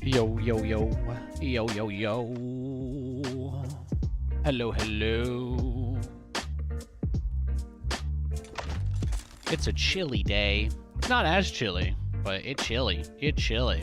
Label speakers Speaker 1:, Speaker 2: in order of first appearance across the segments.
Speaker 1: Yo, yo, yo. Yo, yo, yo. Hello, hello. It's a chilly day. It's not as chilly, but it's chilly. It's chilly.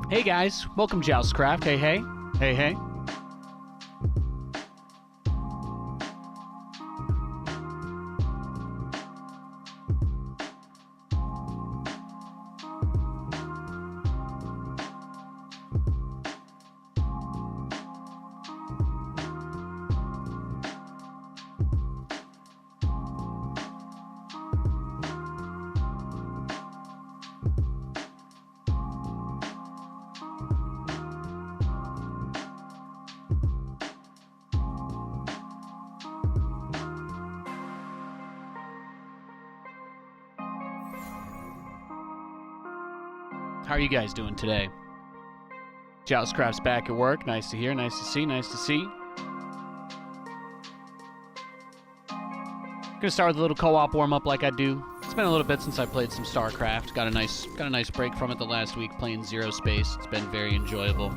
Speaker 1: Hey guys, welcome Joustcraft. Hey, hey. Hey, hey. How are you guys doing today? Joustcraft's back at work. Nice to hear, nice to see, nice to see. Gonna start with a little co-op warm-up like I do. been a little bit since I played some StarCraft. Got a nice break from it the last week playing Zero Space. It's been very enjoyable.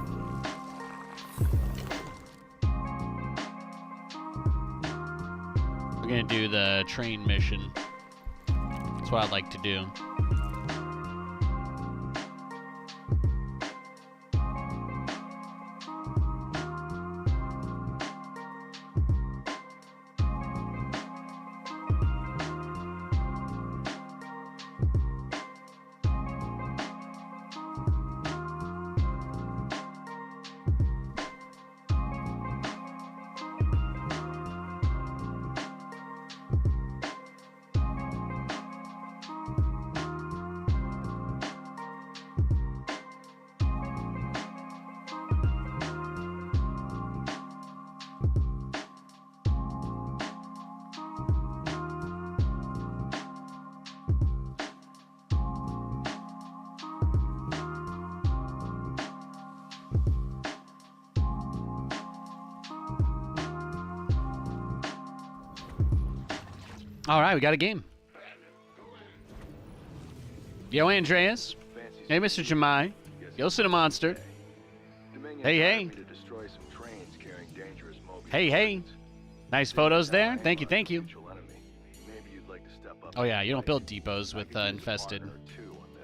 Speaker 1: We're gonna do the train mission. That's what I like to do. All right, we got a game. Yo, Andreas. Hey, Mr. Jemai. Yo, Cinemonster. Hey, hey. Hey, hey. Nice photos there. Thank you, thank you. Oh, yeah, you don't build depots with infested.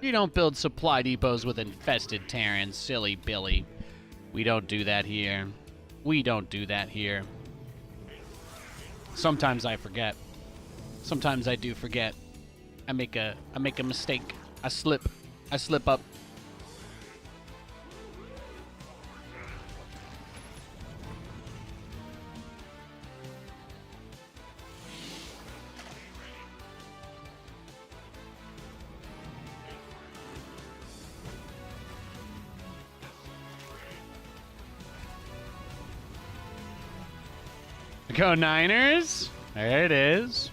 Speaker 1: You don't build supply depots with infested Terrans, silly Billy. We don't do that here. We don't do that here. Sometimes I forget. Sometimes I do forget. I make a mistake. I slip up. Go Niners. There it is.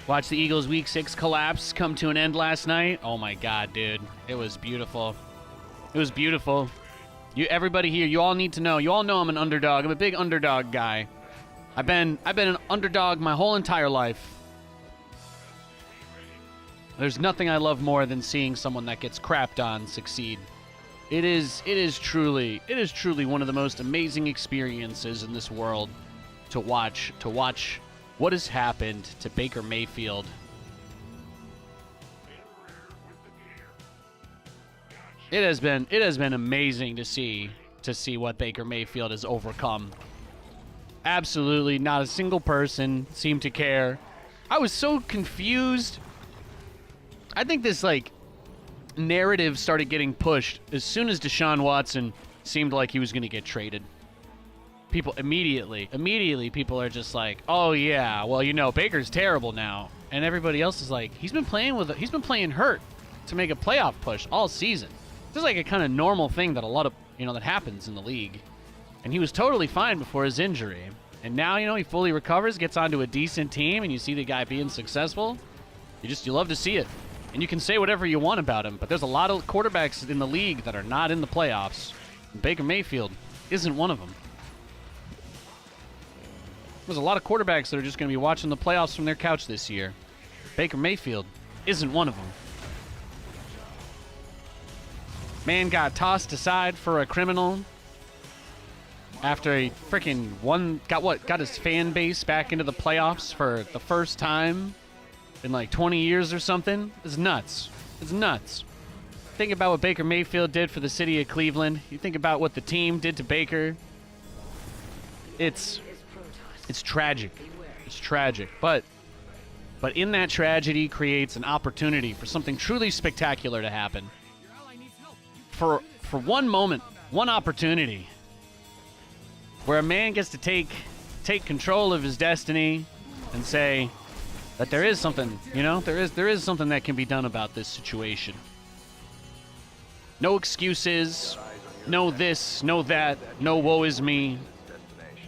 Speaker 1: Watch the Eagles' Week 6 collapse come to an end last night. Oh my God, dude. It was beautiful. It was beautiful. Everybody here, you all need to know. You all know I'm an underdog. I'm a big underdog guy. I've been an underdog my whole entire life. There's nothing I love more than seeing someone that gets crapped on succeed. It is truly one of the most amazing experiences in this world to watch what has happened to Baker Mayfield. It has been amazing to see what Baker Mayfield has overcome. Absolutely not a single person seemed to care. I was so confused. I think this narrative started getting pushed as soon as Deshaun Watson seemed like he was going to get traded. People immediately people are just like, oh yeah, well, Baker's terrible now, and everybody else is like, he's been playing hurt to make a playoff push all season. This is like a kind of normal thing that a lot of that happens in the league, and he was totally fine before his injury, and now he fully recovers, gets onto a decent team, and you see the guy being successful. You love to see it, and you can say whatever you want about him, but there's a lot of quarterbacks in the league that are not in the playoffs, and Baker Mayfield isn't one of them. There's a lot of quarterbacks that are just going to be watching the playoffs from their couch this year. Baker Mayfield isn't one of them. Man got tossed aside for a criminal after he freaking got his fan base back into the playoffs for the first time in like 20 years or something. It's nuts. It's nuts. Think about what Baker Mayfield did for the city of Cleveland. You think about what the team did to Baker. It's tragic. It's tragic. But in that tragedy creates an opportunity for something truly spectacular to happen. For one moment, one opportunity where a man gets to take control of his destiny and say that there is something, there is something that can be done about this situation. No excuses, no this, no that, no woe is me.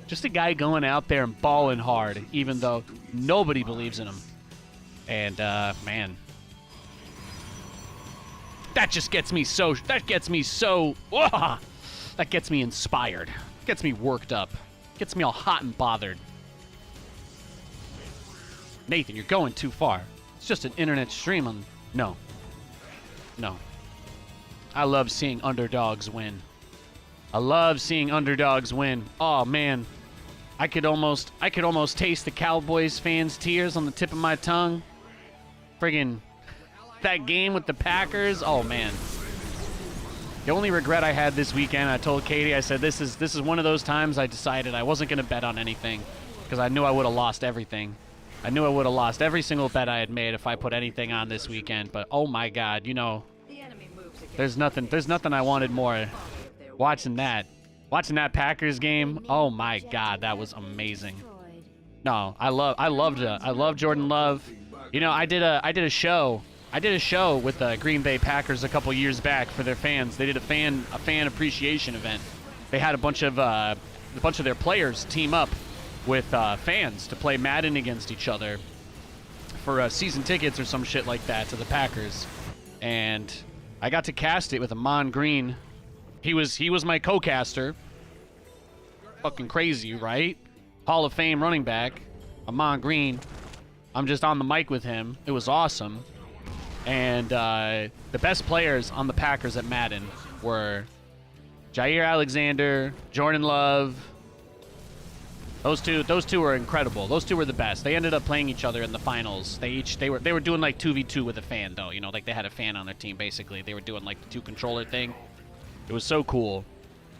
Speaker 1: Just a guy going out there and balling hard, even though nobody believes in him. And, man. That just gets me so, that gets me inspired. Gets me worked up. Gets me all hot and bothered. Nathan, you're going too far. It's just an internet stream on... No. No. I love seeing underdogs win. I love seeing underdogs win. Oh, man. I could almost taste the Cowboys fans' tears on the tip of my tongue. Friggin' that game with the Packers. Oh, man. The only regret I had this weekend, I told Katie, I said, this is one of those times I decided I wasn't going to bet on anything because I knew I would have lost everything. I knew I would have lost every single bet I had made if I put anything on this weekend. But, oh, my God, you know, there's nothing I wanted more. Watching that Packers game, oh, my God, that was amazing. No, I love Jordan Love. You know, I did a show with the Green Bay Packers a couple years back for their fans. They did a fan appreciation event. They had a bunch of their players team up with fans to play Madden against each other for season tickets or some shit like that to the Packers. And I got to cast it with Amon Green. He was my co-caster. Fucking crazy, right? Hall of Fame running back, Amon Green. I'm just on the mic with him. It was awesome. And the best players on the Packers at Madden were Jair Alexander, Jordan Love. Those two were incredible. Those two were the best. They ended up playing each other in the finals. They were doing like 2v2 with a fan though. You know, like they had a fan on their team basically. They were doing like the 2-controller thing. It was so cool.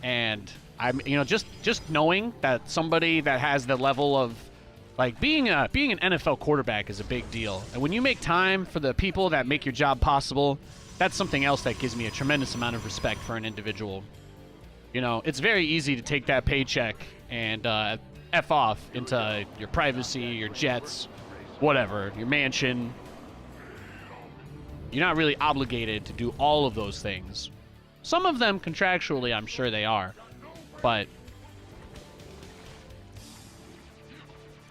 Speaker 1: And I'm, you know, just knowing that somebody that has the level of like being an NFL quarterback is a big deal. And when you make time for the people that make your job possible, that's something else that gives me a tremendous amount of respect for an individual. You know, it's very easy to take that paycheck and F off into your privacy, your jets, whatever, your mansion. You're not really obligated to do all of those things. Some of them contractually, I'm sure they are. But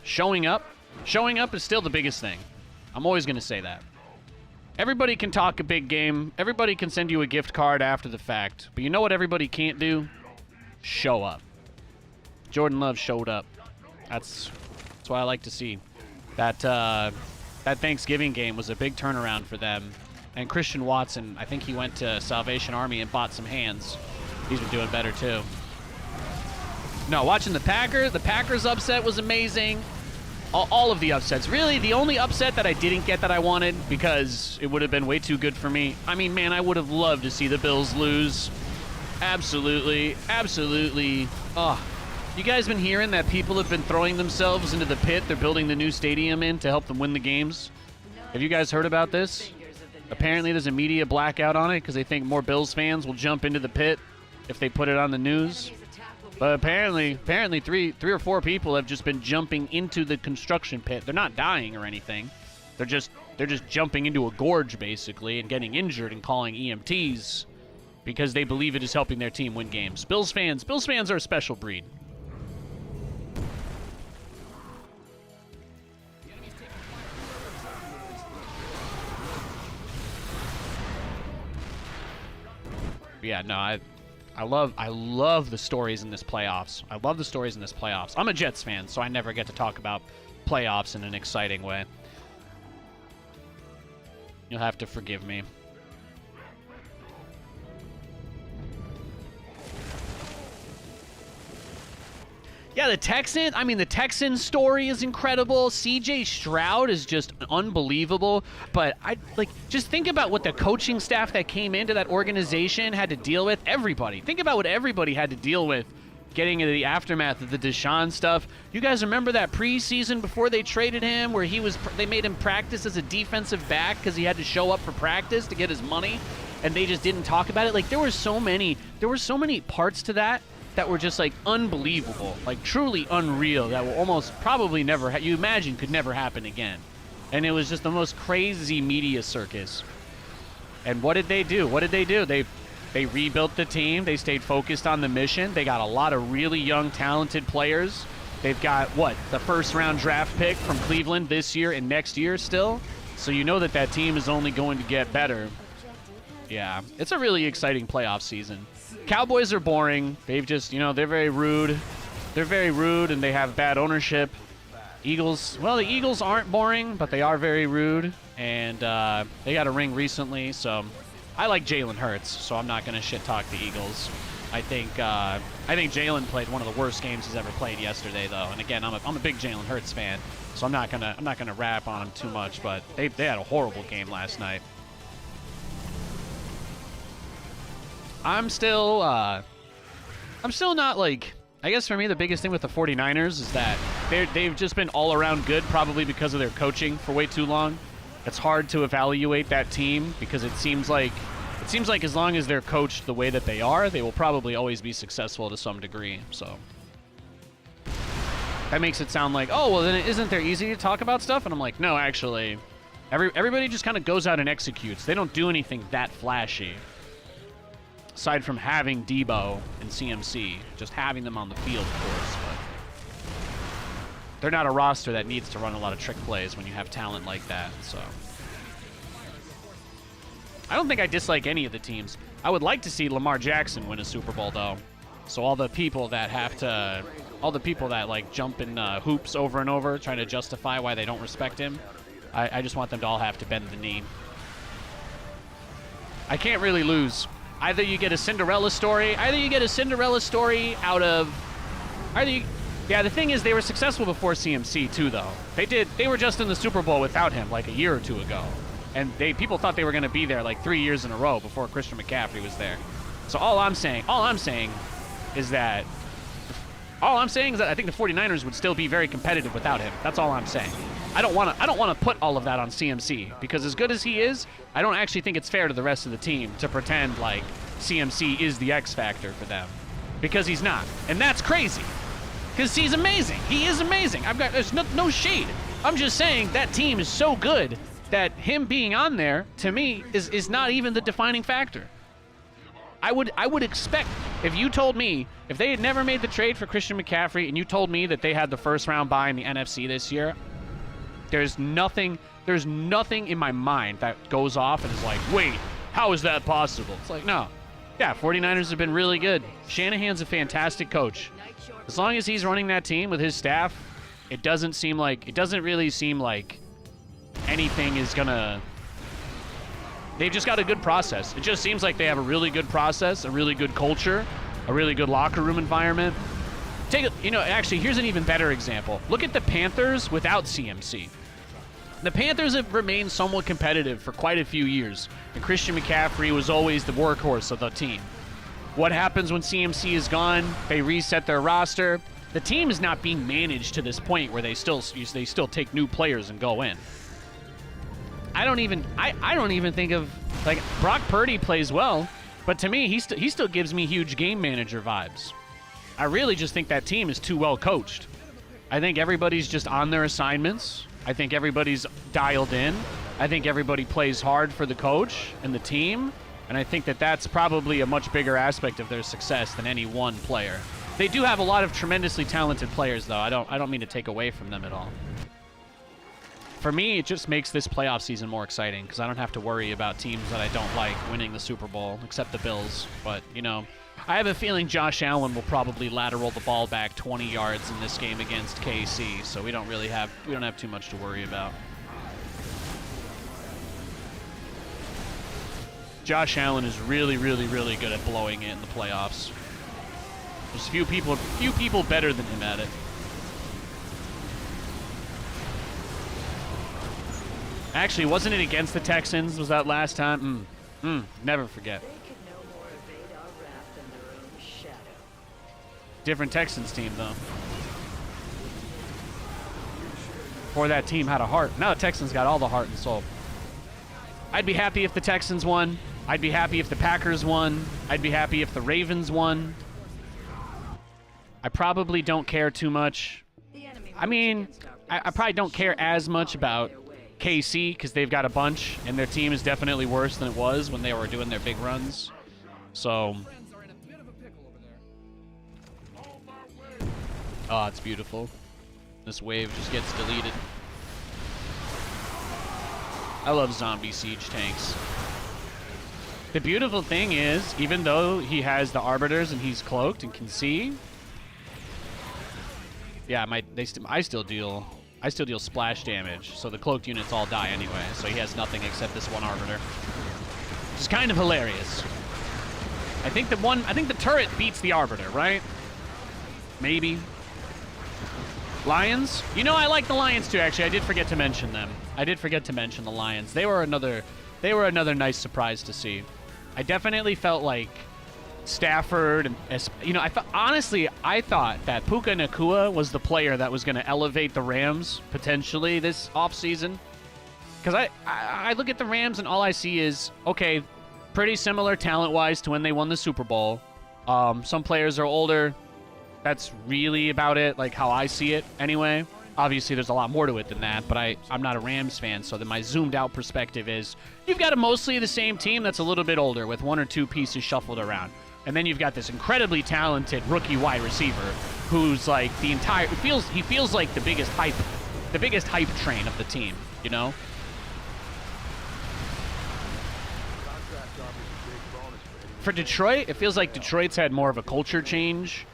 Speaker 1: showing up is still the biggest thing. I'm always going to say that. Everybody can talk a big game. Everybody can send you a gift card after the fact. But you know what everybody can't do? Show up. Jordan Love showed up. That's what I like to see. That Thanksgiving game was a big turnaround for them. And Christian Watson, I think he went to Salvation Army and bought some hands. He's been doing better too. No, watching the Packers upset was amazing. All of the upsets. Really, the only upset that I didn't get that I wanted because it would have been way too good for me. I mean, man, I would have loved to see the Bills lose. Absolutely. Absolutely. Oh, you guys been hearing that people have been throwing themselves into the pit they're building the new stadium in to help them win the games? Have you guys heard about this? Apparently there's a media blackout on it because they think more Bills fans will jump into the pit if they put it on the news. But apparently three or four people have just been jumping into the construction pit. They're not dying or anything. They're just jumping into a gorge basically and getting injured and calling EMTs because they believe it is helping their team win games. Bills fans are a special breed. Yeah, no, I love the stories in this playoffs. I love the stories in this playoffs. I'm a Jets fan, so I never get to talk about playoffs in an exciting way. You'll have to forgive me. Yeah, the Texans story is incredible. CJ Stroud is just unbelievable. But just think about what the coaching staff that came into that organization had to deal with. Everybody. Think about what everybody had to deal with getting into the aftermath of the Deshaun stuff. You guys remember that preseason before they traded him where they made him practice as a defensive back because he had to show up for practice to get his money, and they just didn't talk about it? Like, there were so many parts to that were just like unbelievable, like truly unreal, that will almost probably never you imagine could never happen again. And it was just the most crazy media circus. And what did they do? They rebuilt the team. They stayed focused on the mission. They got a lot of really young, talented players. They've got the first round draft pick from Cleveland this year and next year still. So you know that team is only going to get better. Yeah, it's a really exciting playoff season. Cowboys are boring. They've just, they're very rude. They're very rude and they have bad ownership. Eagles, well, the Eagles aren't boring, but they are very rude, and they got a ring recently, so I like Jalen Hurts, so I'm not going to shit-talk the Eagles. I think Jalen played one of the worst games he's ever played yesterday, though, and again, I'm a big Jalen Hurts fan, so I'm not gonna rap on him too much, but they had a horrible game last night. I'm still not like. I guess for me, the biggest thing with the 49ers is that they've just been all-around good, probably because of their coaching for way too long. It's hard to evaluate that team because it seems like as long as they're coached the way that they are, they will probably always be successful to some degree. So that makes it sound like, oh, well, then isn't there easy to talk about stuff? And I'm like, no, actually, everybody just kind of goes out and executes. They don't do anything that flashy. Aside from having Debo and CMC, just having them on the field, of course, but they're not a roster that needs to run a lot of trick plays when you have talent like that, so. I don't think I dislike any of the teams. I would like to see Lamar Jackson win a Super Bowl, though. So all the people that like jump in hoops over and over, trying to justify why they don't respect him, I just want them to all have to bend the knee. I can't really lose. Either you get a Cinderella story out of... Yeah, the thing is they were successful before CMC, too, though. They were just in the Super Bowl without him, like a year or two ago. And people thought they were going to be there like 3 years in a row before Christian McCaffrey was there. So all I'm saying is that I think the 49ers would still be very competitive without him. That's all I'm saying. I don't want to put all of that on CMC because as good as he is, I don't actually think it's fair to the rest of the team to pretend like CMC is the X factor for them because he's not. And that's crazy because he's amazing. He is amazing. There's no shade. I'm just saying that team is so good that him being on there to me is not even the defining factor. I would expect if you told me if they had never made the trade for Christian McCaffrey and you told me that they had the first round bye in the NFC this year, there's nothing in my mind that goes off and is like, wait, how is that possible? It's like, no. Yeah, 49ers have been really good. Shanahan's a fantastic coach. As long as he's running that team with his staff, it doesn't really seem like anything is gonna... They've just got a good process. It just seems like they have a really good process, a really good culture, a really good locker room environment. Actually, here's an even better example. Look at the Panthers without CMC. The Panthers have remained somewhat competitive for quite a few years, and Christian McCaffrey was always the workhorse of the team. What happens when CMC is gone? They reset their roster. The team is not being managed to this point where they still take new players and go in. I don't even think of, like, Brock Purdy plays well, but to me, he still gives me huge game manager vibes. I really just think that team is too well coached. I think everybody's just on their assignments. I think everybody's dialed in. I think everybody plays hard for the coach and the team, and I think that that's probably a much bigger aspect of their success than any one player. They do have a lot of tremendously talented players, though. I don't mean to take away from them at all. For me, it just makes this playoff season more exciting because I don't have to worry about teams that I don't like winning the Super Bowl, except the Bills. But, I have a feeling Josh Allen will probably lateral the ball back 20 yards in this game against KC, so we don't have too much to worry about. Josh Allen is really, really, really good at blowing it in the playoffs. There's few people better than him at it. Actually, wasn't it against the Texans? Was that last time? Never forget. Different Texans team, though. Before that team had a heart. Now the Texans got all the heart and soul. I'd be happy if the Texans won. I'd be happy if the Packers won. I'd be happy if the Ravens won. I probably don't care too much. I mean, I probably don't care as much about KC because they've got a bunch, and their team is definitely worse than it was when they were doing their big runs. So... Oh, it's beautiful. This wave just gets deleted. I love zombie siege tanks. The beautiful thing is, even though he has the arbiters and he's cloaked and can see, yeah, I still deal I still deal splash damage, so the cloaked units all die anyway, so he has nothing except this one Arbiter. Which is kind of hilarious. I think the turret beats the Arbiter, right? Maybe. Lions? You know, I like the Lions too, actually. I did forget to mention them. I did forget to mention the Lions. They were another nice surprise to see. I definitely felt like Stafford, and you know, honestly, I thought that Puka Nacua was the player that was going to elevate the Rams potentially this offseason. Because I look at the Rams and all I see is, okay, pretty similar talent-wise to when they won the Super Bowl. Some players are older. That's really about it, like how I see it anyway. Obviously, there's a lot more to it than that, but I'm not a Rams fan, so then my zoomed-out perspective is you've got a mostly the same team that's a little bit older with one or two pieces shuffled around. And then you've got this incredibly talented rookie wide receiver who's like the entire he feels like the biggest hype train of the team, you know? For Detroit, it feels like Detroit's had more of a culture change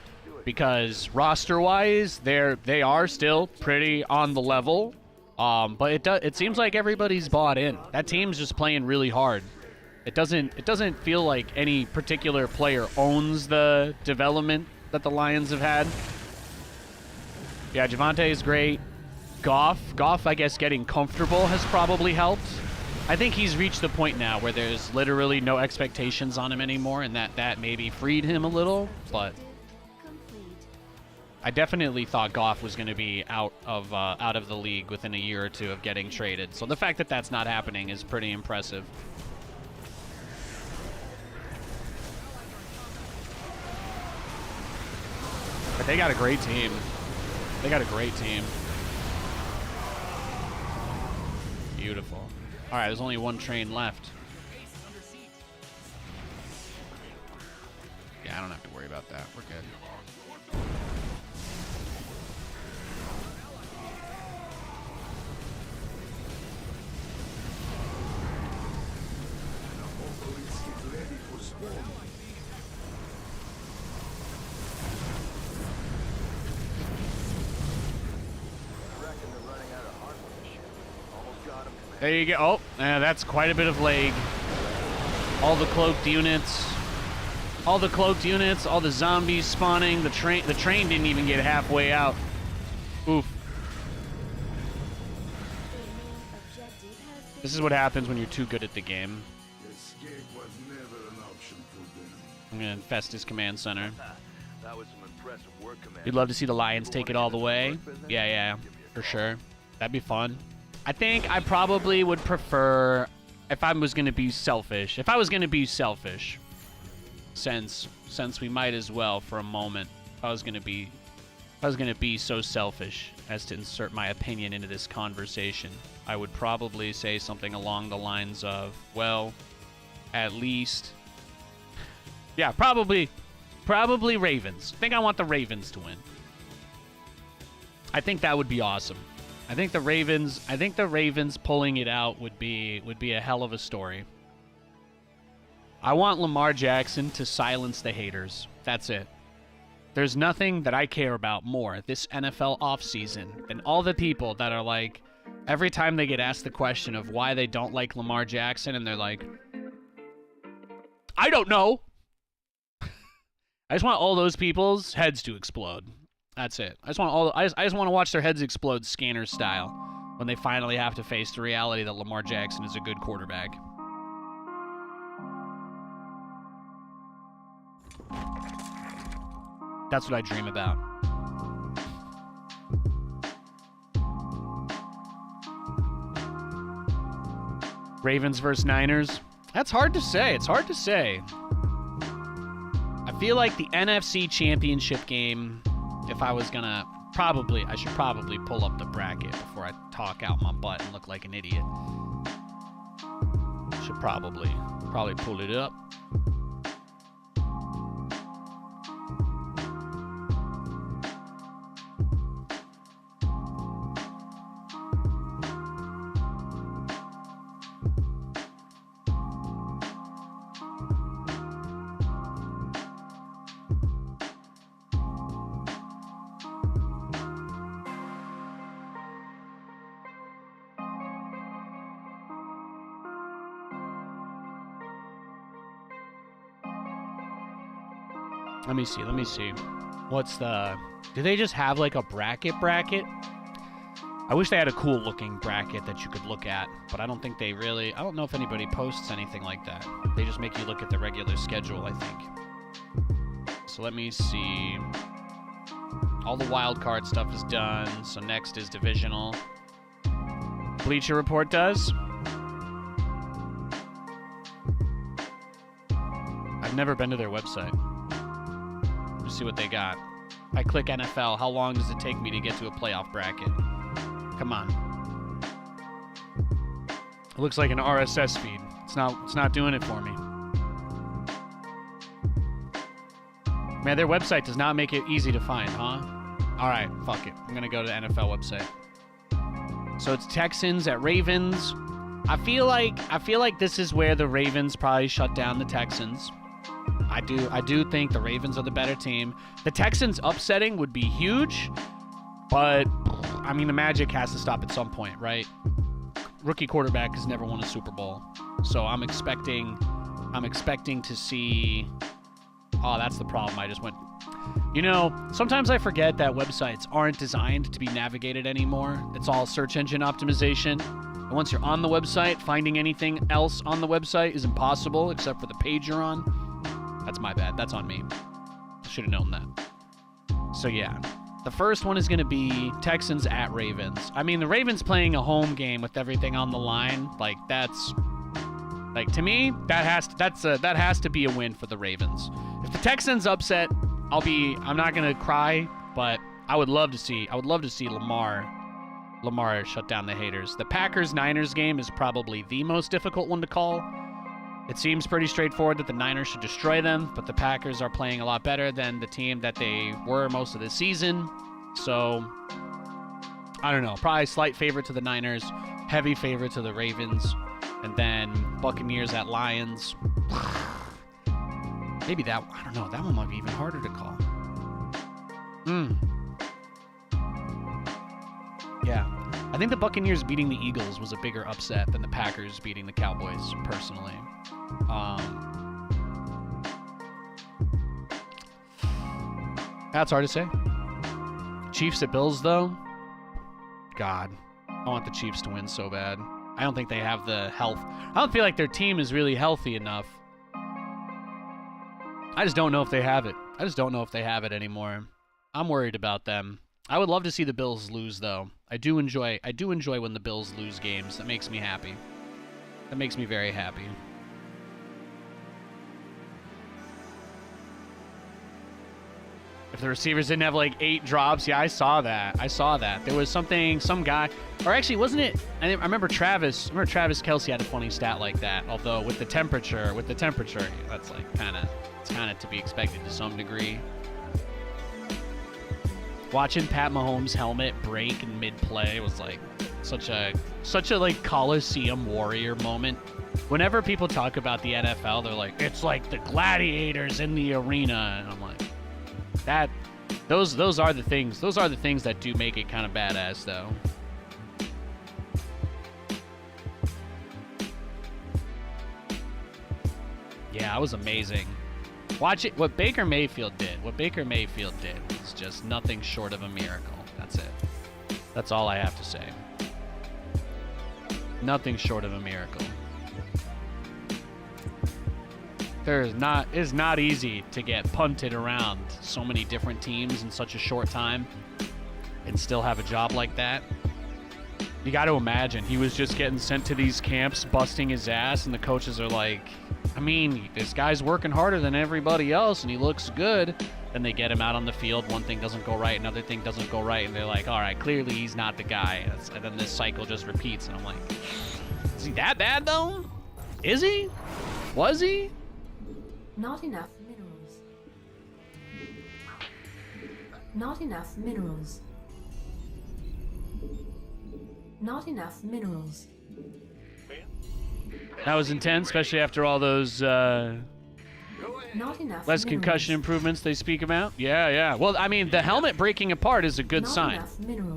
Speaker 1: because roster-wise, they are still pretty on the level. But it seems like everybody's bought in. That team's just playing really hard. It doesn't feel like any particular player owns the development that the Lions have had. Yeah, Javonte is great. Goff, I guess getting comfortable has probably helped. I think he's reached the point now where there's literally no expectations on him anymore, and that maybe freed him a little, but I definitely thought Goff was going to be out of the league within a year or two of getting traded. So the fact that that's not happening is pretty impressive. But they got a great team. They got a great team. Beautiful. All right, there's only one train left. Yeah, I don't have to worry about that. We're good. There you go. Oh, that's quite a bit of leg. All the cloaked units. All the zombies spawning. The train didn't even get halfway out. Oof. This is what happens when you're too good at the game. I'm gonna infest his command center. You'd love to see the Lions take it all the way. Yeah, for sure. That'd be fun. I think I probably would prefer, if I was going to be selfish, since we might as well for a moment, if I was going to be so selfish as to insert my opinion into this conversation, I would probably say something along the lines of, well, at least, yeah, probably Ravens. I think I want the Ravens to win. I think that would be awesome. I think the Ravens pulling it out would be a hell of a story. I want Lamar Jackson to silence the haters. That's it. There's nothing that I care about more this NFL offseason than all the people that are like, every time they get asked the question of why they don't like Lamar Jackson, and they're like, I don't know. I just want all those people's heads to explode. That's it. I just want to watch their heads explode Scanner style when they finally have to face the reality that Lamar Jackson is a good quarterback. That's what I dream about. Ravens versus Niners. That's hard to say. It's hard to say. I feel like the NFC Championship game, if I was gonna, I should probably pull up the bracket before I talk out my butt and look like an idiot. Should probably pull it up. Let me see. What's the... Do they just have like a bracket? I wish they had a cool looking bracket that you could look at, but I don't think they really... I don't know if anybody posts anything like that. They just make you look at the regular schedule, I think. So let me see. All the wild card stuff is done, so next is divisional. Bleacher Report does. I've never been to their website. Let's see what they got. I click NFL. How long does it take me to get to a playoff bracket? Come on. It looks like an RSS feed. It's not doing it for me. Man, their website does not make it easy to find, huh? All right, fuck it. I'm gonna go to the NFL website. So it's Texans at Ravens. I feel like this is where the Ravens probably shut down the Texans. I do think the Ravens are the better team. The Texans upsetting would be huge, but I mean the magic has to stop at some point, right? Rookie quarterback has never won a Super Bowl, so I'm expecting to see. Oh, that's the problem. I just went. You know, sometimes I forget that websites aren't designed to be navigated anymore. It's all search engine optimization. And once you're on the website, finding anything else on the website is impossible except for the page you're on. That's my bad. That's on me. I should have known that. So yeah, the first one is going to be Texans at Ravens. I mean, the Ravens playing a home game with everything on the line, like that's, like to me, that has to be a win for the Ravens. If the Texans upset, I'm not going to cry, but I would love to see Lamar shut down the haters. The Packers-Niners game is probably the most difficult one to call. It seems pretty straightforward that the Niners should destroy them, but the Packers are playing a lot better than the team that they were most of the season. So, I don't know. Probably slight favorite to the Niners, heavy favorite to the Ravens, and then Buccaneers at Lions. Maybe that, I don't know, that one might be even harder to call. Yeah. I think the Buccaneers beating the Eagles was a bigger upset than the Packers beating the Cowboys, personally. That's hard to say. Chiefs at Bills, though? God. I want the Chiefs to win so bad. I don't think they have the health. I don't feel like their team is really healthy enough. I just don't know if they have it. I just don't know if they have it anymore. I'm worried about them. I would love to see the Bills lose, though. I do enjoy when the Bills lose games. That makes me happy. That makes me very happy. If the receivers didn't have like 8 drops, yeah, I saw that. There was some guy, or actually, wasn't it? I remember Travis Kelce had a funny stat like that. Although with the temperature, that's like it's kind of to be expected to some degree. Watching Pat Mahomes' helmet break in mid-play was like such a like Coliseum Warrior moment. Whenever people talk about the NFL, they're like, it's like the gladiators in the arena, and I'm like, those are the things that do make it kind of badass, though. Yeah, it was amazing. Watch it. What Baker Mayfield did was just nothing short of a miracle. That's it. That's all I have to say. Nothing short of a miracle. It's not easy to get punted around so many different teams in such a short time and still have a job like that. You got to imagine he was just getting sent to these camps, busting his ass, and the coaches are like, I mean, this guy's working harder than everybody else, and he looks good. Then they get him out on the field. One thing doesn't go right, another thing doesn't go right, and they're like, all right, clearly he's not the guy. And then this cycle just repeats, and I'm like, is he that bad, though? Is he? Was he?
Speaker 2: Not enough minerals. Not enough minerals. Not enough minerals.
Speaker 1: That was intense, especially after all those
Speaker 2: Not enough
Speaker 1: less concussion improvements they speak about. Yeah. Well, I mean, the helmet breaking apart is a good sign.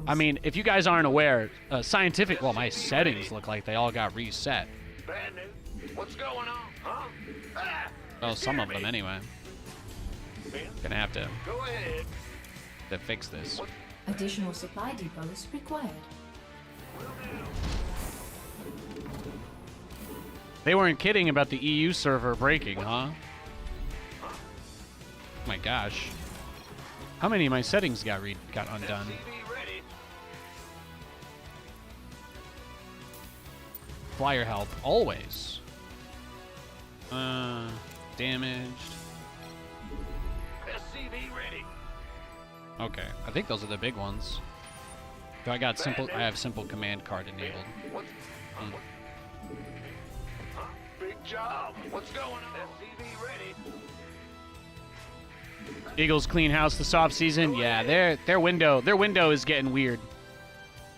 Speaker 1: I mean, if you guys aren't aware, scientific... Well, my settings look like they all got reset.
Speaker 3: Bad news. What's going on, huh?
Speaker 1: Well, some of them, anyway. Gonna have to
Speaker 3: Go ahead.
Speaker 1: fix this.
Speaker 2: Additional supply depots required.
Speaker 1: They weren't kidding about the EU server breaking, huh? My gosh. How many of my settings got undone?
Speaker 3: SCV ready.
Speaker 1: Flyer health, always. Damaged.
Speaker 3: SCV ready.
Speaker 1: Okay, I think those are the big ones. Do I got simple? I have simple command card enabled.
Speaker 3: What's big job? What's going on? SCV ready.
Speaker 1: Eagles clean house this off season. Yeah, their window is getting weird.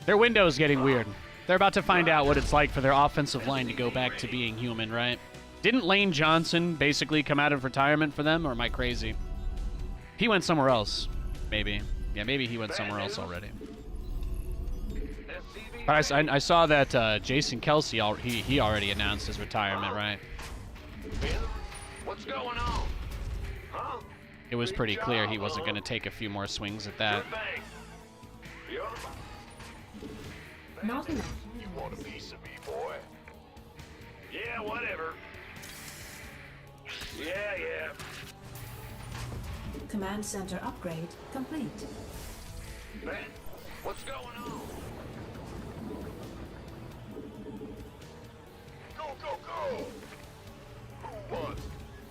Speaker 1: Their window is getting weird. They're about to find out what it's like for their offensive line to go back to being human, right? Didn't Lane Johnson basically come out of retirement for them, or am I crazy? He went somewhere else, maybe. Yeah, maybe he went somewhere else already. But I saw that Jason Kelsey, he already announced his retirement, right?
Speaker 3: What's going on? Huh?
Speaker 1: It was pretty clear he wasn't going to take a few more swings at that.
Speaker 2: Not enough.
Speaker 3: You want a piece of me, boy? Yeah, whatever. Yeah.
Speaker 2: Command center upgrade complete.
Speaker 3: Ben, what's going on? Go. Who wants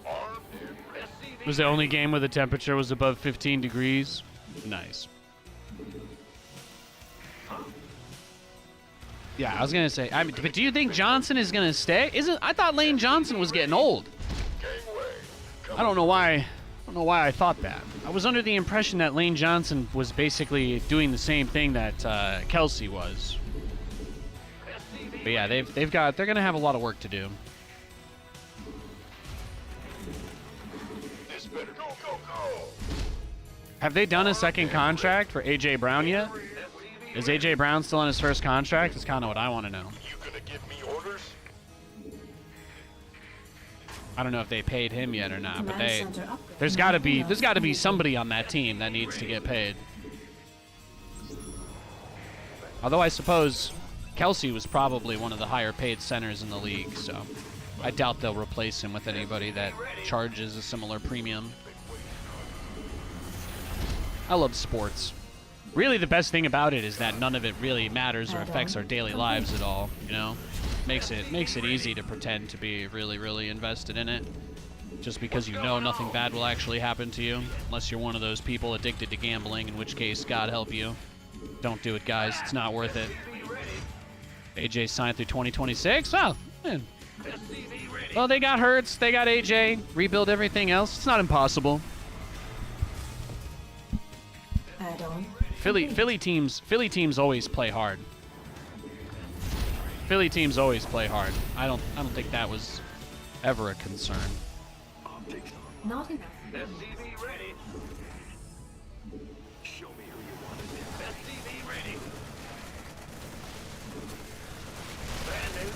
Speaker 3: armed and SCV?
Speaker 1: It was the only game where the temperature was above 15 degrees. Nice. Yeah, I was gonna say. But do you think Johnson is gonna stay? I thought Lane Johnson was getting old. I don't know why. I don't know why I thought that. I was under the impression that Lane Johnson was basically doing the same thing that Kelsey was. But yeah, they're gonna have a lot of work to do.
Speaker 3: This better go.
Speaker 1: Have they done a second contract for AJ Brown yet? Is AJ Brown still on his first contract? That's kind of what I want to know.
Speaker 3: You gonna give me orders?
Speaker 1: I don't know if they paid him yet or not, but
Speaker 2: Command center upgrade.
Speaker 1: there's got to be somebody on that team that needs to get paid. Although I suppose Kelsey was probably one of the higher paid centers in the league, so I doubt they'll replace him with anybody that charges a similar premium. I love sports. Really, the best thing about it is that none of it really matters or affects our daily lives at all. You know, makes it easy to pretend to be really, really invested in it, just because you know nothing bad will actually happen to you, unless you're one of those people addicted to gambling. In which case, God help you. Don't do it, guys. It's not worth it. AJ signed through 2026. Oh, man. Well, they got Hurts. They got AJ. Rebuild everything else. It's not impossible.
Speaker 2: Add-on.
Speaker 1: Philly teams always play hard. Philly teams always play hard. I don't think that was ever a concern.
Speaker 2: Not enough.
Speaker 3: SCV ready. Show me who you want to do. SCV ready. Brand new.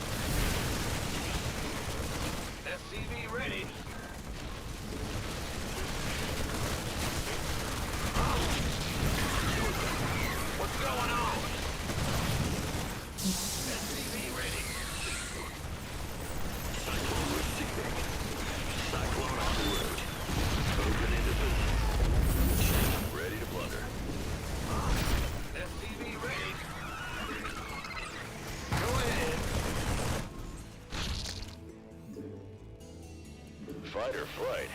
Speaker 3: SCV ready. What's going on? SCV ready. Cyclone receiving. Cyclone on the route. Open into position. Ready to plunder. SCV ready. Go ahead. Fight or flight?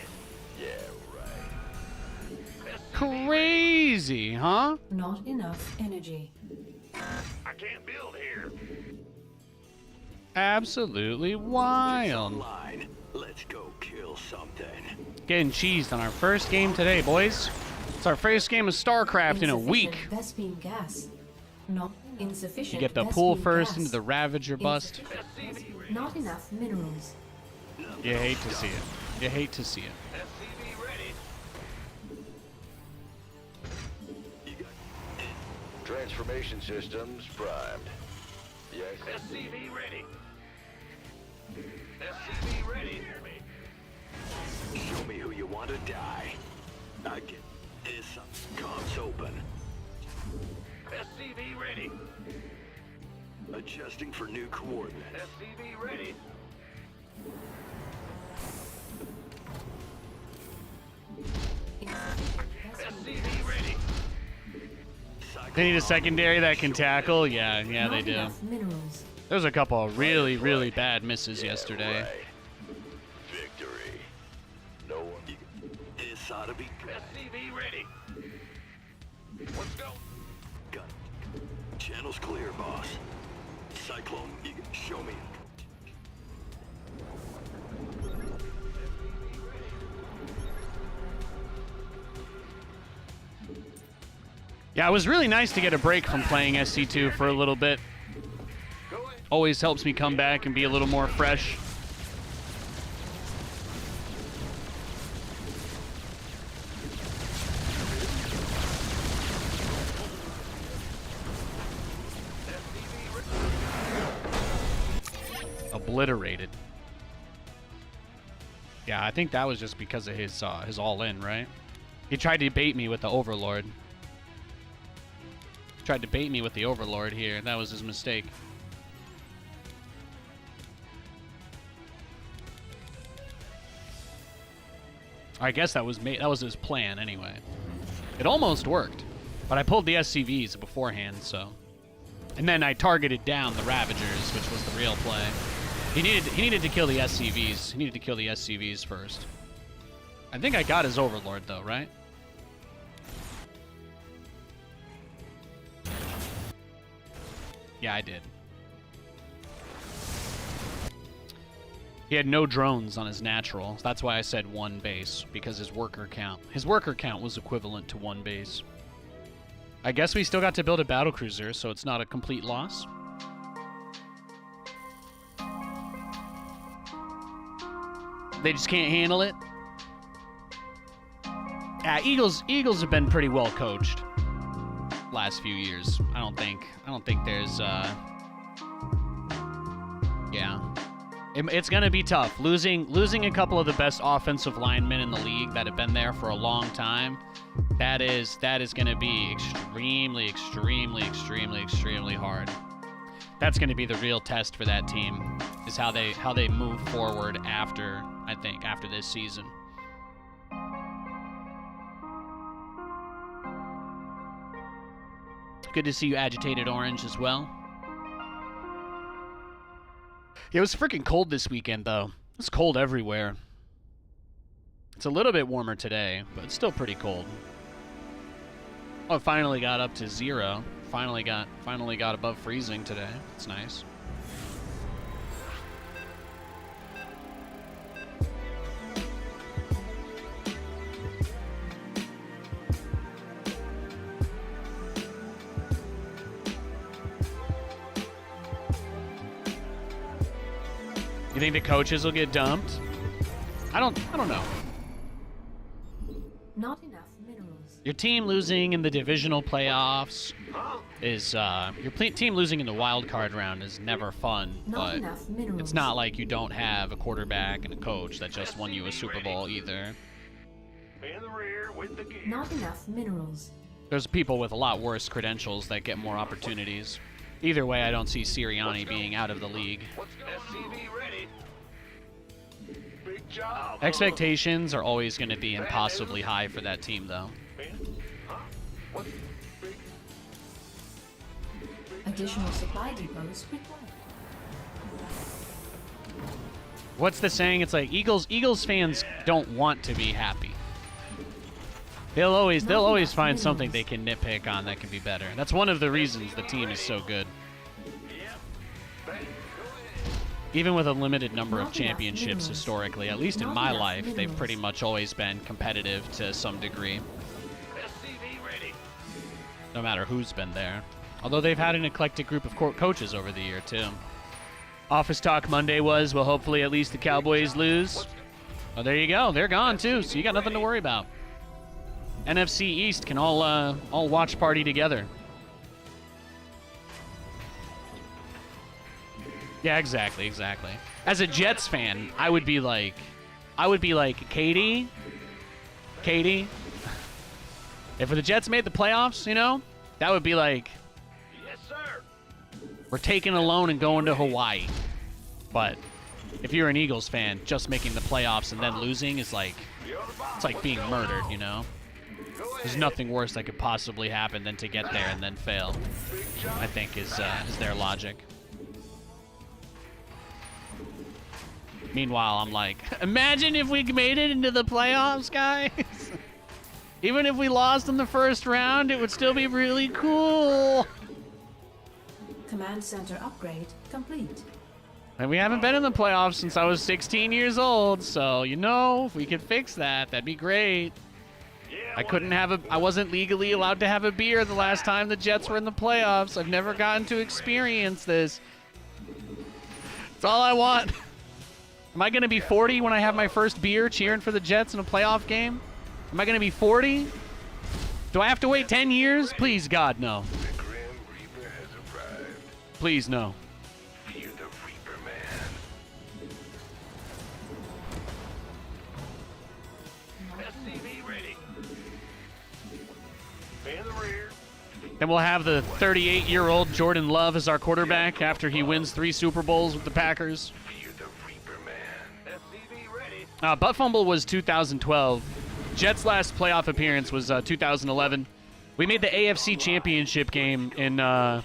Speaker 3: Yeah, right.
Speaker 1: Crazy, huh?
Speaker 2: Not enough energy.
Speaker 3: I can't build here.
Speaker 1: Absolutely wild.
Speaker 3: Line. Let's go kill something.
Speaker 1: Getting cheesed on our first game today, boys. It's our first game of StarCraft in a week.
Speaker 2: Vespene gas. Not insufficient.
Speaker 1: You get the pool
Speaker 2: Vespene
Speaker 1: first
Speaker 2: gas.
Speaker 1: into the Ravager bust.
Speaker 2: Not enough minerals.
Speaker 1: You hate to see it. You hate to see it.
Speaker 3: SCV ready.
Speaker 4: Transformation systems primed. Yes.
Speaker 3: SCV ready. SCV ready. Show me who you want to die. I get this. Comms open.
Speaker 4: SCV ready.
Speaker 3: Adjusting for new coordinates.
Speaker 4: SCV ready. SCV ready.
Speaker 1: They need a secondary that can tackle. Yeah, they
Speaker 2: Not
Speaker 1: do.
Speaker 2: enough minerals.
Speaker 1: There was a couple of really, really bad misses yesterday.
Speaker 4: Right. Victory. No one.
Speaker 3: This ought to be good.
Speaker 4: SCV ready. Let's go.
Speaker 3: Gun. Channel's clear, boss. Cyclone, show me.
Speaker 1: Yeah, it was really nice to get a break from playing SC2 for a little bit. Always helps me come back and be a little more fresh. Obliterated. Yeah, I think that was just because of his all-in, right? He tried to bait me with the Overlord. Tried to bait me with the Overlord here. That was his mistake. I guess that was his plan anyway. It almost worked, but I pulled the SCVs beforehand, so. And then I targeted down the Ravagers, which was the real play. He needed to kill the SCVs. He needed to kill the SCVs first. I think I got his Overlord though, right? Yeah, I did. He had no drones on his natural. So that's why I said one base, because his worker count was equivalent to one base. I guess we still got to build a battlecruiser, so it's not a complete loss. They just can't handle it. Yeah, Eagles have been pretty well coached last few years. I don't think there's yeah. It's gonna be tough. Losing a couple of the best offensive linemen in the league that have been there for a long time. That is gonna be extremely hard. That's gonna be the real test for that team, is how they move forward after this season. Good to see you, Agitated Orange, as well. It was freaking cold this weekend, though. It's cold everywhere. It's a little bit warmer today, but it's still pretty cold. Oh, it finally got up to 0. Finally got above freezing today. It's nice. You think the coaches will get dumped? I don't know.
Speaker 2: Not enough minerals.
Speaker 1: Your team losing in the divisional playoffs is your team losing in the wild card round is never fun,
Speaker 2: Not
Speaker 1: but
Speaker 2: enough minerals.
Speaker 1: it's not like you don't have a quarterback and a coach that just won you a Super Bowl either.
Speaker 4: In the rear with the gear.
Speaker 2: Not enough minerals.
Speaker 1: There's people with a lot worse credentials that get more opportunities. Either way, I don't see Sirianni being out of the league.
Speaker 4: SCV ready. Big job.
Speaker 1: Expectations are always going to be impossibly high for that team, though.
Speaker 4: What's big?
Speaker 2: Additional supply depots required.
Speaker 1: What's the saying? It's like Eagles fans don't want to be happy. They'll always find something they can nitpick on that can be better. That's one of the reasons the team is so good. Even with a limited number of championships historically, at least in my life, they've pretty much always been competitive to some degree. No matter who's been there. Although they've had an eclectic group of coaches over the year, too. Office Talk Monday was, well, hopefully at least the Cowboys lose. Oh, there you go. They're gone, too, so you got nothing to worry about. NFC East can all watch party together. Yeah, exactly. As a Jets fan, I would be like, Katie, If the Jets made the playoffs, you know, that would be like,
Speaker 4: Yes, sir.
Speaker 1: we're taking a loan and going to Hawaii. But if you're an Eagles fan, just making the playoffs and then losing is like,
Speaker 4: You're the boss.
Speaker 1: it's like
Speaker 4: What's
Speaker 1: being
Speaker 4: going
Speaker 1: murdered,
Speaker 4: on?
Speaker 1: you know?
Speaker 4: Go
Speaker 1: There's
Speaker 4: ahead.
Speaker 1: nothing worse that could possibly happen than to get there and then fail,
Speaker 4: Big job.
Speaker 1: I think is their logic. Meanwhile, I'm like, imagine if we made it into the playoffs, guys. Even if we lost in the first round, it would still be really cool.
Speaker 2: Command center upgrade complete.
Speaker 1: And we haven't been in the playoffs since I was 16 years old, so you know, if we could fix that, that'd be great.
Speaker 4: Yeah,
Speaker 1: I wasn't legally allowed to have a beer the last time the Jets were in the playoffs. I've never gotten to experience this. That's all I want. Am I going to be 40 when I have my first beer cheering for the Jets in a playoff game? Am I going to be 40? Do I have to wait 10 years? Please, God, no.
Speaker 4: The Grim Reaper has arrived.
Speaker 1: Please, no.
Speaker 4: Fear the Reaper Man. SCV ready. In the rear.
Speaker 1: Then we'll have the 38-year-old Jordan Love as our quarterback after he wins 3 Super Bowls with the Packers.
Speaker 4: Fear the Reaper Man. SCV ready.
Speaker 1: Butt Fumble was 2012. Jets' last playoff appearance was 2011. We made the AFC Championship game in, I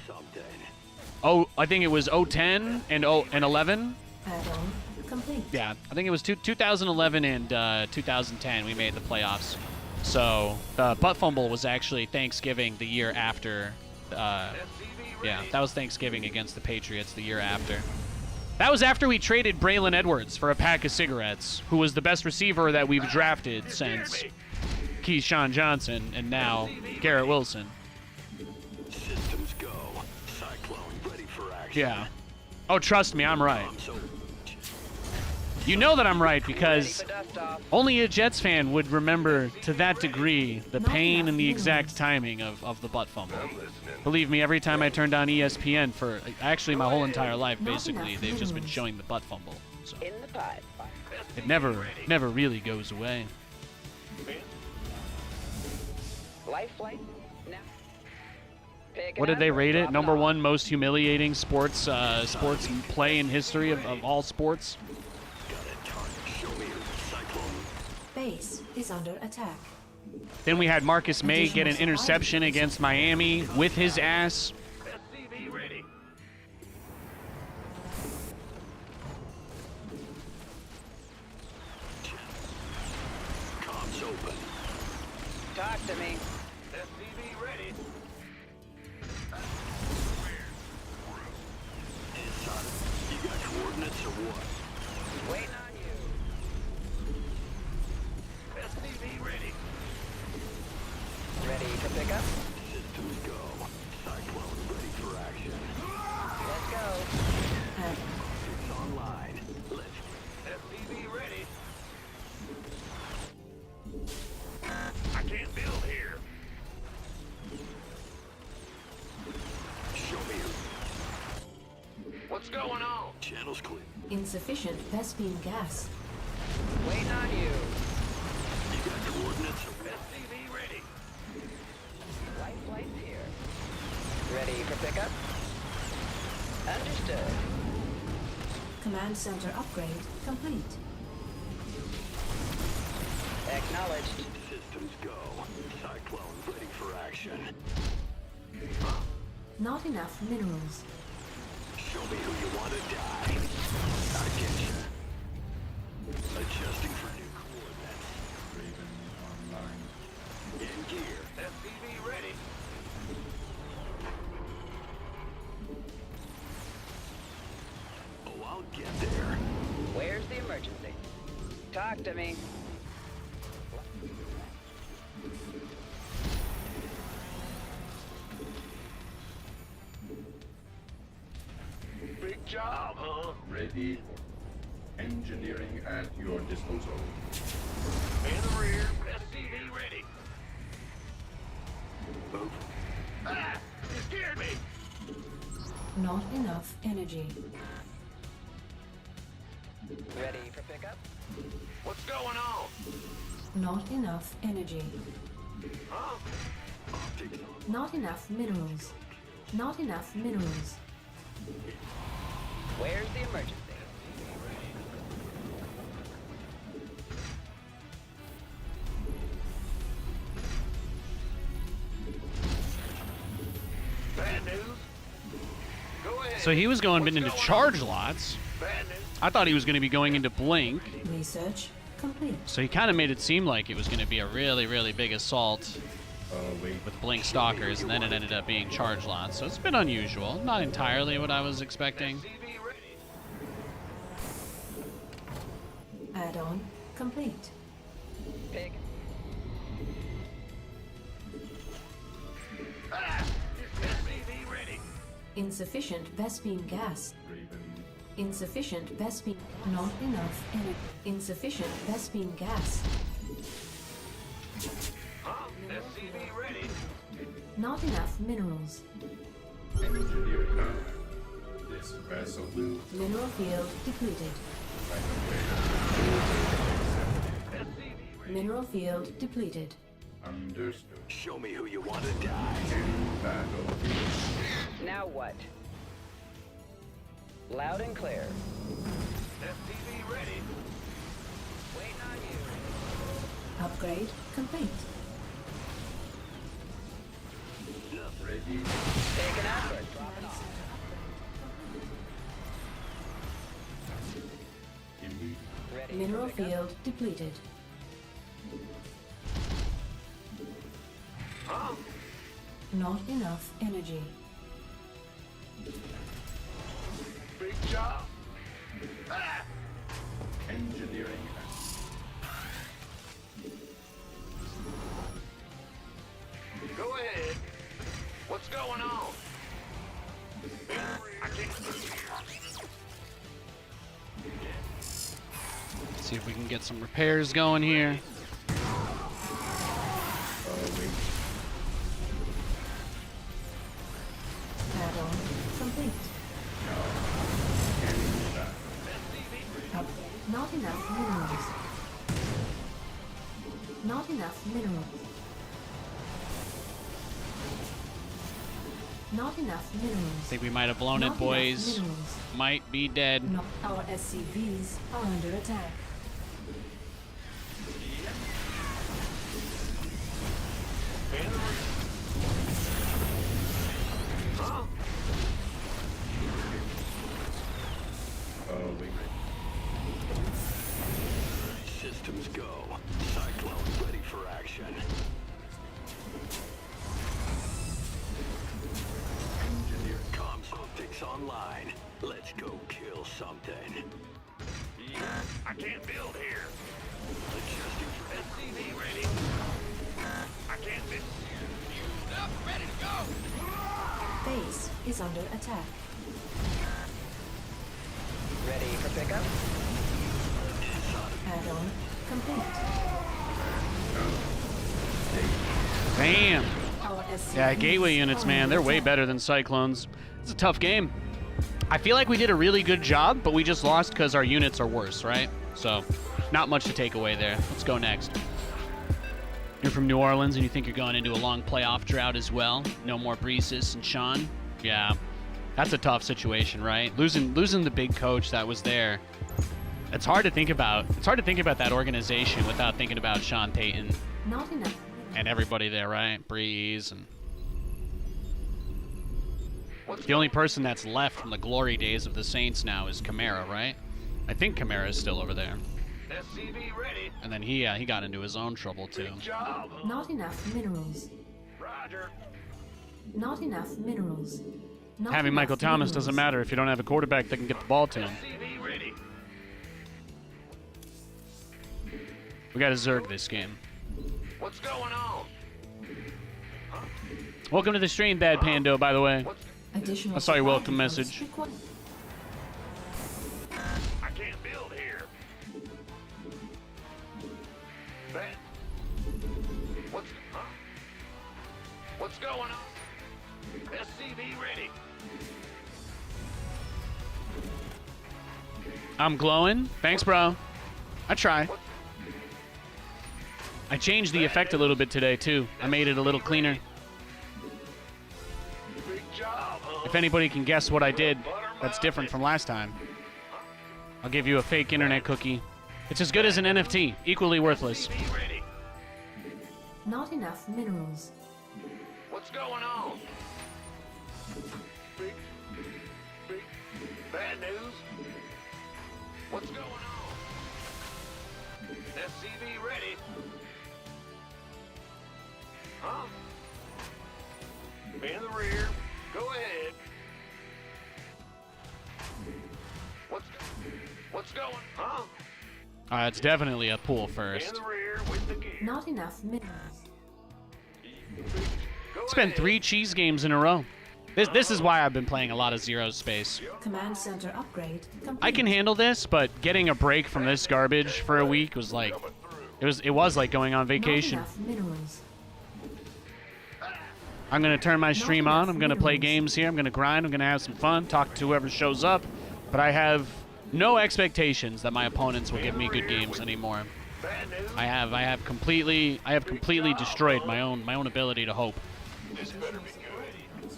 Speaker 1: think it was 010 and 11.
Speaker 2: Add-on complete.
Speaker 1: Yeah, I think it was 2011 and 2010 we made the playoffs. So Butt Fumble was actually Thanksgiving the year after.
Speaker 4: SCV ready.
Speaker 1: Yeah, that was Thanksgiving against the Patriots the year after. That was after we traded Braylon Edwards for a pack of cigarettes, who was the best receiver that we've drafted since Keyshawn Johnson and now Garrett Wilson.
Speaker 3: Systems go. Cyclone ready for action.
Speaker 1: Yeah. Oh, trust me, I'm right.
Speaker 3: So
Speaker 1: You know that I'm right because only a Jets fan would remember to that degree the pain and the exact timing of the butt fumble.
Speaker 4: I'm listening.
Speaker 1: Believe me, every time I turn on ESPN for actually my whole entire life, basically, they've just been showing the butt fumble. So
Speaker 5: In the pipe.
Speaker 1: it never really goes away.
Speaker 5: Life flight. Now. Pick
Speaker 1: What did
Speaker 5: up
Speaker 1: they
Speaker 5: or
Speaker 1: rate it?
Speaker 5: drop
Speaker 1: Number
Speaker 5: off.
Speaker 1: 1 most humiliating sports play in history of all sports.
Speaker 3: got a target. Show me your cyclone.
Speaker 2: Base is under attack.
Speaker 1: Then we had Marcus May get an interception against Miami with his ass.
Speaker 4: SCV ready.
Speaker 3: Comms open.
Speaker 5: Talk to me.
Speaker 4: SCV ready.
Speaker 3: Son, you got coordinates or what?
Speaker 5: Waiting on you.
Speaker 4: SCV ready.
Speaker 5: Ready to pick up?
Speaker 3: Systems go. Cyclone ready for action.
Speaker 5: Let's go.
Speaker 2: Add
Speaker 3: It's online. Let's
Speaker 4: SCV ready. I can't build here.
Speaker 3: show me your
Speaker 4: What's going on?
Speaker 3: channels clear.
Speaker 2: insufficient Vespine gas.
Speaker 5: Waiting on you.
Speaker 3: You got coordinates or what?
Speaker 4: SCV ready.
Speaker 5: Life flight's here. Ready for pickup? Understood.
Speaker 2: Command center upgrade complete.
Speaker 5: Acknowledged.
Speaker 3: Systems go. Cyclone ready for action.
Speaker 2: Not enough minerals.
Speaker 3: Show me who you want to die. I get you. Adjusting for new coordinates. In gear.
Speaker 4: SCV ready.
Speaker 3: Oh, I'll get there.
Speaker 5: Where's the emergency? Talk to me.
Speaker 4: Big job, huh?
Speaker 6: Ready. Engineering at your disposal.
Speaker 4: In the rear. SCV ready.
Speaker 3: Move.
Speaker 4: Ah! You scared me!
Speaker 2: Not enough energy.
Speaker 5: Ready for pickup?
Speaker 4: What's going on?
Speaker 2: Not enough energy. Not enough minerals. Not enough minerals.
Speaker 5: Where's the emergency?
Speaker 4: Bad news? Go ahead.
Speaker 1: So he was going
Speaker 4: What's
Speaker 1: into
Speaker 4: going
Speaker 1: charge
Speaker 4: on?
Speaker 1: lots.
Speaker 4: Bad news?
Speaker 1: I thought he was going to be going into blink.
Speaker 2: Research complete.
Speaker 1: So he kind of made it seem like it was going to be a really, really big assault
Speaker 6: Wait.
Speaker 1: with blink stalkers, and then it ended up being charge lots. So it's been unusual. Not entirely what I was expecting.
Speaker 4: SCV ready.
Speaker 2: Add-on complete.
Speaker 5: Pig.
Speaker 4: Ah! SCV ready.
Speaker 2: Insufficient Vespene gas.
Speaker 6: Raven.
Speaker 2: Insufficient Vespene. Not enough energy. Insufficient Vespene gas.
Speaker 4: Huh? SCV ready.
Speaker 2: Not enough minerals.
Speaker 6: Engineer power. This vessel will
Speaker 2: Mineral field depleted.
Speaker 4: SCV ready.
Speaker 2: Mineral field depleted.
Speaker 6: understood.
Speaker 3: Show me who you want to die.
Speaker 6: In battle.
Speaker 5: Now what? Loud and clear.
Speaker 4: SCV ready.
Speaker 5: Waiting on you.
Speaker 2: Upgrade complete.
Speaker 6: Ready.
Speaker 5: Taking up or dropping off.
Speaker 6: Immediate.
Speaker 5: Ready.
Speaker 2: Mineral
Speaker 5: for pickup?
Speaker 2: field depleted.
Speaker 4: Huh?
Speaker 2: Not enough energy.
Speaker 4: Big job. Ah!
Speaker 6: Engineering.
Speaker 4: Go ahead. What's going on? I can't.
Speaker 1: See if we can get some repairs going here.
Speaker 6: Wait.
Speaker 2: Add-on complete.
Speaker 6: In battle.
Speaker 2: Upgrade. Not enough minerals. Not enough minerals. Not enough
Speaker 1: I
Speaker 2: minerals.
Speaker 1: think we might have blown
Speaker 2: Not
Speaker 1: it,
Speaker 2: enough
Speaker 1: boys.
Speaker 2: minerals.
Speaker 1: Might be dead.
Speaker 2: No, our SCVs are under attack.
Speaker 4: Huh?
Speaker 6: Wait.
Speaker 3: Systems go. Cyclone's ready for action.
Speaker 6: Engineer.
Speaker 3: Comms optics online. Let's go kill something.
Speaker 4: Yeah, I can't build here.
Speaker 3: Adjusting for
Speaker 4: SCV ready. I can't build. Up, ready to go.
Speaker 2: Base is under attack.
Speaker 5: Ready for pickup?
Speaker 2: Add-on complete.
Speaker 1: Damn.
Speaker 2: Our SCVs
Speaker 1: Yeah, gateway units,
Speaker 2: are
Speaker 1: man,
Speaker 2: under
Speaker 1: they're way
Speaker 2: attack.
Speaker 1: better than Cyclones. It's a tough game. I feel like we did a really good job, but we just lost because our units are worse, right? So, not much to take away there. Let's go next. You're from New Orleans and you think you're going into a long playoff drought as well? No more Breezus and Sean? Yeah, that's a tough situation, right? Losing the big coach that was there. It's hard to think about. It's hard to think about that organization without thinking about Sean Payton
Speaker 2: Not enough.
Speaker 1: and everybody there, right? Breeze and
Speaker 4: What's
Speaker 1: the only person that's left from the glory days of the Saints now is Kamara, right? I think Kamara is still over there.
Speaker 4: SCV ready.
Speaker 1: And then he got into his own trouble too.
Speaker 4: Big job.
Speaker 2: Not enough minerals.
Speaker 4: Roger.
Speaker 2: Not enough minerals. Not
Speaker 1: Having
Speaker 2: enough
Speaker 1: Michael Thomas
Speaker 2: minerals.
Speaker 1: doesn't matter if you don't have a quarterback that can get the ball to him.
Speaker 4: SCV ready.
Speaker 1: We got to Zerg this game.
Speaker 4: What's going on?
Speaker 1: Welcome to the stream, Bad Pando, by the way.
Speaker 4: What's...
Speaker 2: Additional
Speaker 1: I saw your
Speaker 2: supply
Speaker 1: welcome
Speaker 2: depots
Speaker 1: message.
Speaker 2: required.
Speaker 4: I can't build here. That... What's... Huh? What's going on? SCV ready.
Speaker 1: I'm glowing. Thanks, bro. I try. I changed the effect a little bit today, too. I made it a little cleaner.
Speaker 4: Big job, huh?
Speaker 1: If anybody can guess what I did that's different from last time, I'll give you a fake internet cookie. It's as good as an NFT, equally worthless.
Speaker 4: SCV ready.
Speaker 2: Not enough minerals.
Speaker 4: What's going on? Big, bad news? What's going on? SCV ready. Huh? In the rear. Go ahead. What's going? Huh?
Speaker 1: It's definitely a pool
Speaker 4: In
Speaker 1: first.
Speaker 4: the rear with the gear.
Speaker 2: Not enough minerals.
Speaker 4: Go
Speaker 1: It's been
Speaker 4: ahead.
Speaker 1: 3 cheese games in a row. This is why I've been playing a lot of Zero Space.
Speaker 2: Command center upgrade complete.
Speaker 1: I can handle this, but getting a break from this garbage for a week was like, it was like going on vacation.
Speaker 2: Not enough minerals.
Speaker 1: I'm gonna turn my stream on. I'm gonna play games here. I'm gonna grind. I'm gonna have some fun. Talk to whoever shows up. But I have no expectations that my opponents will give me good games anymore.
Speaker 4: Bad news.
Speaker 1: I have completely destroyed my own ability to hope.
Speaker 4: This better be good.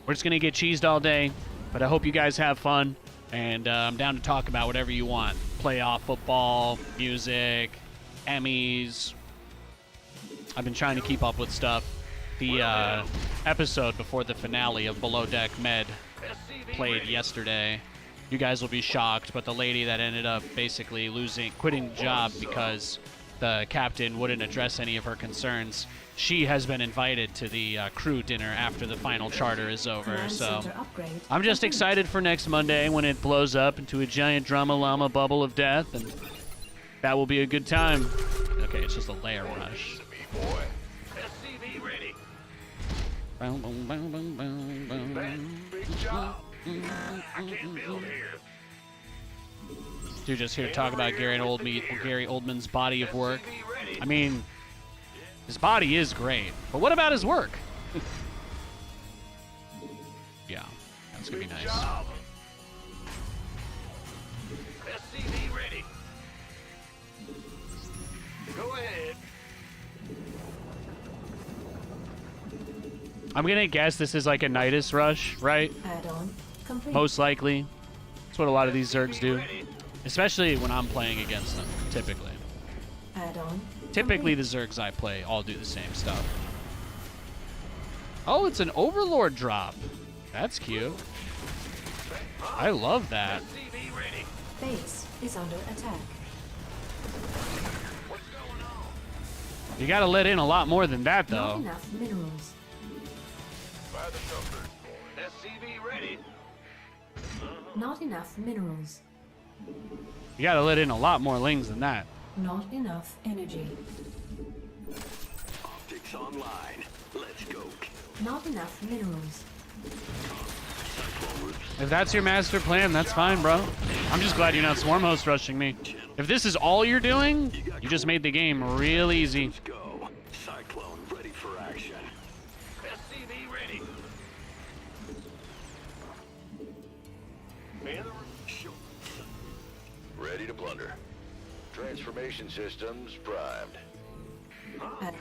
Speaker 1: We're just gonna get cheesed all day, but I hope you guys have fun, and I'm down to talk about whatever you want: playoff football, music, Emmys. I've been trying to keep up with stuff. The episode before the finale of Below Deck Med
Speaker 4: SCV
Speaker 1: played
Speaker 4: ready.
Speaker 1: yesterday. You guys will be shocked, but the lady that ended up basically quitting the job because the captain wouldn't address any of her concerns, she has been invited to the crew dinner after the final charter is over.
Speaker 2: Command
Speaker 1: So
Speaker 2: center upgrade
Speaker 1: I'm just
Speaker 2: complete.
Speaker 1: excited for next Monday when it blows up into a giant drama llama bubble of death, and that will be a good time. Okay, it's just a layer rush.
Speaker 4: Me boy. SCV ready. Big job. I can't build here.
Speaker 1: Dude, just here to talk about Gary Oldman's body of work.
Speaker 4: SCV ready.
Speaker 1: I mean, his body is great, but what about his work? Yeah, that's gonna be
Speaker 4: Big
Speaker 1: nice.
Speaker 4: job. SCV ready. Go ahead.
Speaker 1: I'm gonna guess this is like a Nidus rush, right?
Speaker 2: Add-on complete.
Speaker 1: Most likely. That's what a lot of these Zergs do,
Speaker 4: Ready.
Speaker 1: especially when I'm playing against them, typically.
Speaker 2: Add-on
Speaker 1: Typically,
Speaker 2: complete.
Speaker 1: the Zergs I play all do the same stuff. Oh, it's an Overlord drop. That's cute. I love that.
Speaker 4: SCV ready.
Speaker 2: Base is under attack.
Speaker 4: What's going on?
Speaker 1: You gotta let in a lot more than that,
Speaker 2: Not
Speaker 1: though.
Speaker 2: enough minerals.
Speaker 4: By the numbers. SCV ready.
Speaker 2: Not enough minerals.
Speaker 1: You gotta let in a lot more lings than that.
Speaker 2: Not enough energy.
Speaker 3: Optics online. Let's go.
Speaker 2: Not enough minerals.
Speaker 1: If that's your master plan, that's fine, bro. I'm just glad you're not swarm host rushing me. If this is all you're doing, you just made the game real easy.
Speaker 3: Let's go. Cyclone ready for action.
Speaker 4: SCV ready. Man the
Speaker 3: Show.
Speaker 7: Ready to plunder. Transformation systems primed.
Speaker 2: Add-on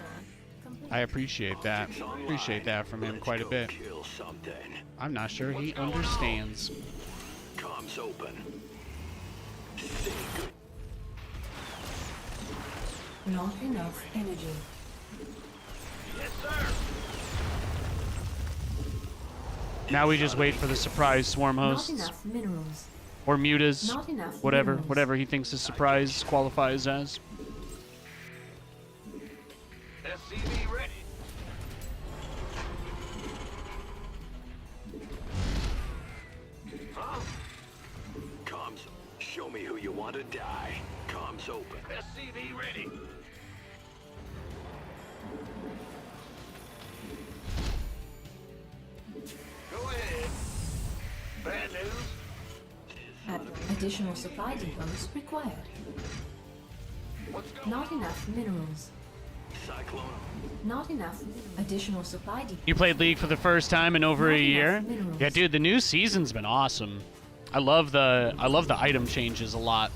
Speaker 2: complete.
Speaker 1: I appreciate that. Appreciate that from him
Speaker 3: Let's
Speaker 1: quite a
Speaker 3: go
Speaker 1: bit.
Speaker 3: Kill something.
Speaker 1: I'm not sure he understands.
Speaker 3: Comms open. Stay good.
Speaker 2: Not enough energy.
Speaker 4: Yes, sir.
Speaker 1: Now we just wait for the surprise swarm
Speaker 2: Not
Speaker 1: hosts
Speaker 2: enough minerals.
Speaker 1: or mutas,
Speaker 2: Not enough
Speaker 1: whatever
Speaker 2: minerals.
Speaker 1: he thinks the surprise qualifies as.
Speaker 4: SCV ready. Huh?
Speaker 3: Comms. Show me who you want to die. Comms open.
Speaker 4: SCV ready. Go ahead. Bad news.
Speaker 2: Add-on additional supply depots required.
Speaker 4: What's going
Speaker 2: Not enough minerals.
Speaker 3: Cyclone.
Speaker 2: Not enough additional supply depots.
Speaker 1: You played League for the first time in over a
Speaker 2: Not enough
Speaker 1: year?
Speaker 2: minerals.
Speaker 1: Yeah, dude, the new season's been awesome. I love the item changes a lot.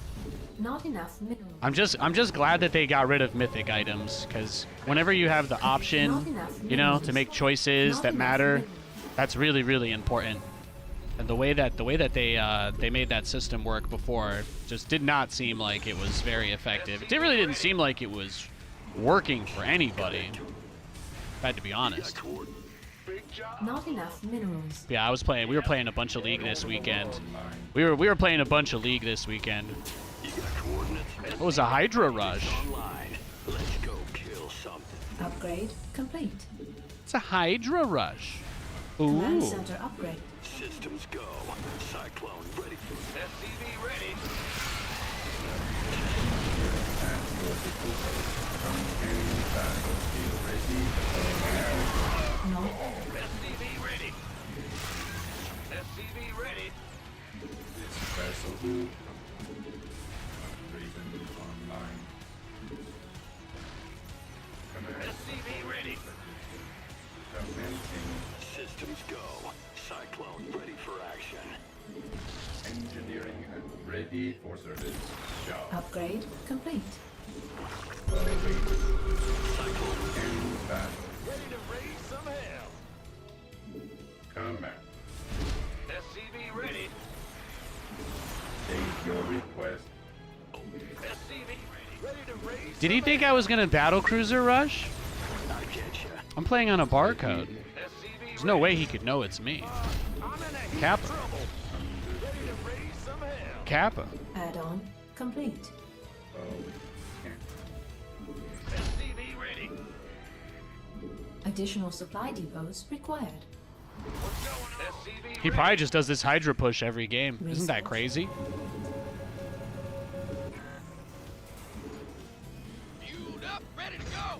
Speaker 2: Not enough minerals.
Speaker 1: I'm just glad that they got rid of mythic items, because whenever you have the option, you know, to make choices that matter, that's really, really important. And the way that they made that system work before just did not seem like it was very effective. It really didn't seem like it was working for anybody. If I had to be honest.
Speaker 2: Not enough minerals.
Speaker 1: Yeah, we were playing a bunch of League this weekend. We were playing a bunch of League this weekend. It was a Hydra rush.
Speaker 3: Let's go kill something.
Speaker 2: Upgrade complete.
Speaker 1: It's a Hydra rush.
Speaker 2: Command
Speaker 1: Ooh.
Speaker 2: center upgrade.
Speaker 3: Systems go. Cyclone ready for
Speaker 4: SCV ready.
Speaker 2: No.
Speaker 4: SCV ready. SCV ready.
Speaker 6: Vessel Raven online.
Speaker 4: SCV ready.
Speaker 6: Commencing
Speaker 3: systems go. Cyclone ready for action.
Speaker 6: engineering ready for service. Job.
Speaker 2: Upgrade complete.
Speaker 6: Awaiting. In battle.
Speaker 4: Ready to raise some hell.
Speaker 6: Command.
Speaker 4: SCV ready.
Speaker 6: State your request.
Speaker 4: SCV ready. Ready to raise.
Speaker 1: Did he think I was gonna battle cruiser rush?
Speaker 3: I get ya.
Speaker 1: I'm playing on a barcode.
Speaker 4: SCV
Speaker 1: There's no way he could know it's me.
Speaker 4: I'm in a heap
Speaker 1: Kappa.
Speaker 4: of trouble. Ready to raise some hell.
Speaker 1: Kappa.
Speaker 2: Add-on complete.
Speaker 4: SCV ready.
Speaker 2: Additional supply depots required.
Speaker 4: What's going on? SCV
Speaker 1: He probably just does this Hydra push every game. Isn't that crazy?
Speaker 4: fueled up, ready to go.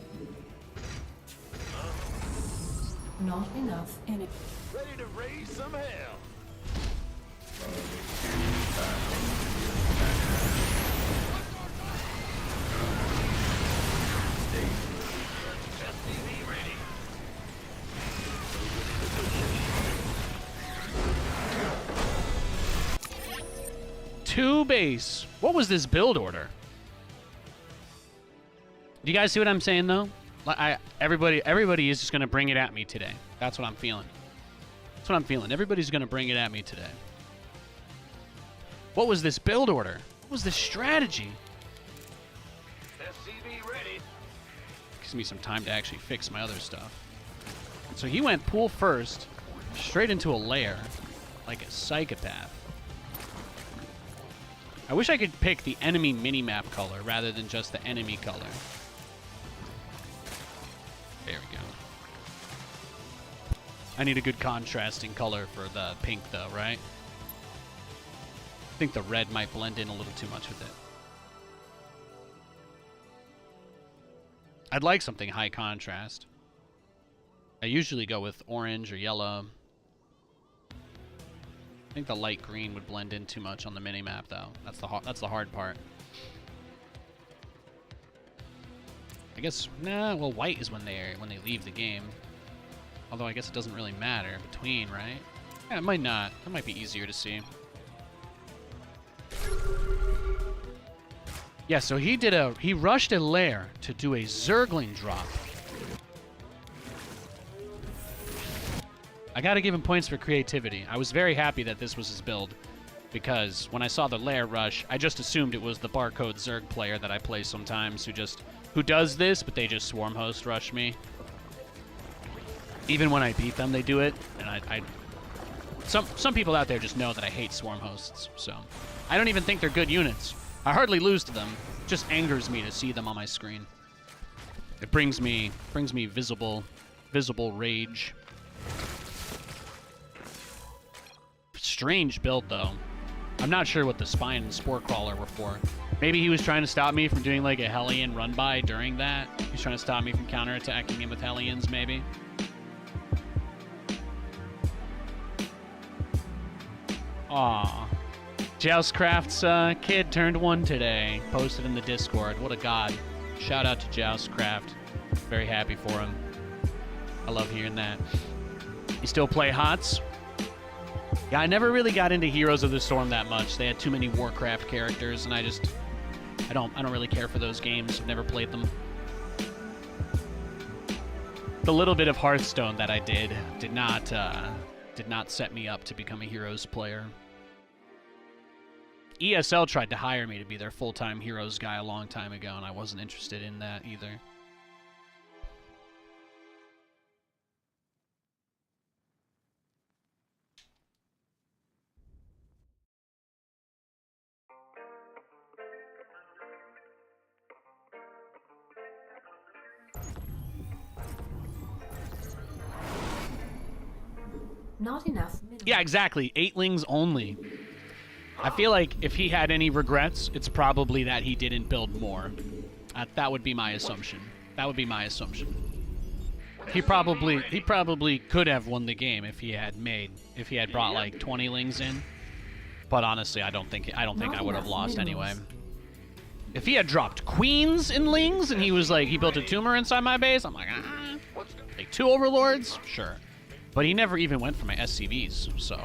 Speaker 2: Not enough energy.
Speaker 4: Ready to raise some hell. SCV ready.
Speaker 1: Two base. What was this build order? Do you guys see what I'm saying though? Everybody is just gonna bring it at me today. That's what I'm feeling. That's what I'm feeling. Everybody's gonna bring it at me today. What was this build order? What was this strategy?
Speaker 4: SCV ready.
Speaker 1: Gives me some time to actually fix my other stuff. So he went pool first, straight into a lair, like a psychopath. I wish I could pick the enemy minimap color rather than just the enemy color. There we go. I need a good contrasting color for the pink though, right? I think the red might blend in a little too much with it. I'd like something high contrast. I usually go with orange or yellow. I think the light green would blend in too much on the minimap though. That's the hard part. I guess well white is when they leave the game. Although I guess it doesn't really matter between, right? Yeah, it might not. That might be easier to see. Yeah, so he rushed a lair to do a Zergling drop. I gotta give him points for creativity. I was very happy that this was his build, because when I saw the lair rush, I just assumed it was the barcode Zerg player that I play sometimes who does this, but they just swarm host rush me. Even when I beat them, they do it, and some people out there just know that I hate swarm hosts, so I don't even think they're good units. I hardly lose to them. It just angers me to see them on my screen. It brings me visible rage. Strange build though. I'm not sure what the spine and spore crawler were for. Maybe he was trying to stop me from doing like a Hellion run by during that. He's trying to stop me from counterattacking him with Hellions, maybe. Aw. Joustcraft's kid turned 1 today. Posted in the Discord. What a god. Shout out to Joustcraft. Very happy for him. I love hearing that. You still play HOTS? Yeah, I never really got into Heroes of the Storm that much. They had too many Warcraft characters, and I I don't really care for those games. I've never played them. The little bit of Hearthstone that I did not set me up to become a Heroes player. ESL tried to hire me to be their full-time Heroes guy a long time ago, and I wasn't interested in that either.
Speaker 2: Not enough minerals.
Speaker 1: Yeah, exactly. 8lings only. I feel like if he had any regrets, it's probably that he didn't build more. That would be my assumption. That would be my assumption. He probably could have won the game if he had brought like 20lings in. But honestly, I don't think I would have lost anyway. If he had dropped queens in lings and he was like, he built a tumor inside my base, I'm like, like 2 overlords, sure. But he never even went for my SCVs, so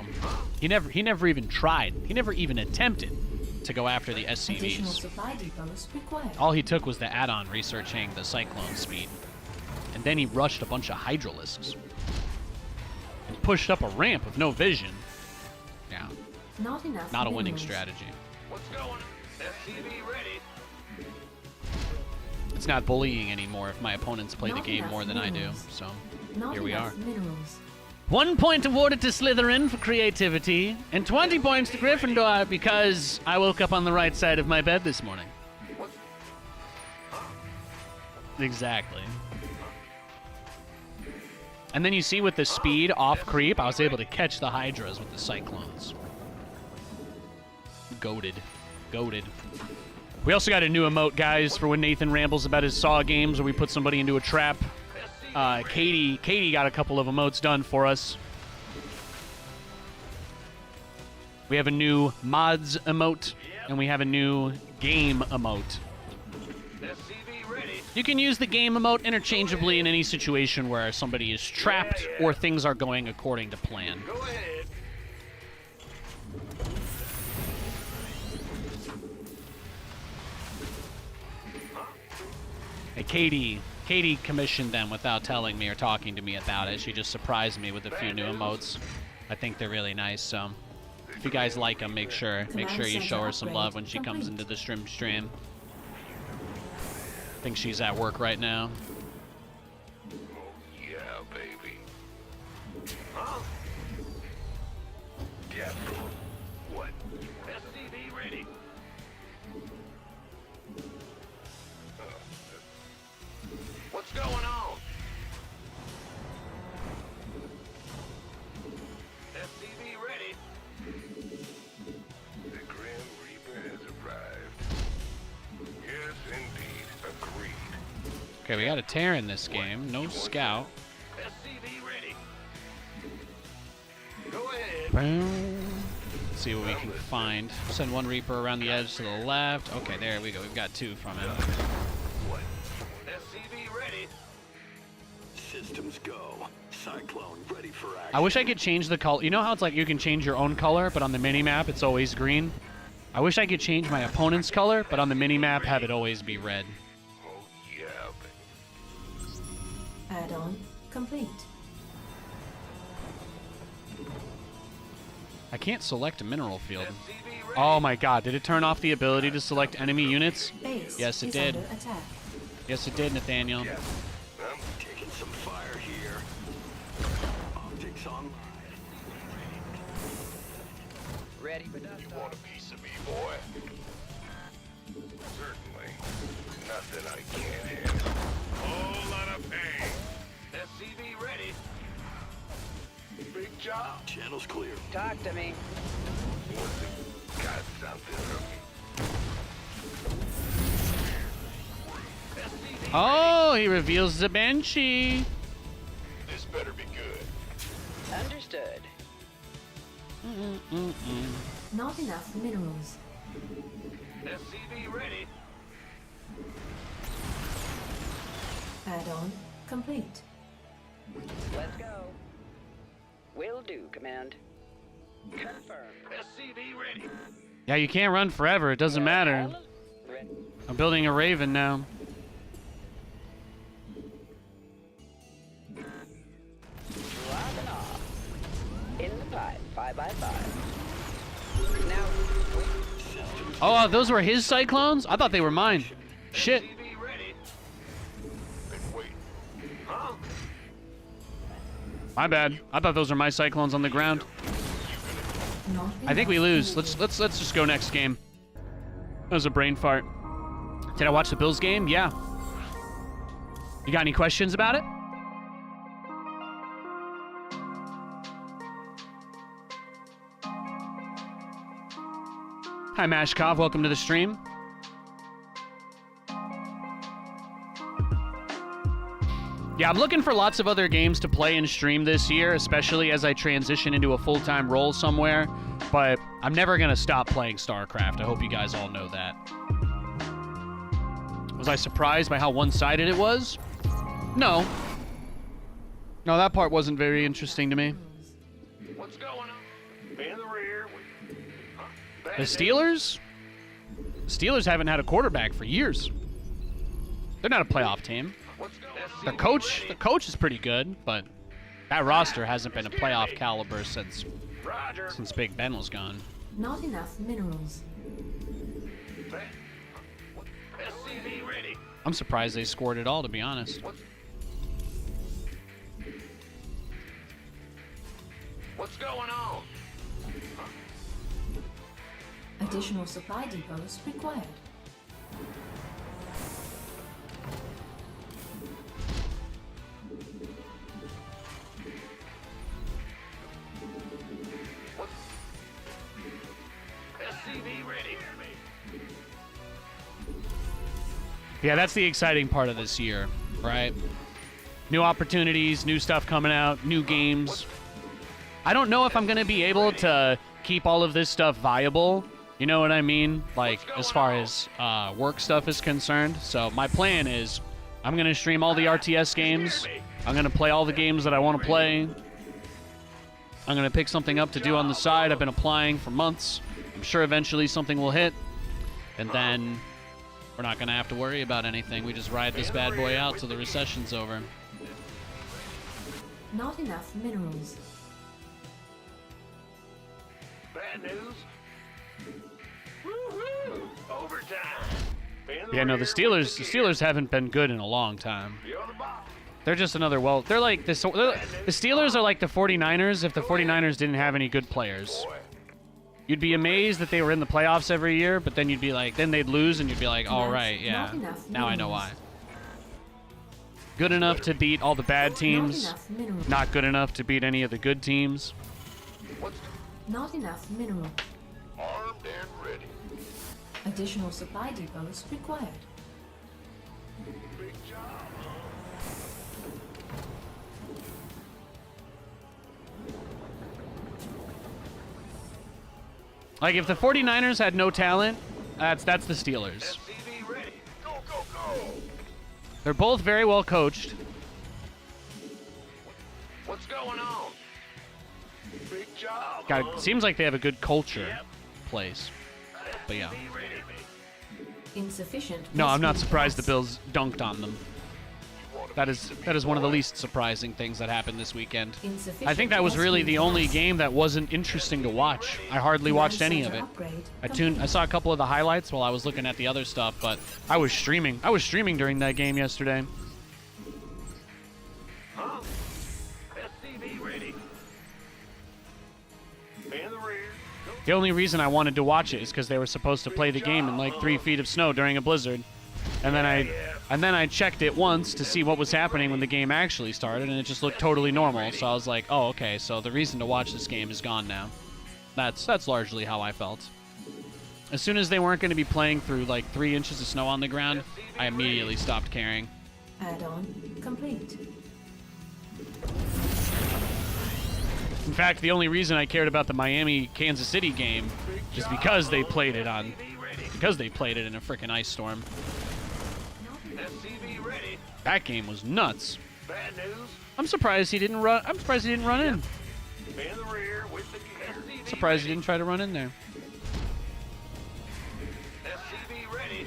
Speaker 1: he never even tried. He never even attempted to go after the
Speaker 2: Additional
Speaker 1: SCVs.
Speaker 2: supply depots required.
Speaker 1: All he took was the add-on researching the cyclone speed, and then he rushed a bunch of hydralisks and pushed up a ramp with no vision. Yeah,
Speaker 2: Not enough
Speaker 1: not a winning
Speaker 2: minerals.
Speaker 1: strategy.
Speaker 4: What's going? SCV ready.
Speaker 1: It's not bullying anymore if my opponents play the
Speaker 2: Not
Speaker 1: game
Speaker 2: enough
Speaker 1: more than I do.
Speaker 2: minerals.
Speaker 1: So
Speaker 2: Not
Speaker 1: here we are.
Speaker 2: enough minerals.
Speaker 1: 1 point awarded to Slytherin for creativity, and 20 points to Gryffindor because I woke up on the right side of my bed this morning. Exactly. And then you see with the speed off creep, I was able to catch the Hydras with the Cyclones. Goated. Goated. We also got a new emote, guys, for when Nathan rambles about his Saw games where we put somebody into a trap. Katie got a couple of emotes done for us. We have a new mods emote, and we have a new game emote.
Speaker 4: SCV ready.
Speaker 1: You can use the game emote interchangeably in any situation where somebody is trapped or things are going according to plan.
Speaker 4: Go ahead.
Speaker 1: Hey, Katie commissioned them without telling me or talking to me about it. She just surprised me with a few new emotes. I think they're really nice, so if you guys like them, make sure you show her some love when she comes into the stream. I think she's at work right now.
Speaker 3: Yeah, baby.
Speaker 4: Huh?
Speaker 3: Yeah, bro. What?
Speaker 4: SCV ready. What's going on? SCV ready.
Speaker 3: The Grim Reaper has arrived. Yes, indeed. Agreed.
Speaker 1: Okay, we got a tear in this game. No scout.
Speaker 4: SCV ready. Go ahead.
Speaker 1: Let's see what we can find. Send one Reaper around the edge to the left. Okay, there we go. We've got 2 from him.
Speaker 3: What?
Speaker 4: SCV ready.
Speaker 3: Systems go. Cyclone ready for action.
Speaker 1: I wish I could change the color. You know how it's like you can change your own color, but on the mini-map it's always green? I wish I could change my opponent's color, but on the mini-map have it always be red.
Speaker 3: Oh, yeah, baby.
Speaker 2: Add-on complete.
Speaker 1: I can't select a mineral field.
Speaker 4: SCV ready.
Speaker 1: Oh my god, did it turn off the ability to select enemy units?
Speaker 2: Base
Speaker 1: Yes, it
Speaker 2: is
Speaker 1: did.
Speaker 2: under attack.
Speaker 1: Yes, it did, Nathaniel.
Speaker 3: Yeah. I'm taking some fire here. Optics online.
Speaker 5: Ready for dust
Speaker 3: Want a piece of me, boy? Certainly. Nothing I can't handle.
Speaker 4: Whole lot of pain. SCV ready.
Speaker 3: Big job. Channel's clear.
Speaker 5: Talk to me.
Speaker 3: What's it? Got something for me?
Speaker 4: SCV
Speaker 1: Oh, he reveals the Banshee.
Speaker 3: This better be good.
Speaker 5: Understood.
Speaker 2: Not enough minerals.
Speaker 4: SCV ready.
Speaker 2: Add-on complete.
Speaker 5: Let's go. Will do, Command. Confirmed.
Speaker 4: SCV ready.
Speaker 1: Yeah, you can't run forever. It doesn't matter.
Speaker 5: Ready.
Speaker 1: I'm building a Raven now.
Speaker 5: Dropping off. In the pipe, 5x5. Now,
Speaker 1: Oh, those were his Cyclones? I thought they were mine. Shit.
Speaker 4: SCV ready. Been waiting. Huh?
Speaker 1: My bad. I thought those were my Cyclones on the ground.
Speaker 2: Not
Speaker 1: I think we
Speaker 2: enough
Speaker 1: lose.
Speaker 2: minerals.
Speaker 1: Let's just go next game. That was a brain fart. Did I watch the Bills game? Yeah. You got any questions about it? Hi, Mashkov. Welcome to the stream. Yeah, I'm looking for lots of other games to play and stream this year, especially as I transition into a full-time role somewhere. But I'm never going to stop playing StarCraft. I hope you guys all know that. Was I surprised by how one-sided it was? No. No, that part wasn't very interesting to me.
Speaker 4: What's going on? In the rear. Huh?
Speaker 1: The Steelers? Steelers haven't had a quarterback for years. They're not a playoff team.
Speaker 4: What's going
Speaker 1: The
Speaker 4: on?
Speaker 1: coach is pretty good, but that roster hasn't been a playoff caliber since
Speaker 4: Roger.
Speaker 1: Big Ben was gone.
Speaker 2: Not enough minerals.
Speaker 4: SCV ready.
Speaker 1: I'm surprised they scored at all, to be honest.
Speaker 4: What's going on?
Speaker 2: Additional supply depots required.
Speaker 4: SCV ready.
Speaker 1: Yeah, that's the exciting part of this year, right? New opportunities, new stuff coming out, new games. I don't know if I'm going to be able to keep all of this stuff viable. You know what I mean? Like, as far as work stuff is concerned. So my plan is I'm going to stream all the RTS games. I'm going to play all the games that I want to play. I'm going to pick something up to do on the side. I've been applying for months. I'm sure eventually something will hit. And then we're not going to have to worry about anything. We just ride this bad boy out till the recession's over.
Speaker 2: Not enough minerals.
Speaker 4: Bad news. Woo-hoo! Overtime. In
Speaker 1: Yeah, no, the
Speaker 4: rear
Speaker 1: Steelers
Speaker 4: with
Speaker 1: the
Speaker 4: gear.
Speaker 1: Steelers haven't been good in a long time.
Speaker 4: Be on the box.
Speaker 1: They're just another they're like the Steelers are like the 49ers if the 49ers didn't have any good players.
Speaker 4: Boy.
Speaker 1: You'd be amazed that they were in the playoffs every year, but then you'd be like, then they'd lose and you'd be like, all right, yeah.
Speaker 2: Not enough
Speaker 1: Now I know
Speaker 2: minerals.
Speaker 1: why. Good enough to beat all the bad
Speaker 2: Not
Speaker 1: teams,
Speaker 2: enough minerals.
Speaker 1: not good enough to beat any of the good teams.
Speaker 4: What's
Speaker 2: Not enough mineral.
Speaker 4: armed and ready?
Speaker 2: Additional supply depots required.
Speaker 4: Big job.
Speaker 1: Like if the 49ers had no talent, that's the Steelers.
Speaker 4: SCV ready. Go, go, go.
Speaker 1: They're both very well coached.
Speaker 4: What's going on? Big job.
Speaker 1: God, it seems like they have a good culture place. But yeah.
Speaker 4: SCV ready.
Speaker 2: Insufficient.
Speaker 1: No, I'm not
Speaker 2: rescue
Speaker 1: surprised the
Speaker 2: depots.
Speaker 1: Bills dunked on them. That is one of the least surprising things that happened this weekend.
Speaker 2: Insufficient
Speaker 1: I think that was really
Speaker 2: rescue
Speaker 1: the only
Speaker 2: depots.
Speaker 1: game that wasn't interesting to watch. I hardly watched any of it.
Speaker 2: Upgrade
Speaker 1: I saw a couple of the highlights while I was looking at the other stuff, but I was streaming. I was streaming during that game yesterday.
Speaker 4: Huh? SCV ready. In the rear.
Speaker 1: The only reason I wanted to watch it is because they were supposed to play the game in like 3 feet of snow during a blizzard. And then I checked it once to see what was happening when the game actually started, and it just looked totally normal. So I was like, oh, okay, so the reason to watch this game is gone now. That's largely how I felt. As soon as they weren't going to be playing through like 3 inches of snow on the ground, I immediately stopped caring.
Speaker 2: Add-on complete.
Speaker 1: In fact, the only reason I cared about the Miami-Kansas City game is because they played it in a freaking ice storm.
Speaker 4: SCV ready.
Speaker 1: That game was nuts.
Speaker 4: Bad news.
Speaker 1: I'm surprised he didn't run. I'm surprised he didn't run in.
Speaker 4: In the rear with the gear. SCV
Speaker 1: Surprised he
Speaker 4: ready.
Speaker 1: didn't try to run in there.
Speaker 4: SCV ready.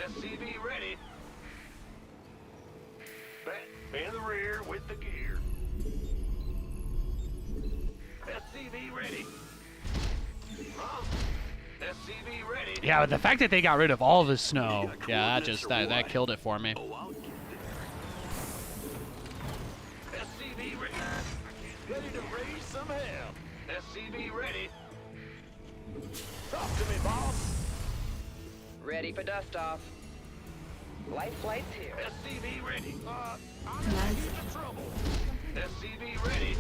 Speaker 4: SCV ready. Back in the rear with the gear. SCV ready. SCV ready.
Speaker 1: Yeah, but the fact that they got rid of all the snow, yeah, that killed it for me.
Speaker 3: Oh, I'll get there.
Speaker 4: SCV ready. Ready to raise some hell. SCV ready. Talk to me, boss.
Speaker 5: Ready for dust off. Light flight's here.
Speaker 4: SCV ready. I'm in a
Speaker 2: Command.
Speaker 4: heap of trouble. SCV ready.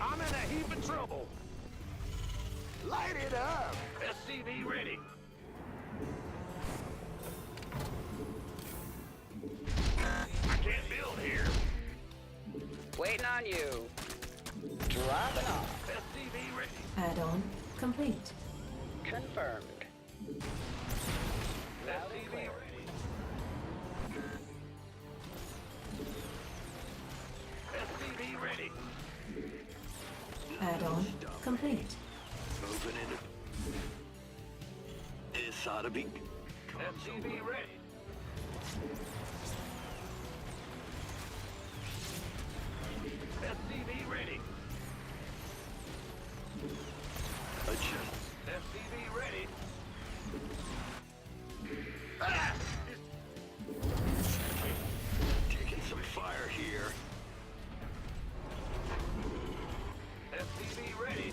Speaker 4: I'm in a heap of trouble. Light it up. SCV ready. I can't build here.
Speaker 5: Waiting on you. Dropping off.
Speaker 4: SCV ready.
Speaker 2: Add-on complete.
Speaker 5: Confirmed.
Speaker 4: SCV ready. SCV ready.
Speaker 2: Add-on complete.
Speaker 3: Moving into... This ought to be...
Speaker 4: SCV ready. SCV ready.
Speaker 3: Adjust.
Speaker 4: SCV ready. Ah!
Speaker 3: Taking some fire here.
Speaker 4: SCV ready.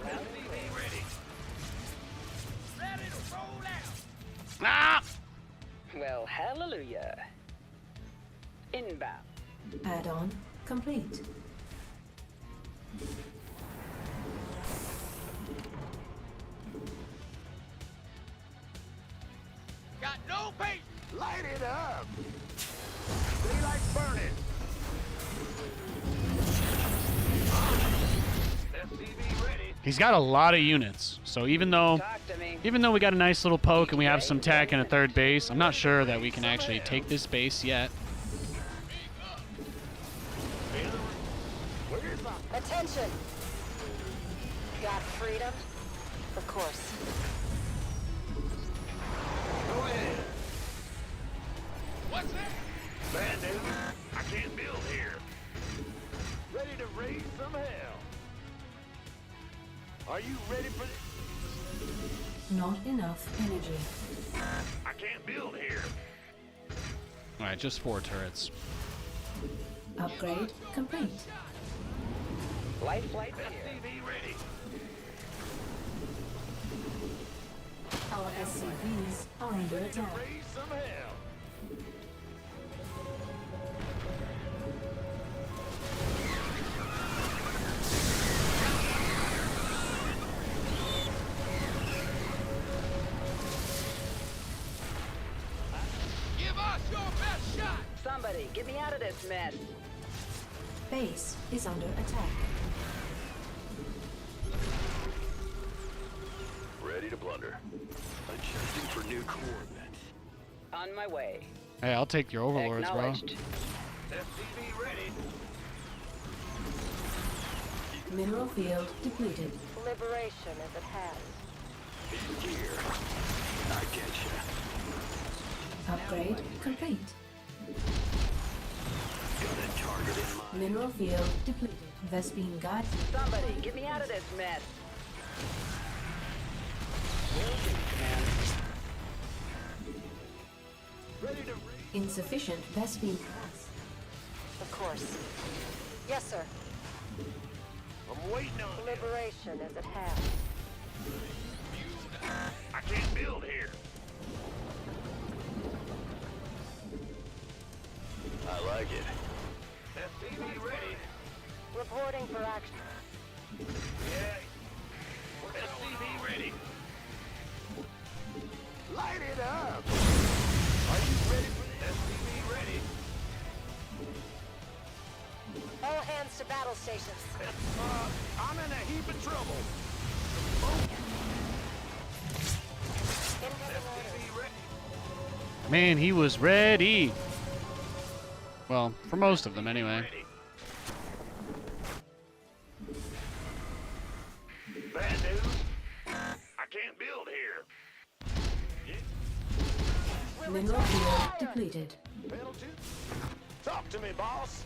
Speaker 4: SCV ready. Ready to roll out.
Speaker 1: Ah!
Speaker 5: Well, hallelujah. Inbound.
Speaker 2: Add-on complete.
Speaker 4: Got no patience. Light it up. Daylight burning. SCV ready.
Speaker 1: He's got a lot of units, so even though
Speaker 5: Talk to me.
Speaker 1: we got a nice little poke and we have some tech and a third base, I'm not sure that we can actually take this base yet.
Speaker 4: Where's my
Speaker 8: Attention! Got freedom? Of course.
Speaker 4: Go ahead. What's that? Bad news. I can't build here. Ready to raise some hell. Are you ready for this?
Speaker 2: Not enough energy.
Speaker 4: I can't build here.
Speaker 1: Alright, just 4 turrets.
Speaker 2: Upgrade complete.
Speaker 5: Light flight's here.
Speaker 4: SCV ready.
Speaker 2: Our SCVs are under attack.
Speaker 4: Raise some hell. Give us your best shot.
Speaker 5: Somebody, get me out of this mess.
Speaker 2: Base is under attack.
Speaker 7: Ready to plunder.
Speaker 3: Adjusting for new coordinates.
Speaker 5: On my way.
Speaker 1: Hey, I'll take your overlords, bro.
Speaker 5: Acknowledged.
Speaker 4: SCV ready.
Speaker 2: Mineral field depleted.
Speaker 8: Liberation is at hand.
Speaker 3: Gear. I getcha.
Speaker 2: Upgrade complete.
Speaker 3: Got a target in mind.
Speaker 2: Mineral field depleted. Vespine guide.
Speaker 5: Somebody, get me out of this mess. Building command.
Speaker 4: Ready to raise.
Speaker 2: Insufficient Vespine gas.
Speaker 8: Of course. Yes, sir.
Speaker 4: I'm waiting on you.
Speaker 8: Liberation is at hand.
Speaker 4: I can't build here.
Speaker 7: I like it.
Speaker 4: SCV ready.
Speaker 8: Reporting for action.
Speaker 4: Yeah. SCV ready. Light it up. Are you ready for this? SCV ready.
Speaker 8: All hands to battle stations.
Speaker 4: I'm in a heap of trouble.
Speaker 8: Incoming orders.
Speaker 4: SCV ready.
Speaker 1: Man, he was ready. Well, for most of them anyway.
Speaker 4: Ready. Bad news. I can't
Speaker 2: Mineral field depleted.
Speaker 4: Penalty? Talk to me, boss.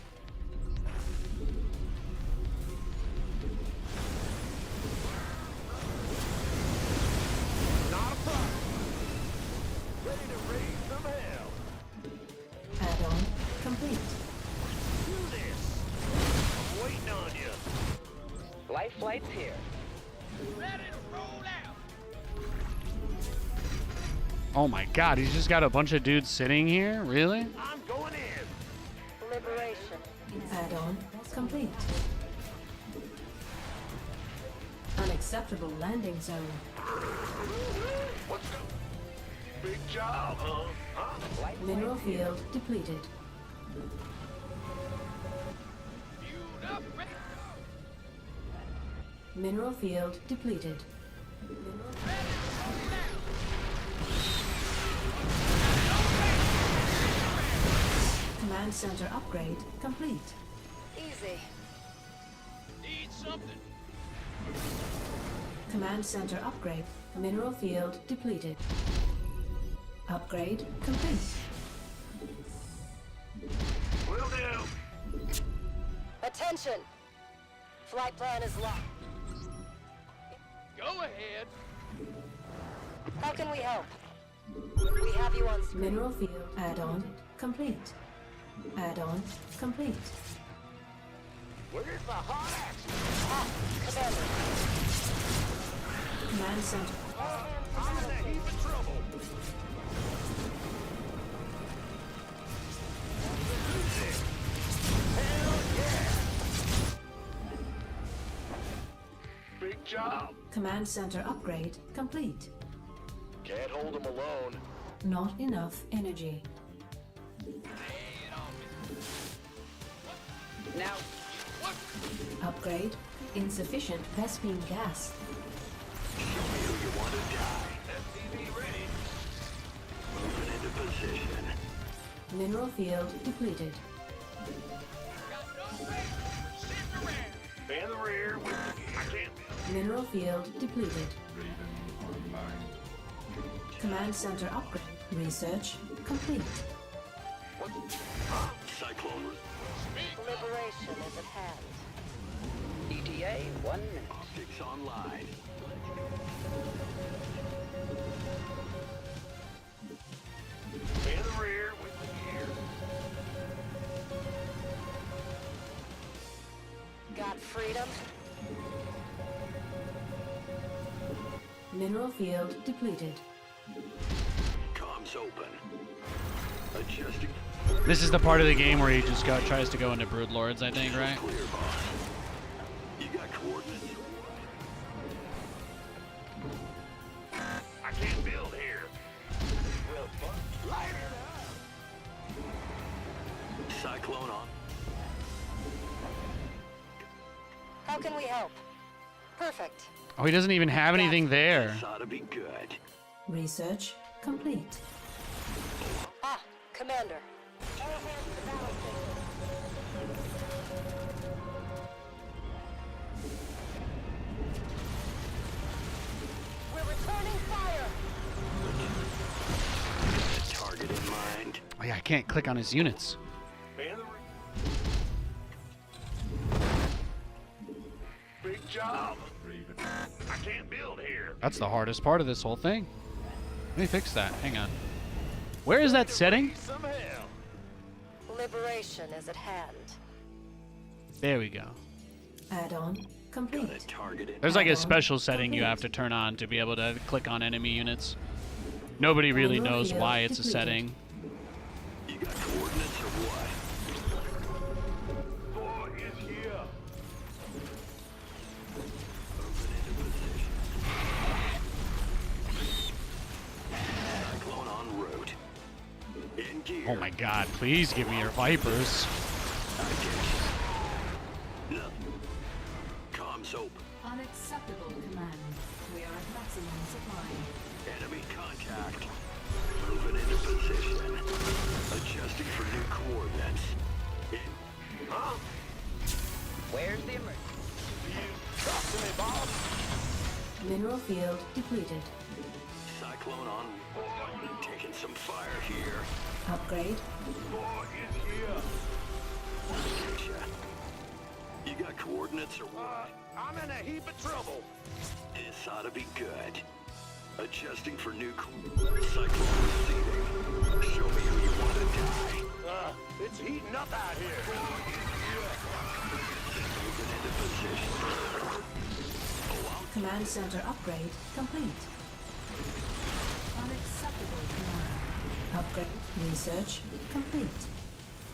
Speaker 4: Not a problem. Ready to raise some hell.
Speaker 2: Add-on complete.
Speaker 4: Do this. I'm waiting on you.
Speaker 5: Life flight's here.
Speaker 1: Oh my god, he's just got a bunch of dudes sitting here? Really?
Speaker 4: I'm going in.
Speaker 8: Liberation.
Speaker 2: Add-on complete. Unacceptable landing zone.
Speaker 4: What's up? Big job, huh?
Speaker 5: Life
Speaker 2: Mineral field depleted. Mineral field depleted. Command center upgrade complete.
Speaker 8: Easy.
Speaker 2: Command center upgrade. Mineral field depleted. Upgrade complete.
Speaker 4: Will do.
Speaker 8: Attention! Flight plan is locked.
Speaker 4: Go ahead.
Speaker 8: How can we help? We have you on screen.
Speaker 2: Mineral field add-on complete. Add-on complete.
Speaker 4: Where's the hot action?
Speaker 8: Ah, Commander.
Speaker 2: Command center.
Speaker 4: I'm in a heap of trouble. Hell yeah! Big job.
Speaker 2: Command center upgrade complete.
Speaker 3: Can't hold them alone.
Speaker 2: Not enough energy.
Speaker 5: now.
Speaker 2: Upgrade insufficient Vespine gas.
Speaker 3: SCV ready. Moving into position.
Speaker 2: Mineral field depleted.
Speaker 4: In the rear with the... I can't...
Speaker 2: Mineral field depleted.
Speaker 6: Raven online.
Speaker 2: Command center upgrade. Research complete.
Speaker 3: Cyclone.
Speaker 8: Liberation is at hand.
Speaker 5: ETA, 1 minute.
Speaker 3: Optics online.
Speaker 4: In the rear with the gear.
Speaker 8: Got freedom?
Speaker 2: Mineral field depleted.
Speaker 3: Comms open. Adjusting.
Speaker 1: This is the part of the game where he just tries to go into Broodlords, I think, right?
Speaker 3: Clear, boss. You got coordinates?
Speaker 4: I can't build here. Well, fuck. Light it up.
Speaker 3: Cyclone on.
Speaker 8: How can we help? Perfect.
Speaker 1: Oh, he doesn't even have anything there.
Speaker 3: This ought to be good.
Speaker 2: Research complete.
Speaker 8: Ah, Commander. All hands to battle station. We're returning fire.
Speaker 3: Target in mind.
Speaker 1: Oh yeah, I can't click on his units.
Speaker 4: In the rear. Big job.
Speaker 6: Raven.
Speaker 4: I can't build here.
Speaker 1: That's the hardest part of this whole thing. Let me fix that. Hang on. Where is that setting?
Speaker 4: Some hell.
Speaker 8: Liberation is at hand.
Speaker 1: There we go.
Speaker 2: Add-on
Speaker 3: Got a
Speaker 2: complete.
Speaker 3: target in.
Speaker 1: There's like a
Speaker 2: Add-on
Speaker 1: special setting you
Speaker 2: complete.
Speaker 1: have to turn on to be able to click on enemy units. Nobody really
Speaker 2: Mineral
Speaker 1: knows
Speaker 2: field
Speaker 1: why it's a
Speaker 2: depleted.
Speaker 1: setting.
Speaker 3: You got coordinates or what?
Speaker 4: Boy is here.
Speaker 3: Moving into position. Cyclone en route. In gear.
Speaker 1: Oh my god, please give me your Vipers.
Speaker 3: I get you. No. Comms open.
Speaker 2: Unacceptable command. We are at maximum supply.
Speaker 3: Enemy contact. Moving into position. Adjusting for new coordinates. In.
Speaker 4: Huh?
Speaker 5: Where's the emergency?
Speaker 4: You talk to me, boss.
Speaker 2: Mineral field depleted.
Speaker 3: Cyclone on. Taking some fire here.
Speaker 2: Upgrade.
Speaker 4: War is here.
Speaker 3: Getcha. You got coordinates or what?
Speaker 4: I'm in a heap of trouble.
Speaker 3: This ought to be good. Adjusting for new cyclone receding. Show me who you want to die.
Speaker 4: It's heating up out here.
Speaker 3: Moving into position.
Speaker 2: Command center upgrade complete. Unacceptable command. Upgrade. Research complete.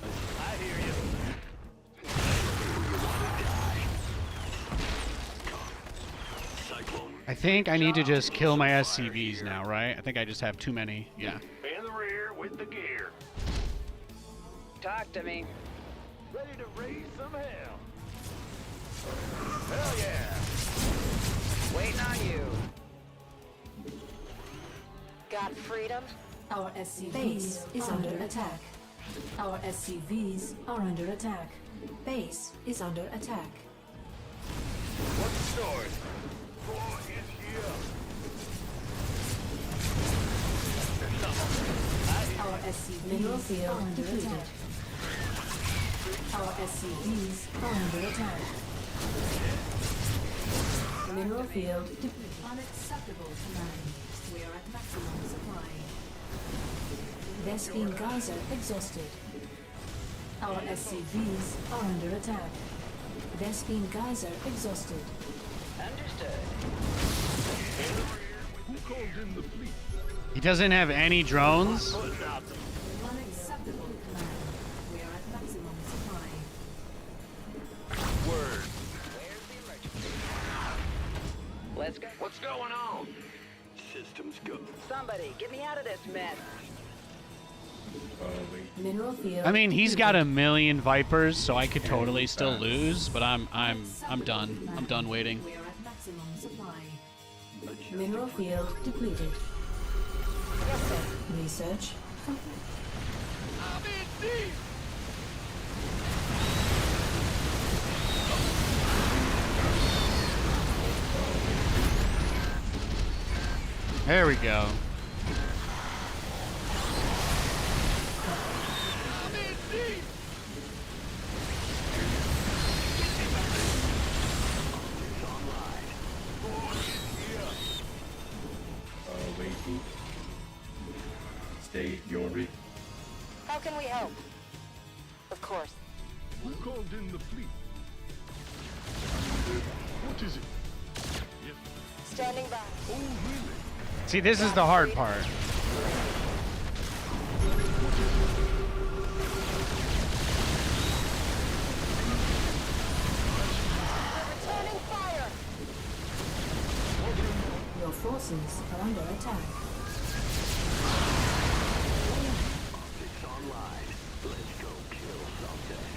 Speaker 4: I hear you.
Speaker 3: Cyclone.
Speaker 1: I think I need to just kill my SCVs now, right? I think I just have too many. Yeah.
Speaker 4: In the rear with the gear.
Speaker 5: Talk to me.
Speaker 4: Ready to raise some hell. Hell yeah.
Speaker 5: Waiting on you.
Speaker 8: Got freedom?
Speaker 2: Our SCVs is under attack. Our SCVs are under attack. Base is under attack.
Speaker 4: What's the story? War is here.
Speaker 2: Our SCVs are under attack. Our SCVs are under attack. Mineral field depleted. Unacceptable command. We are at maximum supply. Vespine geyser exhausted. Our SCVs are under attack. Vespine geyser exhausted.
Speaker 5: Understood.
Speaker 1: He doesn't have any drones.
Speaker 2: Unacceptable command. We are at maximum supply.
Speaker 4: Word.
Speaker 5: Where's the emergency? Let's go.
Speaker 4: What's going on?
Speaker 3: Systems go.
Speaker 5: Somebody, get me out of this mess.
Speaker 2: Mineral field.
Speaker 1: I mean, he's got
Speaker 2: depleted.
Speaker 1: a million Vipers, so I could totally still lose, but I'm done. I'm done waiting.
Speaker 2: We are at maximum supply. Mineral field depleted.
Speaker 8: Yes, sir.
Speaker 2: Research complete.
Speaker 4: I'm in deep.
Speaker 1: There we go.
Speaker 4: I'm in deep.
Speaker 6: Waiting. Stay your ready.
Speaker 8: How can we help? Of course.
Speaker 4: Who called in the fleet? What is it? Yes.
Speaker 8: Standing by.
Speaker 4: Oh, really?
Speaker 1: See, this is the hard part.
Speaker 8: Returning fire.
Speaker 2: Your forces are under attack.
Speaker 3: Optics online. Let's go kill something.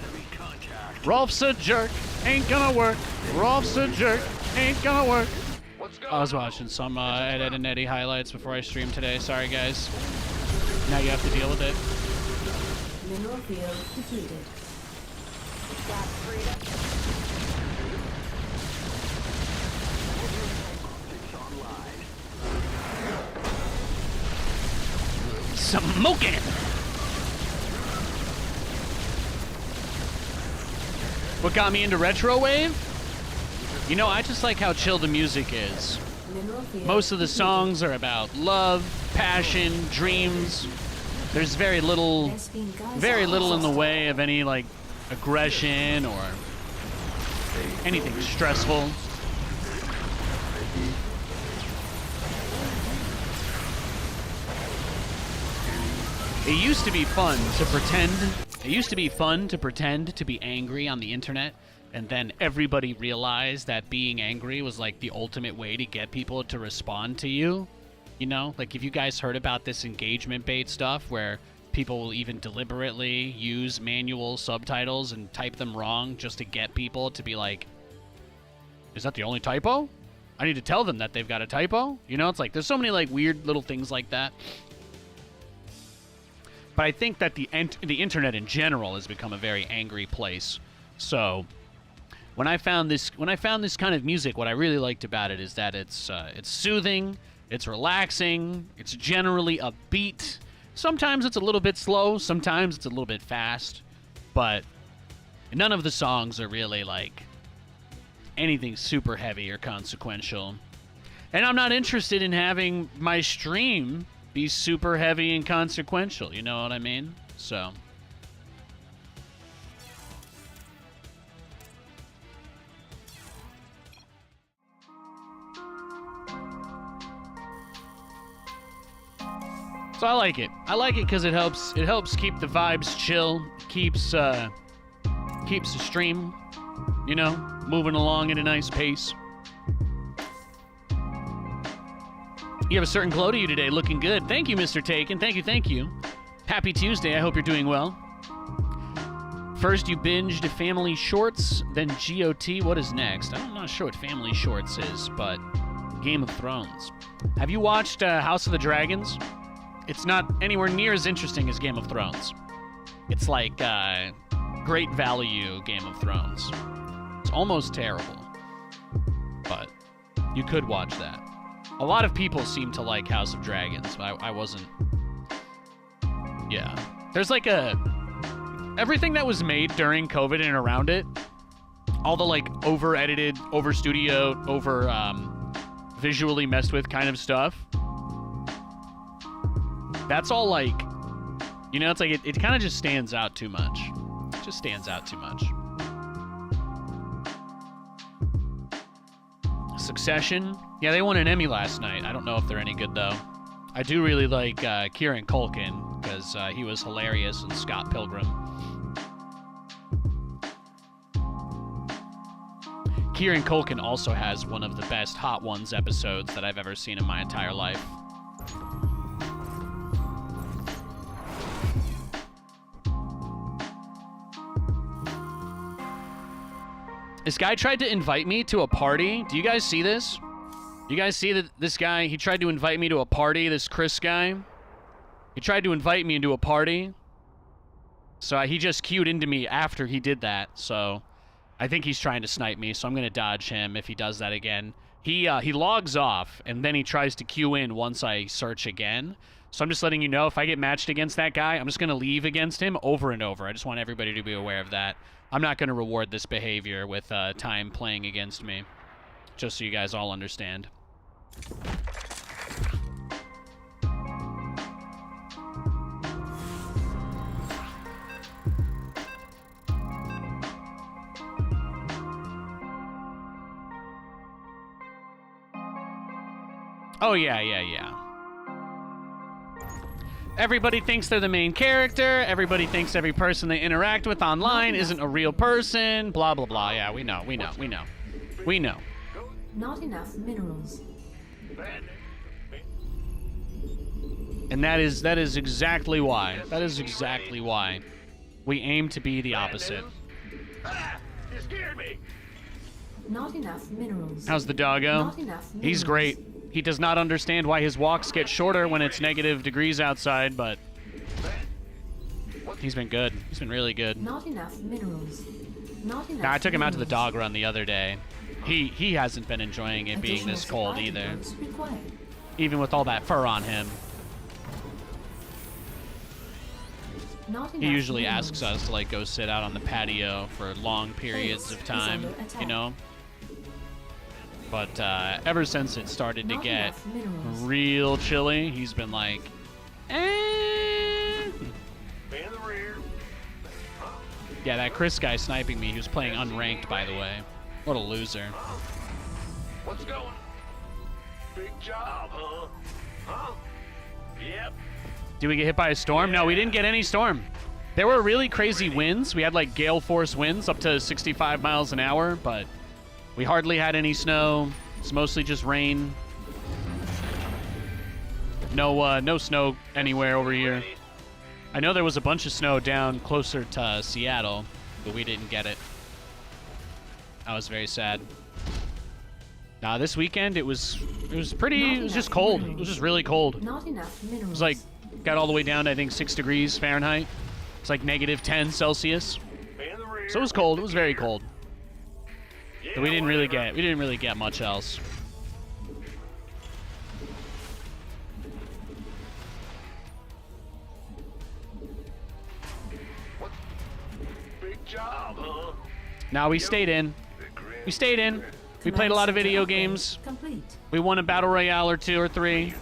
Speaker 3: Enemy contact.
Speaker 1: Rolf's a jerk, ain't gonna work. Rolf's a jerk, ain't gonna work.
Speaker 4: What's going
Speaker 1: I was watching some Ed, and Eddie highlights before I streamed today. Sorry, guys. Now you have to deal with it.
Speaker 2: Mineral field depleted.
Speaker 8: Got freedom?
Speaker 3: Optics online.
Speaker 1: Smoking! What got me into retro wave? You know, I just like how chill the music is.
Speaker 2: Mineral field
Speaker 1: Most of the
Speaker 2: depleted.
Speaker 1: songs are about love, passion, dreams. There's very little
Speaker 2: Vespine geyser
Speaker 1: in the
Speaker 2: exhausted.
Speaker 1: way of any like aggression or anything stressful. It used to be fun to pretend. It used to be fun to pretend to be angry on the internet, and then everybody realized that being angry was like the ultimate way to get people to respond to you. You know, like if you guys heard about this engagement bait stuff where people will even deliberately use manual subtitles and type them wrong just to get people to be like, is that the only typo? I need to tell them that they've got a typo. You know, it's like there's so many like weird little things like that. But I think that the internet in general has become a very angry place. So when I found this kind of music, what I really liked about it is that it's soothing, it's relaxing, it's generally upbeat. Sometimes it's a little bit slow, sometimes it's a little bit fast, but none of the songs are really like anything super heavy or consequential. And I'm not interested in having my stream be super heavy and consequential, you know what I mean? So I like it. I like it because it helps keep the vibes chill, keeps the stream, you know, moving along at a nice pace. You have a certain glow to you today, looking good. Thank you, Mr. Taken. Thank you. Happy Tuesday. I hope you're doing well. First, you binged Family Shorts, then GOT. What is next? I'm not sure what Family Shorts is, but Game of Thrones. Have you watched House of the Dragons? It's not anywhere near as interesting as Game of Thrones. It's like great value Game of Thrones. It's almost terrible, but you could watch that. A lot of people seem to like House of Dragons. I wasn't. Yeah. There's like everything that was made during COVID and around it, all the like over-edited, over-studioed, visually messed with kind of stuff, that's all like, you know, it's like it kind of just stands out too much. It just stands out too much. Succession. Yeah, they won an Emmy last night. I don't know if they're any good, though. I do really like Kieran Culkin, because he was hilarious in Scott Pilgrim. Kieran Culkin also has one of the best Hot Ones episodes that I've ever seen in my entire life. This guy tried to invite me to a party. Do you guys see this? You guys see that this guy, he tried to invite me to a party, this Chris guy? He tried to invite me into a party. So he just queued into me after he did that. So I think he's trying to snipe me, so I'm going to dodge him if he does that again. He logs off, and then he tries to queue in once I search again. So I'm just letting you know, if I get matched against that guy, I'm just going to leave against him over and over. I just want everybody to be aware of that. I'm not going to reward this behavior with time playing against me. Just so you guys all understand. Oh, yeah. Everybody thinks they're the main character. Everybody thinks every person they interact with online isn't a real person. Blah, blah, blah. Yeah, we know.
Speaker 2: Not enough minerals.
Speaker 1: And that is exactly why. That is exactly why we aim to be the opposite.
Speaker 4: You scared me.
Speaker 2: Not enough minerals.
Speaker 1: How's the doggo?
Speaker 2: Not enough minerals.
Speaker 1: He's great. He does not understand why his walks get shorter when it's negative degrees outside, but he's been good. He's been really good.
Speaker 2: Not enough minerals. Not enough.
Speaker 1: Now, I took him out to the
Speaker 2: minerals.
Speaker 1: dog run the other day. He hasn't been enjoying it being this cold either,
Speaker 2: Required.
Speaker 1: even with all that fur on him.
Speaker 2: Not
Speaker 1: He
Speaker 2: enough
Speaker 1: usually
Speaker 2: minerals.
Speaker 1: asks us to like go sit out on the patio for long periods of time, you know? But ever since it started to
Speaker 2: Not
Speaker 1: get
Speaker 2: enough minerals.
Speaker 1: real chilly, he's been like, eh.
Speaker 4: Be in the rear.
Speaker 1: Yeah, that Chris guy sniping me, he was playing unranked, by the way. What a loser.
Speaker 4: What's going? Big job, huh? Huh? Yep.
Speaker 1: Did we get hit by a storm? No, we didn't get any storm. There were really crazy winds. We had like gale force winds up to 65 miles an hour, but we hardly had any snow. It's mostly just rain. No snow anywhere over here. I know there was a bunch of snow down closer to Seattle, but we didn't get it. I was very sad. Nah, this weekend it was pretty. It was just cold. It was just really cold.
Speaker 2: Not enough minerals.
Speaker 1: It was like got all the way down to I think 6 degrees Fahrenheit. It's like -10 Celsius.
Speaker 4: Be in the rear.
Speaker 1: So it was cold. It was very cold. We didn't really get much else.
Speaker 4: Big job, huh?
Speaker 1: Now we stayed in. We stayed in. We played a lot of video games.
Speaker 2: Complete.
Speaker 1: We won a battle royale or 2 or 3.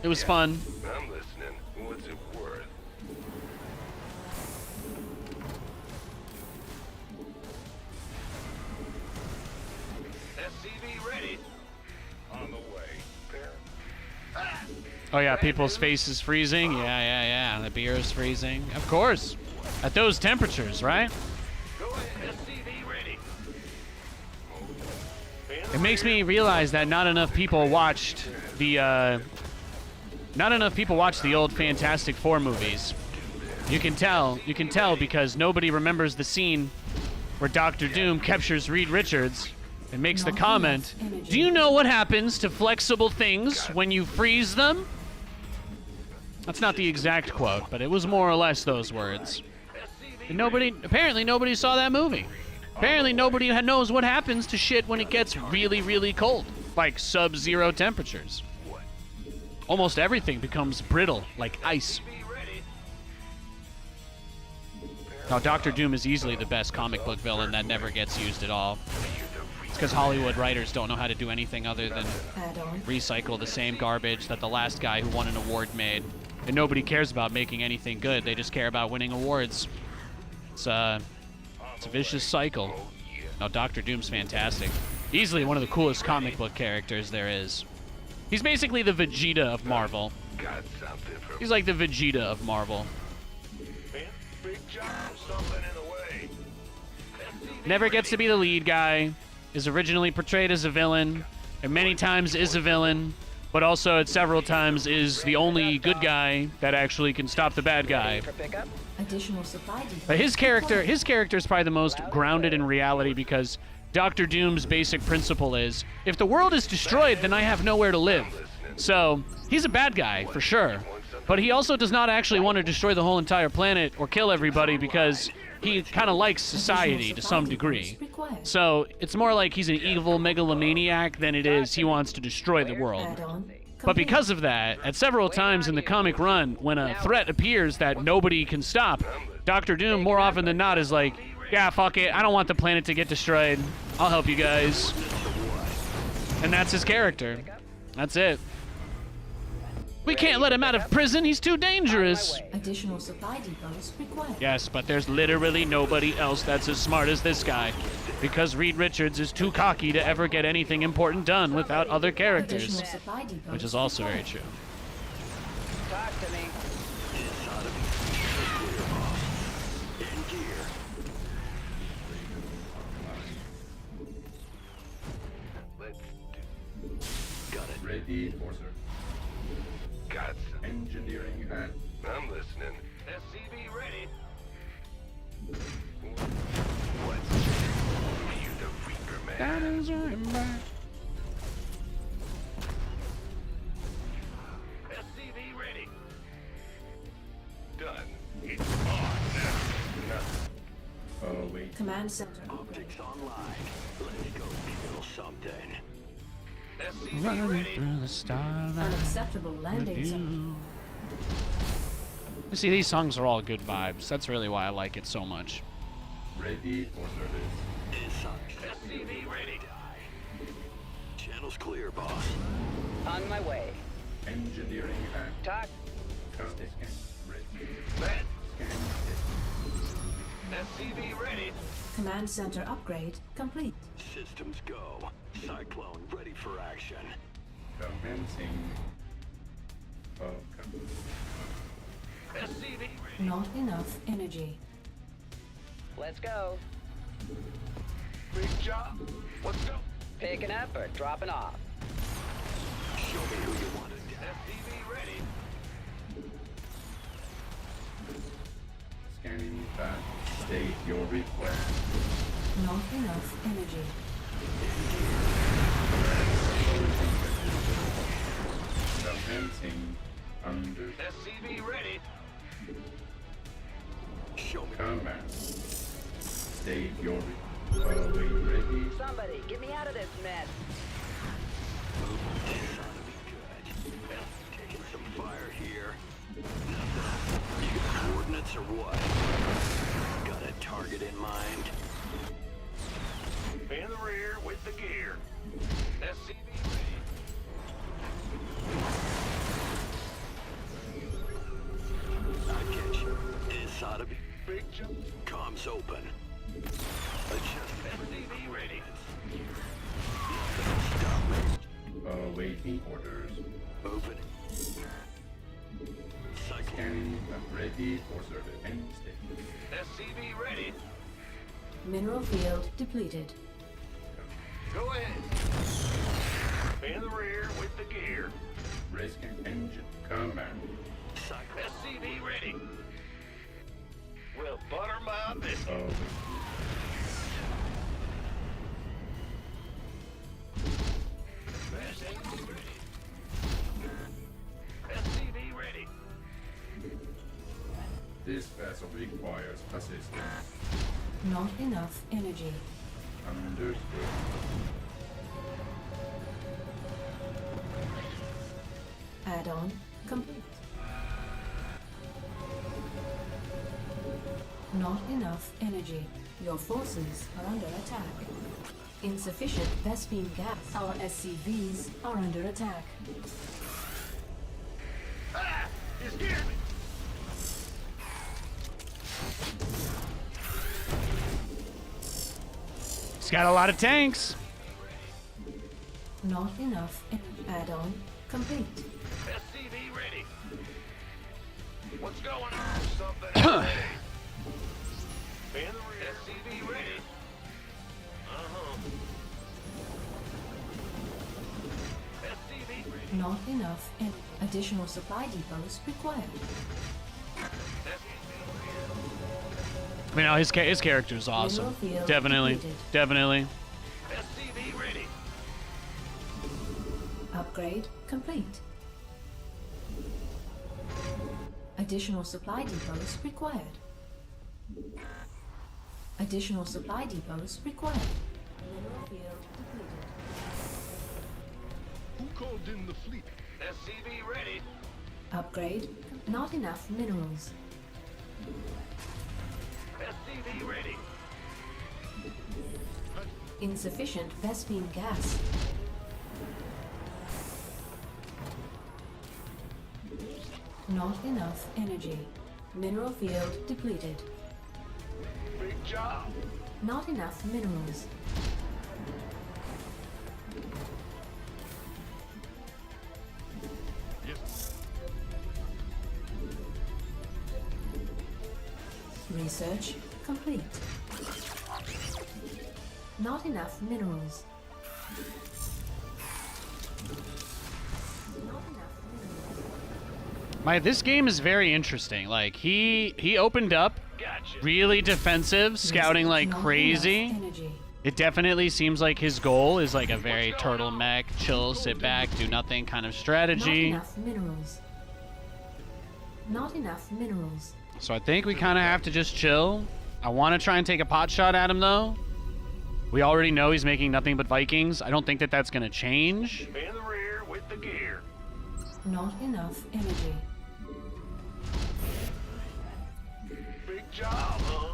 Speaker 1: It was fun.
Speaker 3: I'm listening. What's it worth?
Speaker 4: SCV ready. On the way.
Speaker 1: Oh yeah, people's faces freezing. Yeah. The beer is freezing. Of course. At those temperatures, right?
Speaker 4: Go ahead. SCV ready.
Speaker 1: It makes me realize that not enough people watched the old Fantastic Four movies. You can tell because nobody remembers the scene where Doctor Doom captures Reed Richards and makes the comment, "Do you know what happens to flexible things when you freeze them?" That's not the exact quote, but it was more or less those words. And apparently nobody saw that movie. Apparently nobody knows what happens to shit when it gets really, really cold, like sub-zero temperatures. Almost everything becomes brittle, like ice. Now, Doctor Doom is easily the best comic book villain that never gets used at all. It's because Hollywood writers don't know how to do anything other than recycle the same garbage that the last guy who won an award made. And nobody cares about making anything good. They just care about winning awards. It's a vicious cycle. Now, Doctor Doom's fantastic. Easily one of the coolest comic book characters there is. He's basically the Vegeta of Marvel.
Speaker 3: Got something for
Speaker 1: He's like the Vegeta of Marvel.
Speaker 4: Big job. Something in the way.
Speaker 1: Never gets to be the lead guy. Is originally portrayed as a villain, and many times is a villain, but also at several times is the only good guy that actually can stop the bad guy.
Speaker 5: For pickup?
Speaker 2: Additional supply depot.
Speaker 1: But his character is probably the most grounded in reality because Doctor Doom's basic principle is, if the world is destroyed, then I have nowhere to live. So, he's a bad guy, for sure. But he also does not actually want to destroy the whole entire planet or kill everybody because he kind of likes society to some degree. So, it's more like he's an evil megalomaniac than it is he wants to destroy the world.
Speaker 2: Add-on.
Speaker 1: But because of that, at several times in the comic run, when a threat appears that nobody can stop, Doctor Doom, more often than not, is like, yeah, fuck it, I don't want the planet to get destroyed. I'll help you guys. And that's his character. That's it. We can't let him out of prison, he's too dangerous.
Speaker 2: Additional supply depots required.
Speaker 1: Yes, but there's literally nobody else that's as smart as this guy. Because Reed Richards is too cocky to ever get anything important done without other characters.
Speaker 2: Additional supply depots
Speaker 1: Which is also very
Speaker 2: required.
Speaker 1: true.
Speaker 5: Talk to me.
Speaker 3: in gear. Let's do. Got it.
Speaker 6: Ready for sir.
Speaker 3: Got some.
Speaker 6: Engineering and
Speaker 3: I'm listening.
Speaker 4: SCV ready.
Speaker 3: What? You the Reaper Man.
Speaker 1: That is right.
Speaker 4: SCV ready.
Speaker 3: Done. It's on now.
Speaker 6: oh wait.
Speaker 2: Command center.
Speaker 3: Optics online. Let's go feel something.
Speaker 4: SCV
Speaker 1: Running
Speaker 4: ready.
Speaker 1: through the starlight.
Speaker 2: Unacceptable landing
Speaker 1: with
Speaker 2: zone.
Speaker 1: you. See, these songs are all good vibes. That's really why I like it so much.
Speaker 6: Ready for service.
Speaker 4: SCV ready.
Speaker 3: Channel's clear, boss.
Speaker 5: On my way.
Speaker 6: Engineering and
Speaker 5: Talk.
Speaker 6: custom scan. Ready.
Speaker 4: Set.
Speaker 6: Scan.
Speaker 4: SCV ready.
Speaker 2: Command center upgrade complete.
Speaker 3: Systems go. Cyclone ready for action.
Speaker 6: Commencing.
Speaker 4: SCV ready.
Speaker 2: Not enough energy.
Speaker 5: Let's go.
Speaker 4: Big job. Let's go.
Speaker 5: Picking up or dropping off?
Speaker 3: Show me who you want to
Speaker 4: SCV ready.
Speaker 6: Scanning back. State your request.
Speaker 2: Not enough energy.
Speaker 6: Commencing under
Speaker 4: SCV ready.
Speaker 3: Show me.
Speaker 6: command. State your ready.
Speaker 5: Somebody, get me out of this mess.
Speaker 3: This ought to be good. Taking some fire here. Nothing. You got coordinates or what? Got a target in mind?
Speaker 4: In the rear with the gear. SCV ready.
Speaker 3: I get you. This ought to be
Speaker 4: Big jump.
Speaker 3: comms open. Adjust
Speaker 4: SCV ready.
Speaker 3: Stop me.
Speaker 6: Awaiting orders.
Speaker 3: Open. Cycle.
Speaker 6: Scanning ready for service. End state.
Speaker 4: SCV ready.
Speaker 2: Mineral field depleted.
Speaker 4: Go ahead. In the rear with the gear.
Speaker 6: Risking engine. Command.
Speaker 3: Cycle.
Speaker 4: SCV ready. We'll butter my biscuit.
Speaker 6: Awaiting.
Speaker 4: SCV ready. SCV ready.
Speaker 6: This vessel requires assistance.
Speaker 2: Not enough energy.
Speaker 6: Understood.
Speaker 2: Add-on complete. Not enough energy. Your forces are under attack. Insufficient Vespene gas. Our SCVs are under attack.
Speaker 4: Ah! You scared me.
Speaker 1: He's got a lot of tanks.
Speaker 2: Not enough energy. Add-on complete.
Speaker 4: SCV ready. What's going on? Something ready. In the rear. SCV ready. Uh-huh. SCV ready.
Speaker 2: Not enough energy. Additional supply depots required.
Speaker 1: I mean, no, his character is awesome.
Speaker 2: Mineral field
Speaker 1: Definitely,
Speaker 2: depleted.
Speaker 1: definitely.
Speaker 4: SCV ready.
Speaker 2: Upgrade complete. Additional supply depots required. Additional supply depots required. Mineral field depleted.
Speaker 4: Who called in the fleet? SCV ready.
Speaker 2: Upgrade. Not enough minerals.
Speaker 4: SCV ready.
Speaker 2: Insufficient Vespene gas. Not enough energy. Mineral field depleted.
Speaker 4: Big job.
Speaker 2: Not enough minerals.
Speaker 4: Yes.
Speaker 2: Research complete. Not enough minerals. Not enough minerals.
Speaker 1: This game is very interesting. Like he opened up
Speaker 4: Gotcha.
Speaker 1: really defensive, scouting like
Speaker 2: Not
Speaker 1: crazy.
Speaker 2: enough energy.
Speaker 1: It definitely seems like his goal is like a very turtleneck, chill, sit back, do nothing kind of
Speaker 2: Not
Speaker 1: strategy.
Speaker 2: enough minerals. Not enough minerals.
Speaker 1: So I think we kind of have to just chill. I want to try and take a pot shot at him though. We already know he's making nothing but Vikings. I don't think that that's going to change.
Speaker 4: In the rear with the gear.
Speaker 2: Not enough energy.
Speaker 4: Big job, huh?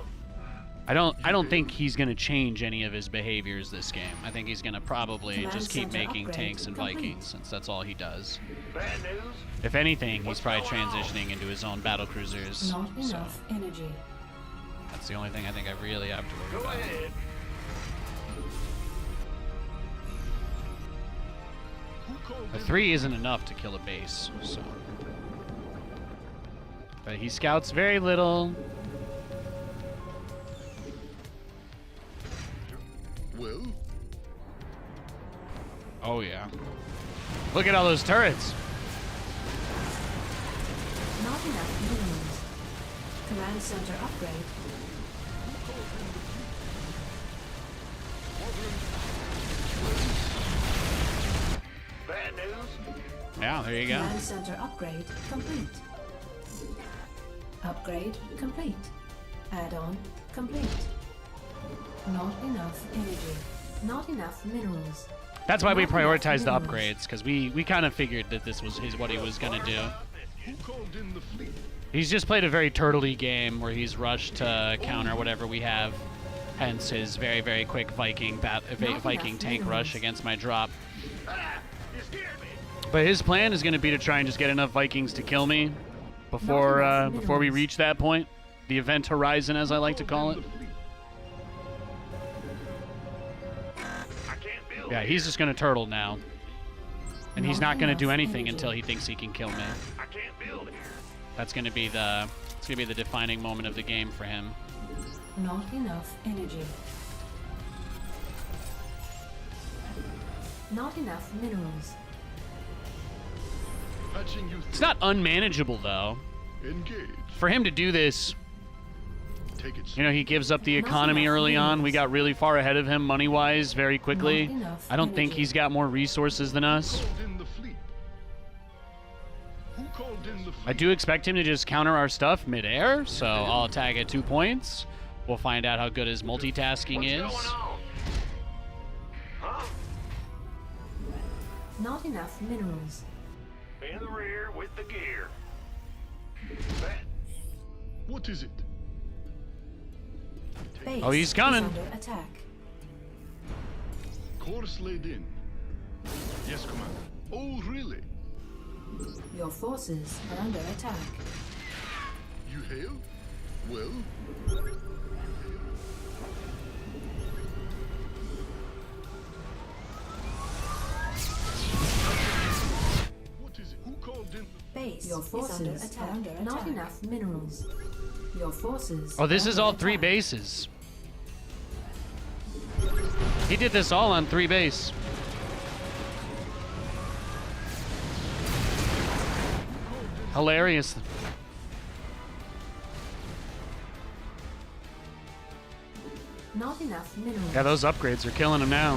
Speaker 1: I don't think he's going to change any of his behaviors this game. I think he's going to probably
Speaker 2: Command
Speaker 1: just keep
Speaker 2: center
Speaker 1: making
Speaker 2: upgrade
Speaker 1: tanks and
Speaker 2: complete.
Speaker 1: Vikings since that's all he does.
Speaker 4: Bad news.
Speaker 1: If anything, he's probably transitioning into his own battle cruisers.
Speaker 2: Not
Speaker 1: So
Speaker 2: enough energy.
Speaker 1: that's the only thing I think I really have to worry
Speaker 4: Go
Speaker 1: about.
Speaker 4: ahead.
Speaker 1: A 3 isn't enough to kill a base, so. But he scouts very little.
Speaker 4: Well,
Speaker 1: Oh yeah. Look at all those turrets.
Speaker 2: Not enough minerals. Command center upgrade.
Speaker 4: bad news.
Speaker 1: Yeah, there you go.
Speaker 2: Command center upgrade complete. Upgrade complete. Add-on complete. Not enough energy. Not enough minerals.
Speaker 1: That's why we
Speaker 2: Not enough
Speaker 1: prioritized the
Speaker 2: minerals.
Speaker 1: upgrades, because we kind of figured that this was what he was going to do. He's just played a very turtley game where he's rushed to counter whatever we have. Hence his very, very quick Viking tank rush against my drop. But his plan is going to be to try and just get enough Vikings to kill me before we reach that point. The event horizon, as I like to call it. Yeah, he's just going to turtle now. And he's not going to do anything until he thinks he can kill me. That's going to be the defining moment of the game for him.
Speaker 2: Not enough energy. Not enough minerals.
Speaker 1: It's not unmanageable though. For him to do this, you know, he gives up the economy early on. We got really far ahead of him money-wise very quickly. I don't think he's got more resources than us. I do expect him to just counter our stuff mid-air, so I'll attack at 2 points. We'll find out how good his multitasking is.
Speaker 2: Not enough minerals.
Speaker 4: In the rear with the gear.
Speaker 6: What is it?
Speaker 2: Base
Speaker 1: Oh, he's coming.
Speaker 2: is under attack.
Speaker 6: Course laid in. Yes, Commander. Oh, really?
Speaker 2: Your forces are under attack.
Speaker 6: You hail? Well, what is it? Who called in?
Speaker 2: Base Your forces are under attack. Not enough minerals. Your forces.
Speaker 1: Oh, this
Speaker 2: are
Speaker 1: is
Speaker 2: under
Speaker 1: all 3
Speaker 2: attack.
Speaker 1: bases. He did this all on 3 base. Hilarious.
Speaker 2: Not enough minerals.
Speaker 1: Yeah, those upgrades are killing him now.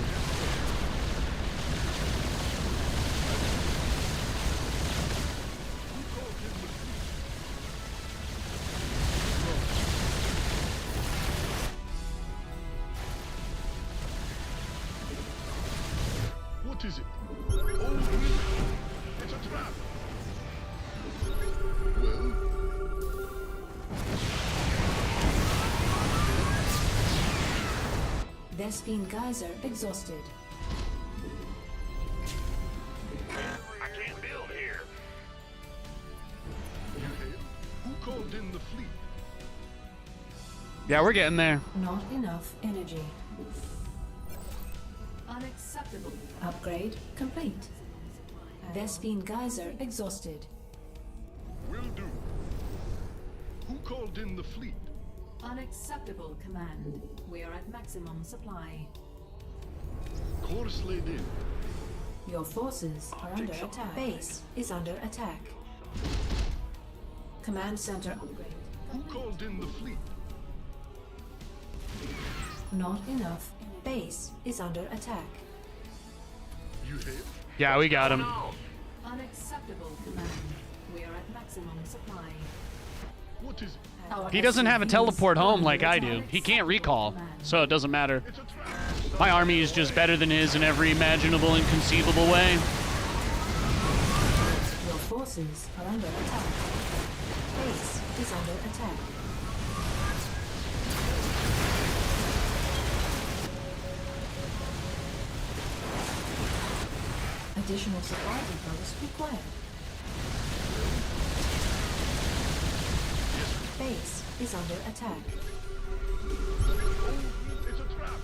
Speaker 6: What is it? Oh, really? It's a trap. Well,
Speaker 2: Vespine Geyser exhausted.
Speaker 4: I can't build here.
Speaker 6: you hail? Who called in the fleet?
Speaker 1: Yeah, we're getting there.
Speaker 2: Not enough energy. Unacceptable. Upgrade complete. Vespine Geyser exhausted.
Speaker 6: Will do. Who called in the fleet?
Speaker 2: Unacceptable, Command. We are at maximum supply.
Speaker 6: Course laid in.
Speaker 2: Your forces are under attack. Base is under attack. Command center upgrade.
Speaker 6: Who called in the fleet?
Speaker 2: Not enough. Base is under attack.
Speaker 6: You hail?
Speaker 1: Yeah, we got him.
Speaker 2: Unacceptable, Command. We are at maximum supply.
Speaker 6: What is it?
Speaker 1: He doesn't have a teleport home like I do. He can't recall, so it doesn't matter.
Speaker 6: It's a trap.
Speaker 1: My army is just better than his in every imaginable and conceivable way.
Speaker 2: Your forces are under attack. Base is under attack. Additional supply depots required. Base is under attack.
Speaker 6: It's a trap.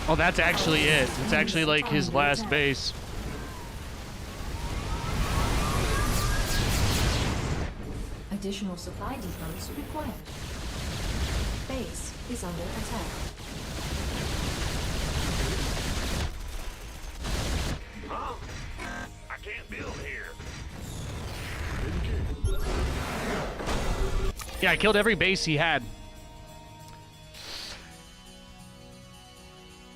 Speaker 1: Oh, that's actually it. It's actually like his last base.
Speaker 2: Additional supply depots required. Base is under attack.
Speaker 4: Huh? I can't build here.
Speaker 1: Yeah, I killed every base he had.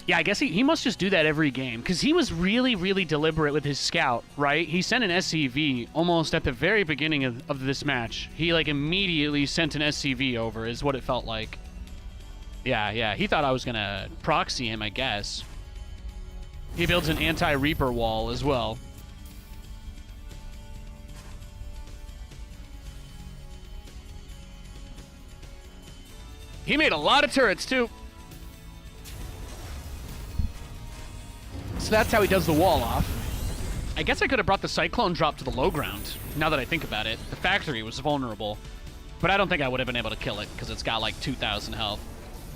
Speaker 1: Yeah, I guess he must just do that every game, because he was really, really deliberate with his scout, right? He sent an SCV almost at the very beginning of this match. He, like, immediately sent an SCV over, is what it felt like. Yeah. He thought I was gonna proxy him, I guess. He builds an anti-Reaper wall as well. He made a lot of turrets, too. So that's how he does the wall off. I guess I could have brought the Cyclone drop to the low ground, now that I think about it. The factory was vulnerable. But I don't think I would have been able to kill it, because it's got like 2,000 health.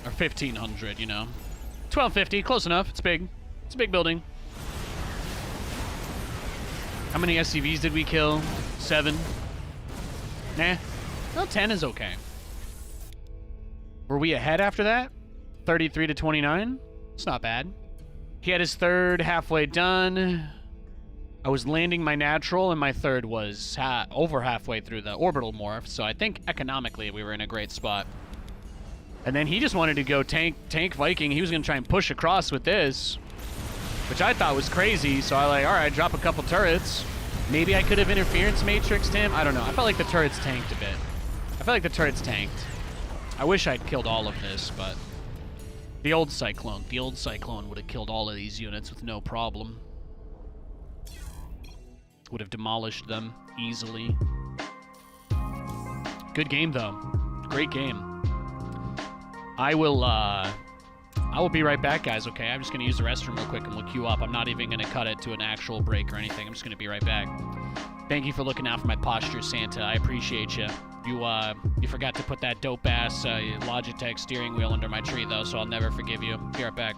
Speaker 1: Or 1,500, you know. 1,250, close enough. It's big. It's a big building. How many SCVs did we kill? 7? Nah. Well, 10 is okay. Were we ahead after that? 33 to 29? It's not bad. He had his third halfway done. I was landing my natural, and my third was over halfway through the orbital morph, so I think economically we were in a great spot. And then he just wanted to go tank Viking. He was going to try and push across with this, which I thought was crazy, so I all right, drop a couple turrets. Maybe I could have interference matrixed him. I don't know. I felt like the turrets tanked a bit. I felt like the turrets tanked. I wish I'd killed all of this, but the old Cyclone would have killed all of these units with no problem. Would have demolished them easily. Good game, though. Great game. I will be right back, guys, okay? I'm just going to use the restroom real quick and we'll queue up. I'm not even going to cut it to an actual break or anything. I'm just going to be right back. Thank you for looking out for my posture, Santa. I appreciate you. You forgot to put that dope-ass Logitech steering wheel under my tree, though, so I'll never forgive you. Be right back.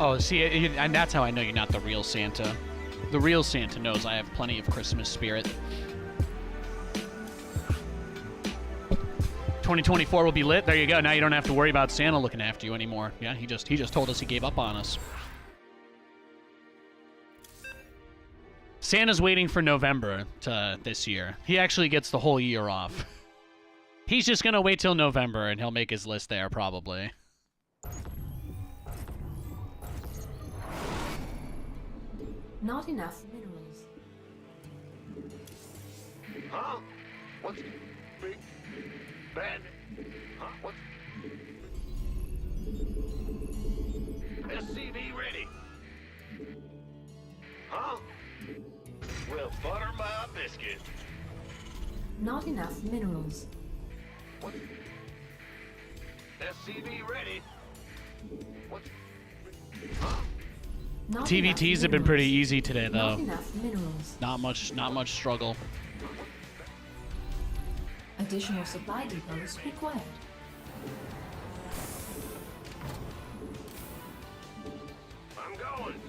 Speaker 1: Oh, see, and that's how I know you're not the real Santa. The real Santa knows I have plenty of Christmas spirit. 2024 will be lit. There you go. Now you don't have to worry about Santa looking after you anymore. Yeah, he just told us he gave up on us. Santa's waiting for November this year. He actually gets the whole year off. He's just gonna wait till November and he'll make his list there probably.
Speaker 2: Not enough minerals.
Speaker 4: Huh? What's big? Bad? Huh? What's... SCV ready. Huh? Well, butter my biscuit.
Speaker 2: Not enough minerals.
Speaker 4: What? SCV ready. What's... Huh?
Speaker 2: Not
Speaker 1: TVTs
Speaker 2: enough
Speaker 1: have been pretty
Speaker 2: minerals.
Speaker 1: easy today though.
Speaker 2: Not enough minerals.
Speaker 1: Not much struggle.
Speaker 2: Additional supply depots required.
Speaker 4: I'm going.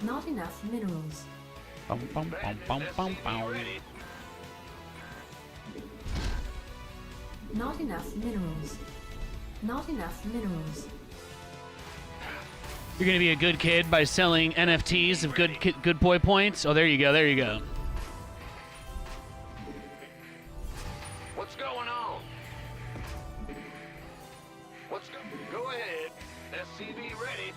Speaker 2: Not enough minerals.
Speaker 1: Bum, bum, bum, bum, bum, bum.
Speaker 4: Ready.
Speaker 2: Not enough minerals. Not enough minerals.
Speaker 1: You're gonna be a good kid by selling NFTs of good boy points. Oh, there you go. There you go.
Speaker 4: What's going on? What's go? Go ahead. SCV ready.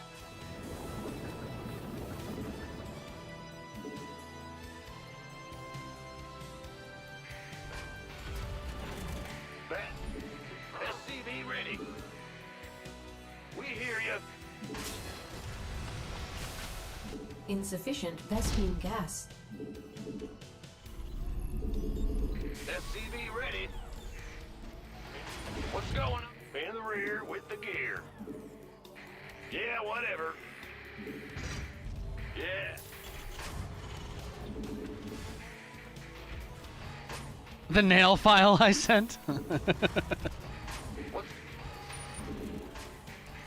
Speaker 4: SCV ready. We hear you.
Speaker 2: Insufficient Vespine gas.
Speaker 4: SCV ready. What's going on? In the rear with the gear. Yeah, whatever. Yeah.
Speaker 1: The nail file I sent.
Speaker 4: What's...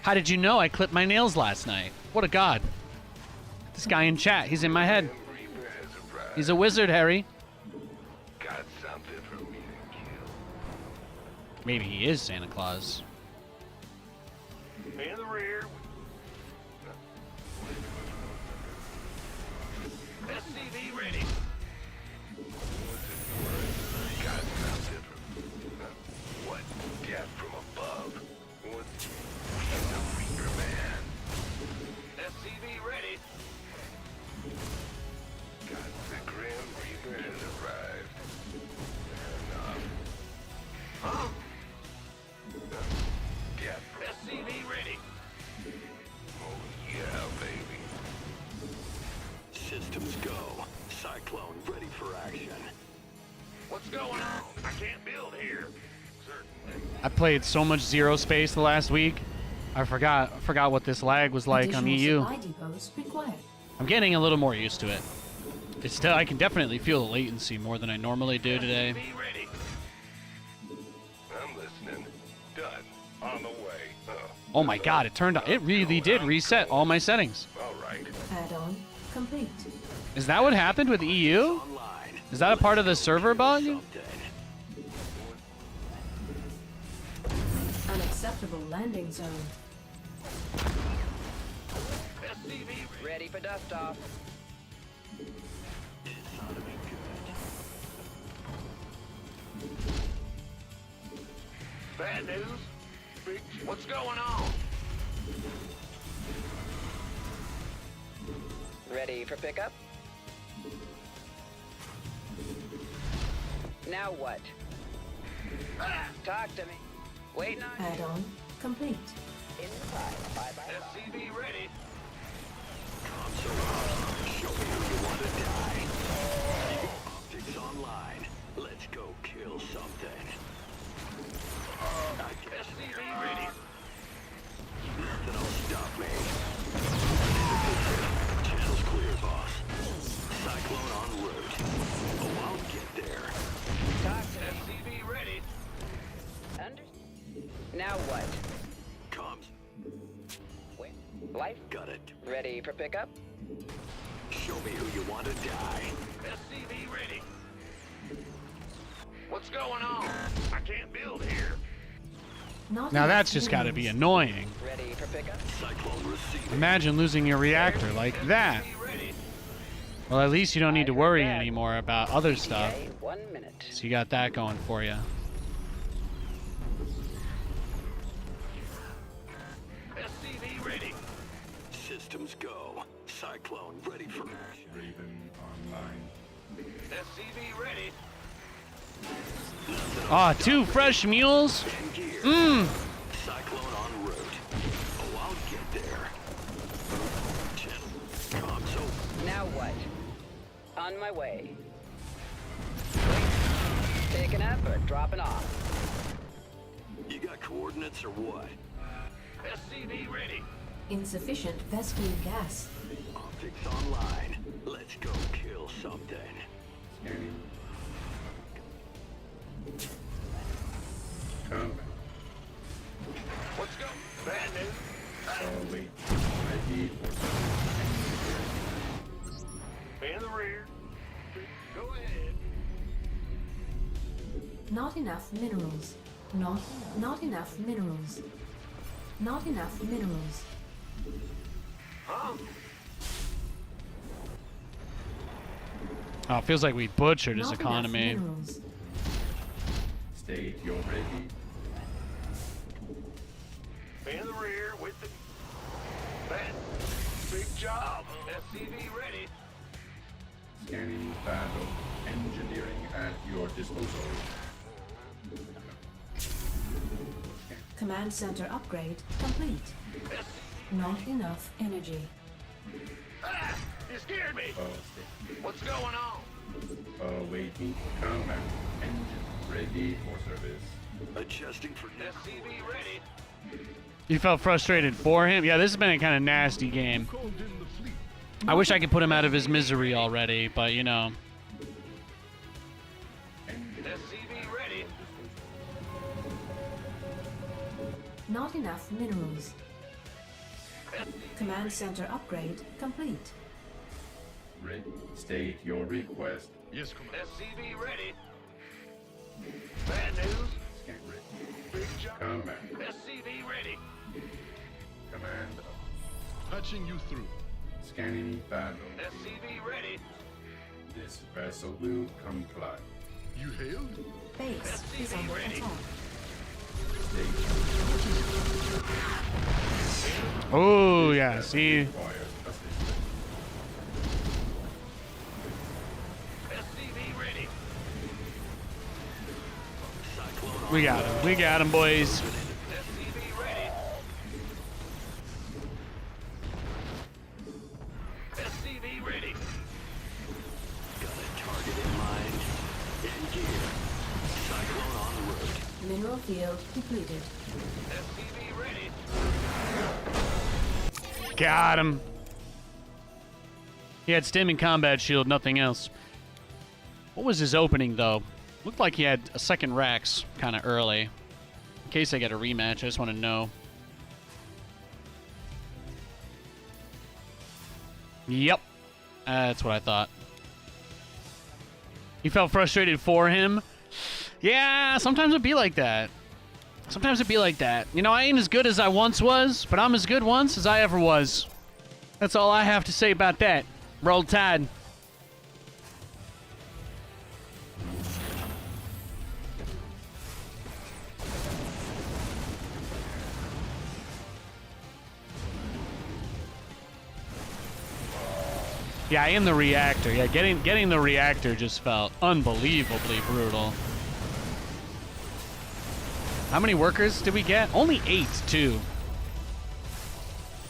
Speaker 1: How did you know I clipped my nails last night? What a god. This guy in chat, he's in my head. He's a wizard, Harry.
Speaker 3: Got something for me to kill.
Speaker 1: Maybe he is Santa Claus.
Speaker 4: In the rear. SCV ready.
Speaker 3: Got something for what? Death from above. What? He's a reaper man.
Speaker 4: SCV ready.
Speaker 3: Got the Grim Reaper has arrived.
Speaker 4: Huh?
Speaker 3: Death from
Speaker 4: SCV ready.
Speaker 3: oh yeah, baby.
Speaker 7: Systems go. Cyclone ready for action.
Speaker 4: What's going on? I can't build here. Certainly.
Speaker 1: I played so much Zero Space the last week. I forgot what this lag was like on
Speaker 2: Additional
Speaker 1: EU.
Speaker 2: supply depots required.
Speaker 1: I'm getting a little more used to it. It's still, I can definitely feel the latency more than I normally do today.
Speaker 4: SCV ready.
Speaker 3: I'm listening. Done. On the way.
Speaker 1: Oh my god, it really did reset all my settings.
Speaker 3: All right.
Speaker 2: Add-on complete.
Speaker 1: Is that what happened with EU?
Speaker 7: Online.
Speaker 1: Is that a part of the server bug?
Speaker 7: Something.
Speaker 2: Unacceptable landing zone.
Speaker 4: SCV
Speaker 5: Ready for dust off.
Speaker 4: bad news. Big. What's going on?
Speaker 5: Ready for pickup? Now what? Talk to me. Waiting on you.
Speaker 2: Add-on complete.
Speaker 5: Inside. Bye-bye.
Speaker 4: SCV ready.
Speaker 7: Show me who you want to die. Optics online. Let's go kill something. I guess
Speaker 4: SCV ready.
Speaker 7: nothing will stop me. Channel's clear, boss. Cyclone en route. Oh, I'll get there.
Speaker 5: Talk to me.
Speaker 4: SCV ready.
Speaker 5: Under. Now what? Life
Speaker 3: Got it.
Speaker 5: ready for pickup.
Speaker 3: Show me who you want to die.
Speaker 4: SCV ready. What's going on? I can't build here.
Speaker 2: Not
Speaker 1: Now
Speaker 2: enough
Speaker 1: that's just got to be
Speaker 2: minerals.
Speaker 1: annoying.
Speaker 5: Ready for pickup.
Speaker 3: Cyclone receiving.
Speaker 1: Imagine losing your reactor like that.
Speaker 4: SCV ready.
Speaker 1: Well, at least you don't need to worry anymore about other stuff.
Speaker 5: ETA 1 minute.
Speaker 1: So you got that going for you.
Speaker 4: SCV ready.
Speaker 3: Systems go. Cyclone ready for action.
Speaker 6: Raven online.
Speaker 4: SCV ready.
Speaker 1: Ah, 2 fresh mules.
Speaker 3: In gear.
Speaker 1: Mmm.
Speaker 3: Cyclone en route. Oh, I'll get there. Channel. Comms
Speaker 5: Now what? On my way. Picking up or dropping off?
Speaker 3: You got coordinates or what?
Speaker 4: SCV ready.
Speaker 2: Insufficient Vespine gas.
Speaker 3: Optics online. Let's go kill something.
Speaker 6: Scanning. Combat.
Speaker 4: Let's go. Bad news.
Speaker 6: Wait. Ready for
Speaker 4: In the rear. Go ahead.
Speaker 2: Not enough minerals. Not enough minerals. Not enough minerals.
Speaker 4: Huh?
Speaker 1: Oh, it feels like we butchered his
Speaker 2: Not
Speaker 1: economy.
Speaker 2: enough minerals.
Speaker 6: state you're ready.
Speaker 4: In the rear with the... Bad. Big job. SCV ready.
Speaker 6: Scanning battle. Engineering at your disposal.
Speaker 2: Command center upgrade complete. Not enough energy.
Speaker 4: Ah! You scared me. What's going on?
Speaker 6: Awaiting combat. Engine ready for service.
Speaker 3: Adjusting for
Speaker 4: SCV ready.
Speaker 1: You felt frustrated for him? Yeah, this has been a kind of nasty game.
Speaker 6: Called in the fleet.
Speaker 1: I wish I could put him out of his misery already, but you know.
Speaker 4: SCV ready.
Speaker 2: Not enough minerals. Command center upgrade complete.
Speaker 6: Ready. State your request.
Speaker 4: Yes, Commander. SCV ready. Bad news.
Speaker 6: Scan ready.
Speaker 4: Big job.
Speaker 6: Combat.
Speaker 4: SCV ready.
Speaker 6: Command. Patching you through. Scanning battle.
Speaker 4: SCV ready.
Speaker 6: This vessel will comply. You hailed?
Speaker 2: Base is under attack.
Speaker 1: Oh, yeah, see?
Speaker 6: Requires assistance.
Speaker 4: SCV ready.
Speaker 1: We got him. We got him, boys.
Speaker 4: SCV ready. SCV ready.
Speaker 3: got a target in mind. In gear. Cyclone en route.
Speaker 2: Mineral field depleted.
Speaker 4: SCV ready.
Speaker 1: Got him. He had stim and combat shield, nothing else. What was his opening, though? Looked like he had a second Rax kind of early. In case I get a rematch, I just want to know. Yep. That's what I thought. He felt frustrated for him. Yeah, sometimes it'd be like that. Sometimes it'd be like that. You know, I ain't as good as I once was, but I'm as good once as I ever was. That's all I have to say about that. Roll Tide. Yeah, in the reactor. Yeah, getting the reactor just felt unbelievably brutal. How many workers did we get? Only 8, too.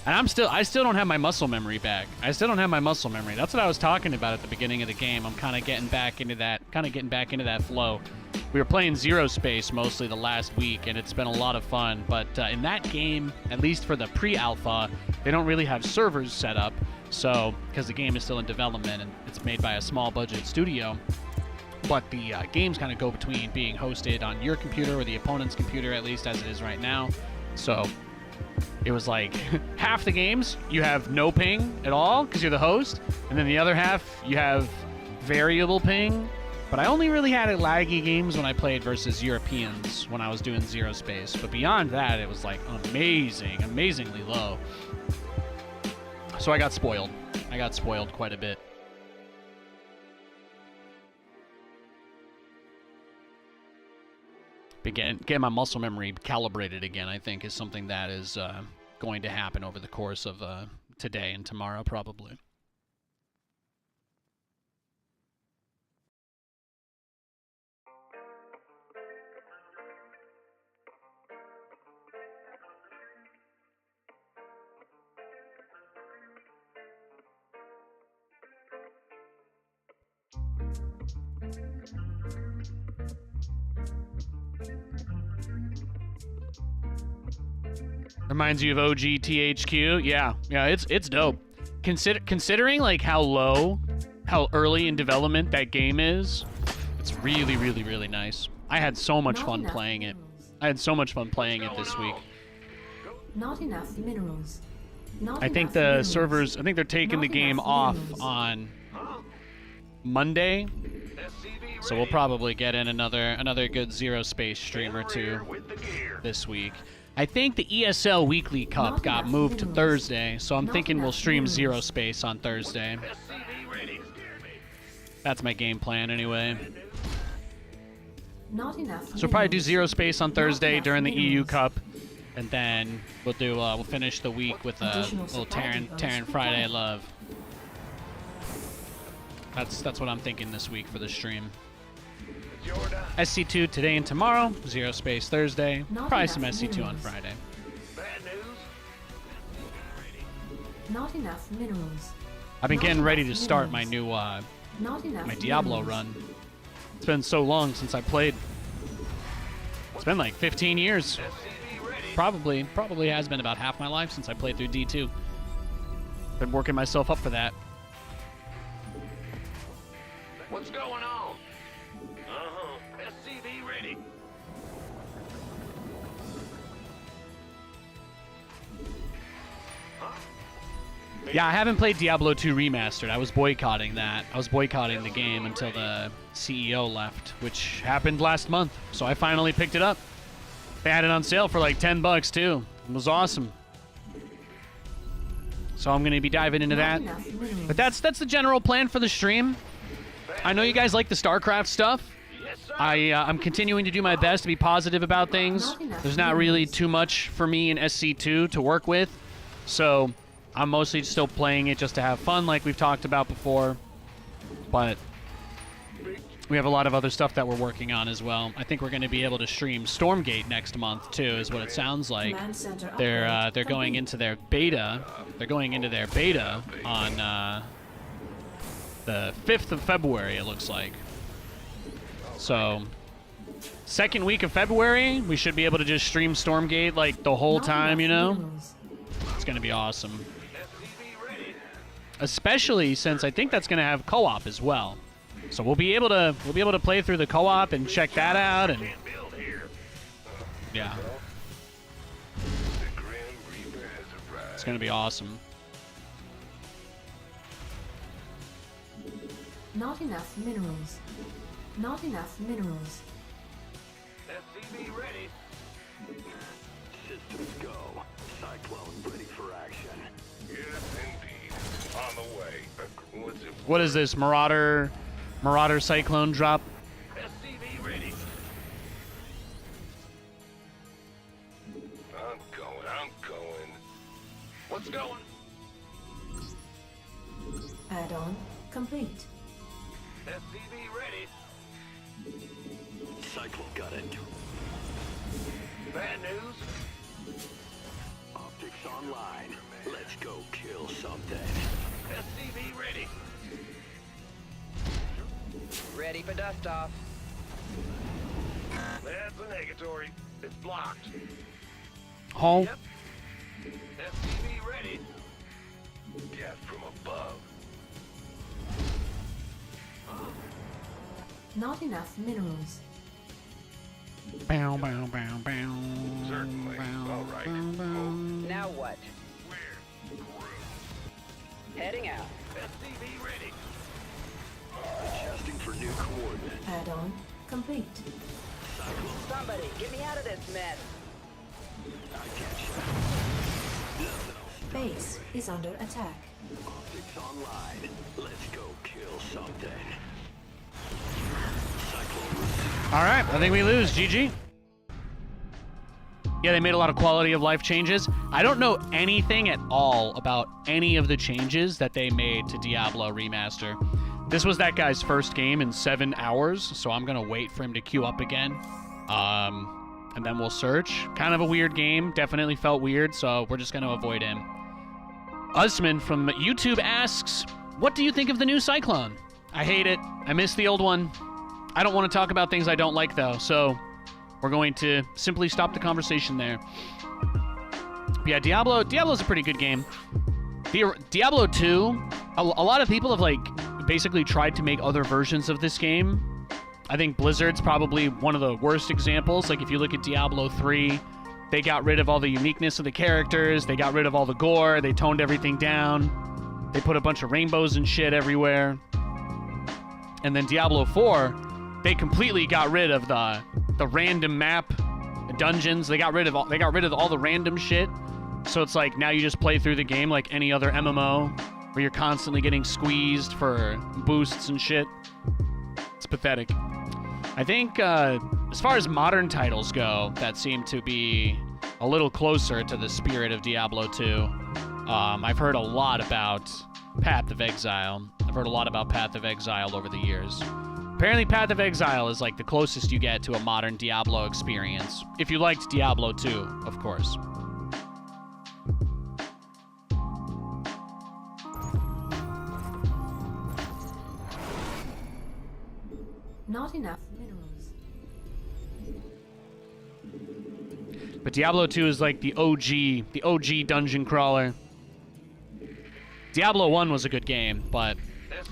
Speaker 1: And I still don't have my muscle memory back. I still don't have my muscle memory. That's what I was talking about at the beginning of the game. I'm kind of getting back into that flow. We were playing Zero Space mostly the last week, and it's been a lot of fun. But in that game, at least for the pre-alpha, they don't really have servers set up. So, because the game is still in development and it's made by a small budget studio, but the games kind of go between being hosted on your computer or the opponent's computer, at least as it is right now. So, it was like half the games you have no ping at all because you're the host, and then the other half you have variable ping. But I only really had laggy games when I played versus Europeans when I was doing Zero Space. But beyond that, it was like amazingly low. So I got spoiled. I got spoiled quite a bit. But getting my muscle memory calibrated again, I think, is something that is going to happen over the course of today and tomorrow, probably. Reminds you of OG THQ. Yeah, it's dope. Considering like how early in development that game is, it's really nice. I had so much fun playing it. I had so much fun playing it this week.
Speaker 2: Not enough minerals.
Speaker 1: I think the servers, I think they're taking the game off on Monday, so we'll probably get in another good Zero Space stream or two this week. I think the ESL Weekly Cup got moved to Thursday, so I'm thinking we'll stream Zero Space on Thursday. That's my game plan anyway.
Speaker 2: Not enough.
Speaker 1: So we'll probably do Zero Space on Thursday during the EU Cup, and then we'll finish the week with a little Terran Friday love. That's what I'm thinking this week for the stream. SC2 today and tomorrow, Zero Space Thursday, probably some SC2 on Friday.
Speaker 2: Not enough minerals.
Speaker 1: I've been getting ready to start my new my Diablo run. It's been so long since I played. It's been like 15 years. Probably has been about half my life since I played through D2. Been working myself up for that.
Speaker 4: What's going on? SCV ready.
Speaker 1: Yeah, I haven't played Diablo 2 Remastered. I was boycotting that. I was boycotting the game until the CEO left, which happened last month. So I finally picked it up. They had it on sale for like $10 too. It was awesome. So I'm going to be diving into that. But that's the general plan for the stream. I know you guys like the StarCraft stuff. I'm continuing to do my best to be positive about things. There's not really too much for me in SC2 to work with. So I'm mostly still playing it just to have fun like we've talked about before. But we have a lot of other stuff that we're working on as well. I think we're going to be able to stream Stormgate next month too, is what it sounds like. They're going into their beta. They're going into their beta on the 5th of February, it looks like. So, second week of February, we should be able to just stream Stormgate like the whole time, you know? It's going to be awesome. Especially since I think that's going to have co-op as well. So we'll be able to play through the co-op and check that out, and yeah. It's going to be awesome.
Speaker 2: Not enough minerals. Not enough minerals.
Speaker 3: SCV ready. Systems go. Cyclone ready for action.
Speaker 6: Yes, indeed. On the way. What's it?
Speaker 1: What is this, Marauder Cyclone drop?
Speaker 3: SCV ready.
Speaker 6: I'm going.
Speaker 4: What's going?
Speaker 2: Add-on complete.
Speaker 3: SCV ready. Cyclone got it.
Speaker 4: Bad news?
Speaker 3: Optics online. Let's go kill something.
Speaker 4: SCV ready.
Speaker 5: Ready for dust off.
Speaker 4: That's a negatory. It's blocked.
Speaker 1: Hall.
Speaker 4: Yep. SCV ready.
Speaker 6: Get from above.
Speaker 2: Not enough minerals.
Speaker 1: Bow, bow, bow, bow.
Speaker 6: Certainly.
Speaker 1: Bow,
Speaker 6: All right.
Speaker 1: bow, bow.
Speaker 5: Now what? Heading out.
Speaker 4: SCV ready.
Speaker 3: Adjusting for new coordinates.
Speaker 2: Add-on complete.
Speaker 5: Somebody, get me out of this mess.
Speaker 3: I catch you. Nothing else.
Speaker 2: Base is under attack.
Speaker 3: Optics online. Let's go kill something.
Speaker 1: All right, I think we lose. GG. Yeah, they made a lot of quality of life changes. I don't know anything at all about any of the changes that they made to Diablo Remaster. This was that guy's first game in 7 hours, so I'm going to wait for him to queue up again. And then we'll search. Kind of a weird game. Definitely felt weird, so we're just going to avoid him. Usman from YouTube asks, what do you think of the new Cyclone? I hate it. I miss the old one. I don't want to talk about things I don't like, though, so we're going to simply stop the conversation there. But yeah, Diablo's a pretty good game. Diablo 2, a lot of people have, like, basically tried to make other versions of this game. I think Blizzard's probably one of the worst examples. Like, if you look at Diablo 3, they got rid of all the uniqueness of the characters. They got rid of all the gore. They toned everything down. They put a bunch of rainbows and shit everywhere. And then Diablo 4, they completely got rid of the random map dungeons. They got rid of all the random shit. So it's like now you just play through the game like any other MMO where you're constantly getting squeezed for boosts and shit. It's pathetic. I think as far as modern titles go, that seem to be a little closer to the spirit of Diablo 2. I've heard a lot about Path of Exile. I've heard a lot about Path of Exile over the years. Apparently Path of Exile is like the closest you get to a modern Diablo experience. If you liked Diablo 2, of course.
Speaker 2: Not enough minerals.
Speaker 1: But Diablo 2 is like the OG dungeon crawler. Diablo 1 was a good game, but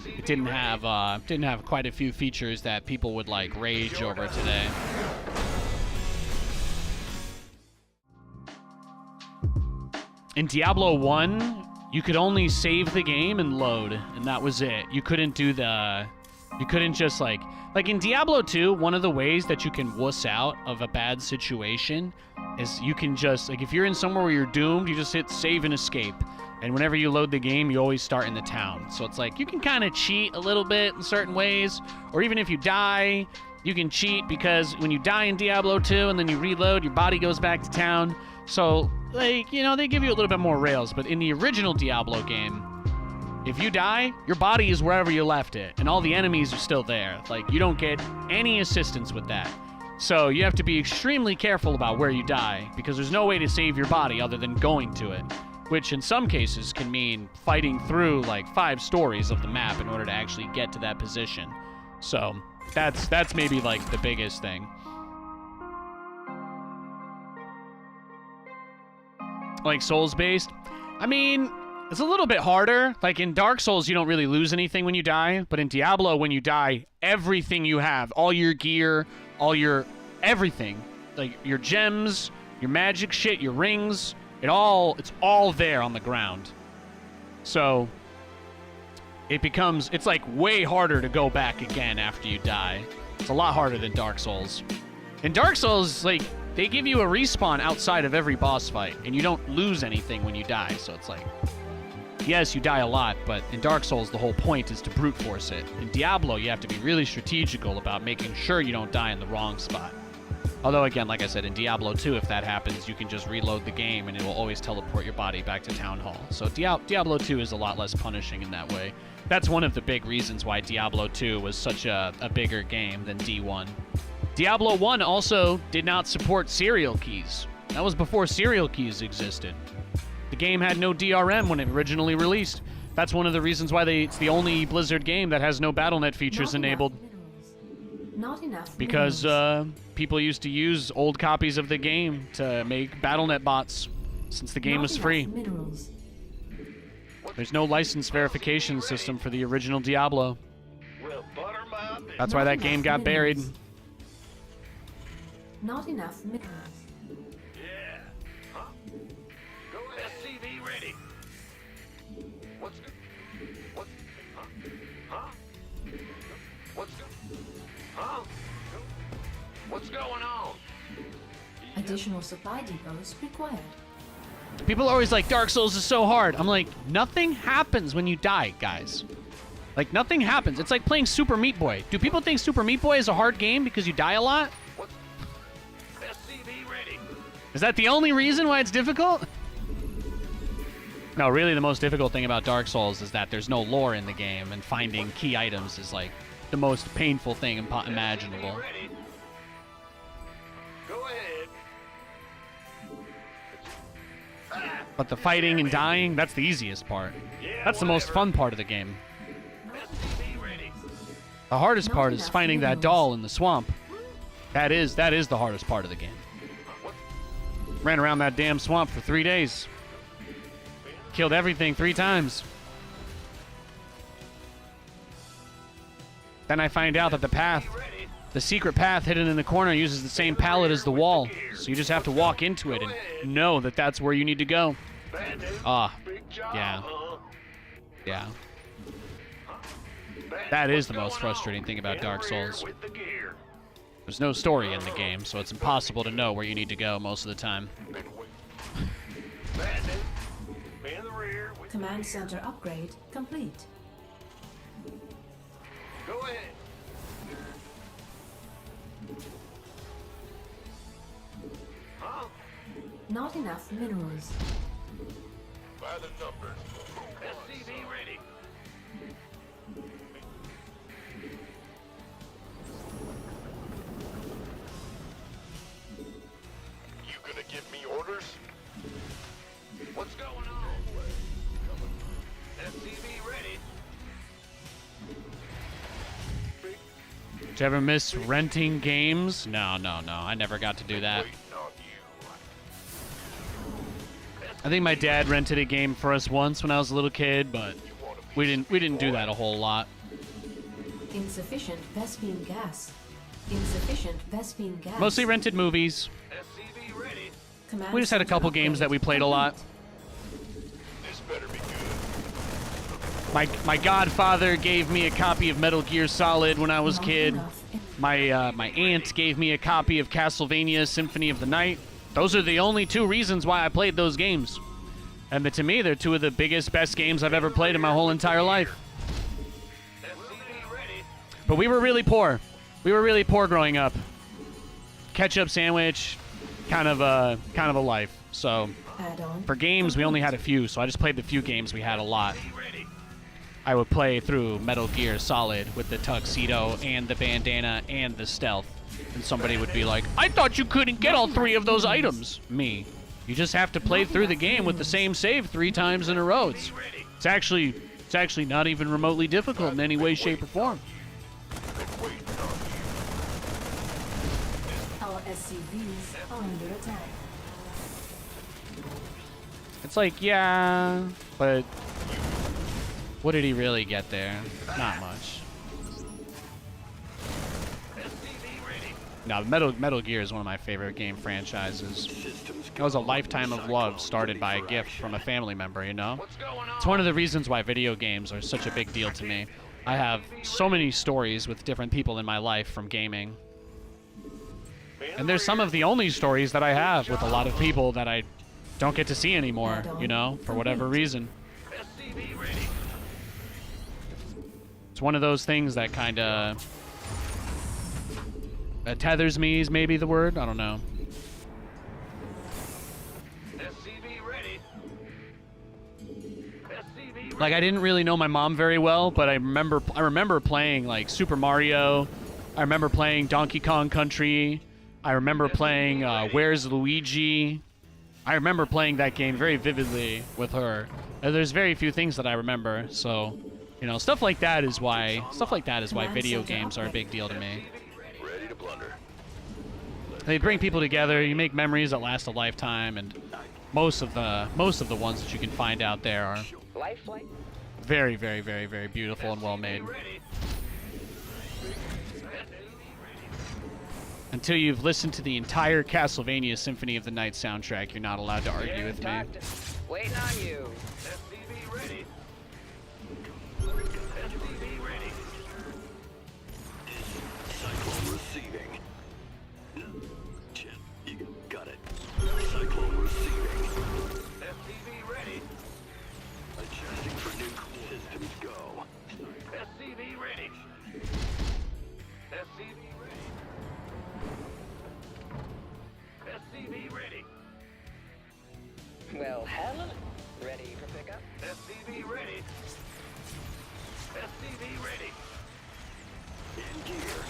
Speaker 1: it didn't have quite a few features that people would like rage over today. In Diablo 1, you could only save the game and load, and that was it. You couldn't just like in Diablo 2, one of the ways that you can wuss out of a bad situation is you can just, like, if you're in somewhere where you're doomed, you just hit save and escape. And whenever you load the game, you always start in the town. So it's like you can kind of cheat a little bit in certain ways, or even if you die, you can cheat because when you die in Diablo 2 and then you reload, your body goes back to town. So, like, you know, they give you a little bit more rails. But in the original Diablo game, if you die, your body is wherever you left it, and all the enemies are still there. Like, you don't get any assistance with that. So you have to be extremely careful about where you die, because there's no way to save your body other than going to it, which in some cases can mean fighting through, like, 5 stories of the map in order to actually get to that position. So that's maybe, like, the biggest thing. Like, Souls-based? I mean, it's a little bit harder. Like, in Dark Souls, you don't really lose anything when you die. But in Diablo, when you die, everything you have, all your gear, all your everything, like your gems, your magic shit, your rings, it's all there on the ground. So it's like way harder to go back again after you die. It's a lot harder than Dark Souls. In Dark Souls, like, they give you a respawn outside of every boss fight, and you don't lose anything when you die. So it's like, yes, you die a lot, but in Dark Souls, the whole point is to brute force it. In Diablo, you have to be really strategical about making sure you don't die in the wrong spot. Although, again, like I said, in Diablo 2, if that happens, you can just reload the game, and it will always teleport your body back to Town Hall. So Diablo 2 is a lot less punishing in that way. That's one of the big reasons why Diablo 2 was such a bigger game than D1. Diablo 1 also did not support serial keys. That was before serial keys existed. The game had no DRM when it originally released. That's one of the reasons why it's the only Blizzard game that has no BattleNet features enabled.
Speaker 2: Not enough.
Speaker 1: Because people used to use old copies of the game to make BattleNet bots, since the game was free.
Speaker 2: Minerals.
Speaker 1: There's no license verification system for the original Diablo.
Speaker 4: Well, butter my bitch.
Speaker 1: That's why that game got buried.
Speaker 2: Not enough minerals.
Speaker 4: Yeah. Huh? Go going on?
Speaker 2: Additional supply depots required.
Speaker 1: People are always like, Dark Souls is so hard. I'm like, nothing happens when you die, guys. Like, nothing happens. It's like playing Super Meat Boy. Do people think Super Meat Boy is a hard game because you die a lot?
Speaker 4: SCV ready.
Speaker 1: Is that the only reason why it's difficult? No, really the most difficult thing about Dark Souls is that there's no lore in the game, and finding key items is like the most painful thing imaginable.
Speaker 4: SCV ready. Go ahead.
Speaker 1: But the fighting and dying, that's the easiest part. That's the most fun part of the game.
Speaker 4: SCV ready.
Speaker 1: The hardest part is finding that doll in the swamp. That is the hardest part of the game. Ran around that damn swamp for 3 days. Killed everything 3 times. Then I find out that the secret path hidden in the corner uses the same palette as the wall. So you just have to walk into it and know that that's where you need to go.
Speaker 4: Big job,
Speaker 1: Yeah.
Speaker 4: huh?
Speaker 1: Yeah. That is the most frustrating thing about Dark Souls.
Speaker 4: With the gear.
Speaker 1: There's no story in the game, so it's impossible to know where you need to go most of the time.
Speaker 4: Bandit. In the rear. With
Speaker 2: Command center upgrade complete.
Speaker 4: Go ahead. Huh?
Speaker 2: Not enough minerals.
Speaker 4: By the numbers. SCV ready. You gonna give me orders? What's going on? SCV ready.
Speaker 1: Did you ever miss renting games? No. I never got to do that.
Speaker 4: Waiting on you.
Speaker 1: I think my dad rented a game for us once when I was a little kid, but we didn't do that a whole lot.
Speaker 2: Insufficient Vespine gas. Insufficient Vespine gas.
Speaker 1: Mostly rented movies.
Speaker 4: SCV ready.
Speaker 2: Command
Speaker 1: We just had a
Speaker 2: center
Speaker 1: couple games that we played a lot.
Speaker 4: This better be good.
Speaker 1: My godfather gave me a copy of Metal Gear Solid when I was a
Speaker 2: Not
Speaker 1: kid.
Speaker 2: enough.
Speaker 1: My aunt gave me a copy of Castlevania Symphony of the Night. Those are the only 2 reasons why I played those games. And to me, they're 2 of the biggest, best games I've ever played in my whole entire life.
Speaker 4: SCV ready.
Speaker 1: But we were really poor. We were really poor growing up. Ketchup sandwich, kind of a life. So
Speaker 2: Add-on.
Speaker 1: for games, we only had a few, so I just played the few games we had a lot.
Speaker 4: Ready.
Speaker 1: I would play through Metal Gear Solid with the tuxedo and the bandana and the stealth. And somebody would be like, I thought you couldn't get all 3 of those items. Me. You just have to play through the game with the same save 3 times in a row. It's actually not even remotely difficult in any way, shape, or form.
Speaker 2: Our SCVs are under attack.
Speaker 1: It's like, yeah, but what did he really get there? Not much. No, Metal Gear is one of my favorite game franchises. It was a lifetime of love started by a gift from a family member, you know?
Speaker 4: What's going on?
Speaker 1: It's one of the reasons why video games are such a big deal to me. I have so many stories with different people in my life from gaming. And there's some of the only stories that I have with a lot of people that I don't get to see anymore, you know, for whatever reason.
Speaker 4: SCV ready.
Speaker 1: It's one of those things that kind of tethers me is maybe the word. I don't know.
Speaker 4: SCV ready. SCV ready.
Speaker 1: Like, I didn't really know my mom very well, but I remember playing like Super Mario. I remember playing Donkey Kong Country. I remember playing Where's Luigi. I remember playing that game very vividly with her. And there's very few things that I remember, so you know, stuff like that is why video games are a big deal to me.
Speaker 3: Ready to plunder.
Speaker 1: They bring people together. You make memories that last a lifetime, and most of the ones that you can find out there are
Speaker 5: Lifeline?
Speaker 1: very, very, very, very beautiful and well made. Until you've listened to the entire Castlevania Symphony of the Night soundtrack, you're not allowed to argue with me.
Speaker 5: Waiting on you.
Speaker 4: SCV ready. SCV ready.
Speaker 3: Cyclone receiving.
Speaker 5: Well, hell. Ready for pickup?
Speaker 4: SCV ready. SCV ready.
Speaker 7: In gear.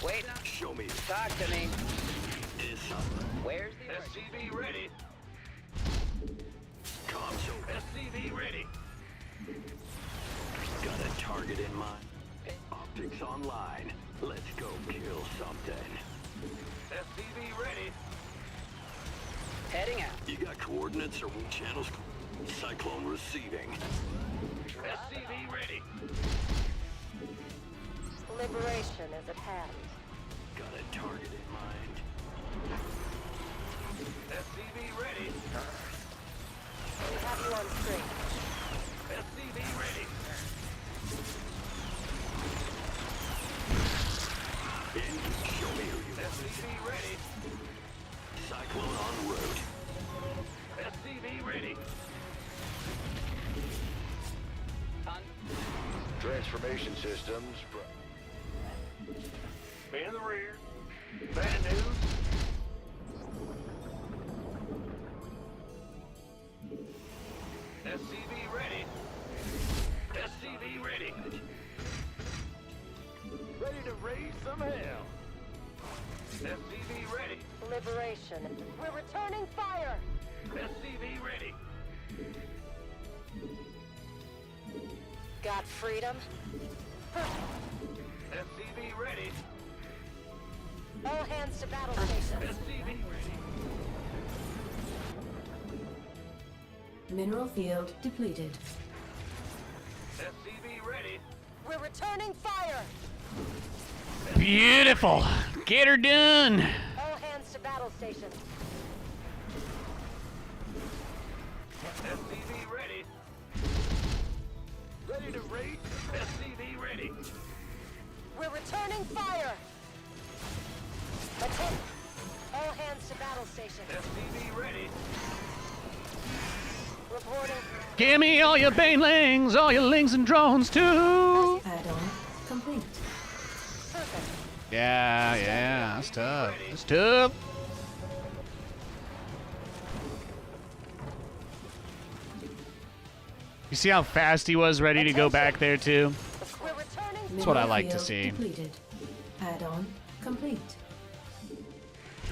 Speaker 5: Wait, no.
Speaker 7: Show me.
Speaker 5: Talk to me.
Speaker 7: Is up.
Speaker 5: Where's the order?
Speaker 4: SCV ready.
Speaker 7: Comms open.
Speaker 4: SCV ready.
Speaker 7: Got a target in mind. Optics online. Let's go kill something.
Speaker 4: SCV ready.
Speaker 5: Heading out.
Speaker 7: You got coordinates or channels? Cyclone receiving.
Speaker 4: SCV ready.
Speaker 8: Liberation is at hand.
Speaker 7: Got a target in mind.
Speaker 4: SCV ready.
Speaker 8: We have you on screen.
Speaker 4: SCV ready.
Speaker 7: Show me who you
Speaker 4: SCV ready.
Speaker 7: Cyclone en route.
Speaker 4: SCV ready.
Speaker 6: Transformation systems.
Speaker 4: In the rear. Bad news. SCV ready. SCV ready. Ready to raise some hell. SCV ready.
Speaker 8: Liberation. We're returning fire.
Speaker 4: SCV ready.
Speaker 8: Got freedom?
Speaker 4: SCV ready.
Speaker 8: All hands to battle station.
Speaker 4: SCV ready.
Speaker 2: Mineral field depleted.
Speaker 4: SCV ready.
Speaker 8: We're returning fire.
Speaker 1: Beautiful. Get her done.
Speaker 8: All hands to battle station.
Speaker 4: SCV ready. Ready to raid. SCV ready.
Speaker 8: We're returning fire. Attack. All hands to battle station.
Speaker 4: SCV ready.
Speaker 8: Reporting.
Speaker 1: Give me all your banelings, all your lings and drones too.
Speaker 2: Add-on complete.
Speaker 8: Perfect.
Speaker 1: Yeah, that's tough. That's tough. You see how fast he was ready to go back there too?
Speaker 8: We're returning.
Speaker 1: That's what I
Speaker 2: Mineral
Speaker 1: like to
Speaker 2: field
Speaker 1: see.
Speaker 2: Depleted. Add-on complete.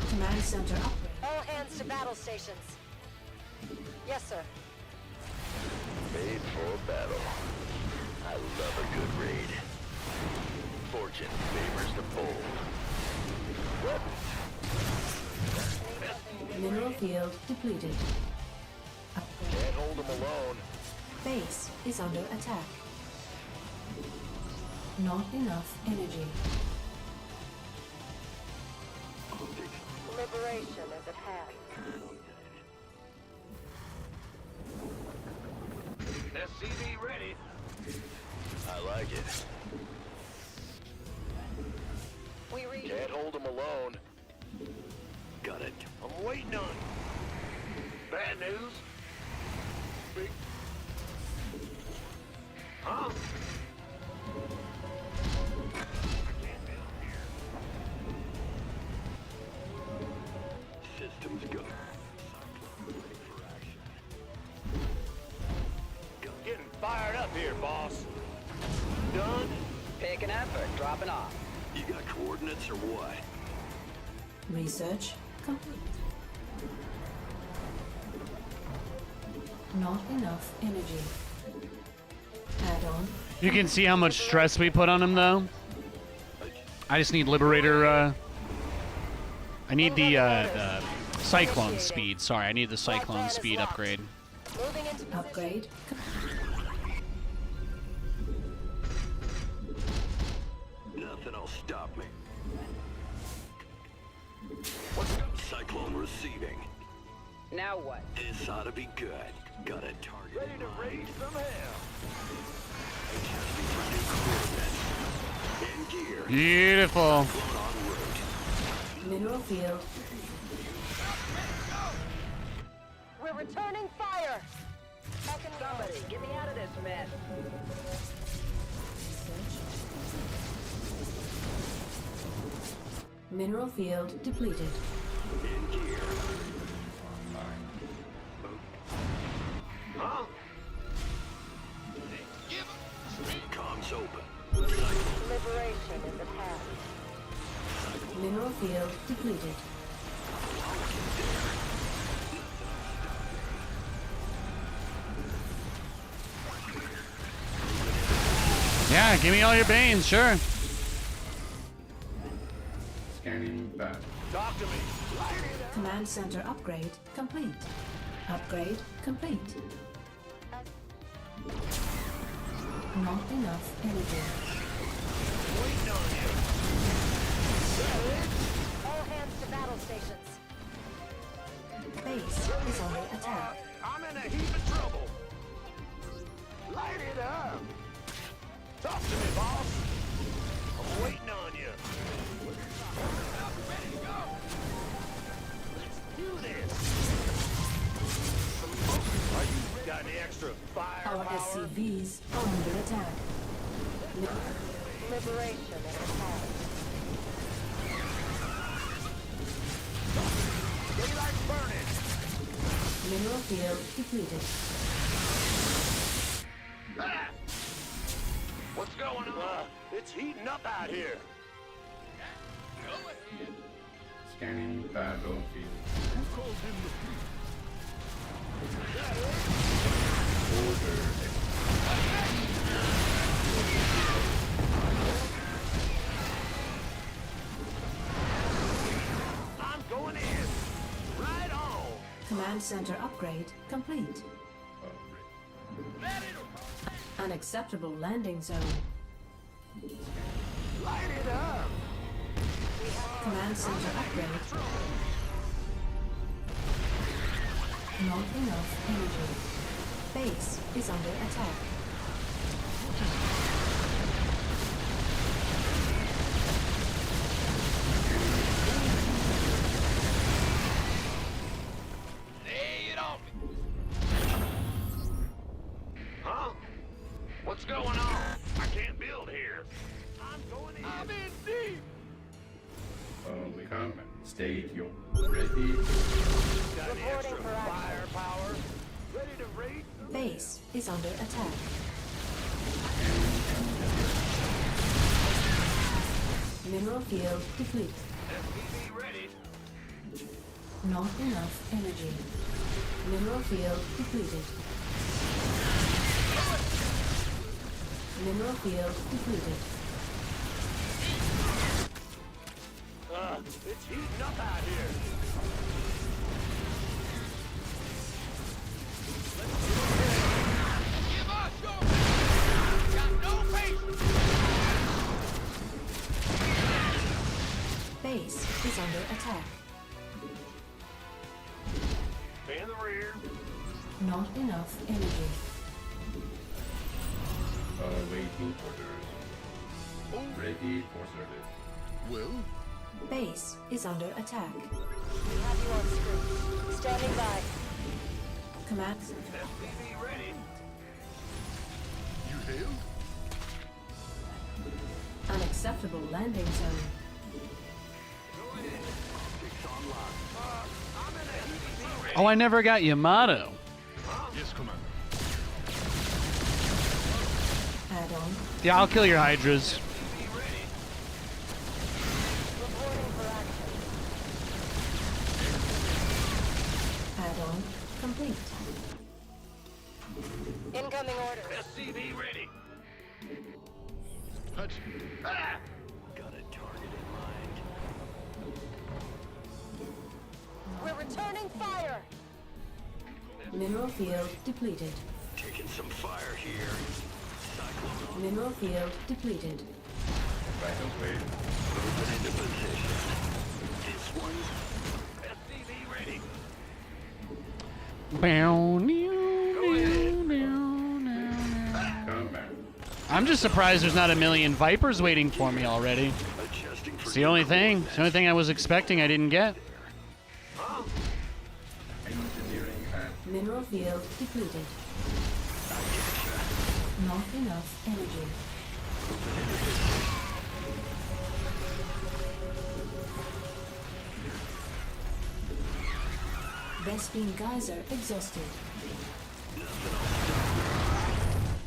Speaker 2: Command center upgrade.
Speaker 8: All hands to battle stations. Yes, sir.
Speaker 6: Made for battle. I love a good raid. Fortune favors the bold.
Speaker 2: Mineral field depleted. Upgrade.
Speaker 6: Can't hold them alone.
Speaker 2: Base is under attack. Not enough energy.
Speaker 8: Liberation is at hand.
Speaker 4: SCV ready.
Speaker 6: I like it.
Speaker 8: We read.
Speaker 6: Can't hold them alone.
Speaker 7: Got it.
Speaker 4: I'm waiting on. Bad news. Big. Huh?
Speaker 7: Systems go.
Speaker 4: Getting fired up here, boss. Done?
Speaker 5: Picking up or dropping off?
Speaker 7: You got coordinates or what?
Speaker 2: Research complete. Not enough energy. Add-on.
Speaker 1: You can see how much stress we put on him though. I just need Liberator, I need the Cyclone speed. Sorry, I need the Cyclone speed upgrade.
Speaker 8: Moving into position.
Speaker 2: Upgrade.
Speaker 7: Nothing'll stop me. Cyclone receiving.
Speaker 5: Now what?
Speaker 7: This ought to be good. Got a target.
Speaker 4: Ready to raise some hell.
Speaker 7: In gear.
Speaker 1: Beautiful.
Speaker 7: Cyclone en route.
Speaker 2: Mineral field.
Speaker 8: We're returning fire. How can we help?
Speaker 5: Somebody, get me out of this mess.
Speaker 2: Mineral field depleted.
Speaker 7: In gear.
Speaker 2: depleted.
Speaker 1: Yeah, give me all your Banes, sure.
Speaker 9: Scanning back.
Speaker 4: Talk to me.
Speaker 2: Command center upgrade complete. Upgrade complete. Not enough energy.
Speaker 4: Waiting on you.
Speaker 8: All hands to battle stations.
Speaker 2: Base is under attack.
Speaker 4: I'm in a heap of trouble. Light it up. Talk to me, boss. I'm waiting on you. Ready to go. Let's do this. Are you got any extra firepower?
Speaker 2: Our SCVs are under attack.
Speaker 8: Liberation and attack.
Speaker 4: Daylight burning.
Speaker 2: Mineral field depleted.
Speaker 4: Ah! What's going on? It's heating up out here.
Speaker 9: Scanning battlefield.
Speaker 4: Who called in the
Speaker 9: Order.
Speaker 4: I'm going in. Right on.
Speaker 2: Command center upgrade complete. Unacceptable landing zone.
Speaker 4: Light it up.
Speaker 2: Command center upgrade. Not enough energy. Base is under attack.
Speaker 4: Lay it on me. Huh? What's going on? I can't build here. I'm going in. I'm in deep.
Speaker 9: We come. State your ready.
Speaker 4: Got any
Speaker 8: Reporting
Speaker 4: extra
Speaker 8: for action.
Speaker 4: firepower? Ready to raid?
Speaker 2: Base is under attack. Mineral field depleted.
Speaker 4: SPV ready.
Speaker 2: Not enough energy. Mineral field depleted. Mineral field depleted.
Speaker 4: It's heating up out here. Give us your got no patience.
Speaker 2: Base is under attack.
Speaker 4: In the rear.
Speaker 2: Not enough energy.
Speaker 9: Waiting orders. Ready for service.
Speaker 4: Well,
Speaker 2: Base is under attack.
Speaker 8: We have you on screen. Standing by.
Speaker 2: Command
Speaker 4: SPV ready. You hail?
Speaker 2: unacceptable landing zone.
Speaker 4: Optics online. I'm in a heat.
Speaker 1: Oh, I never got Yamato.
Speaker 4: Yes, Commander.
Speaker 2: Add-on.
Speaker 1: Yeah, I'll kill your Hydras.
Speaker 8: Reporting for action.
Speaker 2: Add-on complete.
Speaker 8: Incoming order.
Speaker 4: SCV ready. Touch. Ah!
Speaker 3: Got a target in mind.
Speaker 8: We're returning fire.
Speaker 2: Mineral field depleted.
Speaker 3: Taking some fire here. Cyclone
Speaker 2: Mineral field depleted.
Speaker 9: Right away.
Speaker 3: moving into position. This one.
Speaker 4: SCV ready.
Speaker 9: Combat.
Speaker 1: I'm just surprised there's not a million Vipers waiting for me already.
Speaker 3: Adjusting for
Speaker 1: It's the only thing. It's the only thing I was expecting I didn't get.
Speaker 9: Engineering at
Speaker 2: Mineral field depleted. Not enough energy. Vespine geyser exhausted.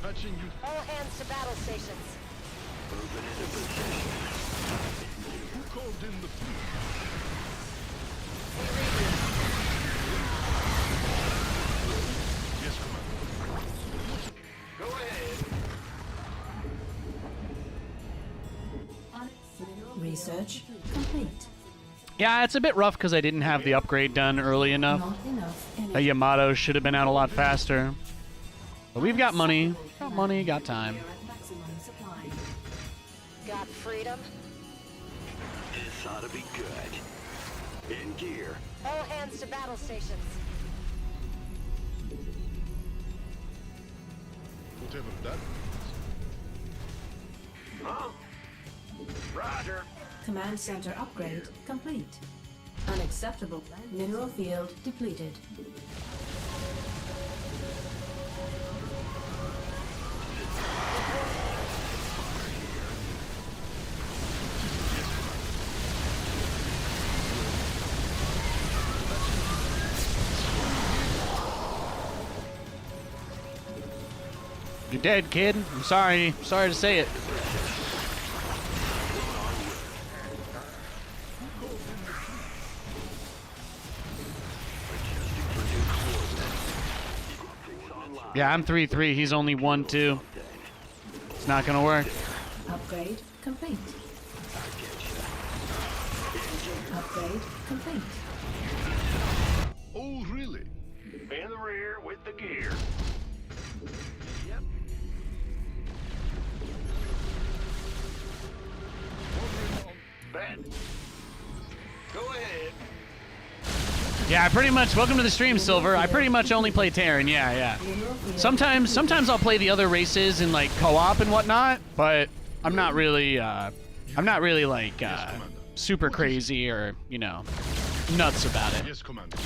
Speaker 4: Touching you.
Speaker 8: All hands to battle stations.
Speaker 3: moving into position.
Speaker 4: called in the fleet? Yes, Commander. Go ahead.
Speaker 2: Research complete.
Speaker 1: Yeah, it's a bit rough because I didn't have the upgrade done early enough.
Speaker 2: Not enough
Speaker 1: A
Speaker 2: energy.
Speaker 1: Yamato should have been out a lot faster. But we've got money. Got money, got time.
Speaker 2: We're at maximum supply.
Speaker 8: Got freedom?
Speaker 3: This ought to be good. In gear.
Speaker 8: All hands to battle stations.
Speaker 4: Whatever that means.
Speaker 3: Huh? Roger.
Speaker 2: Command center upgrade complete. Unacceptable. Mineral field depleted.
Speaker 1: You're dead, kid. I'm sorry. Sorry to say it. Yeah, I'm 3-3. He's only 1-2. It's not gonna work.
Speaker 2: Upgrade complete. Upgrade complete.
Speaker 4: Oh, really?
Speaker 3: In the rear with the gear. Yep. Ben. Go ahead.
Speaker 1: Yeah, I pretty much. Welcome to the stream, Silver. I pretty much only play Terran. Yeah, yeah.
Speaker 2: Mineral field.
Speaker 1: Sometimes I'll play the other races in like co-op and whatnot, but I'm not really like super crazy or nuts about it.
Speaker 4: Yes, Commander.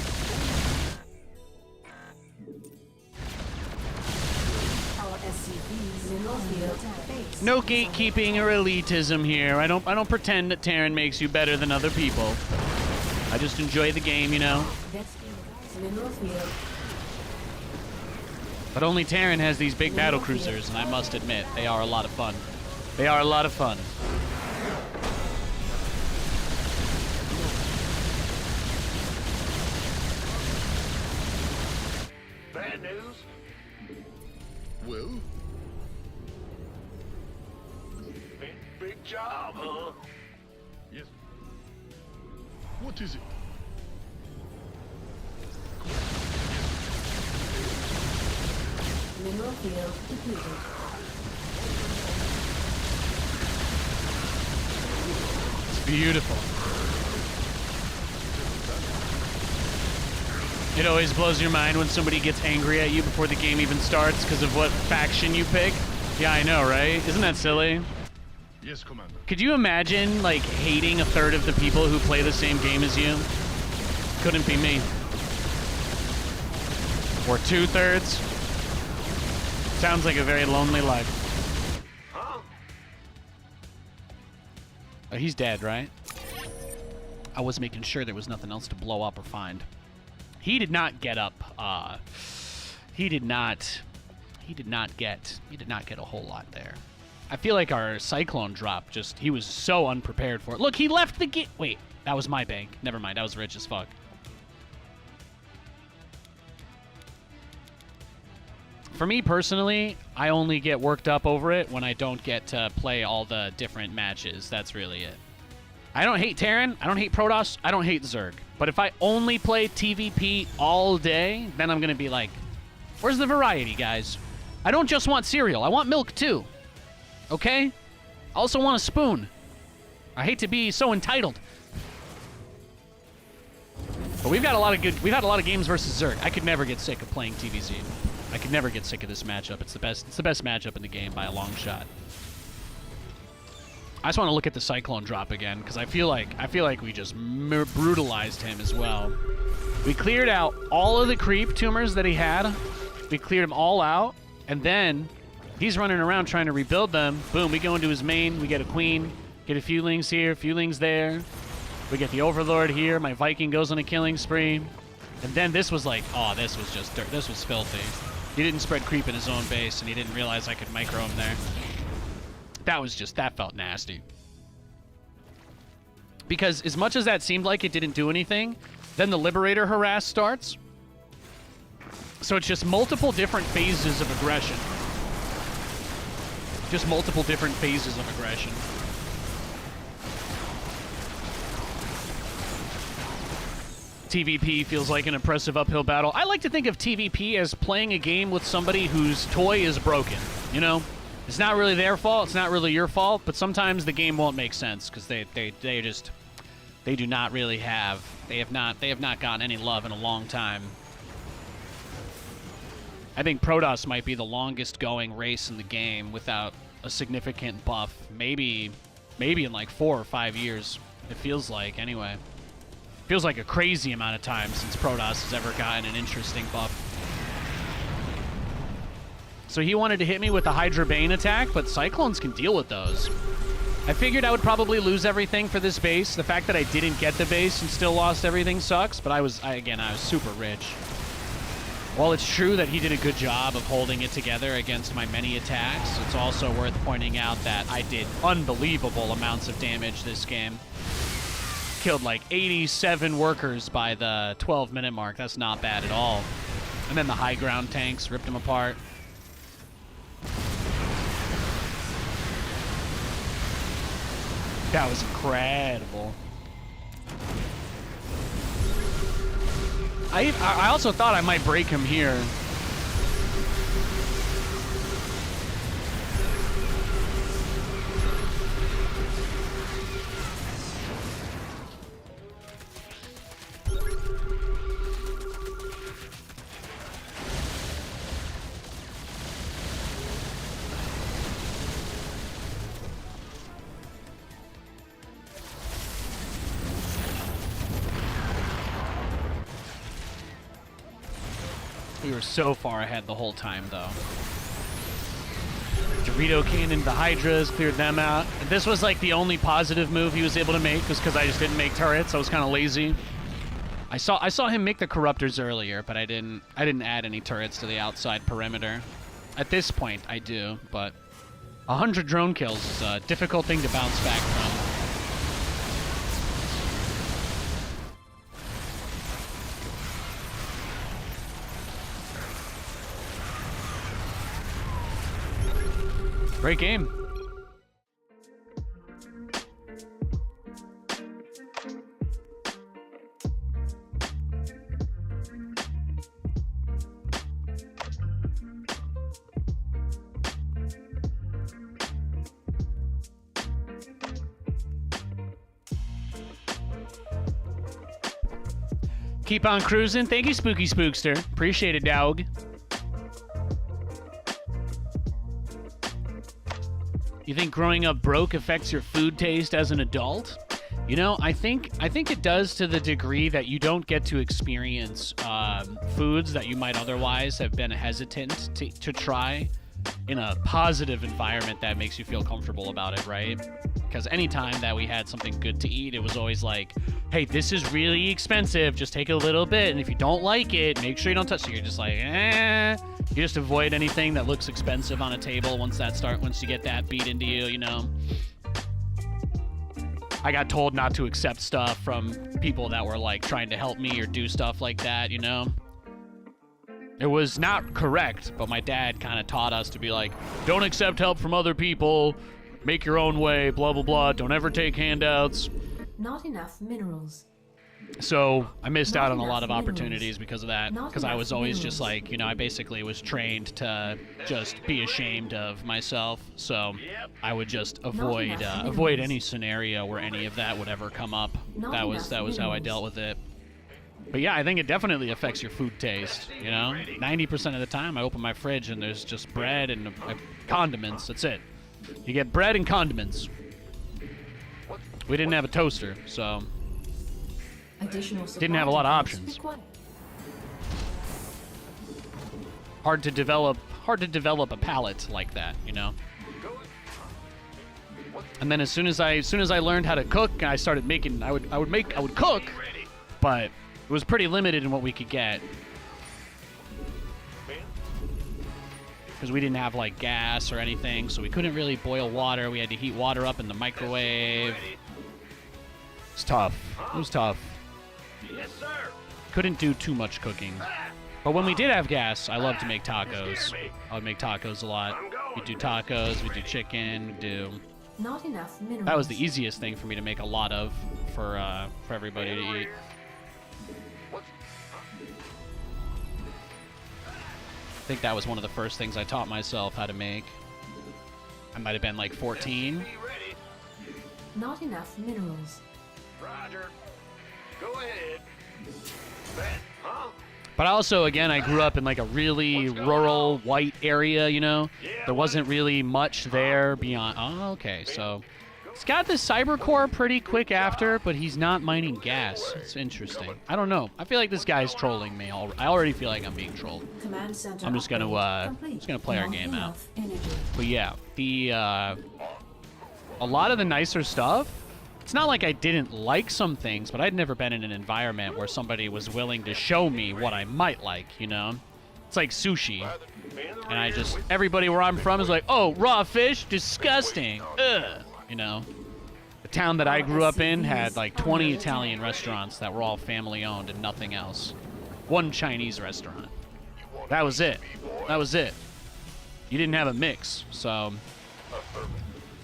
Speaker 2: Our SCVs mineral field base.
Speaker 1: No gatekeeping or elitism here. I don't pretend that Terran makes you better than other people. I just enjoy the game,
Speaker 2: Mineral field.
Speaker 1: But only Terran has these big battle cruisers, and I must admit, they are a lot of fun. They are a lot of fun.
Speaker 3: Bad news?
Speaker 4: Well,
Speaker 3: Big job, huh?
Speaker 4: yes. What is it?
Speaker 2: Mineral field depleted.
Speaker 1: It's beautiful. It always blows your mind when somebody gets angry at you before the game even starts because of what faction you pick. Yeah, I know, right? Isn't that silly?
Speaker 4: Yes, Commander.
Speaker 1: Could you imagine, like, hating a third of the people who play the same game as you? Couldn't be me. Or 2/3. Sounds like a very lonely life.
Speaker 3: Huh?
Speaker 1: Oh, he's dead, right? I was making sure there was nothing else to blow up or find. He did not get up. He did not get a whole lot there. I feel like our cyclone drop he was so unprepared for it. Look, he left the gate. Wait, that was my bank. Never mind. I was rich as fuck. For me personally, I only get worked up over it when I don't get to play all the different matches. That's really it. I don't hate Terran, I don't hate Protoss, I don't hate Zerg. But if I only play TVP all day, then I'm going to be like, where's the variety, guys? I don't just want cereal, I want milk too. Okay? I also want a spoon. I hate to be so entitled. But we've had a lot of games versus Zerg. I could never get sick of playing TVZ. I could never get sick of this matchup. It's the best matchup in the game by a long shot. I just want to look at the Cyclone drop again because I feel like we just brutalized him as well. We cleared out all of the creep tumors that he had. We cleared them all out, and then he's running around trying to rebuild them. Boom, we go into his main. We get a queen, get a few lings here, a few lings there. We get the Overlord here. My Viking goes on a killing spree. And then this was like, oh, this was just dirt. This was filthy. He didn't spread creep in his own base, and he didn't realize I could micro him there. That felt nasty. Because as much as that seemed like it didn't do anything, then the Liberator harass starts. So it's just multiple different phases of aggression. Just multiple different phases of aggression. TVP feels like an impressive uphill battle. I like to think of TVP as playing a game with somebody whose toy is broken, you know? It's not really their fault, it's not really your fault, but sometimes the game won't make sense because they do not really have, they have not gotten any love in a long time. I think Protoss might be the longest going race in the game without a significant buff. Maybe in like 4 or 5 years. It feels like, anyway. Feels like a crazy amount of time since Protoss has ever gotten an interesting buff. So he wanted to hit me with the Hydra Bane attack, but Cyclones can deal with those. I figured I would probably lose everything for this base. The fact that I didn't get the base and still lost everything sucks, but I was super rich. While it's true that he did a good job of holding it together against my many attacks, it's also worth pointing out that I did unbelievable amounts of damage this game. Killed like 87 workers by the 12-minute mark. That's not bad at all. And then the high ground tanks ripped them apart. That was incredible. I also thought I might break him here. We were so far ahead the whole time, though. Dorito Cannon, the Hydras, cleared them out. This was like the only positive move he was able to make, was because I just didn't make turrets. I was kind of lazy. I saw him make the Corruptors earlier, but I didn't add any turrets to the outside perimeter. At this point, I do, but 100 drone kills is a difficult thing to bounce back from. Great game. Keep on cruising. Thank you, Spooky Spookster. Appreciate it, dog. You think growing up broke affects your food taste as an adult? You know, I think it does to the degree that you don't get to experience foods that you might otherwise have been hesitant to try in a positive environment that makes you feel comfortable about it, right? Because anytime that we had something good to eat, it was always like, hey, this is really expensive, just take a little bit, and if you don't like it, make sure you don't touch it. You're just like, eh. You just avoid anything that looks expensive on a table once you get that beat into you, you know? I got told not to accept stuff from people that were like trying to help me or do stuff like that, you know? It was not correct, but my dad kind of taught us to be like, don't accept help from other people, make your own way, blah, blah, blah, don't ever take handouts.
Speaker 2: Not enough minerals.
Speaker 1: So I missed out on a lot of opportunities because of that, because I was always just like, you know, I basically was trained to just be ashamed of myself. So I would just avoid any scenario where any of that would ever come up. That was how I dealt with it. But yeah, I think it definitely affects your food taste, you know? 90% of the time I open my fridge and there's just bread and condiments. That's it. You get bread and condiments. We didn't have a toaster, so didn't have a lot of options. Hard to develop a palate like that, you know. And then as soon as I learned how to cook, I started making. I would cook, but it was pretty limited in what we could get because we didn't have like gas or anything, so we couldn't really boil water. We had to heat water up in the microwave. It's tough. It was tough.
Speaker 4: Yes, sir.
Speaker 1: Couldn't do too much cooking. But when we did have gas, I loved to make tacos. I would make tacos a lot. We'd do tacos, we'd do chicken, we'd do...
Speaker 2: Not enough minerals.
Speaker 1: That was the easiest thing for me to make a lot of for everybody to eat. I think that was one of the first things I taught myself how to make. I might have been like 14.
Speaker 2: Not enough minerals.
Speaker 4: Roger. Go ahead. Bet, huh?
Speaker 1: But also, again, I grew up in like a really rural white area, you know? There wasn't really much there beyond... Oh, okay, so... He's got the cyber core pretty quick after, but he's not mining gas. It's interesting. I don't know. I feel like this guy's trolling me. I already feel like I'm being trolled.
Speaker 2: Command center
Speaker 1: I'm just gonna play our
Speaker 2: Not
Speaker 1: game out.
Speaker 2: enough energy.
Speaker 1: But yeah, a lot of the nicer stuff, it's not like I didn't like some things, but I'd never been in an environment where somebody was willing to show me what I might like, you know? It's like sushi. And everybody where I'm from is like, oh, raw fish, disgusting. Ugh. You know? The town that I grew up in had like 20 Italian restaurants that were all family owned and nothing else. One Chinese restaurant. That was it. That was it. You didn't have a mix, so...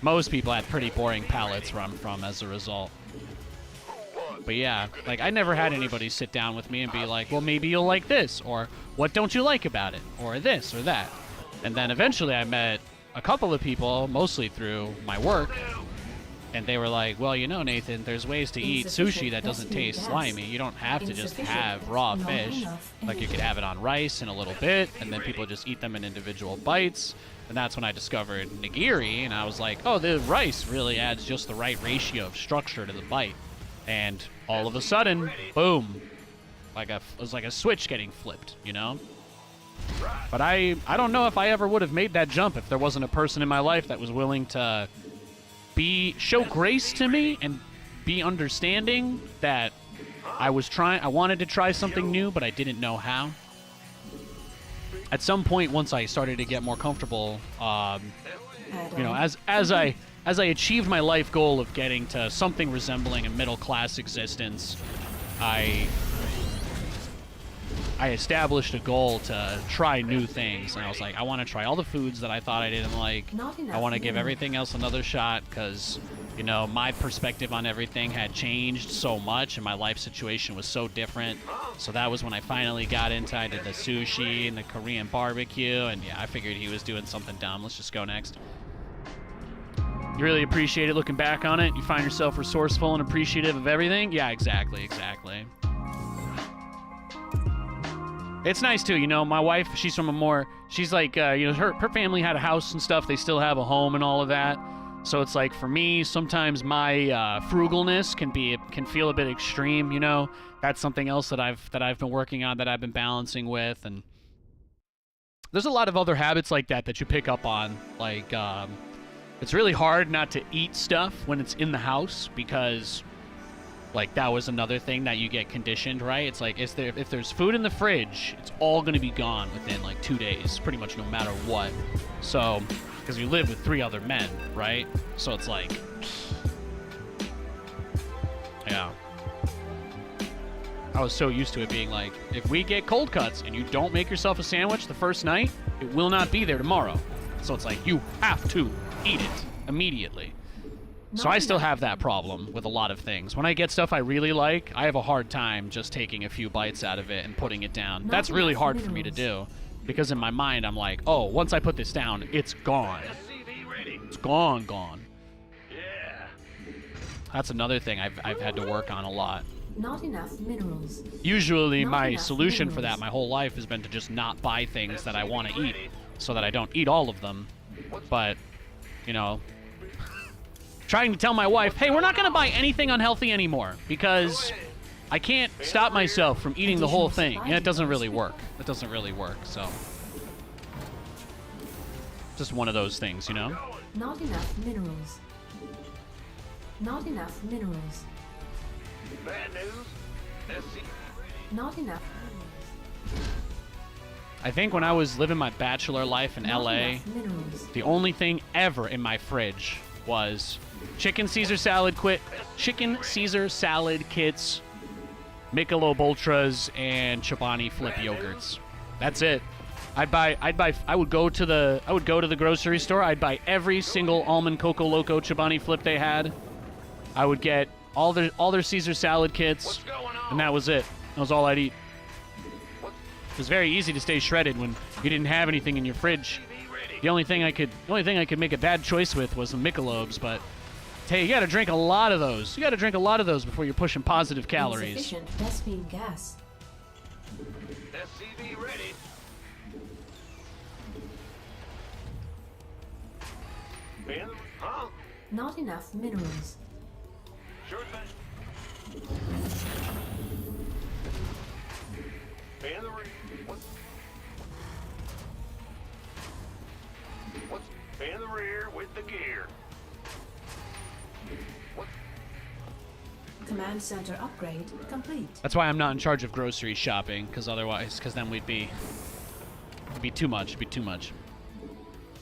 Speaker 1: Most people had pretty boring palates where I'm from as a result. But yeah, like I never had anybody sit down with me and be like, well, maybe you'll like this, or what don't you like about it, or this or that. And then eventually I met a couple of people, mostly through my work, and they were like, well, you know, Nathan, there's ways to eat sushi that doesn't taste slimy. You don't have to just have raw fish. Like you could have it on rice in a little bit, and then people just eat them in individual bites. And that's when I discovered nigiri, and I was like, oh, the rice really adds just the right ratio of structure to the bite. And all of a sudden, boom, it was like a switch getting flipped, you know? But I don't know if I ever would have made that jump if there wasn't a person in my life that was willing to show grace to me and be understanding that I wanted to try something new, but I didn't know how. At some point, once I started to get more comfortable, you know, as I achieved my life goal of getting to something resembling a middle-class existence, I established a goal to try new things, and I was like, I want to try all the foods that I thought I didn't like. I want to give everything else another shot because, you know, my perspective on everything had changed so much, and my life situation was so different. So that was when I finally got into, I did the sushi and the Korean barbecue, and yeah, I figured he was doing something dumb. Let's just go next. You really appreciate it looking back on it? You find yourself resourceful and appreciative of everything? Yeah, exactly. It's nice too, you know, my wife, she's like, you know, her family had a house and stuff. They still have a home and all of that. So it's like, for me, sometimes my frugalness can feel a bit extreme, you know. That's something else that I've been working on, that I've been balancing with. And there's a lot of other habits like that you pick up on. Like, it's really hard not to eat stuff when it's in the house because... Like, that was another thing that you get conditioned, right? It's like, if there's food in the fridge, it's all going to be gone within, like, 2 days, pretty much no matter what. So, because you live with 3 other men, right? So it's like, yeah. I was so used to it being like, if we get cold cuts and you don't make yourself a sandwich the first night, it will not be there tomorrow. So it's like, you have to eat it immediately. So I still have that problem with a lot of things. When I get stuff I really like, I have a hard time just taking a few bites out of it and putting it down. That's really hard for me to do because in my mind I'm like, oh, once I put this down, it's gone. It's gone.
Speaker 4: Yeah.
Speaker 1: That's another thing I've had to work on a lot.
Speaker 2: Not enough minerals.
Speaker 1: Usually my solution for that my whole life has been to just not buy things that I want to eat so that I don't eat all of them. But, you know... Trying to tell my wife, hey, we're not going to buy anything unhealthy anymore because I can't stop myself from eating the whole thing. And it doesn't really work. It doesn't really work, so. Just one of those things, you know?
Speaker 2: Not enough minerals. Not enough minerals.
Speaker 4: Bad news. SC.
Speaker 2: Not enough minerals.
Speaker 1: I think when I was living my bachelor life in LA, the only thing ever in my fridge was Chicken Caesar salad kits, Michelob Ultras, and Chobani Flip yogurts. That's it. I would go to the grocery store. I'd buy every single almond coco loco Chobani Flip they had. I would get all their Caesar salad kits, and that was it. That was all I'd eat. It was very easy to stay shredded when you didn't have anything in your fridge. The only thing I could make a bad choice with was some Michelobs, but hey, you got to drink a lot of those. You got to drink a lot of those before you're pushing positive calories.
Speaker 2: Insufficient Vespene gas.
Speaker 4: SCV ready. Ben? Huh?
Speaker 2: Not enough minerals.
Speaker 4: Sure thing. Ben the What's in the rear with the gear?
Speaker 2: Command center upgrade complete.
Speaker 1: That's why I'm not in charge of grocery shopping, because then it'd be too much. It'd be too much.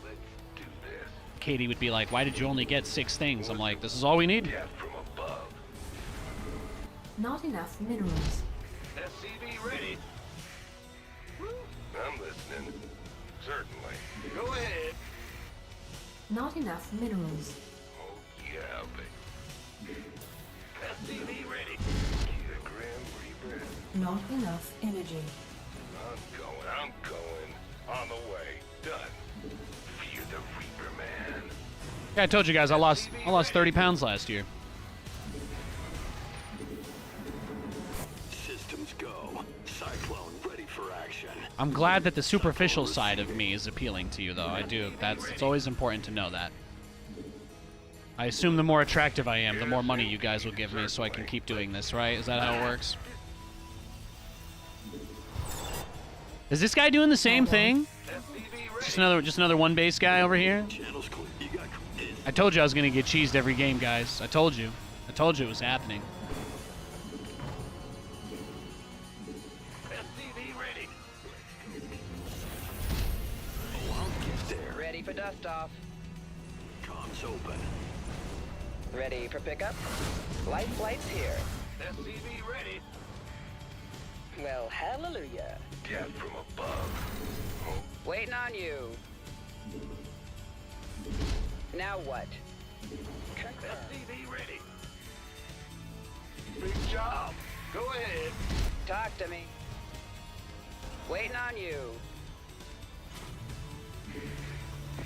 Speaker 6: Let's do this.
Speaker 1: Katie would be like, "Why did you only get 6 things?" I'm like, "This is all we need."
Speaker 6: Yeah, from above.
Speaker 2: Not enough minerals.
Speaker 4: SCV ready.
Speaker 6: I'm listening. Certainly.
Speaker 4: Go ahead.
Speaker 2: Not enough minerals.
Speaker 6: Oh, yeah, but
Speaker 4: SCV ready.
Speaker 6: Kilogram Reaper.
Speaker 2: Not enough energy.
Speaker 6: I'm going. On the way. Done. Fear the Reaper, man.
Speaker 1: Yeah, I told you guys I lost 30 pounds last year.
Speaker 3: Systems go. Cyclone ready for action.
Speaker 1: I'm glad that the superficial side of me is appealing to you, though. I do. It's always important to know that. I assume the more attractive I am, the more money you guys will give me, so I can keep doing this, right? Is that how it works? Is this guy doing the same thing? Just another one base guy over here?
Speaker 3: Channels clear. You got
Speaker 1: I told you I was gonna get cheesed every game, guys. I told you. I told you it was happening.
Speaker 4: SCV ready.
Speaker 3: Oh, I'll get there.
Speaker 5: Ready for dust off.
Speaker 3: Comms open.
Speaker 5: Ready for pickup. Light flight's here.
Speaker 4: SCV ready.
Speaker 5: Well, hallelujah.
Speaker 6: Yeah, from above. Oh,
Speaker 5: Waiting on you. Now what? Confirm.
Speaker 4: SCV ready. Big job. Go ahead.
Speaker 5: Talk to me. Waiting on you.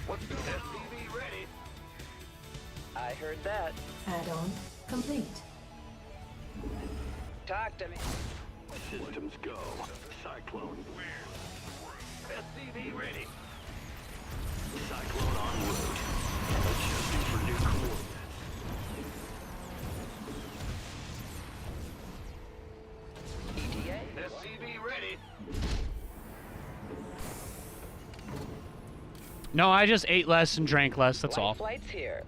Speaker 4: What's going on? SCV ready.
Speaker 5: I heard that.
Speaker 2: Add-on complete.
Speaker 5: Talk to me.
Speaker 3: Systems go. Cyclone.
Speaker 4: SCV ready.
Speaker 3: Cyclone en route. Adjusting for new coordinates.
Speaker 5: ETA.
Speaker 4: SCV ready.
Speaker 1: No, I just ate less and drank less. That's
Speaker 5: Light
Speaker 1: all.
Speaker 5: flight's here.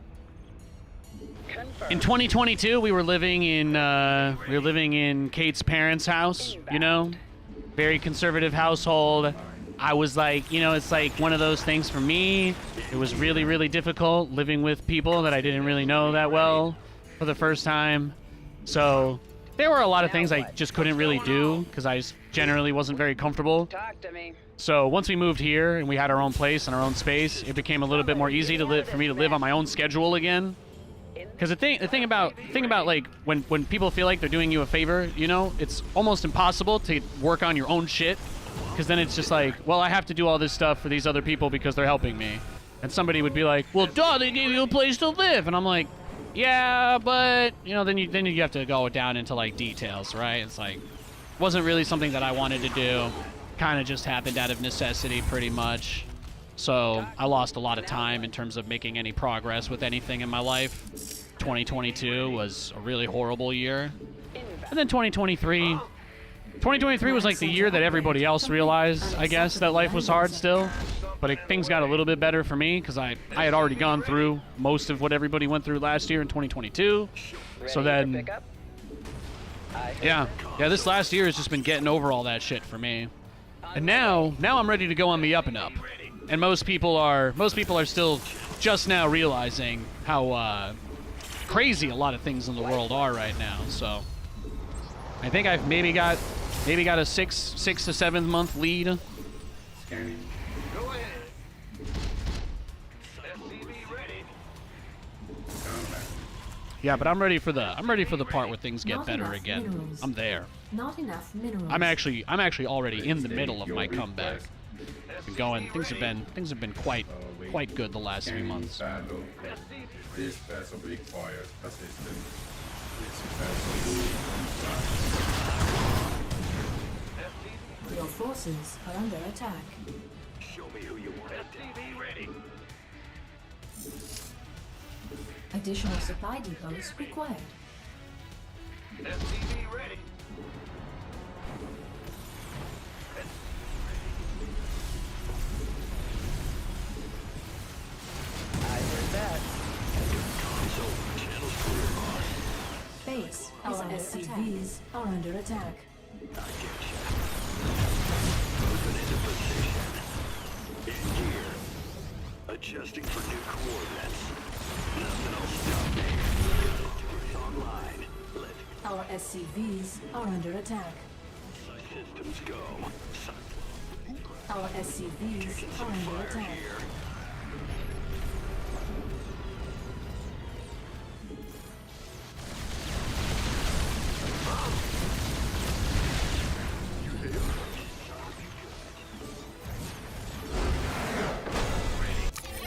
Speaker 5: Confirm.
Speaker 1: In 2022, we were living in Kate's parents' house. You know, very conservative household. I was like, you know, it's like one of those things for me. It was really, really difficult living with people that I didn't really know that well for the first time. So there were a lot of things I just couldn't really do because I just generally wasn't very comfortable.
Speaker 5: Talk to me.
Speaker 1: So once we moved here and we had our own place and our own space, it became a little bit more easy for me to live on my own schedule again. Because the thing about like when people feel like they're doing you a favor, you know, it's almost impossible to work on your own shit. Because then it's just like, well, I have to do all this stuff for these other people because they're helping me. And somebody would be like, well, duh, they gave you a place to live. And I'm like, yeah, but, you know, then you have to go down into, like, details, right? It's like, wasn't really something that I wanted to do. Kind of just happened out of necessity, pretty much. So I lost a lot of time in terms of making any progress with anything in my life. 2022 was a really horrible year. And then 2023 was like the year that everybody else realized, I guess, that life was hard still. But things got a little bit better for me because I had already gone through most of what everybody went through last year in 2022. So then, yeah, this last year has just been getting over all that shit for me. And now I'm ready to go on the up and up. And most people are still just now realizing how crazy a lot of things in the world are right now. So I think I've maybe got a six to 7 month lead.
Speaker 9: Scanning.
Speaker 4: Go ahead. SCV ready.
Speaker 9: Combat.
Speaker 1: Yeah, but I'm ready for the part where things get
Speaker 2: Not
Speaker 1: better
Speaker 2: enough
Speaker 1: again.
Speaker 2: minerals.
Speaker 1: I'm there.
Speaker 2: Not enough minerals.
Speaker 1: I'm actually already in the
Speaker 9: State
Speaker 1: middle of
Speaker 9: your
Speaker 1: my comeback.
Speaker 9: request.
Speaker 1: Been going. Things have been quite good the last few
Speaker 9: Scanning
Speaker 1: months.
Speaker 9: battle. This vessel requires assistance. This vessel will
Speaker 2: Your forces are under attack.
Speaker 3: Show me who you want.
Speaker 4: SCV ready.
Speaker 2: Additional supply depots required.
Speaker 4: SCV ready.
Speaker 5: I heard that.
Speaker 2: Base, our SCVs are under attack.
Speaker 3: Moving into position. In gear. Adjusting for new coordinates. Nothing will stop me. It's online. Let's
Speaker 2: Our SCVs are under attack.
Speaker 3: systems go.
Speaker 2: Our SCVs are under attack.
Speaker 3: Here.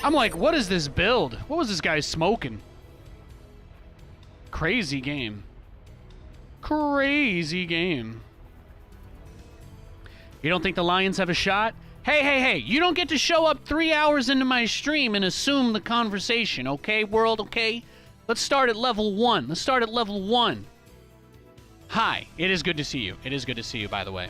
Speaker 1: I'm like, what is this build? What was this guy smoking? Crazy game. Crazy game. You don't think the Lions have a shot? Hey, you don't get to show up 3 hours into my stream and assume the conversation, okay, world, okay? Let's start at level 1. Let's start at level 1. Hi, it is good to see you. It is good to see you, by the way.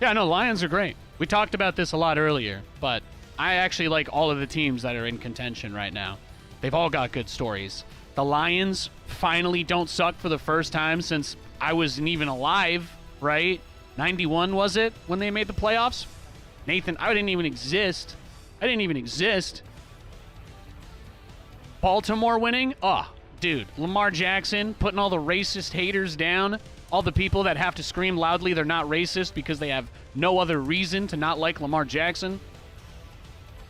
Speaker 1: Yeah, no, Lions are great. We talked about this a lot earlier, but I actually like all of the teams that are in contention right now. They've all got good stories. The Lions finally don't suck for the first time since I wasn't even alive, right? 91 was it when they made the playoffs? Nathan, I didn't even exist. I didn't even exist. Baltimore winning? Oh, dude. Lamar Jackson putting all the racist haters down. All the people that have to scream loudly they're not racist because they have no other reason to not like Lamar Jackson.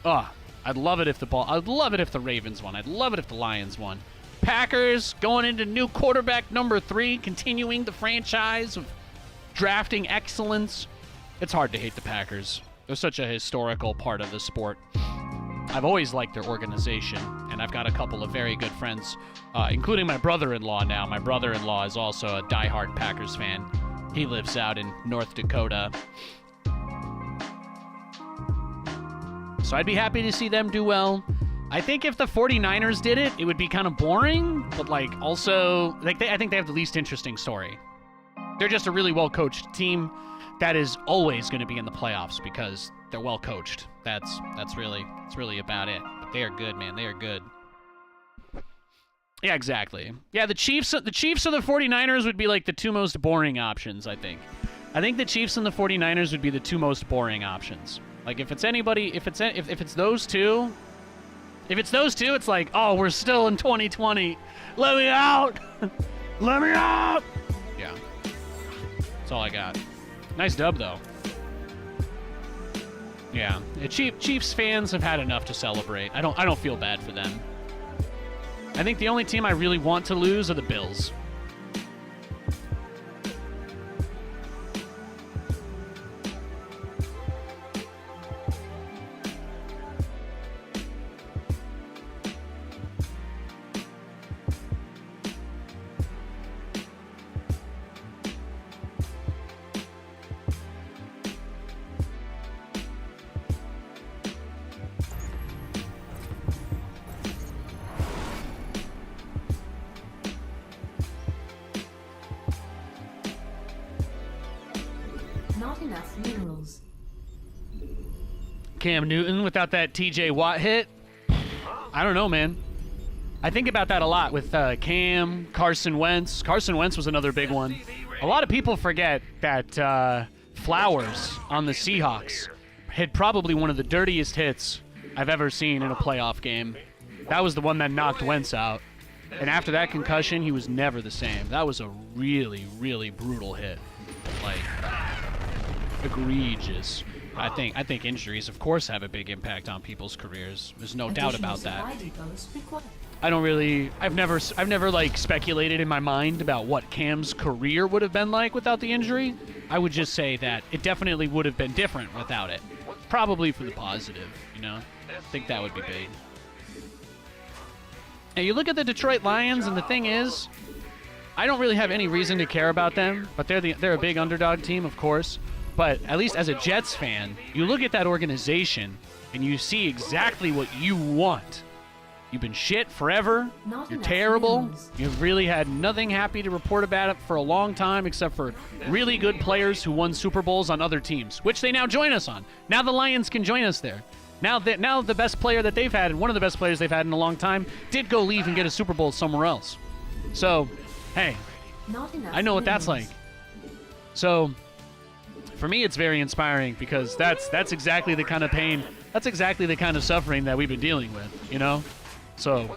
Speaker 1: Oh, I'd love it if the Ravens won. I'd love it if the Lions won. Packers going into new quarterback number 3, continuing the franchise of drafting excellence. It's hard to hate the Packers. They're such a historical part of the sport. I've always liked their organization, and I've got a couple of very good friends, including my brother-in-law now. My brother-in-law is also a diehard Packers fan. He lives out in North Dakota. So I'd be happy to see them do well. I think if the 49ers did it, it would be kind of boring, but also I think they have the least interesting story. They're just a really well-coached team that is always going to be in the playoffs because they're well-coached. That's really about it. But they are good, man. They are good. Yeah, exactly. Yeah, the Chiefs or the 49ers would be like the two most boring options, I think. I think the Chiefs and the 49ers would be the two most boring options. Like if it's anybody, if it's those two, it's like, oh, we're still in 2020. Let me out. Let me out. Yeah. That's all I got. Nice dub though. Yeah. Chiefs fans have had enough to celebrate. I don't feel bad for them. I think the only team I really want to lose are the Bills.
Speaker 2: Not enough minerals.
Speaker 1: Cam Newton without that TJ Watt hit? I don't know, man. I think about that a lot with Cam, Carson Wentz. Carson Wentz was another big one. A lot of people forget that Flowers on the Seahawks hit probably one of the dirtiest hits I've ever seen in a playoff game. That was the one that knocked Wentz out. And after that concussion, he was never the same. That was a really, really brutal hit. Like, egregious. I think injuries, of course, have a big impact on people's careers. There's no doubt about that. I've never like speculated in my mind about what Cam's career would have been like without the injury. I would just say that it definitely would have been different without it. Probably for the positive, you know? I think that would be big. And you look at the Detroit Lions, and the thing is, I don't really have any reason to care about them, but they're a big underdog team, of course. But at least as a Jets fan, you look at that organization, and you see exactly what you want. You've been shit forever. You're terrible. You've really had nothing happy to report about it for a long time, except for really good players who won Super Bowls on other teams, which they now join us on. Now the Lions can join us there. Now the best player that they've had, and one of the best players they've had in a long time, did go leave and get a Super Bowl somewhere else. So, hey, I know what that's like. So, for me, it's very inspiring because that's exactly the kind of pain, that's exactly the kind of suffering that we've been dealing with, you know? So,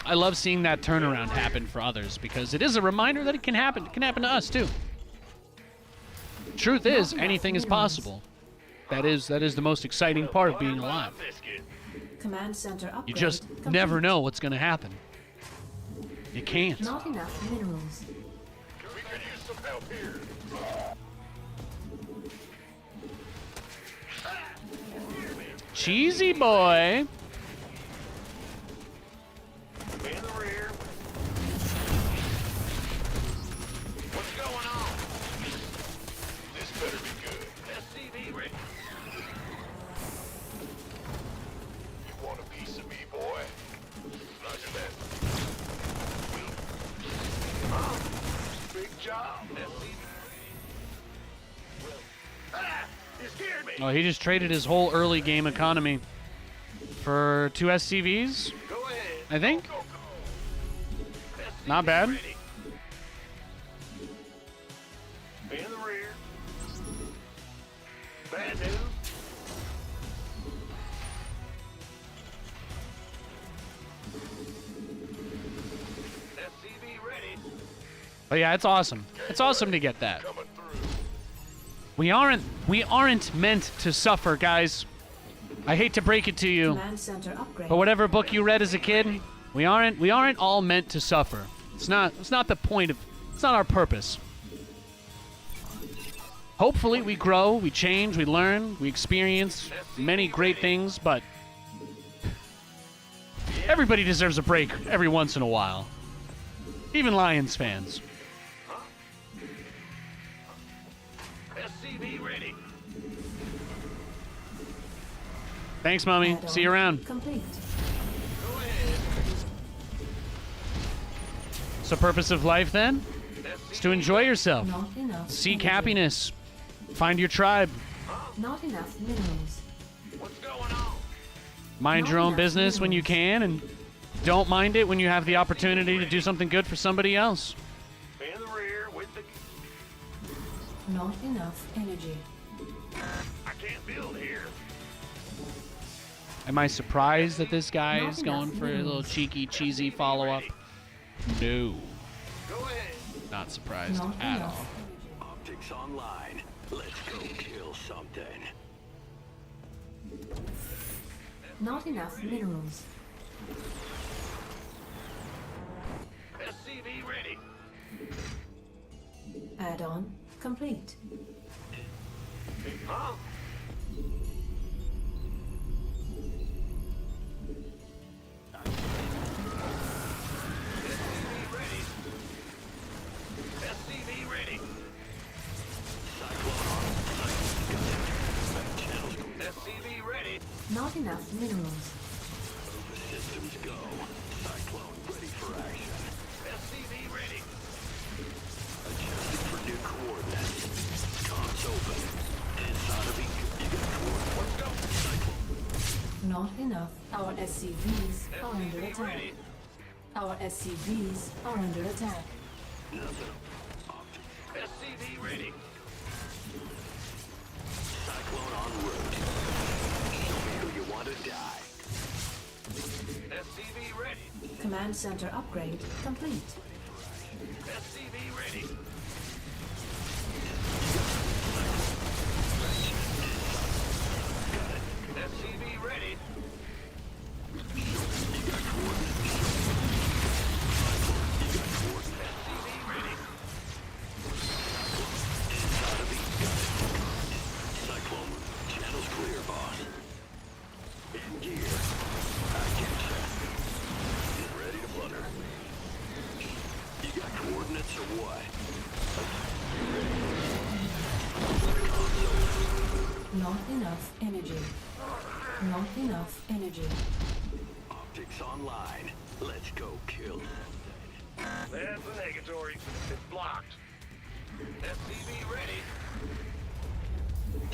Speaker 1: I love seeing that turnaround happen for others because it is a reminder that it can happen. It can happen to us, too. Truth is, anything is possible. That is the most exciting part of being alive.
Speaker 2: Command center upgrade
Speaker 1: You just
Speaker 2: complete.
Speaker 1: never know what's going to happen. You can't.
Speaker 2: Not enough minerals.
Speaker 4: We could use some help here.
Speaker 1: Cheesy boy.
Speaker 4: In the rear. What's going on? This better be good. SCV ready. You want a piece of me, boy? Roger that. Big job. Ah! You scared me.
Speaker 1: Oh, he just traded his whole early game economy for 2 SCVs,
Speaker 4: Go ahead.
Speaker 1: I think.
Speaker 4: Go, go.
Speaker 1: Not bad.
Speaker 4: Ready. In the rear. Bad news. SCV ready.
Speaker 1: But yeah, it's awesome. It's awesome to get that.
Speaker 4: Coming through.
Speaker 1: We aren't meant to suffer, guys. I hate to break it to you,
Speaker 2: Command center upgrade.
Speaker 1: but whatever book you read as a kid, we aren't all meant to suffer. It's not the point of, it's not our purpose. Hopefully we grow, we change, we learn, we experience many great things, but everybody deserves a break every once in a while. Even Lions fans.
Speaker 4: SCV ready.
Speaker 1: Thanks, Mommy.
Speaker 2: Add-on
Speaker 1: See you around.
Speaker 2: Complete.
Speaker 4: Go ahead.
Speaker 1: What's the purpose of life then? It's to enjoy yourself.
Speaker 2: Not enough.
Speaker 1: Seek
Speaker 2: energy.
Speaker 1: happiness. Find your tribe.
Speaker 2: Not enough minerals.
Speaker 4: What's going on?
Speaker 1: Mind your own business when you can, and don't mind it when you have the opportunity to do something good for somebody else.
Speaker 4: In the rear with the...
Speaker 2: Not enough energy.
Speaker 4: I can't build here.
Speaker 1: Am I surprised that this guy
Speaker 2: Not
Speaker 1: is going
Speaker 2: enough
Speaker 1: for a little
Speaker 2: minerals.
Speaker 1: cheeky, cheesy follow-up? No.
Speaker 4: Go ahead.
Speaker 1: Not surprised
Speaker 2: Not
Speaker 1: at
Speaker 2: enough.
Speaker 1: all.
Speaker 3: Optics online. Let's go kill something.
Speaker 2: Not enough minerals.
Speaker 4: SCV ready.
Speaker 2: Add-on complete.
Speaker 4: Huh? SCV ready. SCV ready. SCV ready.
Speaker 2: Not enough minerals.
Speaker 3: Systems go. Cyclone ready for action.
Speaker 4: SCV ready.
Speaker 3: Adjusting for new coordinates. Comms open. Inside of you got coordinates.
Speaker 4: Let's go.
Speaker 3: Cyclone.
Speaker 2: Not enough. Our SCVs are under
Speaker 4: SCV
Speaker 2: attack.
Speaker 4: ready.
Speaker 2: Our SCVs are under attack.
Speaker 3: Nothing. Optics.
Speaker 4: SCV ready.
Speaker 3: Cyclone en route. Show me who you want to die.
Speaker 4: SCV ready.
Speaker 2: Command center upgrade complete.
Speaker 4: SCV ready. SCV ready. SCV ready.
Speaker 3: Cyclone, channel's clear, boss. In gear. I get ya. Get ready to blunder. You got coordinates or what?
Speaker 2: Not enough energy. Not enough energy.
Speaker 3: Optics online. Let's go kill.
Speaker 4: There's the negatory. It's blocked. SCV ready.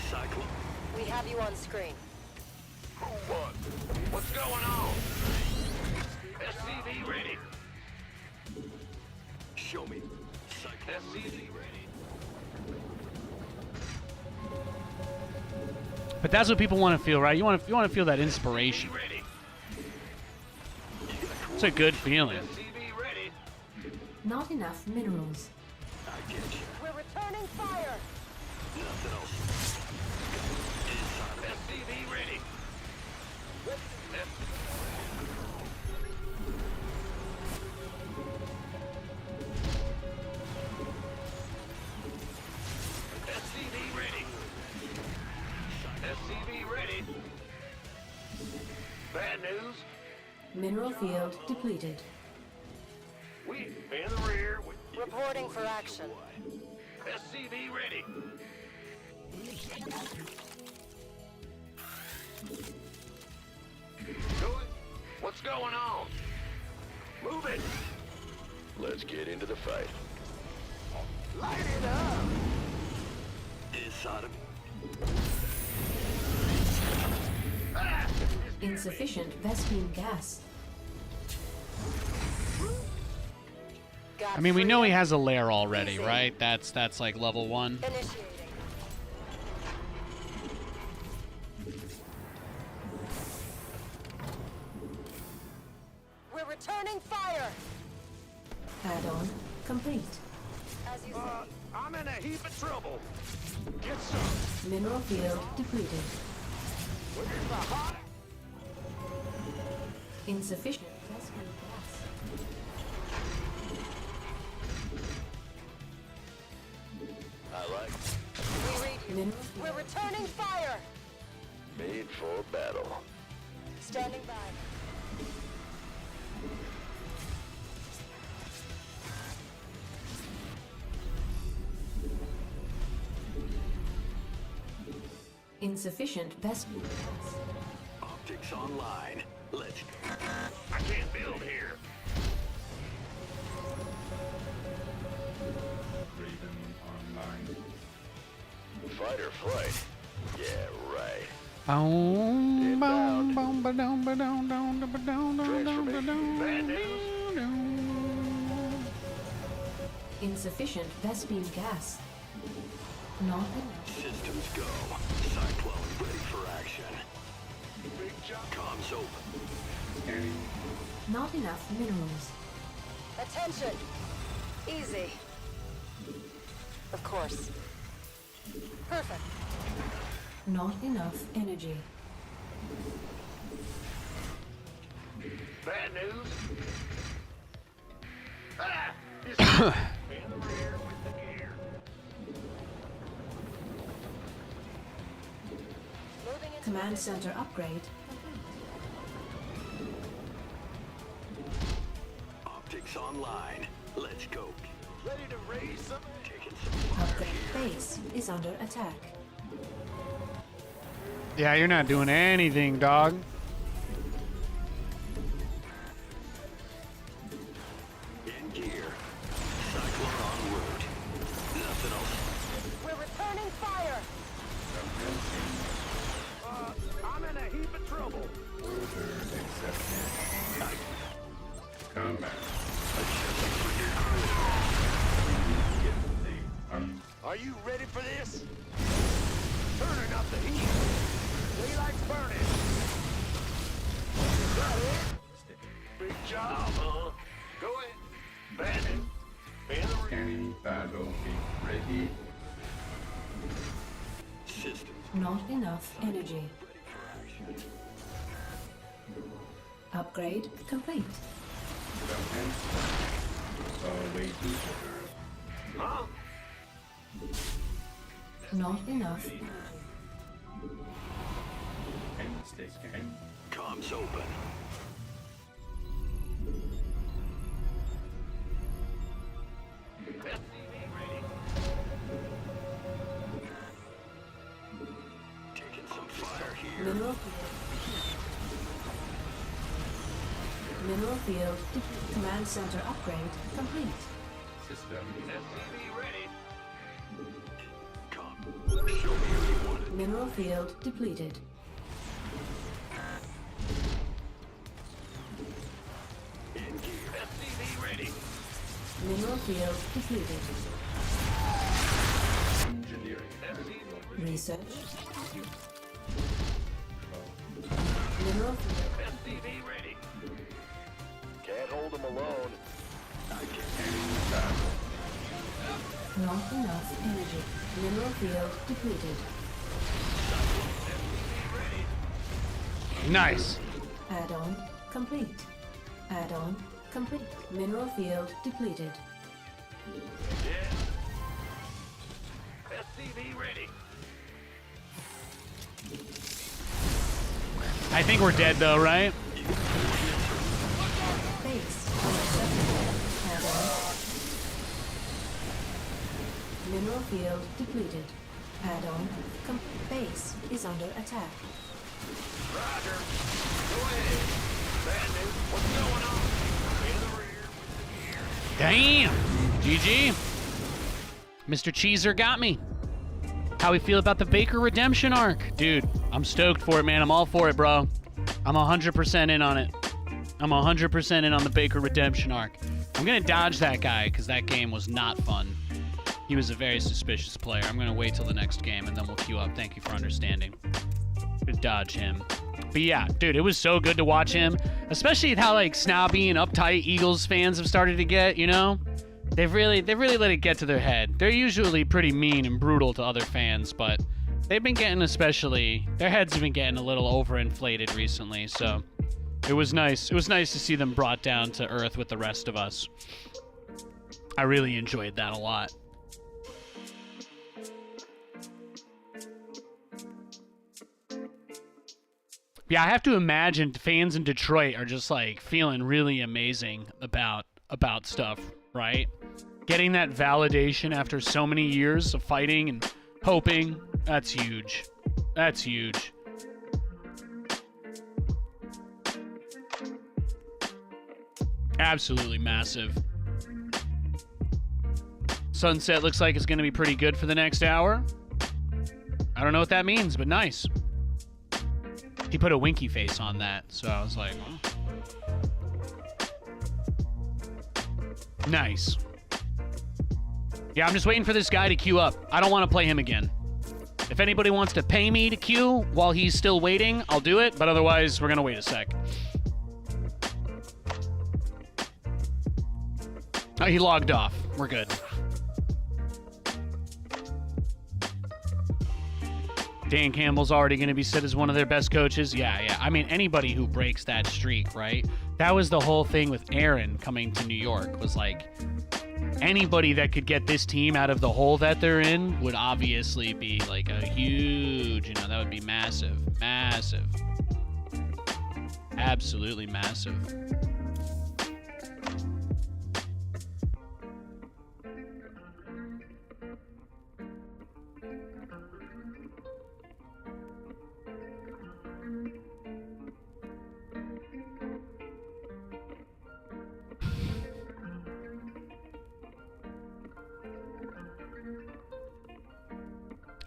Speaker 3: Cyclone.
Speaker 8: We have you on screen.
Speaker 4: Who what? What's going on? SCV ready.
Speaker 3: Show me. Cyclone.
Speaker 4: SCV ready.
Speaker 1: But that's what people want to feel, right? You want to feel that inspiration.
Speaker 4: Ready.
Speaker 1: It's a good feeling.
Speaker 4: SCV ready.
Speaker 2: Not enough minerals.
Speaker 3: I get you.
Speaker 8: We're returning fire.
Speaker 3: Nothing else.
Speaker 4: SCV ready. SCV ready. SCV ready. Bad news.
Speaker 2: Mineral field depleted.
Speaker 4: We in the rear.
Speaker 8: Reporting for action.
Speaker 4: SCV ready. What's going on? Move it.
Speaker 6: Let's get into the fight.
Speaker 4: Light it up.
Speaker 3: Is Sodom.
Speaker 2: Insufficient Vespene gas.
Speaker 8: Got
Speaker 1: I mean, we know he
Speaker 8: freedom.
Speaker 1: has a lair already, right? That's like level 1.
Speaker 8: Initiating. We're returning fire.
Speaker 2: Add-on complete.
Speaker 8: As you say.
Speaker 4: I'm in a heap of trouble. Get some.
Speaker 2: Mineral field depleted.
Speaker 4: Where's the hot?
Speaker 2: Insufficient Vespene gas.
Speaker 6: I like
Speaker 8: We read you.
Speaker 2: Mineral
Speaker 8: We're
Speaker 2: field.
Speaker 8: returning fire.
Speaker 6: made for battle.
Speaker 8: Standing by.
Speaker 2: Insufficient Vespene gas.
Speaker 3: Optics online. Let's go.
Speaker 4: I can't build here.
Speaker 9: Raven online.
Speaker 6: Fight or flight? Yeah, right.
Speaker 1: Boom,
Speaker 6: Inbound.
Speaker 1: boom, boom, ba-dum, ba-dum, dum, dum, ba-dum, dum, dum, ba-dum,
Speaker 4: Bad news.
Speaker 1: dum.
Speaker 2: Insufficient Vespene gas. Not enough.
Speaker 3: Systems go. Cyclone ready for action.
Speaker 4: Big job.
Speaker 3: Comms open.
Speaker 9: Scanning.
Speaker 2: Not enough minerals.
Speaker 8: Attention. Easy. Of course. Perfect.
Speaker 2: Not enough energy.
Speaker 4: Bad news. Ah! It's in the rear with the gear.
Speaker 8: Moving into
Speaker 2: Command
Speaker 8: position.
Speaker 2: center upgrade.
Speaker 3: Optics online. Let's go.
Speaker 4: Ready to raise some.
Speaker 3: Taking some fire
Speaker 2: Upgrade
Speaker 3: here.
Speaker 2: base is under attack.
Speaker 1: Yeah, you're not doing anything, dog.
Speaker 3: In gear. Cyclone en route. Nothing else.
Speaker 8: We're returning fire.
Speaker 4: I'm in a heap of trouble.
Speaker 9: Order accepted. Combat.
Speaker 4: Are you ready for this? Turning up the heat. Daylight's burning. Is that it? Big job, huh?
Speaker 9: Trophy ready.
Speaker 3: Systems
Speaker 2: Not enough energy. Upgrade complete.
Speaker 9: Always do better.
Speaker 2: Not enough.
Speaker 9: And stay scan.
Speaker 3: comms open. Taking some fire here.
Speaker 2: Mineral field. Mineral field. Command center upgrade complete.
Speaker 9: System
Speaker 3: Come. Show me who you want it.
Speaker 2: Mineral field depleted.
Speaker 3: In gear. SCV ready.
Speaker 2: Mineral field depleted.
Speaker 9: engineering.
Speaker 2: Research. Mineral field.
Speaker 3: SCV ready.
Speaker 6: Can't hold them alone.
Speaker 2: Not enough energy. Mineral field depleted.
Speaker 1: Nice.
Speaker 2: Add-on complete. Add-on complete. Mineral field depleted.
Speaker 3: SCV ready.
Speaker 1: I think we're dead though, right?
Speaker 2: Base unacceptable. Add-on. Mineral field depleted. Add-on. Base is under attack.
Speaker 4: Roger. Go ahead. Bandit, what's going on? In the rear with the gear.
Speaker 1: Damn. GG. Mr. Cheeser got me. How we feel about the Baker Redemption arc? Dude, I'm stoked for it, man. I'm all for it, bro. I'm 100% in on it. I'm 100% in on the Baker Redemption arc. I'm going to dodge that guy because that game was not fun. He was a very suspicious player. I'm going to wait till the next game and then we'll queue up. Thank you for understanding. Dodge him. But yeah, dude, it was so good to watch him, especially how like snobby and uptight Eagles fans have started to get, you know? They've really let it get to their head. They're usually pretty mean and brutal to other fans, but they've been getting their heads have been getting a little overinflated recently, so it was nice. It was nice to see them brought down to earth with the rest of us. I really enjoyed that a lot. Yeah, I have to imagine fans in Detroit are just like feeling really amazing about stuff, right? Getting that validation after so many years of fighting and hoping, that's huge. That's huge. Absolutely massive. Sunset looks like it's going to be pretty good for the next hour. I don't know what that means, but nice. He put a winky face on that, so I was like, oh. Nice. Yeah, I'm just waiting for this guy to queue up. I don't want to play him again. If anybody wants to pay me to queue while he's still waiting, I'll do it, but otherwise, we're going to wait a sec. Oh, he logged off. We're good. Dan Campbell's already going to be set as one of their best coaches. Yeah. I mean, anybody who breaks that streak, right? That was the whole thing with Aaron coming to New York, was like, anybody that could get this team out of the hole that they're in would obviously be like a huge, that would be massive. Massive. Absolutely massive.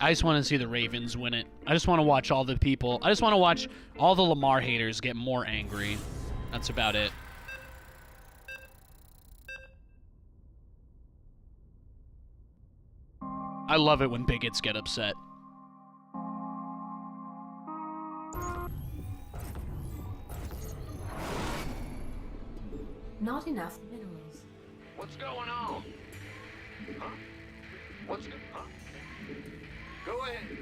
Speaker 1: I just want to see the Ravens win it. I just want to watch all the people. I just want to watch all the Lamar haters get more angry. That's about it. I love it when bigots get upset.
Speaker 2: Not enough minerals.
Speaker 4: What's going on? Huh? Let's go. Huh? Go ahead.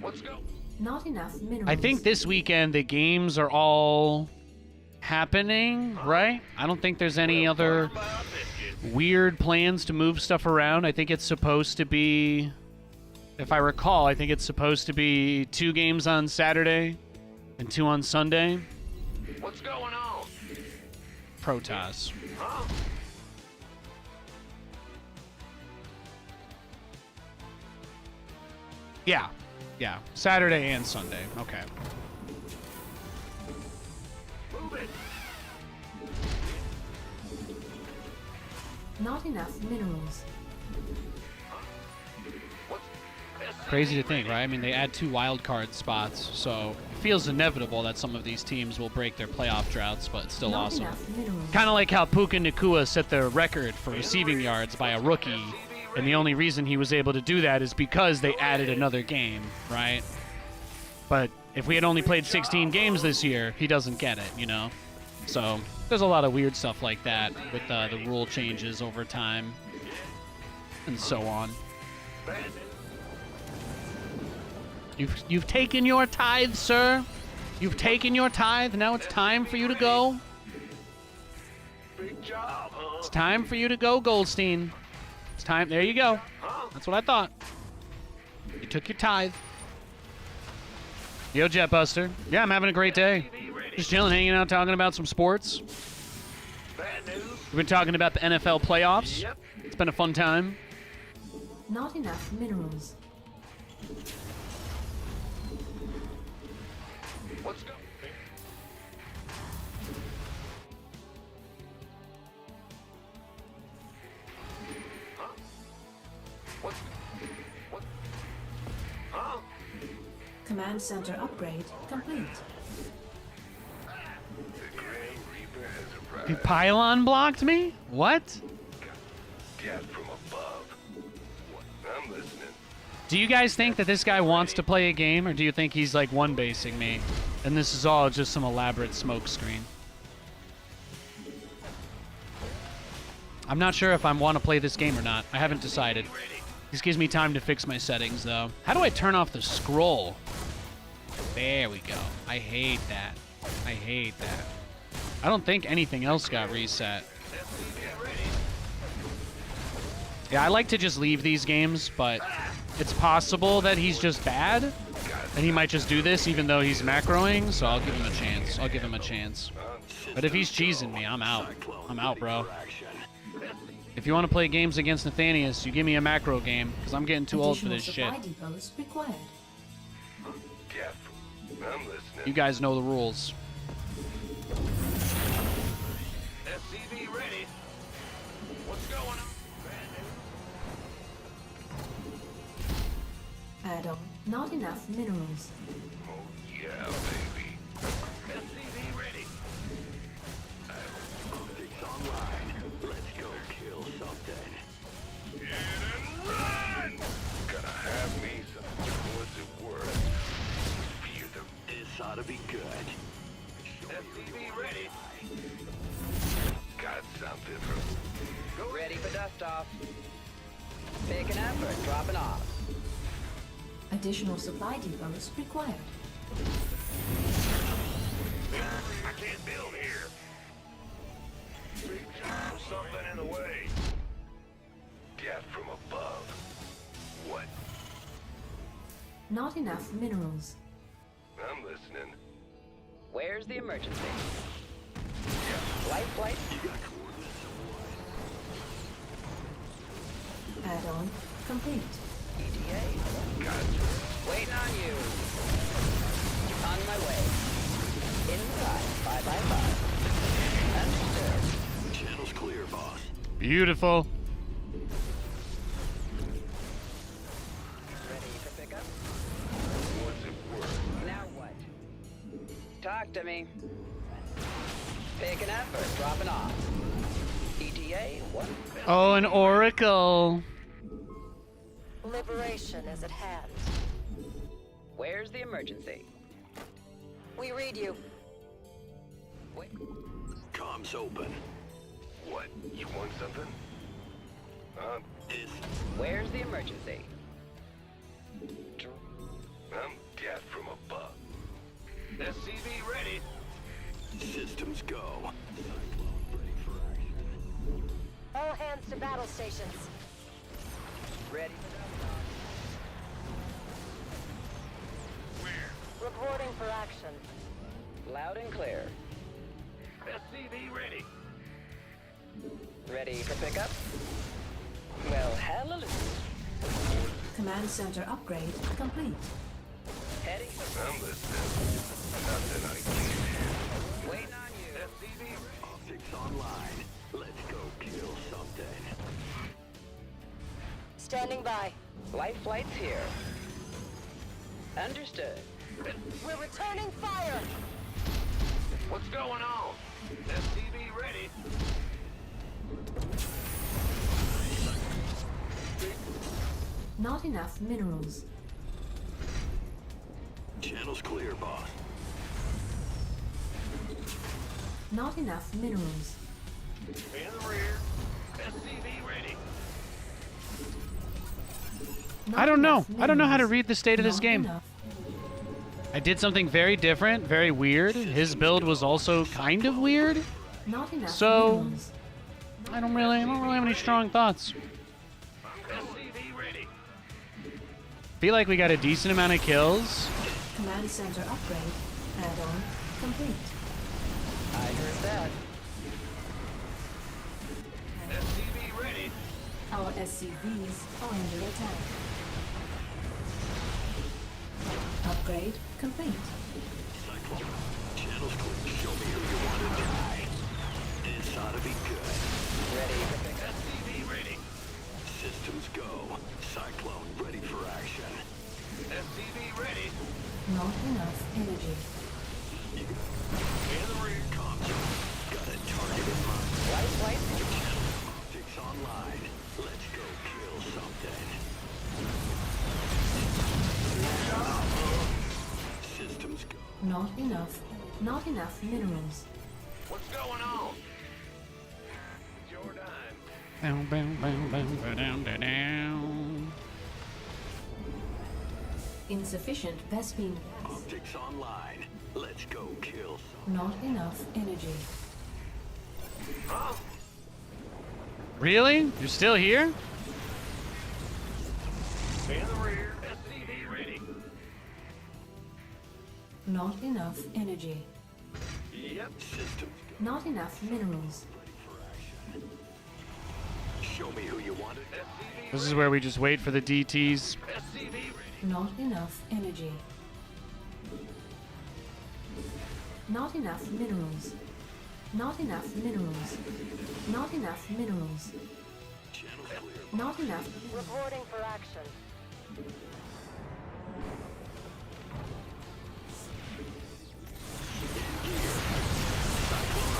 Speaker 4: Let's go.
Speaker 2: Not enough minerals.
Speaker 1: I think this weekend the games are all happening, right? I don't think there's any other weird plans to move stuff around. I think it's supposed to be, if I recall, I think it's supposed to be 2 games on Saturday and 2 on Sunday.
Speaker 4: What's going on?
Speaker 1: Protoss.
Speaker 4: Huh?
Speaker 1: Yeah. Yeah. Saturday and Sunday. Okay.
Speaker 4: Move it.
Speaker 2: Not enough minerals.
Speaker 1: Crazy to think, right? I mean, they add 2 wild card spots, so it feels inevitable that some of these teams will break their playoff droughts, but it's still
Speaker 2: Not
Speaker 1: awesome.
Speaker 2: enough minerals.
Speaker 1: Kind of like how Puka Nakua set the record for receiving yards by a rookie, and the only reason he was able to do that is because they added another game, right? But if we had only played 16 games this year, he doesn't get it, you know? So there's a lot of weird stuff like that with the rule changes over time and so on. You've taken your tithe, sir. You've taken your tithe. Now it's time for you to go.
Speaker 4: Big job, huh?
Speaker 1: It's time for you to go, Goldstein. It's time. There you go. That's what I thought. You took your tithe. Yo, Jetbuster. Yeah, I'm having a great day. Just chilling, hanging out, talking about some sports.
Speaker 4: Bad news.
Speaker 1: We've been talking about the NFL playoffs.
Speaker 4: Yep.
Speaker 1: It's been a fun time.
Speaker 2: Not enough minerals.
Speaker 4: Let's go. Huh? What? Huh?
Speaker 2: Command center upgrade complete.
Speaker 6: The Grim Reaper has
Speaker 1: The
Speaker 6: arrived.
Speaker 1: pylon blocked me? What?
Speaker 6: Death from above. I'm listening.
Speaker 1: Do you guys think that this guy wants to play a game, or do you think he's like one-basing me? And this is all just some elaborate smoke screen. I'm not sure if I want to play this game or not. I haven't decided. This gives me time to fix my settings, though. How do I turn off the scroll? There we go. I hate that. I hate that. I don't think anything else got reset. Yeah, I like to just leave these games, but it's possible that he's just bad, and he might just do this even though he's macroing, so I'll give him a chance. I'll give him a chance. But if he's cheesing me, I'm out. I'm out, bro. If you want to play games against Nathanias, you give me a macro game, because I'm getting too old for this shit.
Speaker 2: Additional supply depots required.
Speaker 6: Death. I'm listening.
Speaker 1: You guys know the rules.
Speaker 4: SCV ready. What's going on?
Speaker 2: Add-on. Not enough minerals.
Speaker 6: Oh, yeah, baby.
Speaker 4: SCV ready.
Speaker 7: Optics online. Let's go kill something.
Speaker 6: Get and run! Gonna have me some. What's it worth? Fear them.
Speaker 7: This ought to be good.
Speaker 4: SCV ready.
Speaker 6: Got something from.
Speaker 5: Ready for dust off. Picking up or dropping off.
Speaker 2: Additional supply depots required.
Speaker 4: I can't build here. Big job. Something in the way.
Speaker 6: Death from above. What?
Speaker 2: Not enough minerals.
Speaker 6: I'm listening.
Speaker 5: Where's the emergency? Life flight?
Speaker 2: Add-on complete.
Speaker 5: ETA?
Speaker 6: Gotcha.
Speaker 5: Waiting on you. On my way. Inside 5 by 5. Understood.
Speaker 7: Channel's clear, boss.
Speaker 1: Beautiful.
Speaker 5: Ready for pickup?
Speaker 6: What's it worth?
Speaker 5: Now what? Talk to me. Picking up or dropping off? ETA? What?
Speaker 1: Oh, an oracle.
Speaker 8: Liberation is at hand.
Speaker 5: Where's the emergency?
Speaker 8: We read you.
Speaker 5: Wait.
Speaker 7: Comms open.
Speaker 6: What? You want something?
Speaker 5: Where's the emergency?
Speaker 6: I'm dead from above.
Speaker 4: SCV ready.
Speaker 3: Systems go.
Speaker 8: All hands to battle stations.
Speaker 5: Ready for
Speaker 8: Reporting for action.
Speaker 5: that? Loud and clear.
Speaker 4: SCV ready.
Speaker 5: Ready for pickup? Well, hallelujah.
Speaker 2: Command center upgrade complete.
Speaker 5: Heading.
Speaker 6: I'm listening. Nothing I can't.
Speaker 5: Waiting on you.
Speaker 4: SCV ready.
Speaker 3: Optics online. Let's go kill something.
Speaker 8: Standing by.
Speaker 5: Life flight's here. Understood.
Speaker 8: We're returning fire.
Speaker 4: What's going on? SCV ready.
Speaker 2: Not enough minerals.
Speaker 3: Channel's clear, boss.
Speaker 2: Not enough minerals.
Speaker 4: In the rear. SCV ready.
Speaker 2: Not
Speaker 1: I don't know.
Speaker 2: enough
Speaker 1: I don't know how to
Speaker 2: minerals.
Speaker 1: read the state of this
Speaker 2: Not
Speaker 1: game.
Speaker 2: enough.
Speaker 1: I did something very different, very weird. His build was also kind of weird.
Speaker 2: Not enough
Speaker 1: So-
Speaker 2: minerals.
Speaker 1: I don't really have any strong thoughts.
Speaker 4: SCV ready.
Speaker 1: Feel like we got a decent amount of kills.
Speaker 2: Command center upgrade. Add-on complete.
Speaker 5: I heard that.
Speaker 4: SCV ready.
Speaker 2: Our SCVs are under attack. Upgrade complete.
Speaker 3: Cyclone. Channel's clear. Show me who you want to die. This ought to be good.
Speaker 5: Ready for pickup?
Speaker 4: SCV ready.
Speaker 3: Systems go. Cyclone ready for action.
Speaker 4: SCV ready.
Speaker 2: Not enough energy.
Speaker 3: In the rear console. Got a target in mind.
Speaker 5: Life flight.
Speaker 3: Optics online. Let's go kill something. Systems go.
Speaker 2: Not enough. Not enough minerals.
Speaker 4: What's going on? It's your time.
Speaker 1: Bow, bow, bow, bow, bow, down, down, down.
Speaker 2: Insufficient Vespine gas.
Speaker 3: Optics online. Let's go kill something.
Speaker 2: Not enough energy.
Speaker 1: Really? You're still here?
Speaker 4: In the rear. SCV ready.
Speaker 2: Not enough energy.
Speaker 4: Yep.
Speaker 3: Systems go.
Speaker 2: Not enough minerals.
Speaker 3: Show me who you wanted.
Speaker 4: SCV
Speaker 1: This is where we just wait for the DTs.
Speaker 4: SCV ready.
Speaker 2: Not enough energy. Not enough minerals. Not enough minerals. Not enough minerals.
Speaker 3: Channel's clear.
Speaker 2: Not enough.
Speaker 8: Reporting for action.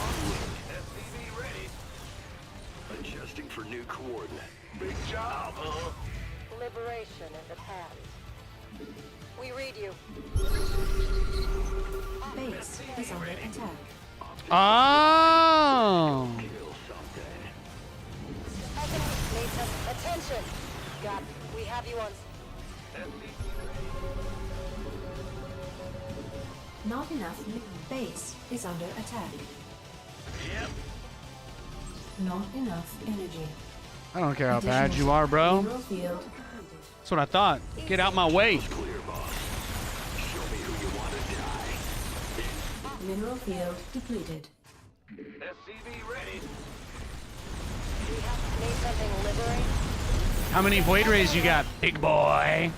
Speaker 4: SCV ready.
Speaker 3: Adjusting for new coordinate.
Speaker 4: Big job, huh?
Speaker 8: Liberation is at hand. We read you.
Speaker 2: Base is under attack.
Speaker 1: Oh!
Speaker 3: Kill something.
Speaker 8: How can we need some attention? God, we have you on.
Speaker 2: Not enough. Base is under attack.
Speaker 4: Yep.
Speaker 2: Not enough energy.
Speaker 1: I don't care how bad
Speaker 2: Additional
Speaker 1: you are, bro.
Speaker 2: mineral field.
Speaker 1: That's what I thought. Get out my way.
Speaker 3: Clear, boss. Show me who you want to die.
Speaker 2: Mineral field depleted.
Speaker 4: SCV ready.
Speaker 8: Need something liberating?
Speaker 1: How many void rays you got, big boy?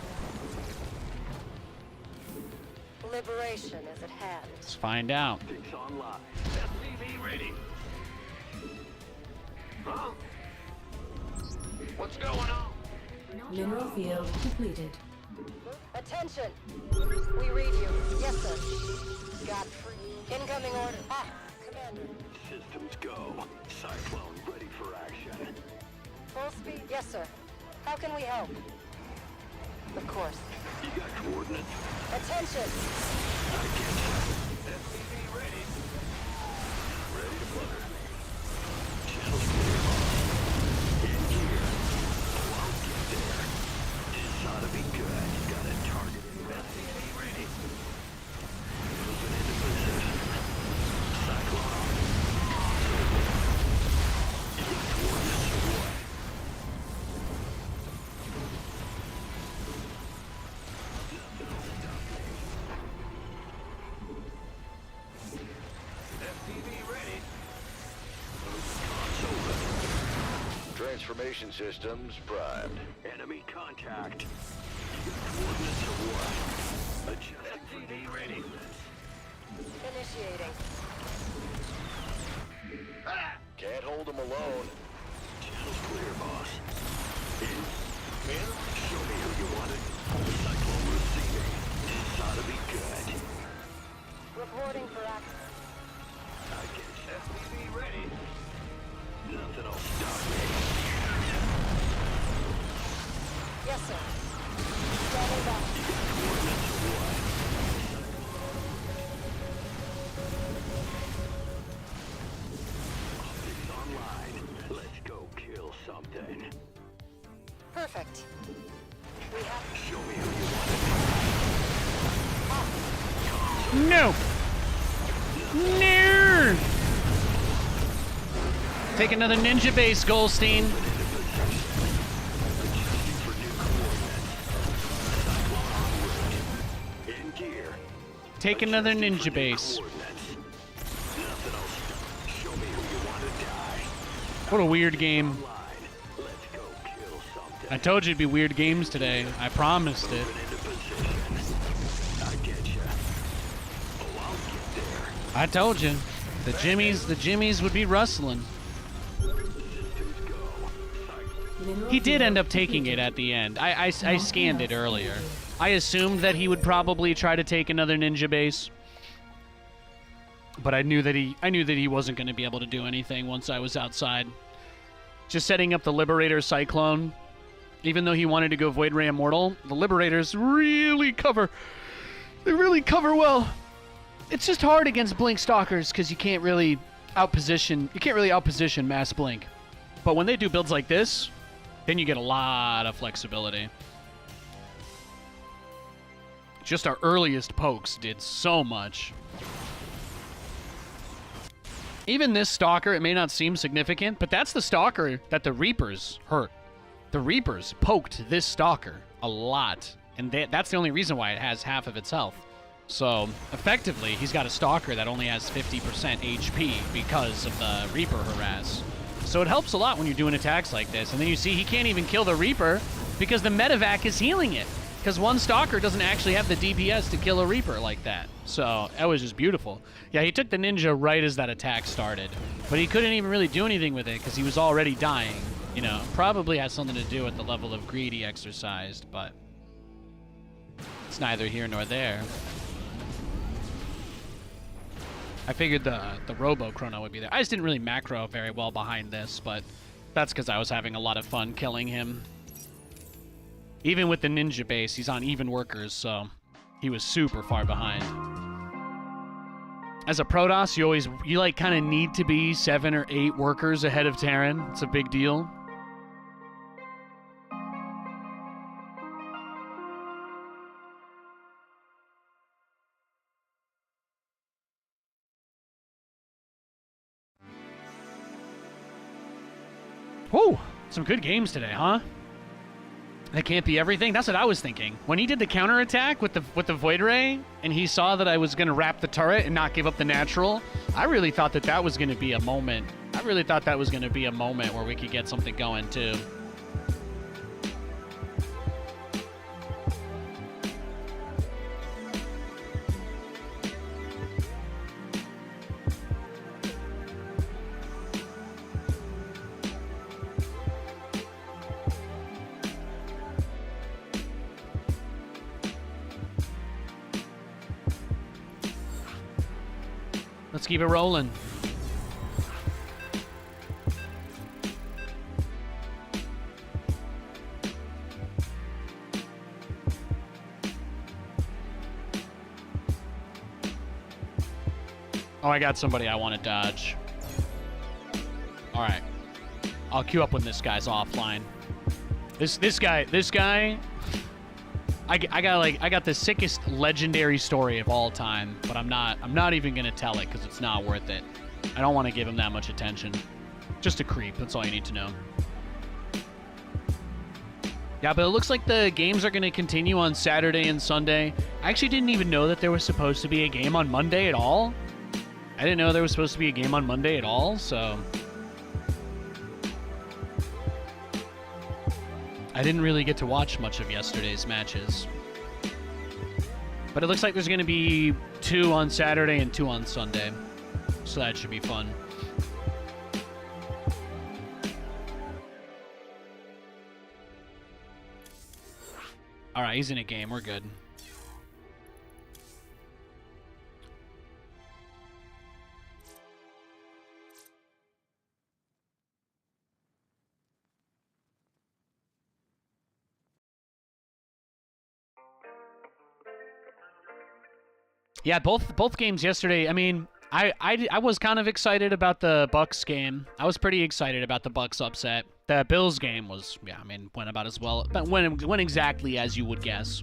Speaker 8: Liberation is at hand.
Speaker 1: Let's find out.
Speaker 3: Optics online.
Speaker 4: SCV ready. Huh? What's going on?
Speaker 2: Mineral field depleted.
Speaker 8: Attention! We read you. Yes, sir. Godfrey. Incoming order. Ah, Commander.
Speaker 3: Systems go. Cyclone ready for action.
Speaker 8: Full speed. Yes, sir. How can we help? Of course.
Speaker 3: You got coordinates?
Speaker 8: Attention!
Speaker 4: SCV ready.
Speaker 3: Ready to flutter. Channel's clear, boss. In gear.
Speaker 6: Information systems primed.
Speaker 3: Enemy contact. You got coordinates or what? Adjusting for new readiness.
Speaker 8: Initiating.
Speaker 6: Can't hold them alone.
Speaker 3: Channel's clear, boss. In. Show me who you wanted. Cyclone receiving. This ought to be good.
Speaker 8: Reporting for action.
Speaker 3: I get you. SCV ready. Nothing will stop me.
Speaker 8: Yes, sir. Standing by.
Speaker 3: You got coordinates or what? Optics online. Let's go kill something.
Speaker 8: Perfect. We have
Speaker 3: Show me who you wanted.
Speaker 1: No. No. Take another ninja base, Goldstein.
Speaker 3: Adjusting for new coordinates. Cyclone en route. In gear.
Speaker 1: Take another
Speaker 3: Adjusting for
Speaker 1: ninja
Speaker 3: new
Speaker 1: base.
Speaker 3: coordinates. Nothing will stop. Show me who you want to die.
Speaker 1: What a weird game.
Speaker 3: Line. Let's go kill something.
Speaker 1: I told you it'd be weird games today. I promised it.
Speaker 3: Moving into position. I get you. Oh, I'll get there.
Speaker 1: I told you. The Jimmies would be rustling.
Speaker 3: Systems go. Cycling.
Speaker 2: Mineral
Speaker 1: He did
Speaker 2: field
Speaker 1: end up taking it
Speaker 2: completed.
Speaker 1: at the end. I scanned it earlier. I assumed that he would probably try to take another ninja base. But I knew that he wasn't going to be able to do anything once I was outside. Just setting up the Liberator Cyclone. Even though he wanted to go Void Ray Immortal, the Liberators really cover. They really cover well. It's just hard against Blink Stalkers because you can't really outposition Mass Blink. But when they do builds like this, then you get a lot of flexibility. Just our earliest pokes did so much. Even this Stalker, it may not seem significant, but that's the Stalker that the Reapers hurt. The Reapers poked this Stalker a lot, and that's the only reason why it has half of its health. So, effectively, he's got a Stalker that only has 50% HP because of the Reaper harass. So it helps a lot when you're doing attacks like this. And then you see he can't even kill the Reaper because the Medivac is healing it. Because one Stalker doesn't actually have the DPS to kill a Reaper like that. So, that was just beautiful. Yeah, he took the Ninja right as that attack started. But he couldn't even really do anything with it because he was already dying. You know, probably has something to do with the level of greed he exercised, but it's neither here nor there. I figured the Robo Chrono would be there. I just didn't really macro very well behind this, but that's because I was having a lot of fun killing him. Even with the ninja base, he's on even workers, so he was super far behind. As a Protoss, you like kind of need to be 7 or 8 workers ahead of Terran. It's a big deal. Whoa, some good games today, huh? That can't be everything. That's what I was thinking. When he did the counterattack with the Void Ray, and he saw that I was going to wrap the turret and not give up the natural, I really thought that was going to be a moment. I really thought that was going to be a moment where we could get something going, too. Let's keep it rolling. Oh, I got somebody I want to dodge. All right. I'll queue up when this guy's offline. This guy. I got the sickest legendary story of all time, but I'm not even gonna tell it because it's not worth it. I don't want to give him that much attention. Just a creep. That's all you need to know. Yeah, but it looks like the games are gonna continue on Saturday and Sunday. I actually didn't even know that there was supposed to be a game on Monday at all. I didn't know there was supposed to be a game on Monday at all. So I didn't really get to watch much of yesterday's matches. But it looks like there's going to be 2 on Saturday and 2 on Sunday. So that should be fun. Alright, he's in a game. We're good. Yeah, both games yesterday. I mean, I was kind of excited about the Bucks game. I was pretty excited about the Bucks upset. The Bills game was, yeah, I mean, went about as well. But went exactly as you would guess.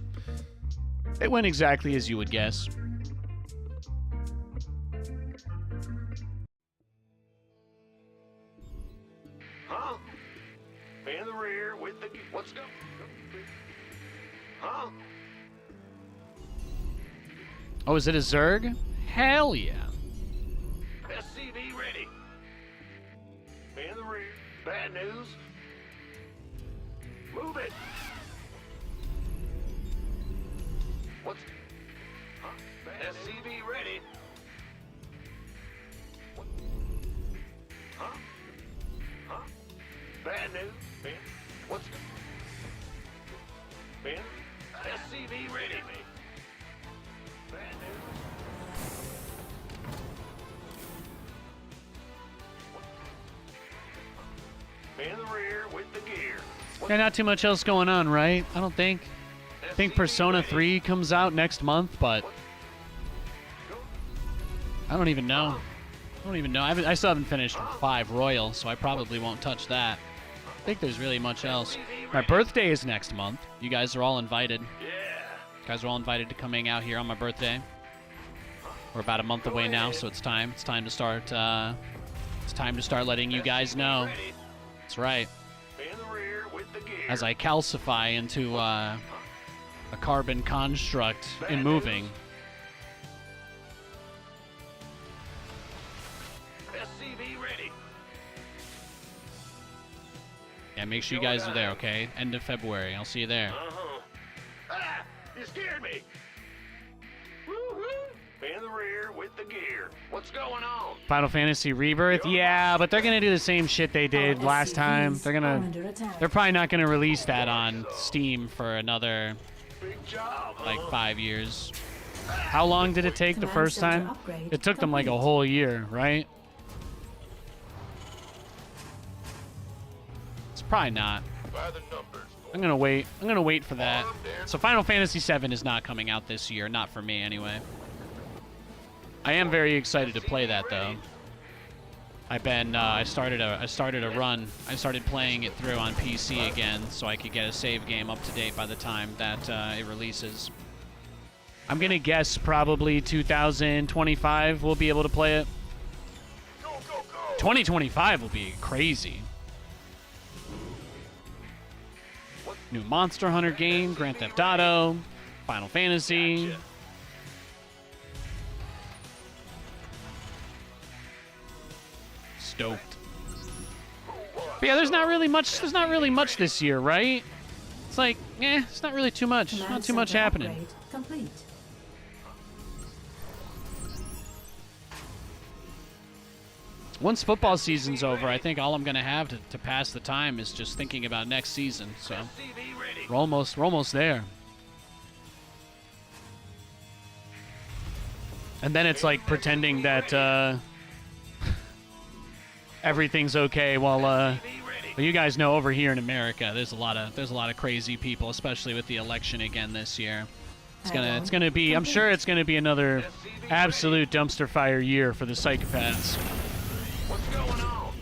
Speaker 1: It went exactly as you would guess.
Speaker 4: Huh? In the rear with the... Let's go. Huh?
Speaker 1: Oh, is it a Zerg? Hell yeah.
Speaker 4: SCV ready. In the rear. Bad news. Move it. What's... Huh? Bad SCV ready. What? Huh? Huh? Bad news. Ben? What's... Ben? SCV ready. Bad news. In the rear with the gear.
Speaker 1: Yeah, not too much else going on, right? I don't think. I think Persona 3 comes out next month, but I don't even know. I don't even know. I still haven't finished 5 Royal, so I probably won't touch that. I think there's really much else. My birthday is next month. You guys are all invited.
Speaker 4: Yeah.
Speaker 1: You guys are all invited to come hang out here on my birthday. We're about a month away now, so it's time. It's time to start. It's time to start letting you guys know. That's right.
Speaker 4: In the rear with the gear.
Speaker 1: As I calcify into a carbon construct in moving.
Speaker 4: SCV ready.
Speaker 1: Yeah, make sure you guys are there, okay? End of February. I'll see you there.
Speaker 4: Uh-huh. Ah! You scared me. Woo-hoo. In the rear with the gear. What's going on?
Speaker 1: Final Fantasy Rebirth? Yeah, but they're gonna do the same shit they did last time. They're probably not gonna release that on Steam for another,
Speaker 4: Big job.
Speaker 1: like, 5 years. How long did it take the first time? It took them like a whole year, right? It's probably not.
Speaker 4: By the numbers.
Speaker 1: I'm gonna wait. I'm gonna wait for that. So Final Fantasy VII is not coming out this year, not for me anyway. I am very excited to play that though. I've been I started a run. I started playing it through on PC again, so I could get a save game up to date by the time that it releases. I'm gonna guess probably 2025 we'll be able to play it. 2025 will be crazy. New Monster Hunter game, Grand Theft Auto, Final Fantasy. Stoked. But yeah, there's not really much this year, right? It's like, it's not really too much. Not too much happening.
Speaker 2: Complete.
Speaker 1: Once football season's over, I think all I'm gonna have to pass the time is just thinking about next season. So we're almost there. And then it's like pretending that everything's okay while well, you guys know over here in America there's a lot of crazy people, especially with the election again this year. It's gonna be, I'm sure it's gonna be another absolute dumpster fire year for the psychopaths.
Speaker 4: What's going on?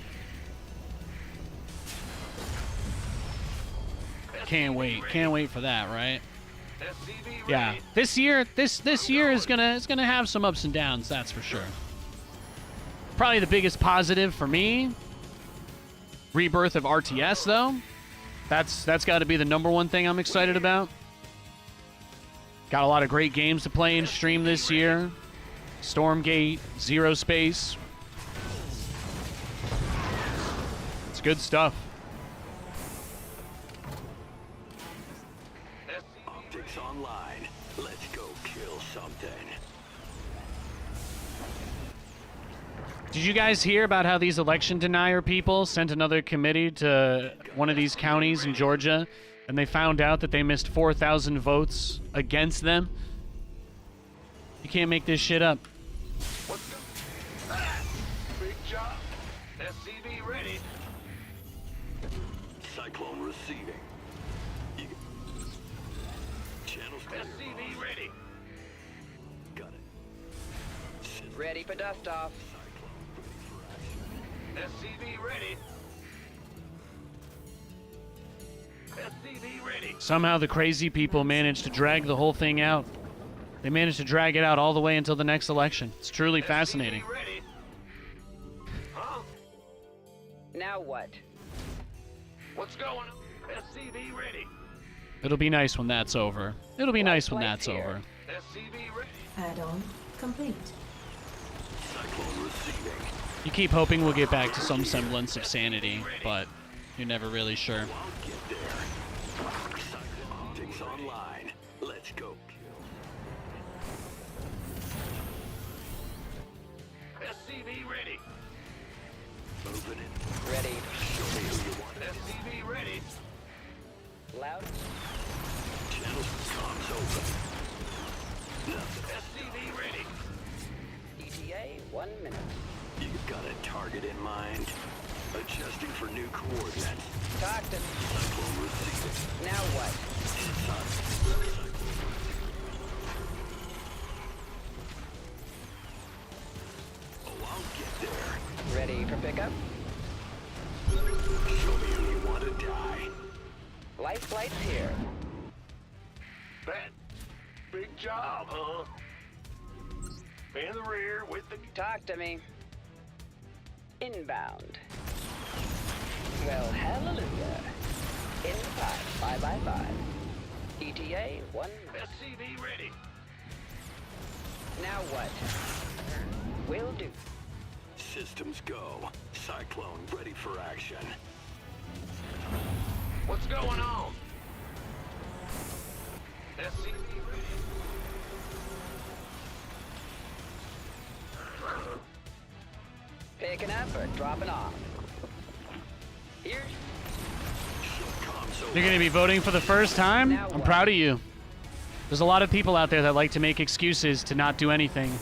Speaker 1: Can't wait for that, right? Yeah, this year is gonna have some ups and downs, that's for sure. Probably the biggest positive for me, rebirth of RTS though. That's got to be the #1 thing I'm excited about. Got a lot of great games to play and stream this year. Stormgate, Zero Space. It's good stuff. Did you guys hear about how these election denier people sent another committee to one of these counties in Georgia, and they found out that they missed 4,000 votes against them? You can't make this shit up.
Speaker 4: What's the... Ah! Big job. SCV ready.
Speaker 3: Cyclone receiving. Channels clear.
Speaker 4: SCV ready.
Speaker 3: Got it.
Speaker 5: Ready for dust off.
Speaker 4: SCV ready. SCV ready.
Speaker 1: Somehow the crazy people managed to drag the whole thing out. They managed to drag it out all the way until the next election. It's truly fascinating.
Speaker 4: SCV ready. Huh?
Speaker 5: Now what?
Speaker 4: What's going on? SCV ready.
Speaker 1: It'll be nice when that's over. It'll be nice when that's over.
Speaker 4: SCV ready.
Speaker 2: Add-on complete.
Speaker 3: Cyclone receiving.
Speaker 1: You keep hoping we'll get back to some semblance of sanity, but you're never really sure.
Speaker 3: I'll get there. Optics online. Let's go.
Speaker 4: SCV ready.
Speaker 3: Moving it.
Speaker 5: Ready.
Speaker 3: Show me who you want.
Speaker 4: SCV ready.
Speaker 5: Loud.
Speaker 3: Channels comms open. Nothing.
Speaker 4: SCV ready.
Speaker 5: ETA, 1 minute.
Speaker 3: You got a target in mind? Adjusting for new coordinates.
Speaker 5: Talk to me.
Speaker 3: Cyclone receiving.
Speaker 5: Now what?
Speaker 3: Oh, I'll get there.
Speaker 5: Ready for pickup?
Speaker 3: Show me who you want to die.
Speaker 5: Life flight's here.
Speaker 4: Bet. Big job, huh? In the rear with the...
Speaker 5: Talk to me. Inbound. Well, hallelujah. In 5 by 5. ETA, 1 minute.
Speaker 4: SCV ready.
Speaker 5: Now what? Will do.
Speaker 3: Systems go. Cyclone ready for action.
Speaker 4: What's going on? SCV ready.
Speaker 5: Picking up or dropping off? Here's
Speaker 3: Comms
Speaker 1: You're
Speaker 3: open.
Speaker 1: going to be voting for the first time? I'm proud of you. There's a lot of people out there that like to make excuses to not do anything.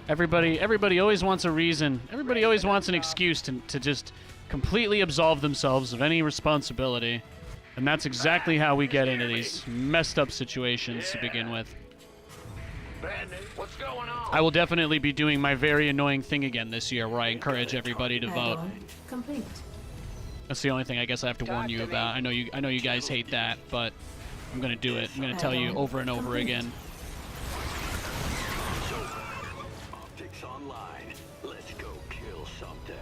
Speaker 1: Everybody always wants a reason. Everybody always wants an excuse to just completely absolve themselves of any responsibility. And that's exactly how we get into these messed up situations to begin with.
Speaker 4: Bad news. What's going on?
Speaker 1: I will definitely be doing my very annoying thing again this year where I encourage everybody to vote.
Speaker 2: Add-on complete.
Speaker 1: That's the only thing I guess I have to warn you about. I know you guys hate that, but I'm going to do it. I'm going to tell you over and over again.
Speaker 3: Optics online. Let's go kill something.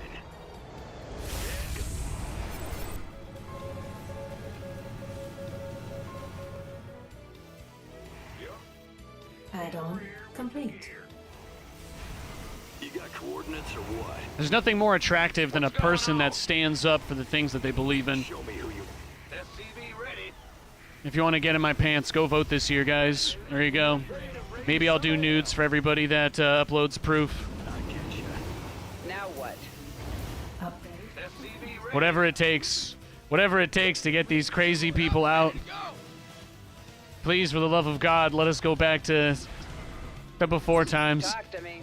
Speaker 2: Add-on complete.
Speaker 3: You got coordinates or what?
Speaker 1: There's nothing more attractive than a person that stands up for the things that they believe in.
Speaker 3: Show me who you...
Speaker 4: SCV ready.
Speaker 1: If you want to get in my pants, go vote this year, guys. There you go. Maybe I'll do nudes for everybody that uploads proof.
Speaker 5: now what?
Speaker 2: Upgrade.
Speaker 4: SCV ready.
Speaker 1: Whatever it takes. Whatever it takes to get these crazy people out. Please, for the love of God, let us go back to the before times.
Speaker 5: Talk to me.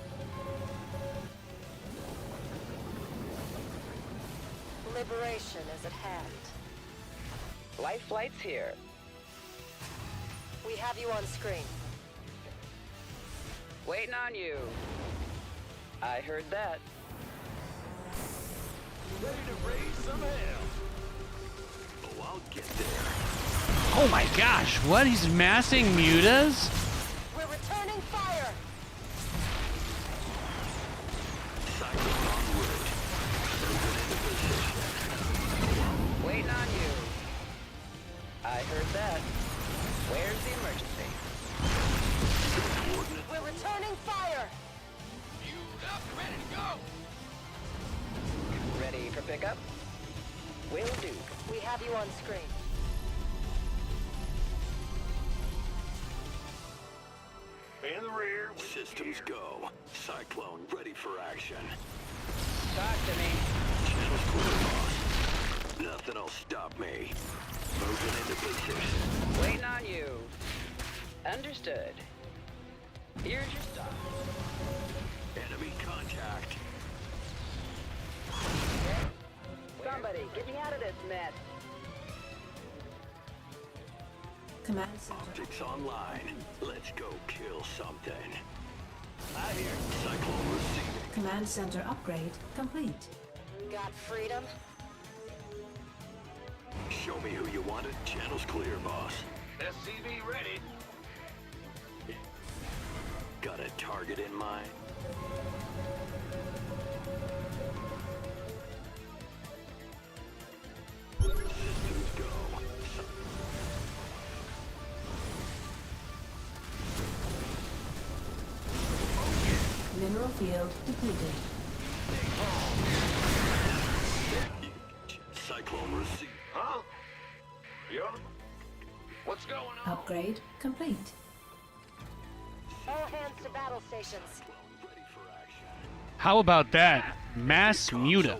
Speaker 8: Liberation is at hand.
Speaker 5: Life flight's here.
Speaker 8: We have you on screen.
Speaker 5: Waiting on you. I heard that.
Speaker 4: Ready to raise some hell.
Speaker 3: Oh, I'll get there.
Speaker 1: Oh my gosh, what? He's massing mutas?
Speaker 8: We're returning fire.
Speaker 3: Cyclone en route. Moving into position.
Speaker 5: Waiting on you. I heard that. Where's the emergency?
Speaker 3: Coordinates.
Speaker 8: We're returning fire.
Speaker 5: Ready for pickup? Will do.
Speaker 8: We have you on screen.
Speaker 4: In the rear with
Speaker 3: Systems go. Cyclone ready for action.
Speaker 5: Talk to me.
Speaker 3: Channels clear, boss. Nothing'll stop me. Moving into position.
Speaker 5: Waiting on you. Understood. Here's your stuff.
Speaker 3: Enemy contact.
Speaker 5: Somebody, get me out of this mess.
Speaker 2: Command center.
Speaker 3: Optics online. Let's go kill something.
Speaker 4: I hear.
Speaker 3: Cyclone receiving.
Speaker 2: Command center upgrade complete.
Speaker 8: Got freedom?
Speaker 3: Show me who you wanted. Channels clear, boss.
Speaker 4: SCV ready.
Speaker 3: Got a target in mind? Systems go.
Speaker 2: Mineral field depleted.
Speaker 3: Cyclone receive.
Speaker 4: Huh? Yeah? What's going on?
Speaker 2: Upgrade complete.
Speaker 8: All hands to battle stations.
Speaker 3: Ready for action.
Speaker 1: How about that? Mass muta.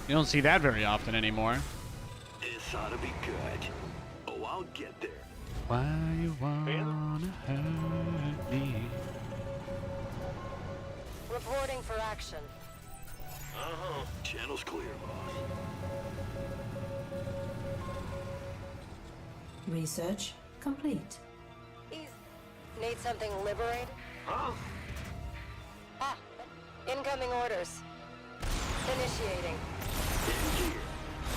Speaker 1: You don't see that very often anymore.
Speaker 3: This ought to be good. Oh, I'll get there.
Speaker 1: Why you wanna hurt me?
Speaker 8: Reporting for action.
Speaker 3: Channels clear, boss.
Speaker 2: Research complete.
Speaker 8: Need something liberated?
Speaker 4: Huh?
Speaker 8: Ah, incoming orders. Initiating.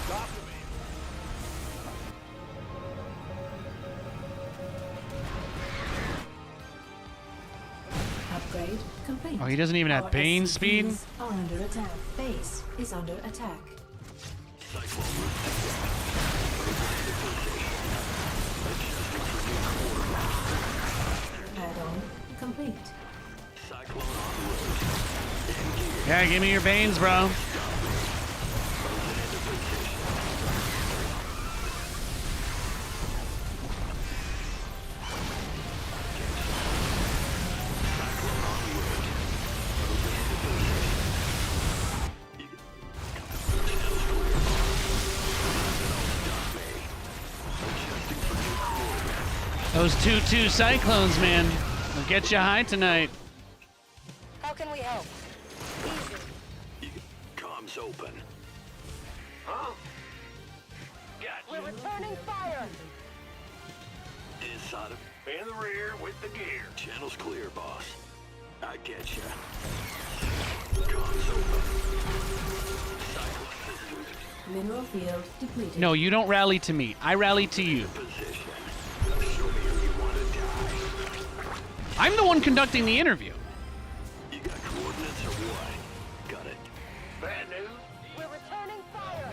Speaker 4: Talk to me.
Speaker 2: Upgrade complete.
Speaker 1: Oh, he doesn't even have
Speaker 2: Our
Speaker 1: Bane
Speaker 2: SCVs
Speaker 1: speed?
Speaker 2: are under attack. Base is under attack.
Speaker 3: Cyclone receive.
Speaker 2: Add-on complete.
Speaker 3: Cyclone en route.
Speaker 1: Yeah, give me your Banes, bro. Those 2-2 cyclones, man, will get you high tonight.
Speaker 8: How can we help? Easy.
Speaker 3: Comms open.
Speaker 4: Huh?
Speaker 8: We're
Speaker 4: Gotcha.
Speaker 8: returning fire.
Speaker 3: This ought to...
Speaker 4: In the rear with the gear.
Speaker 3: Channels clear, boss. I get ya. Comms open. Cyclone systems
Speaker 2: Mineral field depleted.
Speaker 1: No, you don't rally to me. I rally to you.
Speaker 3: in position. Show me who you want to die.
Speaker 1: I'm the one conducting the interview.
Speaker 3: You got coordinates or what? Got it.
Speaker 4: Bad news?
Speaker 8: We're returning fire.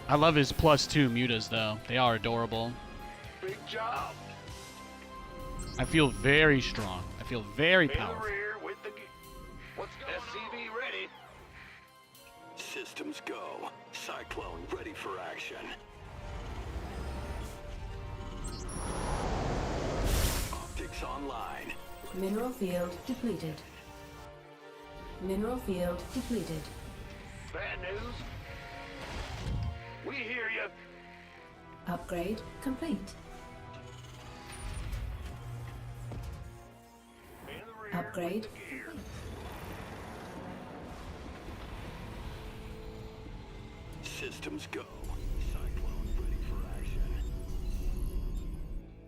Speaker 1: I love his +2 mutas, though. They are adorable.
Speaker 4: Big job.
Speaker 1: I feel very strong. I feel very
Speaker 4: In the
Speaker 1: powerful.
Speaker 4: rear with the gear. What's going SCV on? Ready.
Speaker 3: Systems go. Cyclone ready for action. Optics online.
Speaker 2: Mineral field depleted. Mineral field depleted.
Speaker 4: Bad news? We hear you.
Speaker 2: Upgrade complete.
Speaker 4: In the rear
Speaker 2: Upgrade.
Speaker 4: with the gear.
Speaker 3: Systems go. Cyclone ready for action.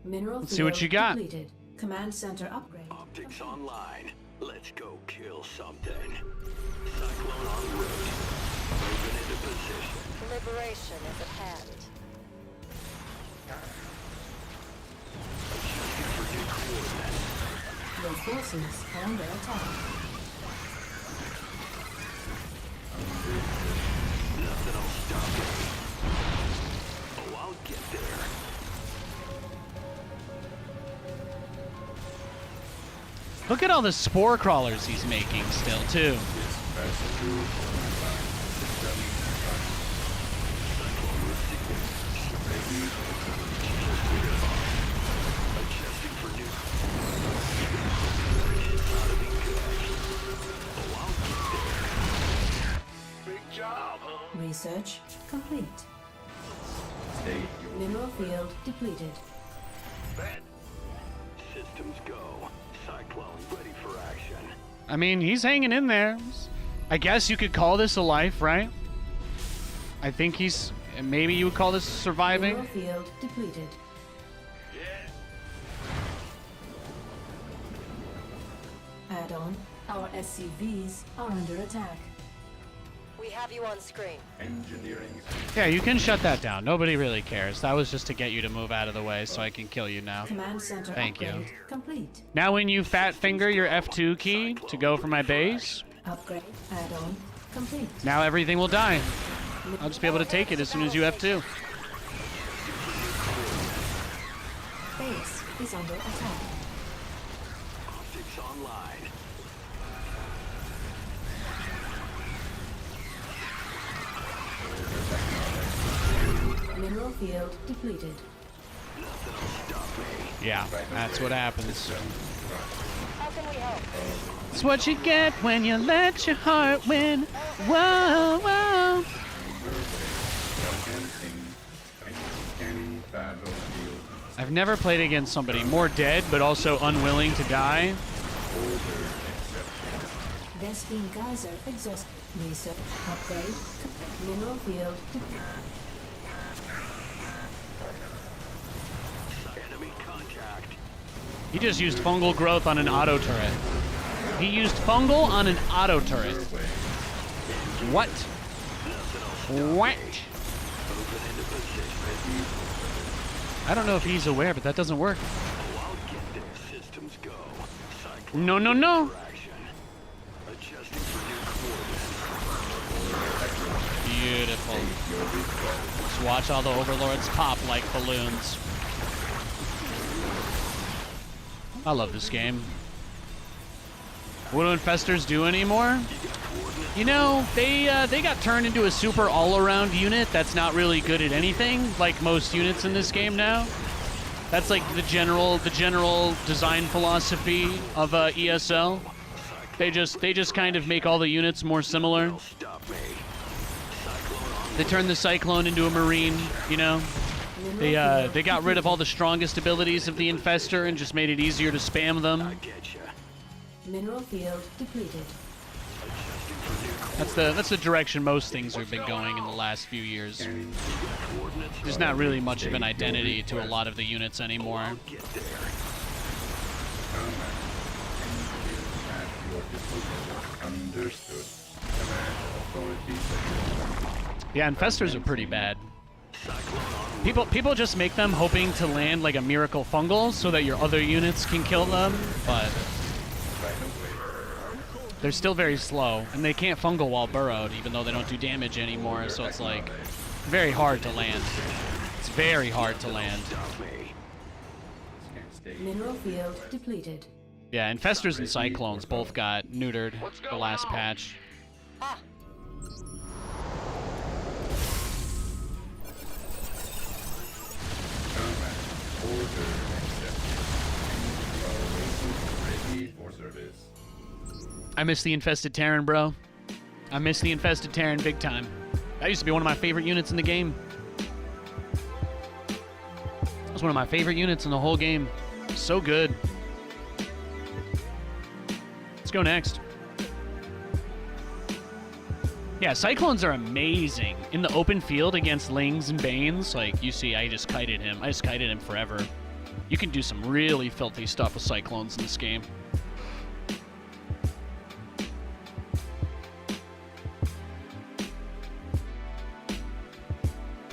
Speaker 2: Mineral
Speaker 1: Let's
Speaker 2: field
Speaker 1: see what you got.
Speaker 2: depleted. Command center upgrade.
Speaker 3: Optics online. Let's go kill something. Cyclone en route. Moving into position.
Speaker 8: Liberation is at hand.
Speaker 3: Adjusting for new coordinates.
Speaker 2: Your forces are under attack.
Speaker 3: Nothing'll stop me. Oh, I'll get there.
Speaker 1: Look at all the spore crawlers he's making still, too.
Speaker 2: Research complete.
Speaker 9: State your
Speaker 2: Mineral field depleted.
Speaker 3: Ben. Systems go. Cyclone ready for action.
Speaker 1: I mean, he's hanging in there. I guess you could call this a life, right? I think he's... Maybe you would call this surviving.
Speaker 2: Mineral field depleted. Add-on. Our SCVs are under attack.
Speaker 8: We have you on screen.
Speaker 9: engineering.
Speaker 1: Yeah, you can shut that down. Nobody really cares. That was just to get you to move out of the way so I can kill you now.
Speaker 2: Command center
Speaker 1: Thank you.
Speaker 2: upgrade complete.
Speaker 1: Now when you fat finger your F2 key to go for my base,
Speaker 2: Upgrade. Add-on complete.
Speaker 1: now everything will die. I'll just be able to take it as soon as you F2.
Speaker 2: Base is under attack.
Speaker 3: Optics online.
Speaker 2: Mineral field depleted.
Speaker 1: Yeah, that's what happens.
Speaker 8: How can we help?
Speaker 1: It's what you get when you let your heart win. Whoa, whoa.
Speaker 9: Scanning battlefield.
Speaker 1: I've never played against somebody more dead but also unwilling to die.
Speaker 2: Vespine geyser exhaust. Research upgrade. Mineral field depleted.
Speaker 3: Enemy contact.
Speaker 1: He just used fungal growth on an auto turret. He used fungal on an auto turret. What? What? I don't know if he's aware, but that doesn't work.
Speaker 3: I'll get there. Systems go. Cyclone
Speaker 1: No, no, no.
Speaker 3: for action. Adjusting for new coordinates.
Speaker 1: Beautiful. Just watch all the overlords pop like balloons. I love this game. What do infestors do anymore? You know, they got turned into a super all-around unit that's not really good at anything, like most units in this game now. That's like the general design philosophy of ESL. They just kind of make all the units more similar.
Speaker 3: Stop me. Cyclone on.
Speaker 1: They turned the Cyclone into a Marine, you know? They got rid of all the strongest abilities of the Infestor and just made it easier to spam them.
Speaker 3: Get ya.
Speaker 2: Mineral field depleted.
Speaker 1: That's the direction most things have been going in the last few years. There's not really much of an identity to a lot of the units anymore.
Speaker 3: Get there.
Speaker 9: At your disposal. Understood. Command authorities.
Speaker 1: Yeah, Infestors are pretty bad. People just make them hoping to land like a miracle fungal so that your other units can kill them, but they're still very slow, and they can't fungal while burrowed, even though they don't do damage anymore, so it's like very hard to land. It's very hard to land.
Speaker 2: Mineral field depleted.
Speaker 1: Yeah, Infestors and Cyclones both got neutered the last patch.
Speaker 8: Ah,
Speaker 9: Order accepted. Ready for service.
Speaker 1: I miss the Infested Terran, bro. I miss the Infested Terran big time. That used to be one of my favorite units in the game. That was one of my favorite units in the whole game. So good. Let's go next. Yeah, Cyclones are amazing. In the open field against Lings and Banes, like, you see, I just kited him. I just kited him forever. You can do some really filthy stuff with Cyclones in this game.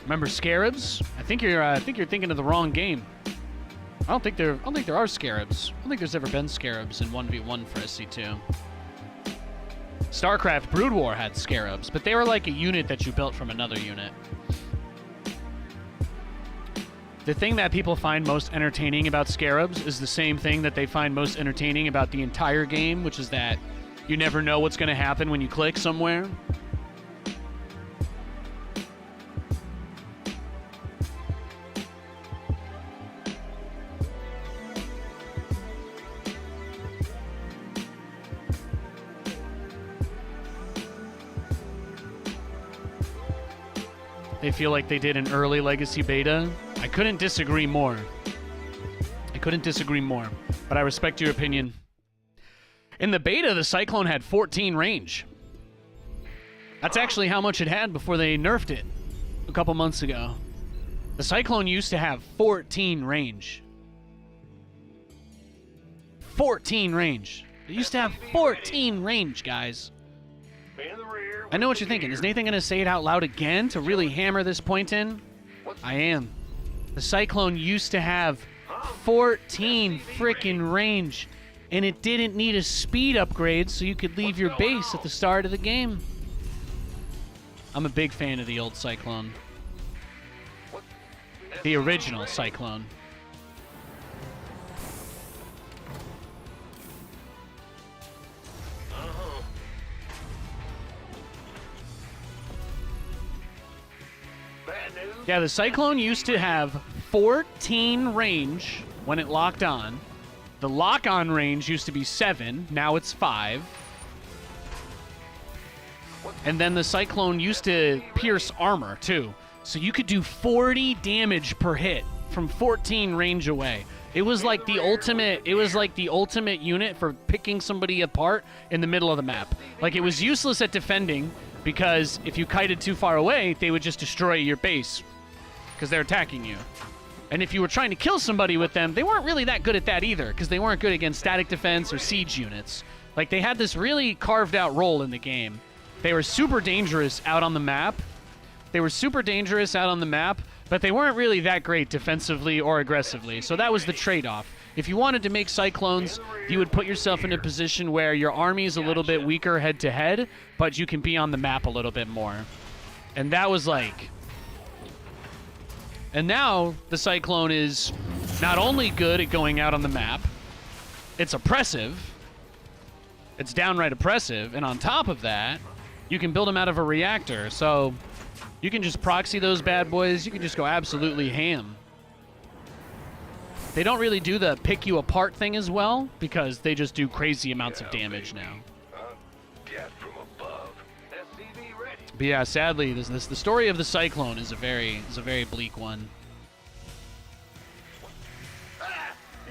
Speaker 1: Remember Scarabs? I think you're thinking of the wrong game. I don't think there are Scarabs. I don't think there's ever been Scarabs in 1v1 for SC2. StarCraft Brood War had Scarabs, but they were like a unit that you built from another unit. The thing that people find most entertaining about Scarabs is the same thing that they find most entertaining about the entire game, which is that you never know what's going to happen when you click somewhere. they feel like they did in early Legacy Beta. I couldn't disagree more. But I respect your opinion. In the beta, the Cyclone had 14 range. That's actually how much it had before they nerfed it a couple months ago. The Cyclone used to have 14 range. 14 range. It used to have 14 range, guys. I know what you're thinking. Is Nathan going to say it out loud again to really hammer this point in? I am. The Cyclone used to have 14 freaking range, and it didn't need a speed upgrade, so you could leave your base at the start of the game. I'm a big fan of the old Cyclone. The original Cyclone. Yeah, the Cyclone used to have 14 range when it locked on. The lock-on range used to be 7. Now it's 5. And then the Cyclone used to pierce armor, too. So you could do 40 damage per hit from 14 range away. It was like the ultimate unit for picking somebody apart in the middle of the map. Like, it was useless at defending because if you kited too far away, they would just destroy your base because they're attacking you. And if you were trying to kill somebody with them, they weren't really that good at that either because they weren't good against static defense or siege units. Like, they had this really carved out role in the game. They were super dangerous out on the map. But they weren't really that great defensively or aggressively. So that was the trade-off. If you wanted to make Cyclones, you would put yourself in a position where your army is a little bit weaker head-to-head, but you can be on the map a little bit more. And that was like... And now the Cyclone is not only good at going out on the map, it's oppressive. It's downright oppressive. And on top of that, you can build them out of a reactor. So you can just proxy those bad boys. You can just go absolutely ham. They don't really do the pick you apart thing as well because they just do crazy amounts of damage now. But yeah, sadly, the story of the Cyclone is a very bleak one.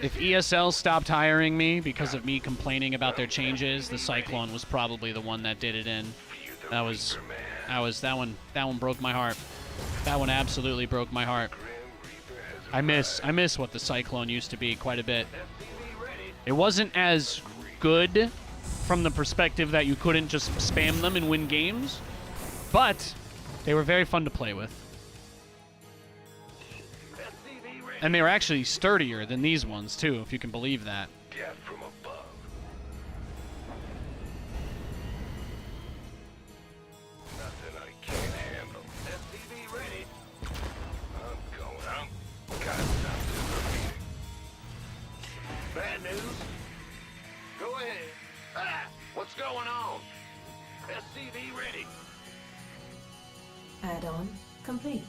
Speaker 1: If ESL stopped hiring me because of me complaining about their changes, the Cyclone was probably the one that did it in. That one broke my heart. That one absolutely broke my heart. I miss what the Cyclone used to be quite a bit. It wasn't as good from the perspective that you couldn't just spam them and win games, but they were very fun to play with. And they were actually sturdier than these ones too, if you can believe that.
Speaker 4: Bad news? Go ahead. What's going on? SCV ready.
Speaker 2: Add-on complete.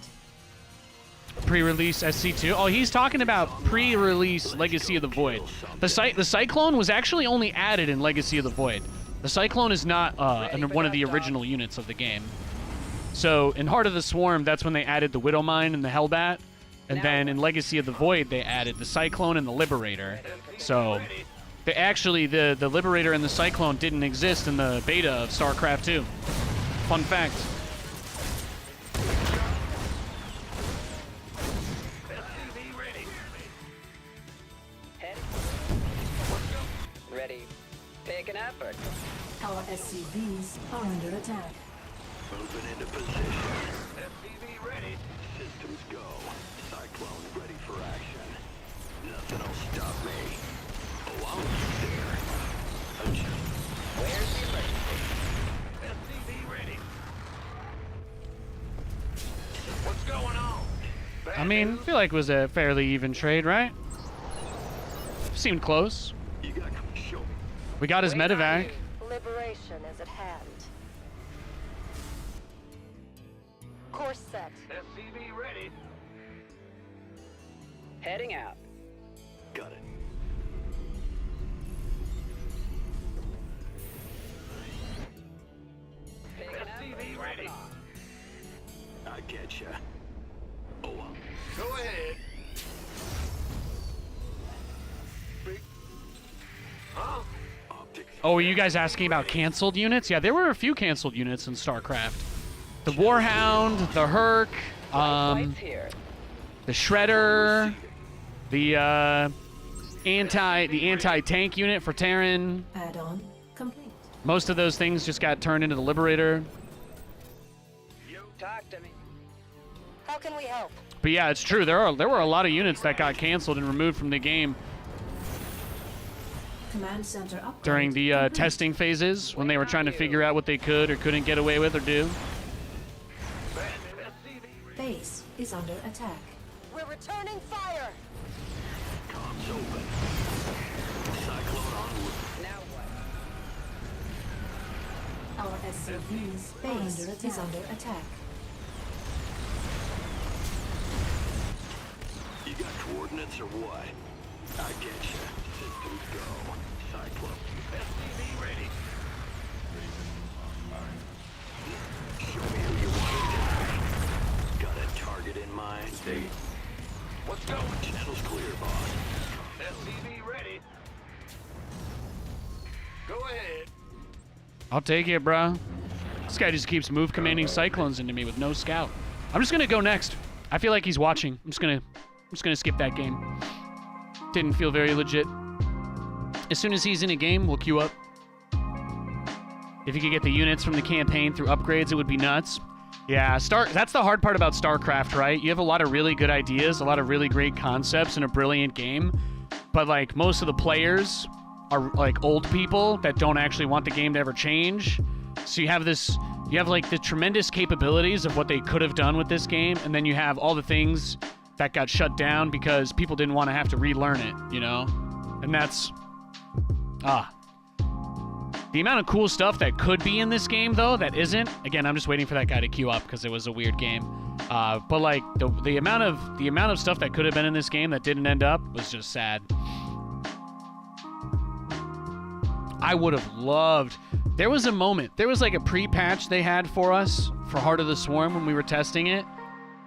Speaker 1: Pre-release SC2. Oh, he's talking about pre-release Legacy of the Void. The Cyclone was actually only added in Legacy of the Void. The Cyclone is not one of the original units of the game. So in Heart of the Swarm, that's when they added the Widowmine and the Hellbat. And then in Legacy of the Void, they added the Cyclone and the Liberator. So the Liberator and the Cyclone didn't exist in the beta of StarCraft 2. Fun fact.
Speaker 5: Ready. Take an effort.
Speaker 2: Our SCVs are under attack.
Speaker 3: Moving into position. FPV ready. Systems go. Cyclone ready for action. Nothing'll stop me. Oh, I'll be there.
Speaker 5: Where's the emergency?
Speaker 4: SCV ready. What's going on?
Speaker 1: I mean, I feel like it was a fairly even trade, right? Seemed close.
Speaker 3: You gotta come show me.
Speaker 1: We got his medevac.
Speaker 8: Liberation is at hand. Course set.
Speaker 4: SCV ready.
Speaker 5: Heading out.
Speaker 3: Got it.
Speaker 5: Take an effort.
Speaker 4: SCV ready.
Speaker 3: I
Speaker 7: I get ya. Oh,
Speaker 4: Go ahead. Huh?
Speaker 7: optics.
Speaker 1: Oh, are you guys asking about canceled units? Yeah, there were a few canceled units in StarCraft. The Warhound, the Herc,
Speaker 5: Lights here.
Speaker 1: the Shredder, the anti-tank unit for Terran.
Speaker 2: Add-on complete.
Speaker 1: Most of those things just got turned into the Liberator.
Speaker 5: Talk to me.
Speaker 8: How can we help?
Speaker 1: But yeah, it's true. There were a lot of units that got canceled and removed from the game
Speaker 2: Command center upgrade
Speaker 1: during the
Speaker 2: complete.
Speaker 1: testing phases when they were trying to figure out what they could or couldn't get away with or do.
Speaker 2: Base is under attack.
Speaker 8: We're returning fire.
Speaker 7: Comms open. Cyclone on route.
Speaker 5: Now what?
Speaker 2: Our SCV's base is under attack.
Speaker 7: You got coordinates or what? I get ya. Systems go. Cyclone. SCV ready. Show me who you want to die. Got a target in mind? Hey.
Speaker 4: What's going?
Speaker 7: Channel's clear, boss.
Speaker 4: SCV ready. Go ahead.
Speaker 1: I'll take it, bro. This guy just keeps move commanding cyclones into me with no scout. I'm just gonna go next. I feel like he's watching. I'm just gonna skip that game. Didn't feel very legit. As soon as he's in a game, we'll queue up. If you could get the units from the campaign through upgrades, it would be nuts. Yeah, that's the hard part about StarCraft, right? You have a lot of really good ideas, a lot of really great concepts, and a brilliant game. But, like, most of the players are, like, old people that don't actually want the game to ever change. So you have, like, the tremendous capabilities of what they could have done with this game, and then you have all the things that got shut down because people didn't want to have to relearn it, you know? And that's... The amount of cool stuff that could be in this game, though, that isn't. Again, I'm just waiting for that guy to queue up because it was a weird game. But like the amount of stuff that could have been in this game that didn't end up was just sad. I would have loved. There was a moment. There was like a pre-patch they had for us for Heart of the Swarm when we were testing it.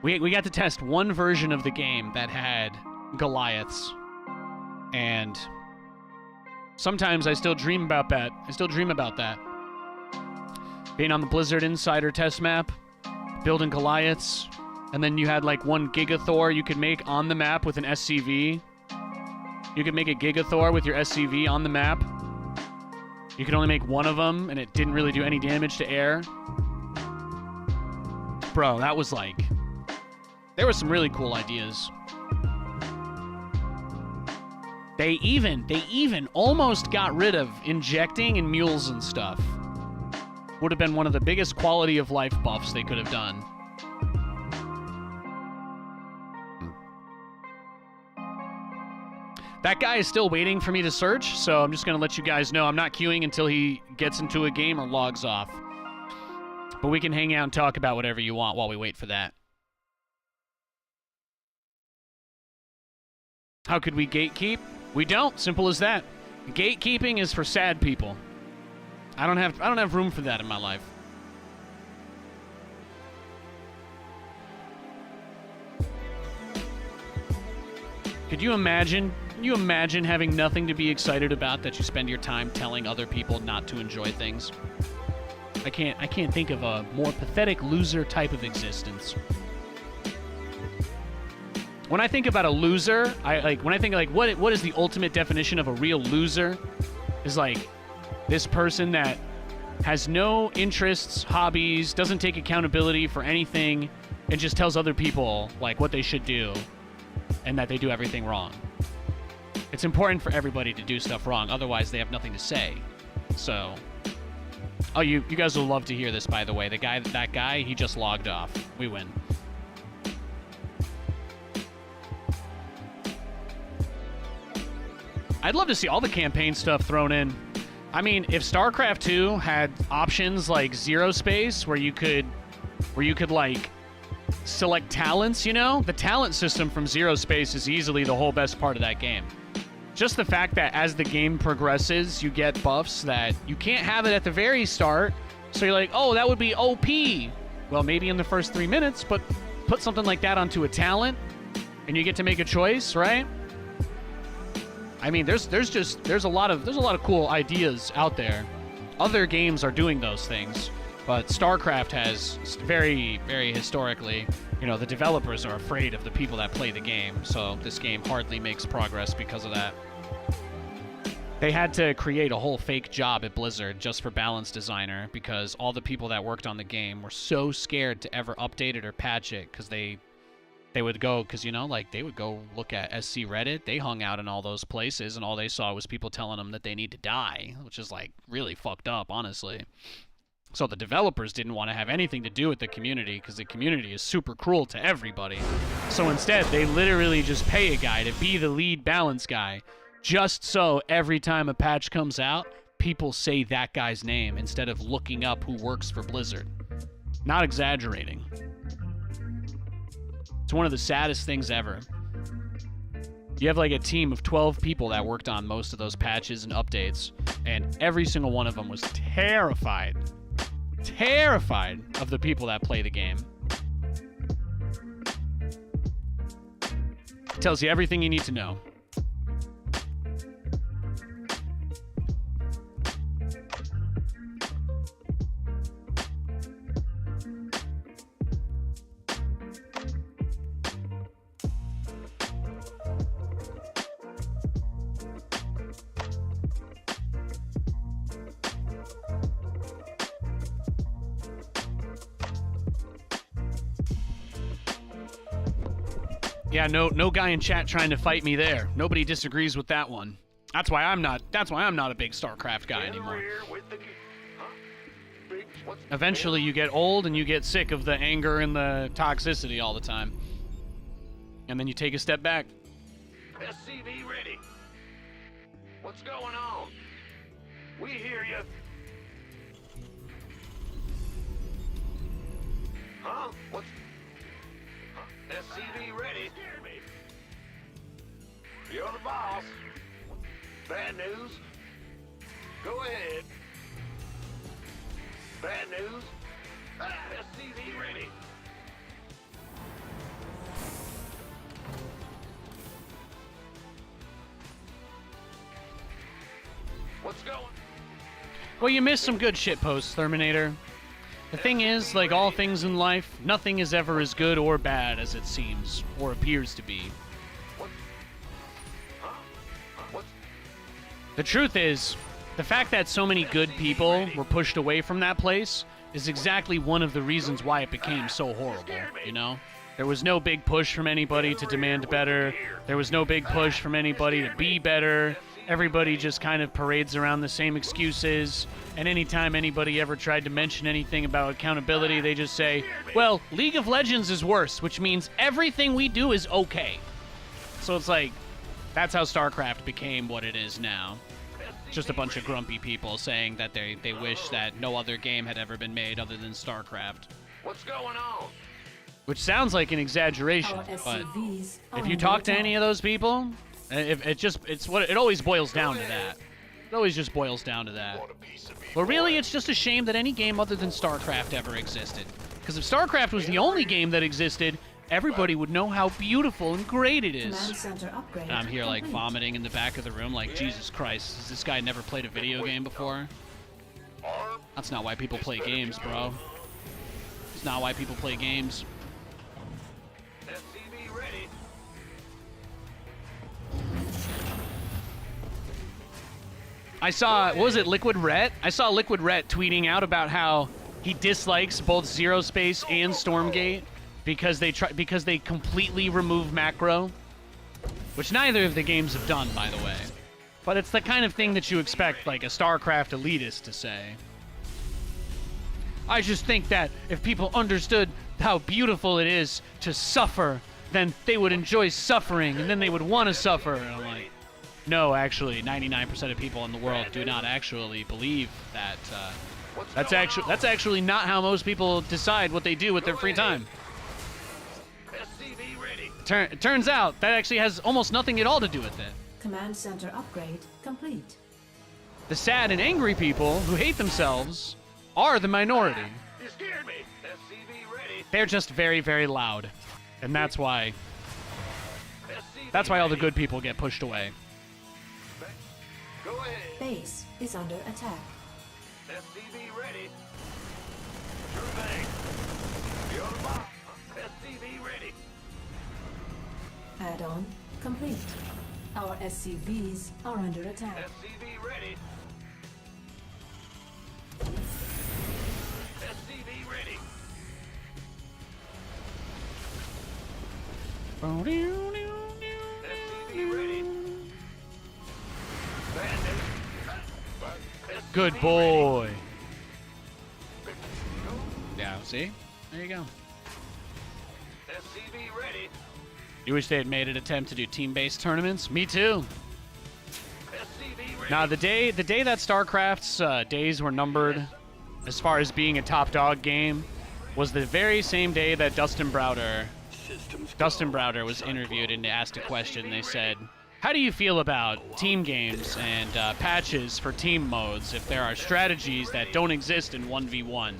Speaker 1: We got to test one version of the game that had Goliaths, and sometimes I still dream about that. Being on the Blizzard Insider test map, building Goliaths, and then you had like one Gigathor you could make on the map with an SCV. You could make a Gigathor with your SCV on the map. You could only make one of them, and it didn't really do any damage to air. Bro, that was like... There were some really cool ideas. They even almost got rid of injecting and mules and stuff. Would have been one of the biggest quality of life buffs they could have done. That guy is still waiting for me to search, so I'm just going to let you guys know I'm not queuing until he gets into a game or logs off. But we can hang out and talk about whatever you want while we wait for that. How could we gatekeep? We don't. Simple as that. Gatekeeping is for sad people. I don't have room for that in my life. Could you imagine? Can you imagine having nothing to be excited about that you spend your time telling other people not to enjoy things? I can't think of a more pathetic loser type of existence. When I think about a loser, when I think like what is the ultimate definition of a real loser is like this person that has no interests, hobbies, doesn't take accountability for anything, and just tells other people like what they should do and that they do everything wrong. It's important for everybody to do stuff wrong, otherwise they have nothing to say. So, oh, you guys will love to hear this, by the way. That guy, he just logged off. We win. I'd love to see all the campaign stuff thrown in. I mean, if StarCraft 2 had options like Zero Space, where you could like select talents, you know? The talent system from Zero Space is easily the whole best part of that game. Just the fact that as the game progresses, you get buffs that you can't have it at the very start. So you're like, oh, that would be OP Well, maybe in the first 3 minutes, but put something like that onto a talent, and you get to make a choice, right? I mean, there's a lot of cool ideas out there. Other games are doing those things, but StarCraft has very, very historically, you know, the developers are afraid of the people that play the game, so this game hardly makes progress because of that. They had to create a whole fake job at Blizzard just for balance designer because all the people that worked on the game were so scared to ever update it or patch it because they would go, because, you know, like, they would go look at SC Reddit. They hung out in all those places, and all they saw was people telling them that they need to die, which is, like, really fucked up, honestly. So the developers didn't want to have anything to do with the community because the community is super cruel to everybody. So instead, they literally just pay a guy to be the lead balance guy just so every time a patch comes out, people say that guy's name instead of looking up who works for Blizzard. Not exaggerating. It's one of the saddest things ever. You have like a team of 12 people that worked on most of those patches and updates, and every single one of them was terrified of the people that play the game. Tells you everything you need to know. Yeah, no guy in chat trying to fight me there. Nobody disagrees with that one. That's why I'm not a big StarCraft guy anymore. Eventually you get old and you get sick of the anger and the toxicity all the time. And then you take a step back.
Speaker 4: SCV ready. What's going on? We hear you. Huh? What's... SCV ready. You're the boss. Bad news. Go ahead. Bad news. SCV ready. What's going?
Speaker 1: Well, you missed some good shit posts, Terminator. The thing is, like all things in life, nothing is ever as good or bad as it seems, or appears to be. The truth is, the fact that so many good people were pushed away from that place is exactly one of the reasons why it became so horrible, you know? There was no big push from anybody to demand better. There was no big push from anybody to be better. Everybody just kind of parades around the same excuses, and anytime anybody ever tried to mention anything about accountability, they just say, well, League of Legends is worse, which means everything we do is okay. So it's like, that's how StarCraft became what it is now. Just a bunch of grumpy people saying that they wish that no other game had ever been made other than StarCraft.
Speaker 4: What's going on?
Speaker 1: Which sounds like an exaggeration, but if you talk to any of those people, it always boils down to that. It always just boils down to that. But really, it's just a shame that any game other than StarCraft ever existed. Because if StarCraft was the only game that existed, everybody would know how beautiful and great it is. And I'm here like vomiting in the back of the room like, Jesus Christ, has this guy never played a video game before? That's not why people play games, bro. It's not why people play games.
Speaker 4: SCV ready.
Speaker 1: I saw, what was it, Liquid Ret? I saw Liquid Ret tweeting out about how he dislikes both Zero Space and Stormgate because they completely remove macro, which neither of the games have done, by the way. But it's the kind of thing that you expect like a StarCraft elitist to say. I just think that if people understood how beautiful it is to suffer, then they would enjoy suffering, and then they would want to suffer. And I'm like, no, actually, 99% of people in the world do not actually believe that. That's actually not how most people decide what they do with their free time. It turns out that actually has almost nothing at all to do with it.
Speaker 2: Command center upgrade complete.
Speaker 1: The sad and angry people who hate themselves are the minority.
Speaker 4: You scared me. SCV
Speaker 1: They're just very, very loud. And that's why all the good people get pushed away.
Speaker 4: Go ahead.
Speaker 2: Base is under attack.
Speaker 4: SCV ready. Sure thing. You're the boss. SCV ready.
Speaker 2: Add-on complete. Our SCVs are under attack.
Speaker 4: SCV ready. SCV ready. SCV ready. Bandit.
Speaker 1: Good boy. Yeah, see? There you go.
Speaker 4: SCV ready.
Speaker 1: You wish they had made an attempt to do team-based tournaments? Me too.
Speaker 4: SCV ready.
Speaker 1: Nah, the day that StarCraft's days were numbered, as far as being a top dog game, was the very same day that Dustin Browder was interviewed and asked a question. They said, "How do you feel about team games and patches for team modes if there are strategies that don't exist in 1v1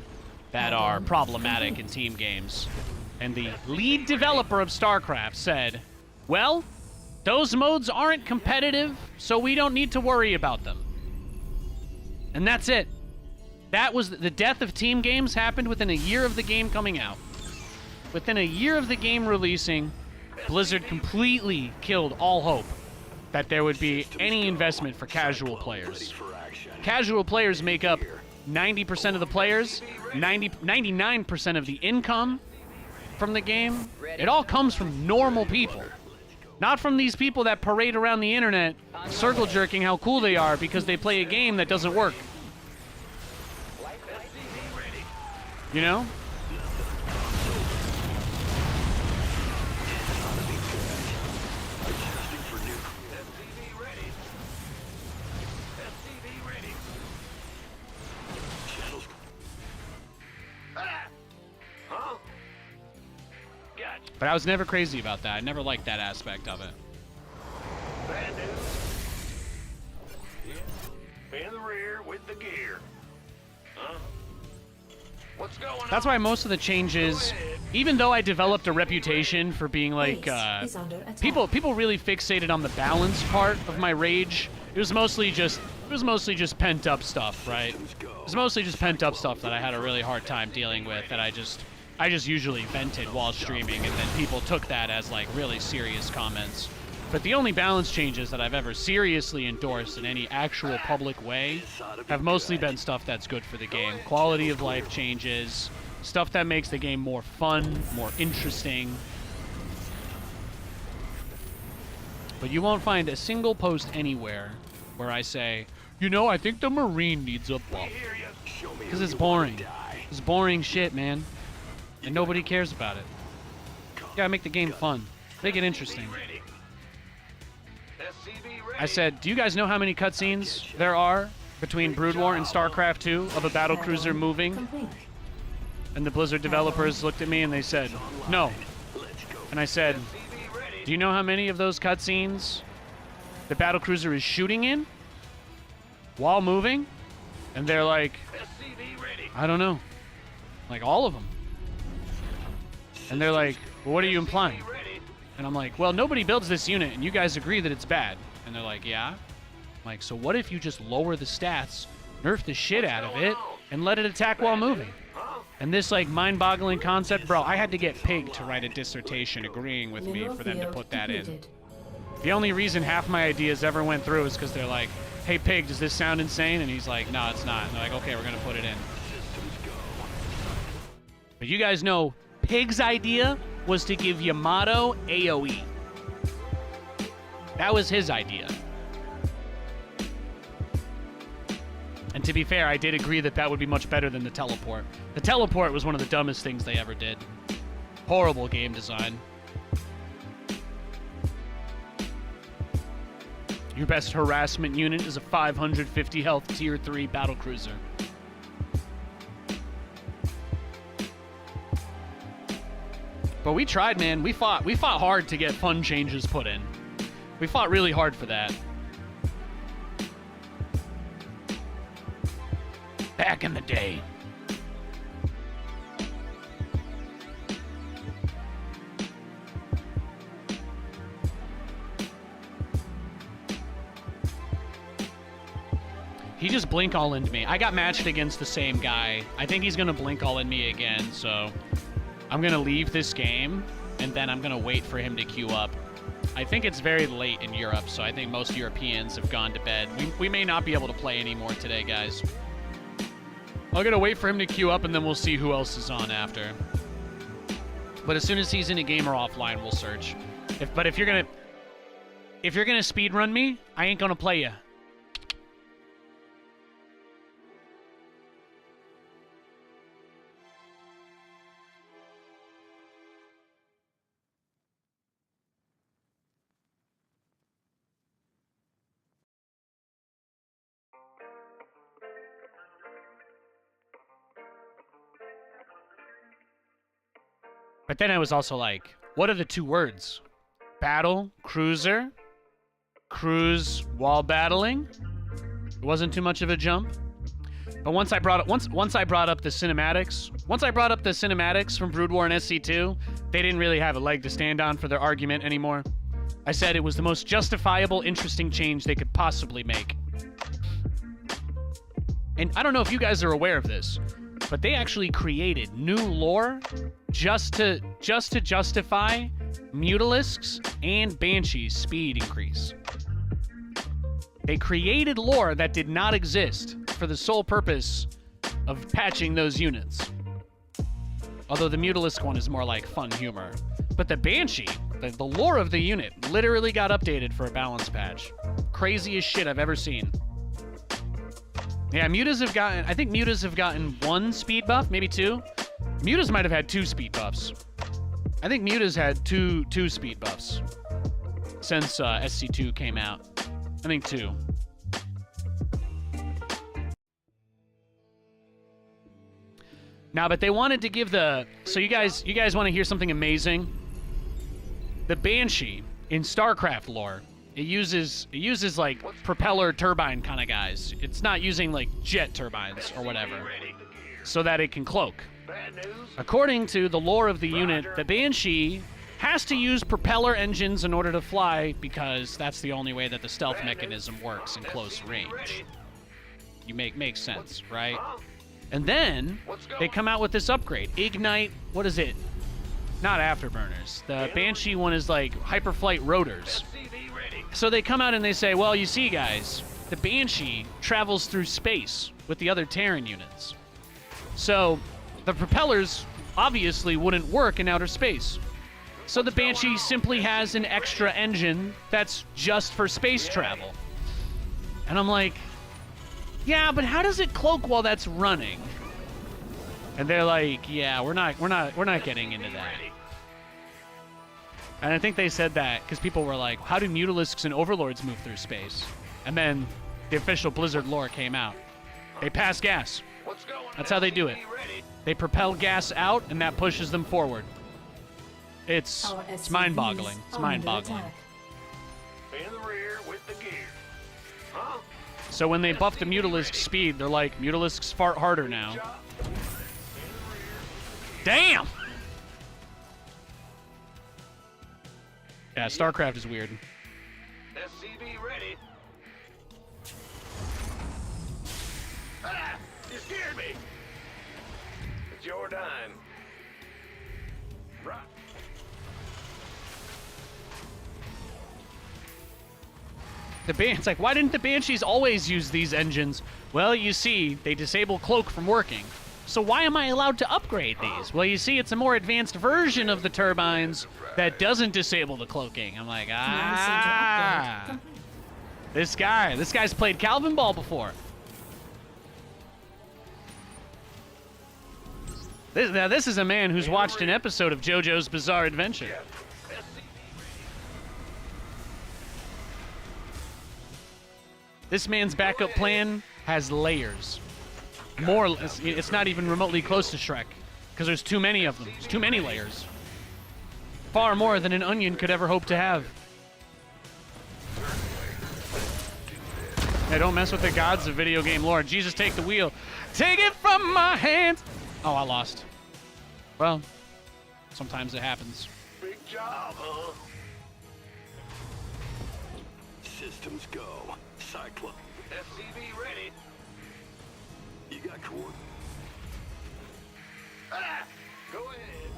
Speaker 1: that are problematic in team games?" And the lead developer of StarCraft said, "Well, those modes aren't competitive, so we don't need to worry about them." And that's it. That was the death of team games happened within a year of the game coming out. Within a year of the game releasing, Blizzard completely killed all hope that there would be any investment for casual players. Casual players make up 90% of the players, 99% of the income from the game. It all comes from normal people. Not from these people that parade around the internet circle jerking how cool they are because they play a game that doesn't work. You know? But I was never crazy about that. I never liked that aspect of it.
Speaker 4: Bad news. Yeah. In the rear with the gear. Huh? What's going on?
Speaker 1: That's why most of the changes, even though I developed a reputation for being like,
Speaker 2: Base is under attack.
Speaker 1: people really fixated on the balance part of my rage. It was mostly just pent up stuff, right? It was mostly just pent up stuff that I had a really hard time dealing with, that I just usually vented while streaming, and then people took that as like really serious comments. But the only balance changes that I've ever seriously endorsed in any actual public way have mostly been stuff that's good for the game. Quality of life changes, stuff that makes the game more fun, more interesting. But you won't find a single post anywhere where I say, you know, I think the Marine needs a buff. Because it's boring. It's boring shit, man. And nobody cares about it. You gotta make the game fun. Make it interesting. I said, do you guys know how many cutscenes there are between Brood War and StarCraft 2 of a battlecruiser moving?
Speaker 2: Complete.
Speaker 1: And the Blizzard developers looked at me and they said, no. And I said, do you know how many of those cutscenes the battlecruiser is shooting in while moving? And they're like, I don't know. Like, all of them. And they're like, well, what are you implying? And I'm like, well, nobody builds this unit, and you guys agree that it's bad. And they're like, yeah. I'm like, so what if you just lower the stats, nerf the shit out of it, and let it attack while moving? And this, like, mind-boggling concept, bro, I had to get Pig to write a dissertation agreeing with me for them to put that in. The only reason half my ideas ever went through is because they're like, hey, Pig, does this sound insane? And he's like, no, it's not. And they're like, okay, we're going to put it in. But you guys know, Pig's idea was to give Yamato AoE. That was his idea. And to be fair, I did agree that that would be much better than the teleport. The teleport was one of the dumbest things they ever did. Horrible game design. Your best harassment unit is a 550 health tier 3 battlecruiser. But we tried, man. We fought hard to get fun changes put in. We fought really hard for that. Back in the day. He just blink all into me. I got matched against the same guy. I think he's gonna blink all in me again, so I'm gonna leave this game, and then I'm gonna wait for him to queue up. I think it's very late in Europe, so I think most Europeans have gone to bed. We may not be able to play anymore today, guys. I'm gonna wait for him to queue up, and then we'll see who else is on after. But as soon as he's in a game or offline, we'll search. But if you're gonna speedrun me, I ain't gonna play you. But then I was also like, what are the two words? Battle, cruiser, cruise while battling. It wasn't too much of a jump. But once I brought up the cinematics from Brood War and SC2, they didn't really have a leg to stand on for their argument anymore. I said it was the most justifiable, interesting change they could possibly make. And I don't know if you guys are aware of this, but they actually created new lore just to justify Mutalisks and Banshees' speed increase. They created lore that did not exist for the sole purpose of patching those units. Although the Mutalisk one is more like fun humor. But the Banshee, the lore of the unit, literally got updated for a balance patch. Craziest shit I've ever seen. Yeah, Mutas have gotten, I think Mutas have gotten 1 speed buff, maybe 2. Mutas might have had 2 speed buffs. I think Mutas had two speed buffs since SC2 came out. I think 2. Now, but they wanted to give the... So you guys want to hear something amazing? The Banshee in StarCraft lore, it uses like propeller turbine kind of guys. It's not using like jet turbines or whatever, so that it can cloak. According to the lore of the unit, the Banshee has to use propeller engines in order to fly because that's the only way that the stealth mechanism works in close range. You makes sense, right? And then they come out with this upgrade. Ignite, what is it? Not afterburners. The Banshee one is like hyperflight rotors. So they come out and they say, well, you see, guys, the Banshee travels through space with the other Terran units. So the propellers obviously wouldn't work in outer space. So the Banshee simply has an extra engine that's just for space travel. And I'm like, yeah, but how does it cloak while that's running? And they're like, yeah, we're not getting into that. And I think they said that because people were like, how do Mutalisks and Overlords move through space? And then the official Blizzard lore came out. They pass gas. That's how they do it. They propel gas out, and that pushes them forward. It's mind-boggling. It's mind-boggling.
Speaker 4: In the rear with the gear. Huh?
Speaker 1: So when they buff the Mutalisk speed, they're like, Mutalisks fart harder now. Damn! Yeah, StarCraft is weird.
Speaker 4: SCV ready. Ah! You scared me! It's your time. Right.
Speaker 1: It's like, why didn't the Banshees always use these engines? Well, you see, they disable cloak from working. So why am I allowed to upgrade these? Well, you see, it's a more advanced version of the turbines that doesn't disable the cloaking. I'm like, this guy's played Calvin Ball before. This is a man who's watched an episode of JoJo's Bizarre Adventure. This man's backup plan has layers. More, it's not even remotely close to Shrek, because there's too many of them. There's too many layers. Far more than an onion could ever hope to have. Hey, don't mess with the gods of video game lore. Jesus, take the wheel. Take it from my hands. Oh, I lost. Well, sometimes it happens.
Speaker 4: Big job, huh?
Speaker 7: Systems go. Cyclone.
Speaker 4: SCV ready.
Speaker 3: You got coordinates.
Speaker 4: Ah! Go ahead.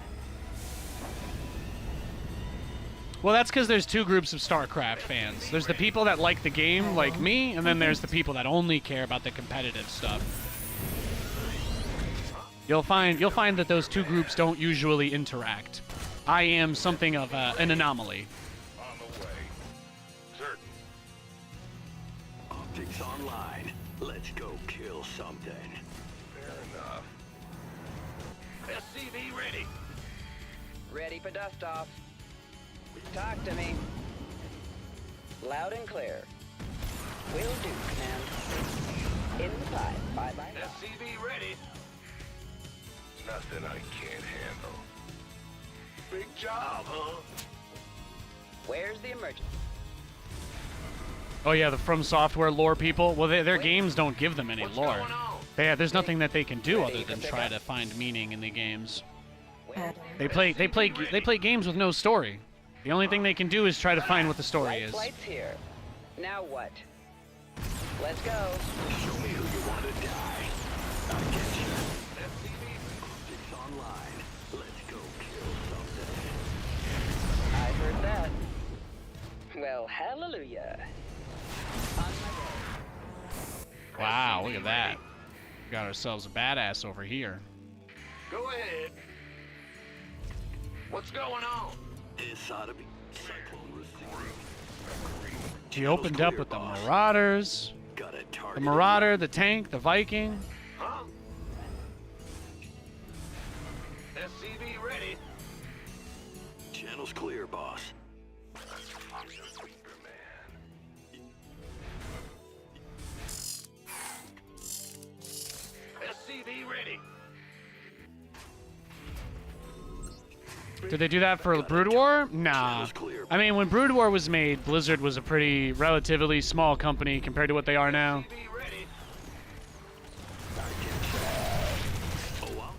Speaker 1: Well, that's because there's two groups of StarCraft fans. There's the people that like the game, like me, and then there's the people that only care about the competitive stuff. You'll find that those two groups don't usually interact. I am something of an anomaly.
Speaker 4: On the way. Certain.
Speaker 3: Optics online. Let's go kill something.
Speaker 4: Fair enough. SCV ready.
Speaker 5: Ready for dust off. Talk to me. Loud and clear. Will do, command. In the pipe. Bye-bye.
Speaker 4: SCV ready. Nothing I can't handle. Big job, huh?
Speaker 5: Where's the emergency?
Speaker 1: Oh yeah, the From Software lore people. Well, their games don't give them any
Speaker 4: What's
Speaker 1: lore.
Speaker 4: going on?
Speaker 1: There's nothing that they can do
Speaker 5: Ready
Speaker 1: other
Speaker 5: for
Speaker 1: than
Speaker 5: pickup?
Speaker 1: try to find meaning in the games.
Speaker 5: Where?
Speaker 1: They play games with no story. The only thing they can do is try to find what the story
Speaker 5: Light
Speaker 1: is.
Speaker 5: flight's here. Now what? Let's go.
Speaker 3: Show me who you want to die. I get you. Optics online. Let's go kill something.
Speaker 5: I heard that. Well, hallelujah. On my way.
Speaker 1: Wow, look at that. We got ourselves a badass over here.
Speaker 4: Go ahead. What's going on?
Speaker 3: This ought to be Cyclone receiver.
Speaker 1: He opened up with the Marauders,
Speaker 3: Got a
Speaker 1: the
Speaker 3: target.
Speaker 1: Marauder, the Tank, the Viking.
Speaker 4: Huh? SCV ready.
Speaker 3: Channel's clear, boss.
Speaker 4: I'm your weaker man. SCV ready.
Speaker 1: Did they do that for Brood War? Nah. I mean, when Brood War was made, Blizzard was a pretty relatively small company compared to what they are now.
Speaker 4: SCV ready.
Speaker 3: Oh, wow.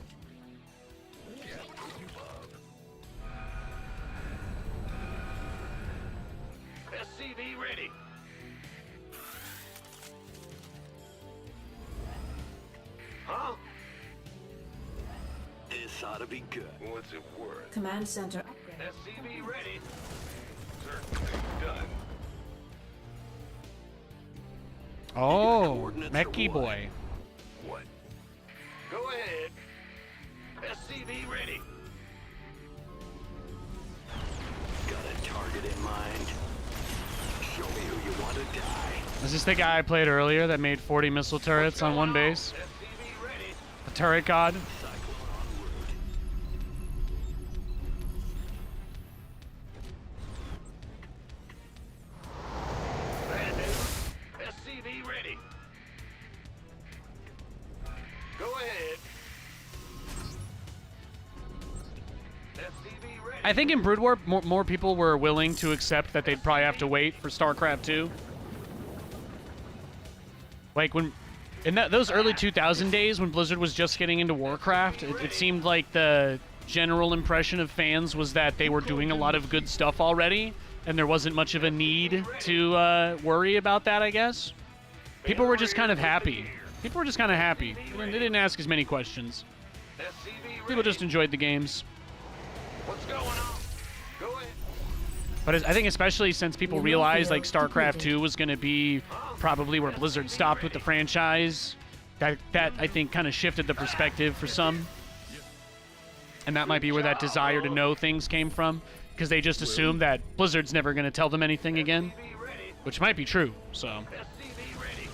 Speaker 4: SCV ready. Huh?
Speaker 3: This ought to be good.
Speaker 4: What's it worth?
Speaker 2: Command center upgrade.
Speaker 4: SCV ready. Certain thing done.
Speaker 1: Oh,
Speaker 3: coordinates or
Speaker 1: Mechie
Speaker 3: what?
Speaker 1: Boy.
Speaker 4: What? Go ahead. SCV ready.
Speaker 3: Got a target in mind. Show me who you want to die.
Speaker 1: Is this the guy I played earlier that made 40 missile turrets on one base?
Speaker 4: SCV ready.
Speaker 1: A turret god?
Speaker 3: Cyclone en route.
Speaker 4: Bad news. SCV ready. Go ahead. SCV ready.
Speaker 1: I think in Brood War, more people were willing to accept that they'd probably have to wait for StarCraft 2. Like when, in those early 2000 days when Blizzard was just getting into Warcraft, it seemed like the general impression of fans was that they were doing a lot of good stuff already, and there wasn't much of a need to worry about that, I guess. People were just kind of happy. People were just kind of happy. They didn't ask as many questions.
Speaker 4: SCV ready.
Speaker 1: People just enjoyed the games.
Speaker 4: What's going on? Go ahead.
Speaker 1: But I think especially since people realized like StarCraft 2 was going to be probably where Blizzard stopped with the franchise, that I think kind of shifted the perspective for some. And that might be where that desire to know things came from, because they just assumed that Blizzard's never going to tell them anything again,
Speaker 4: SCV ready.
Speaker 1: which might be true. So
Speaker 4: SCV ready.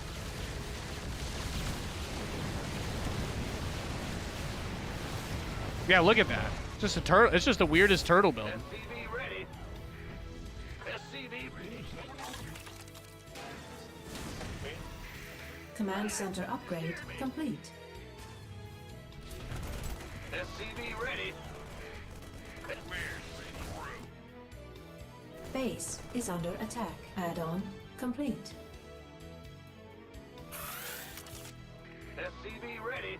Speaker 1: yeah, look at that. Just a turtle. It's just the weirdest turtle build.
Speaker 4: SCV ready. SCV ready.
Speaker 2: Command center upgrade complete.
Speaker 4: SCV ready.
Speaker 2: Base is under attack. Add-on complete.
Speaker 4: SCV ready.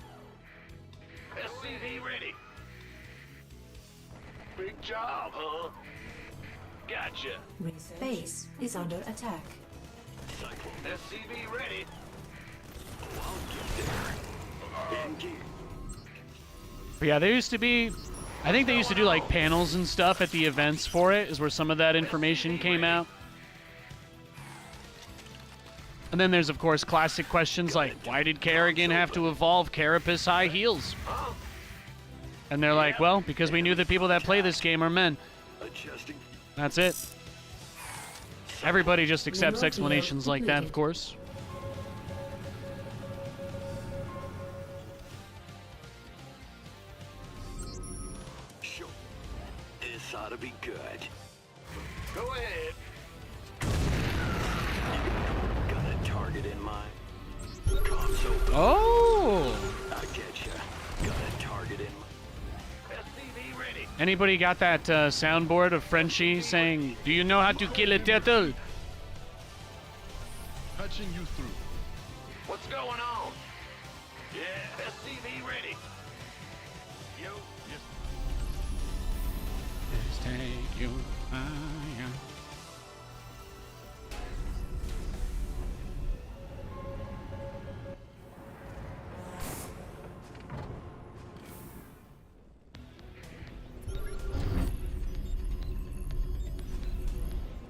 Speaker 4: SCV ready. Big job, huh? Gotcha.
Speaker 2: Base is under attack.
Speaker 3: Cyclone
Speaker 4: SCV ready.
Speaker 3: Oh, I'll get there. In gear.
Speaker 1: But yeah, there used to be, I think they used to do like panels and stuff at the events for it, is where some of that information came out. And then there's, of course, classic questions like, why did Kerrigan have to evolve Carapace high heels? And they're like, well, because we knew the people that play this game are men.
Speaker 3: Adjusting.
Speaker 1: That's it. Everybody just accepts explanations like that, of course.
Speaker 3: Sure. This ought to be good.
Speaker 4: Go ahead.
Speaker 3: Got a target in mind. Comms open.
Speaker 1: Oh!
Speaker 3: I get ya. Got a target in mind.
Speaker 4: SCV ready.
Speaker 1: Anybody got that soundboard of Frenchie saying, do you know how to kill a turtle?
Speaker 4: Patching you through. What's going on? Yeah, SCV ready. Yo. Yes.
Speaker 1: Let's take you higher.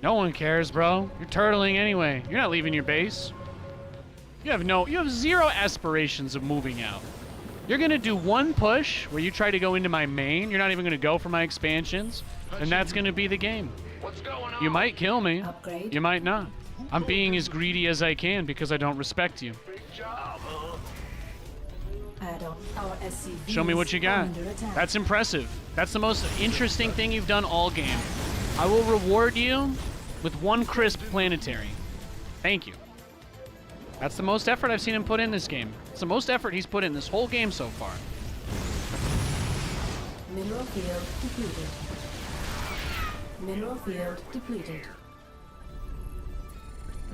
Speaker 1: No one cares, bro. You're turtling anyway. You're not leaving your base. You have zero aspirations of moving out. You're gonna do one push where you try to go into my main. You're not even gonna go for my expansions, and that's gonna be the game.
Speaker 4: What's going on?
Speaker 1: You might kill me.
Speaker 2: Upgrade.
Speaker 1: You might not. I'm being as greedy as I can because I don't respect you.
Speaker 4: Big job, huh?
Speaker 2: Add-on. Our SCVs
Speaker 1: Show me what you
Speaker 2: are
Speaker 1: got.
Speaker 2: under attack.
Speaker 1: That's impressive. That's the most interesting thing you've done all game. I will reward you with one crisp planetary. Thank you. That's the most effort I've seen him put in this game. It's the most effort he's put in this whole game so far.
Speaker 2: Mineral field depleted. Mineral field depleted.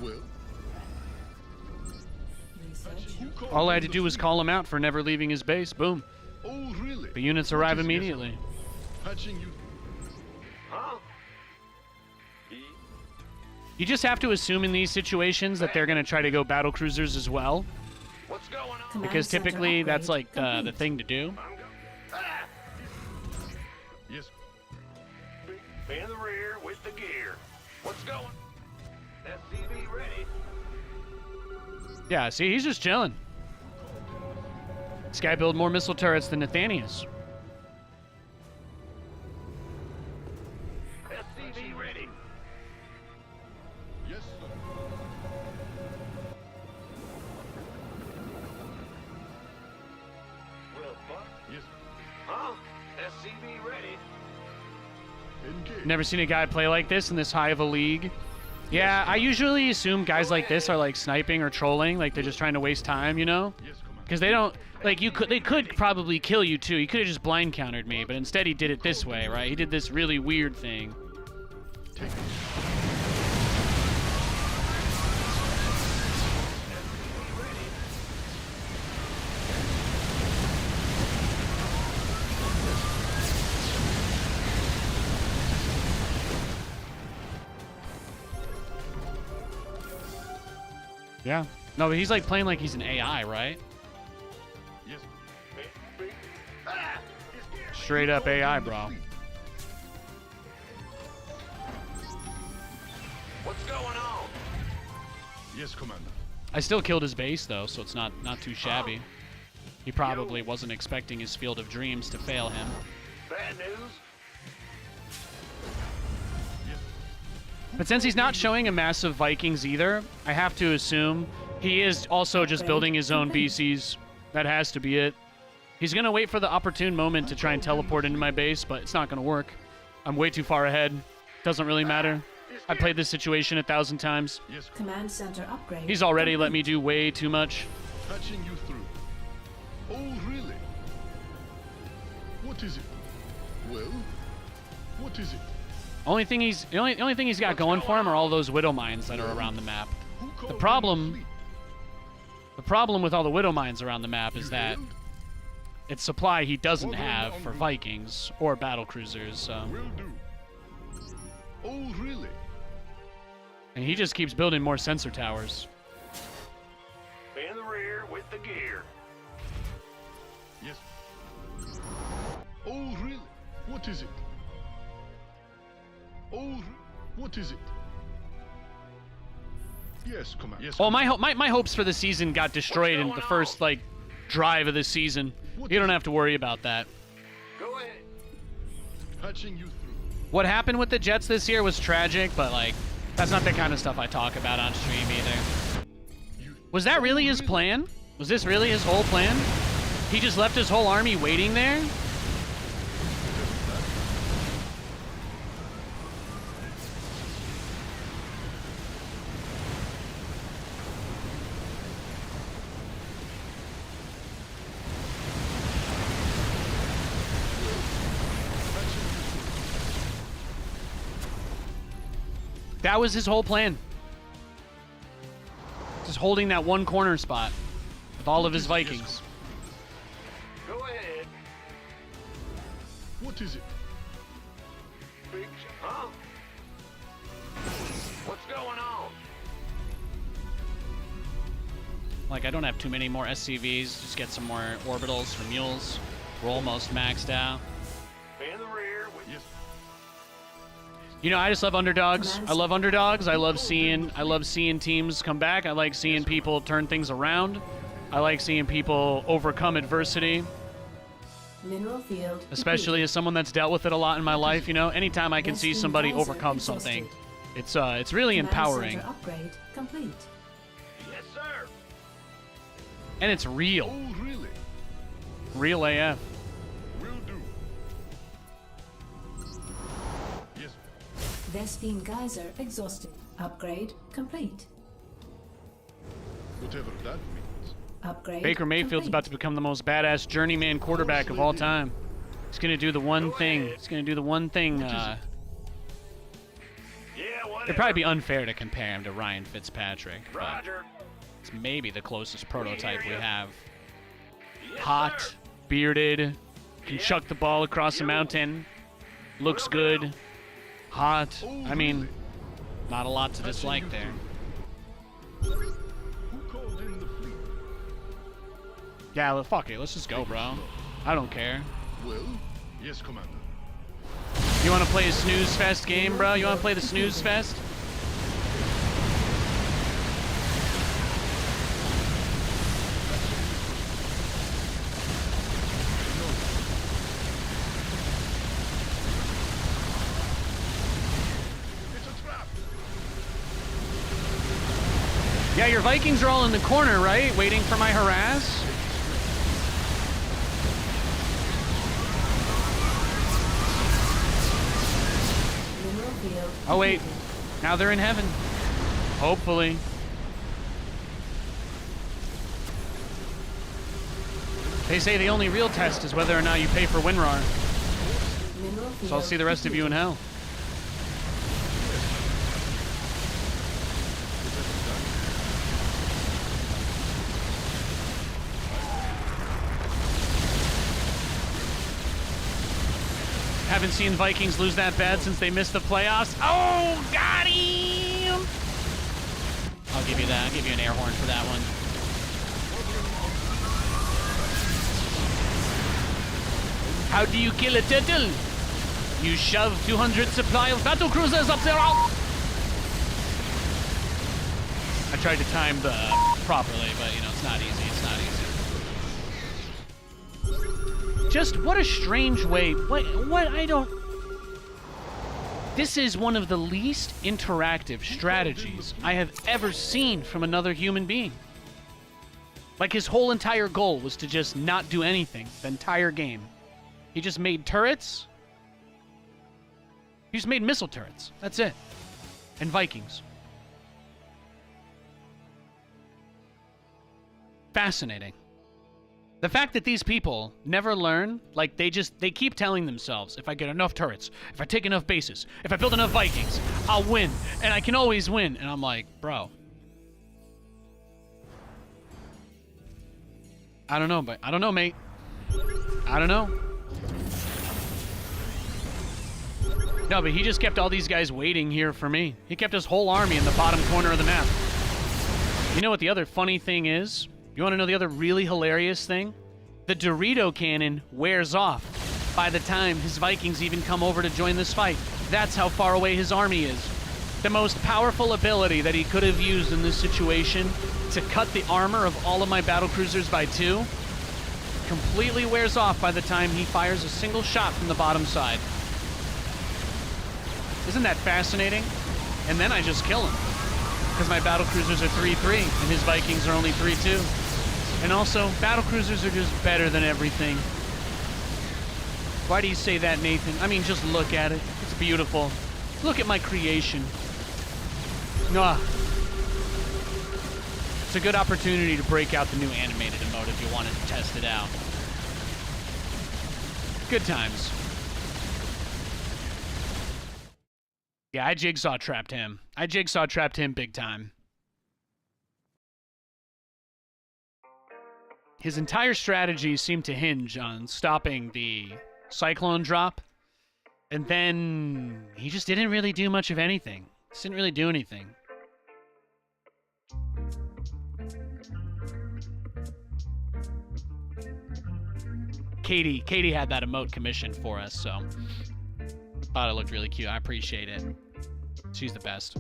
Speaker 4: Well,
Speaker 2: Research.
Speaker 1: All I had to do was call him out for never leaving his base. Boom.
Speaker 4: oh really?
Speaker 1: The units arrive immediately.
Speaker 4: Patching you. Huh?
Speaker 1: You just have to assume in these situations that they're going to try to go battle cruisers as well,
Speaker 4: What's going on?
Speaker 2: Command
Speaker 1: because
Speaker 2: center
Speaker 1: typically that's
Speaker 2: upgrade
Speaker 1: like the
Speaker 2: complete.
Speaker 1: thing to do.
Speaker 4: Ah! Yes. In the rear with the gear. What's going? SCV ready.
Speaker 1: Yeah, see, he's just chilling. This guy built more missile turrets than Nathanias.
Speaker 4: SCV ready. Yes, sir. Well, Buck. Yes. Huh? SCV ready. Engage.
Speaker 1: Never seen a guy play like this in this high of a league. Yeah, I usually assume guys like this are like sniping or trolling, like they're just trying to waste time, you know?
Speaker 4: Yes, Commander.
Speaker 1: Because they don't, like, they could probably kill you too. He could have just blind countered me, but instead he did it this way, right? He did this really weird thing.
Speaker 4: Take it.
Speaker 1: Yeah. No, but he's like playing like he's an AI, right?
Speaker 4: Yes. Ah!
Speaker 1: Straight up AI, bro.
Speaker 4: What's going on? Yes, Commander.
Speaker 1: I still killed his base though, so it's not too shabby. He probably wasn't expecting his field of dreams to fail him.
Speaker 4: Bad news?
Speaker 1: But since he's not showing a massive Vikings either, I have to assume he is also just building his own BCs. That has to be it. He's going to wait for the opportune moment to try and teleport into my base, but it's not going to work. I'm way too far ahead. Doesn't really matter. I played this situation 1,000 times.
Speaker 4: Yes,
Speaker 2: Command center upgrade.
Speaker 1: He's already let me do way too much.
Speaker 4: patching you through. Oh, really? What is it? Well, what is it?
Speaker 1: The only thing he's got going for him are all those widow mines that are around the map. The problem with all the widow mines around the map is that it's supply he doesn't have for Vikings or battle cruisers. So.
Speaker 4: Will do. Oh, really?
Speaker 1: And he just keeps building more sensor towers.
Speaker 4: In the rear with the gear.
Speaker 10: Yes. Oh, really? What is it? Oh, what is it? Yes, Commander. Yes.
Speaker 1: Well,
Speaker 10: Commander.
Speaker 1: my hopes for the season got destroyed in the first like drive of the season. You don't have to worry about that.
Speaker 4: Go ahead.
Speaker 10: Patching you through.
Speaker 1: What happened with the Jets this year was tragic, but like that's not the kind of stuff I talk about on stream either. Was that really his plan? Was this really his whole plan? He just left his whole army waiting there? That was his whole plan. Just holding that one corner spot with all of his Vikings.
Speaker 4: Go ahead.
Speaker 10: What is it?
Speaker 4: Big huh? What's going on?
Speaker 1: Like, I don't have too many more SCVs. Just get some more orbitals for mules. We're almost maxed out.
Speaker 4: In the rear with
Speaker 10: Yes.
Speaker 1: You know, I just love underdogs. I love underdogs. I love seeing teams come back. I like seeing people turn things around. I like seeing people overcome adversity.
Speaker 2: Mineral field.
Speaker 1: Especially as someone that's dealt with it a lot in my life, you know, anytime I can see somebody overcome something, it's really empowering.
Speaker 2: Upgrade complete.
Speaker 4: Yes, sir.
Speaker 1: And it's real.
Speaker 10: Oh, really?
Speaker 1: Real AF.
Speaker 10: Will do. Yes.
Speaker 2: Vespine geyser exhausted. Upgrade complete.
Speaker 10: Whatever that means.
Speaker 2: Upgrade
Speaker 1: Baker Mayfield's about to become the most badass journeyman quarterback of all time. He's going to do the one thing. He's going to do the one thing.
Speaker 4: Yeah, whatever.
Speaker 1: It'd probably be unfair to compare him to Ryan Fitzpatrick, but
Speaker 4: Roger.
Speaker 1: it's maybe the closest prototype we have.
Speaker 4: Yes,
Speaker 1: Hot,
Speaker 4: sir.
Speaker 1: bearded, can chuck the ball across the mountain, looks good, hot. I mean, not a lot to dislike there.
Speaker 10: Who called in the fleet?
Speaker 1: Yeah, well, fuck it. Let's just go, bro. I don't care.
Speaker 10: Well, yes, Commander.
Speaker 1: You want to play a snooze fest game, bro? You want to play the snooze fest?
Speaker 10: It's a trap.
Speaker 1: Yeah, your Vikings are all in the corner, right? Waiting for my harass?
Speaker 2: Mineral field.
Speaker 1: Oh, wait. Now they're in heaven. Hopefully. They say the only real test is whether or not you pay for WinRAR.
Speaker 2: Mineral field.
Speaker 1: So I'll see the rest of you in hell. Haven't seen Vikings lose that bad since they missed the playoffs. Oh, got him! I'll give you that. I'll give you an air horn for that one. How do you kill a turtle? You shove 200 supply of battle cruisers up their arm. I tried to time the properly, but you know, it's not easy. It's not easy. Just what a strange way. What I don't. This is one of the least interactive strategies I have ever seen from another human being. Like his whole entire goal was to just not do anything the entire game. He just made turrets. He just made missile turrets. That's it. And Vikings. Fascinating. The fact that these people never learn, like they keep telling themselves, if I get enough turrets, if I take enough bases, if I build enough Vikings, I'll win. And I can always win. And I'm like, bro. I don't know, mate. I don't know. No, but he just kept all these guys waiting here for me. He kept his whole army in the bottom corner of the map. You know what the other funny thing is? You want to know the other really hilarious thing? The Dorito cannon wears off by the time his Vikings even come over to join this fight. That's how far away his army is. The most powerful ability that he could have used in this situation to cut the armor of all of my battlecruisers by 2 completely wears off by the time he fires a single shot from the bottom side. Isn't that fascinating? And then I just kill him. Because my battlecruisers are 3-3 and his Vikings are only 3-2. And also, battlecruisers are just better than everything. Why do you say that, Nathan? I mean, just look at it. It's beautiful. Look at my creation. Ah. It's a good opportunity to break out the new animated emote if you wanted to test it out. Good times. Yeah, I jigsaw trapped him. I jigsaw trapped him big time. His entire strategy seemed to hinge on stopping the cyclone drop, and then he just didn't really do much of anything. Just didn't really do anything. Katie had that emote commissioned for us, so thought it looked really cute. I appreciate it. She's the best.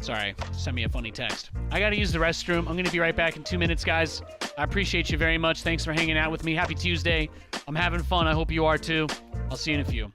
Speaker 1: Sorry, send me a funny text. I gotta use the restroom. I'm gonna be right back in 2 minutes, guys. I appreciate you very much. Thanks for hanging out with me. Happy Tuesday. I'm having fun. I hope you are too. I'll see you in a few.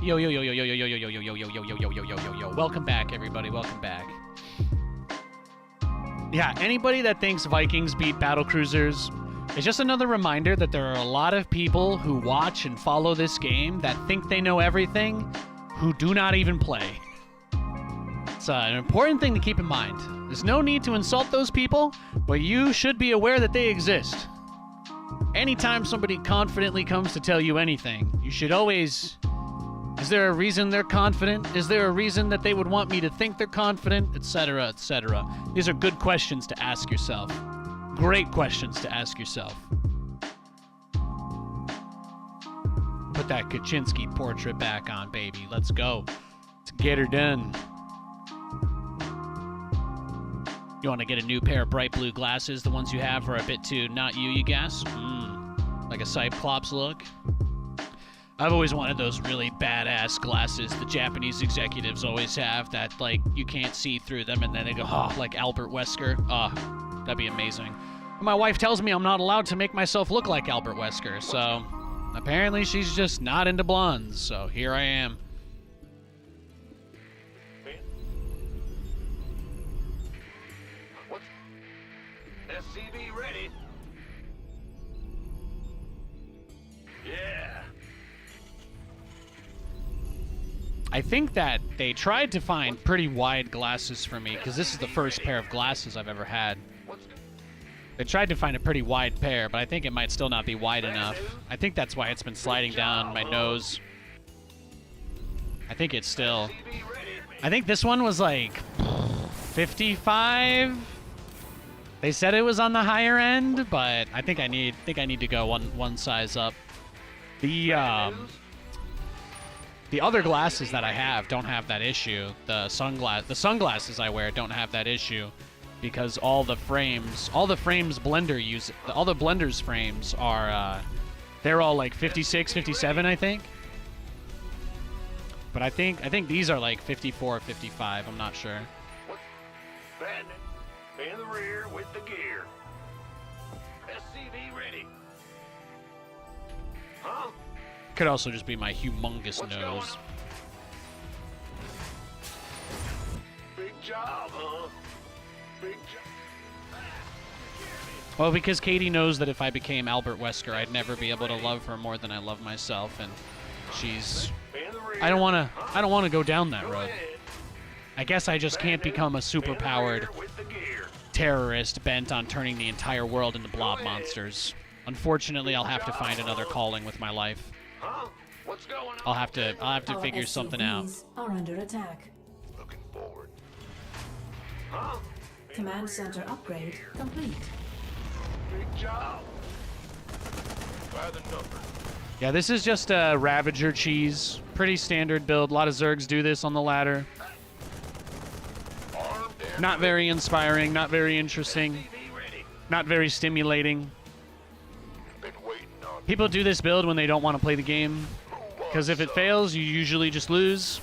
Speaker 1: Yo, yo, yo, yo, yo, yo, yo, yo, yo, yo, yo, yo, yo, yo, yo, yo, yo, yo, yo. Welcome back, everybody. Welcome back. Yeah, anybody that thinks Vikings beat battle cruisers, it's just another reminder that there are a lot of people who watch and follow this game that think they know everything, who do not even play. It's an important thing to keep in mind. There's no need to insult those people, but you should be aware that they exist. Anytime somebody confidently comes to tell you anything, you should always... Is there a reason they're confident? Is there a reason that they would want me to think they're confident? Etc., etc. These are good questions to ask yourself. Great questions to ask yourself. Put that Kaczynski portrait back on, baby. Let's go. Let's get her done. You want to get a new pair of bright blue glasses? The ones you have are a bit too not you guess? Like a Cyclops look? I've always wanted those really badass glasses the Japanese executives always have that, like, you can't see through them and then they go, oh, like Albert Wesker. That'd be amazing. My wife tells me I'm not allowed to make myself look like Albert Wesker, so apparently she's just not into blondes, so here I am.
Speaker 4: SCV ready. Yeah.
Speaker 1: I think that they tried to find pretty wide glasses for me, because this is the first pair of glasses I've ever had. They tried to find a pretty wide pair, but I think it might still not be wide enough. I think that's why it's been sliding down my nose. I think it's still... I think this one was like 55. They said it was on the higher end, but I think I need to go one size up. The other glasses that I have don't have that issue. The sunglasses I wear don't have that issue because all the frames Blender use, all the Blender's frames are they're all like 56, 57, I think. But I think these are like 54, 55. I'm not sure.
Speaker 4: Bandit in the rear with the gear. SCV ready. Huh?
Speaker 1: Could also just be my humongous nose.
Speaker 4: Big job, huh? Big job.
Speaker 1: Well, because Katie knows that if I became Albert Wesker, I'd never be able to love her more than I love myself, and she's... I don't want to go down that road. I guess I just can't become a super-powered terrorist bent on turning the entire world into blob monsters. Unfortunately, I'll have to find another calling with my life.
Speaker 4: Huh? What's going on?
Speaker 1: I'll have to figure something out.
Speaker 2: Are under attack.
Speaker 6: Looking forward.
Speaker 4: Huh?
Speaker 2: Command center upgrade complete.
Speaker 4: Big job. By the number.
Speaker 1: Yeah, this is just a Ravager cheese. Pretty standard build. A lot of Zergs do this on the ladder. Not very inspiring, not very interesting, not very stimulating. People do this build when they don't want to play the game, because if it fails, you usually just lose.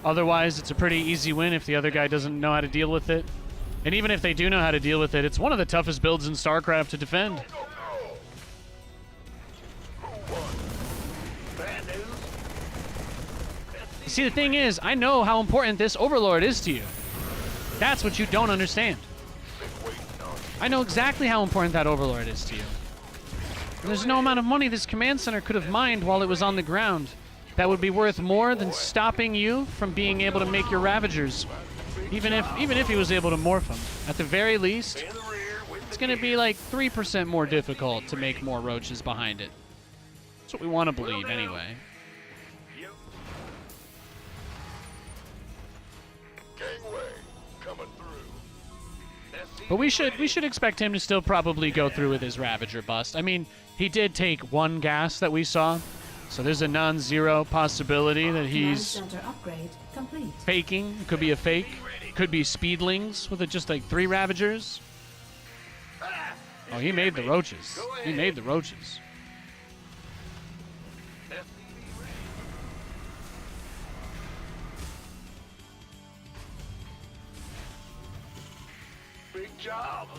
Speaker 1: Otherwise, it's a pretty easy win if the other guy doesn't know how to deal with it. And even if they do know how to deal with it, it's one of the toughest builds in StarCraft to defend. See, the thing is, I know how important this Overlord is to you. That's what you don't understand. I know exactly how important that Overlord is to you. And there's no amount of money this command center could have mined while it was on the ground that would be worth more than stopping you from being able to make your Ravagers. Even if he was able to morph them. At the very least, it's going to be like 3% more difficult to make more roaches behind it. That's what we want to believe anyway. But we should expect him to still probably go through with his Ravager bust. I mean, he did take one gas that we saw, so there's a non-zero possibility that he's faking. Could be a fake. Could be Speedlings with just like 3 Ravagers. Oh, he made the roaches. He made the roaches.
Speaker 4: Big job.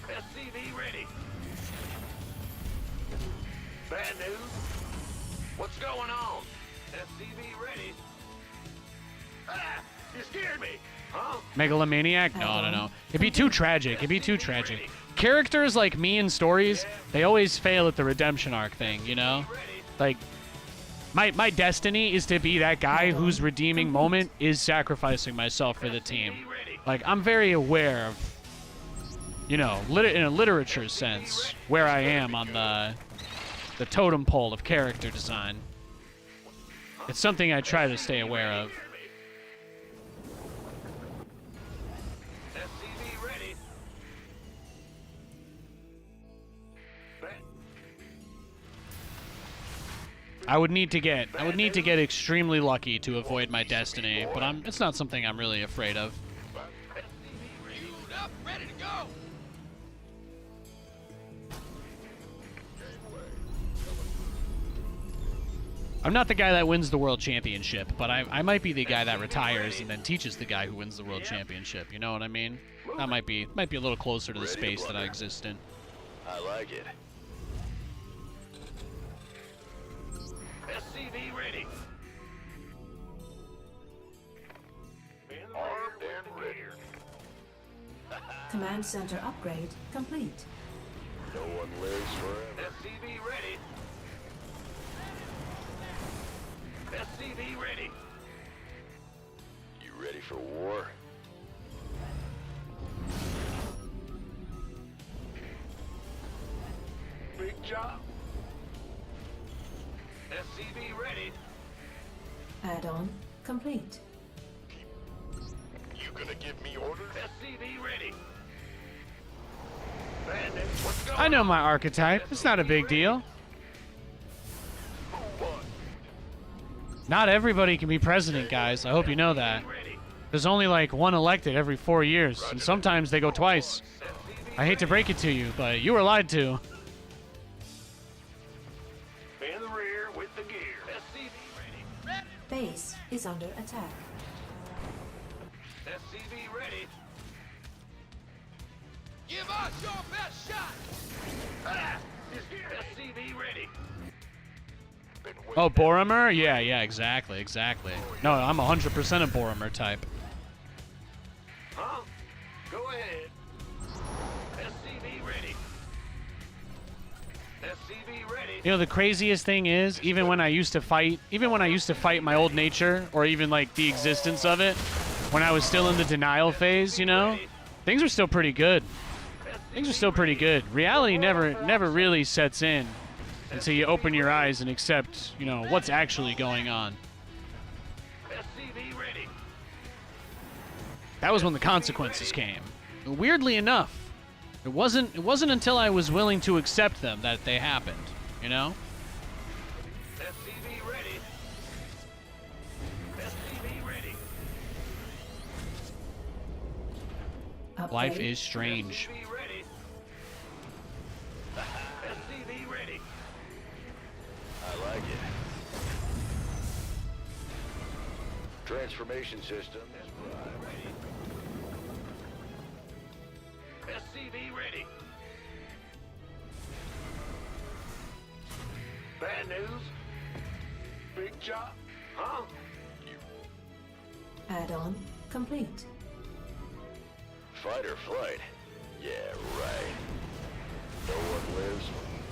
Speaker 4: SCV ready. Bad news. What's going on? SCV ready. Ah! You scared me! Huh?
Speaker 1: Megalomaniac? No, no. It'd be too tragic. It'd be too tragic. Characters like me in stories, they always fail at the redemption arc thing, you know? Like, my destiny is to be that guy whose redeeming moment is sacrificing myself for the team. Like, I'm very aware of, you know, in a literature sense, where I am on the totem pole of character design. It's something I try to stay aware of.
Speaker 4: SCV ready.
Speaker 1: I would need to get extremely lucky to avoid my destiny, but it's not something I'm really afraid of.
Speaker 4: Queued up, ready to go.
Speaker 1: I'm not the guy that wins the world championship, but I might be the guy that retires and then teaches the guy who wins the world championship. You know what I mean? That might be a little closer to the space that I exist in.
Speaker 6: I like it.
Speaker 4: SCV ready.
Speaker 6: Armed and ready.
Speaker 2: Command center upgrade complete.
Speaker 6: No one lives forever.
Speaker 4: SCV ready. SCV ready.
Speaker 6: You ready for war?
Speaker 4: Big job. SCV ready.
Speaker 2: Add-on complete.
Speaker 6: You gonna give me orders?
Speaker 4: SCV ready. Bandit, what's going
Speaker 1: I know
Speaker 4: on?
Speaker 1: my archetype. It's not a big deal. Not everybody can be president, guys. I hope you know that. There's only like one elected every 4 years, and sometimes they go twice. I hate to break it to you, but you were lied to.
Speaker 4: In the rear with the gear. SCV ready.
Speaker 2: Base is under attack.
Speaker 4: SCV ready. Give us your best shot. Ah! SCV ready.
Speaker 1: Oh, Boromir? Yeah, exactly. No, I'm 100% a Boromir type.
Speaker 4: Huh? Go ahead. SCV ready. SCV ready.
Speaker 1: You know, the craziest thing is, even when I used to fight my old nature, or even like the existence of it, when I was still in the denial phase, you know, things are still pretty good. Reality never really sets in until you open your eyes and accept, you know, what's actually going on.
Speaker 4: SCV ready.
Speaker 1: That was when the consequences came. Weirdly enough, it wasn't until I was willing to accept them that they happened, you know?
Speaker 4: SCV ready. SCV ready.
Speaker 1: Life
Speaker 2: Upgrade.
Speaker 1: is strange.
Speaker 4: SCV ready. SCV ready.
Speaker 6: I like it. Transformation system is
Speaker 4: Ready. SCV ready. Bad news. Big job. Huh?
Speaker 2: Add-on complete.
Speaker 6: fight or flight. Yeah, right. No one lives.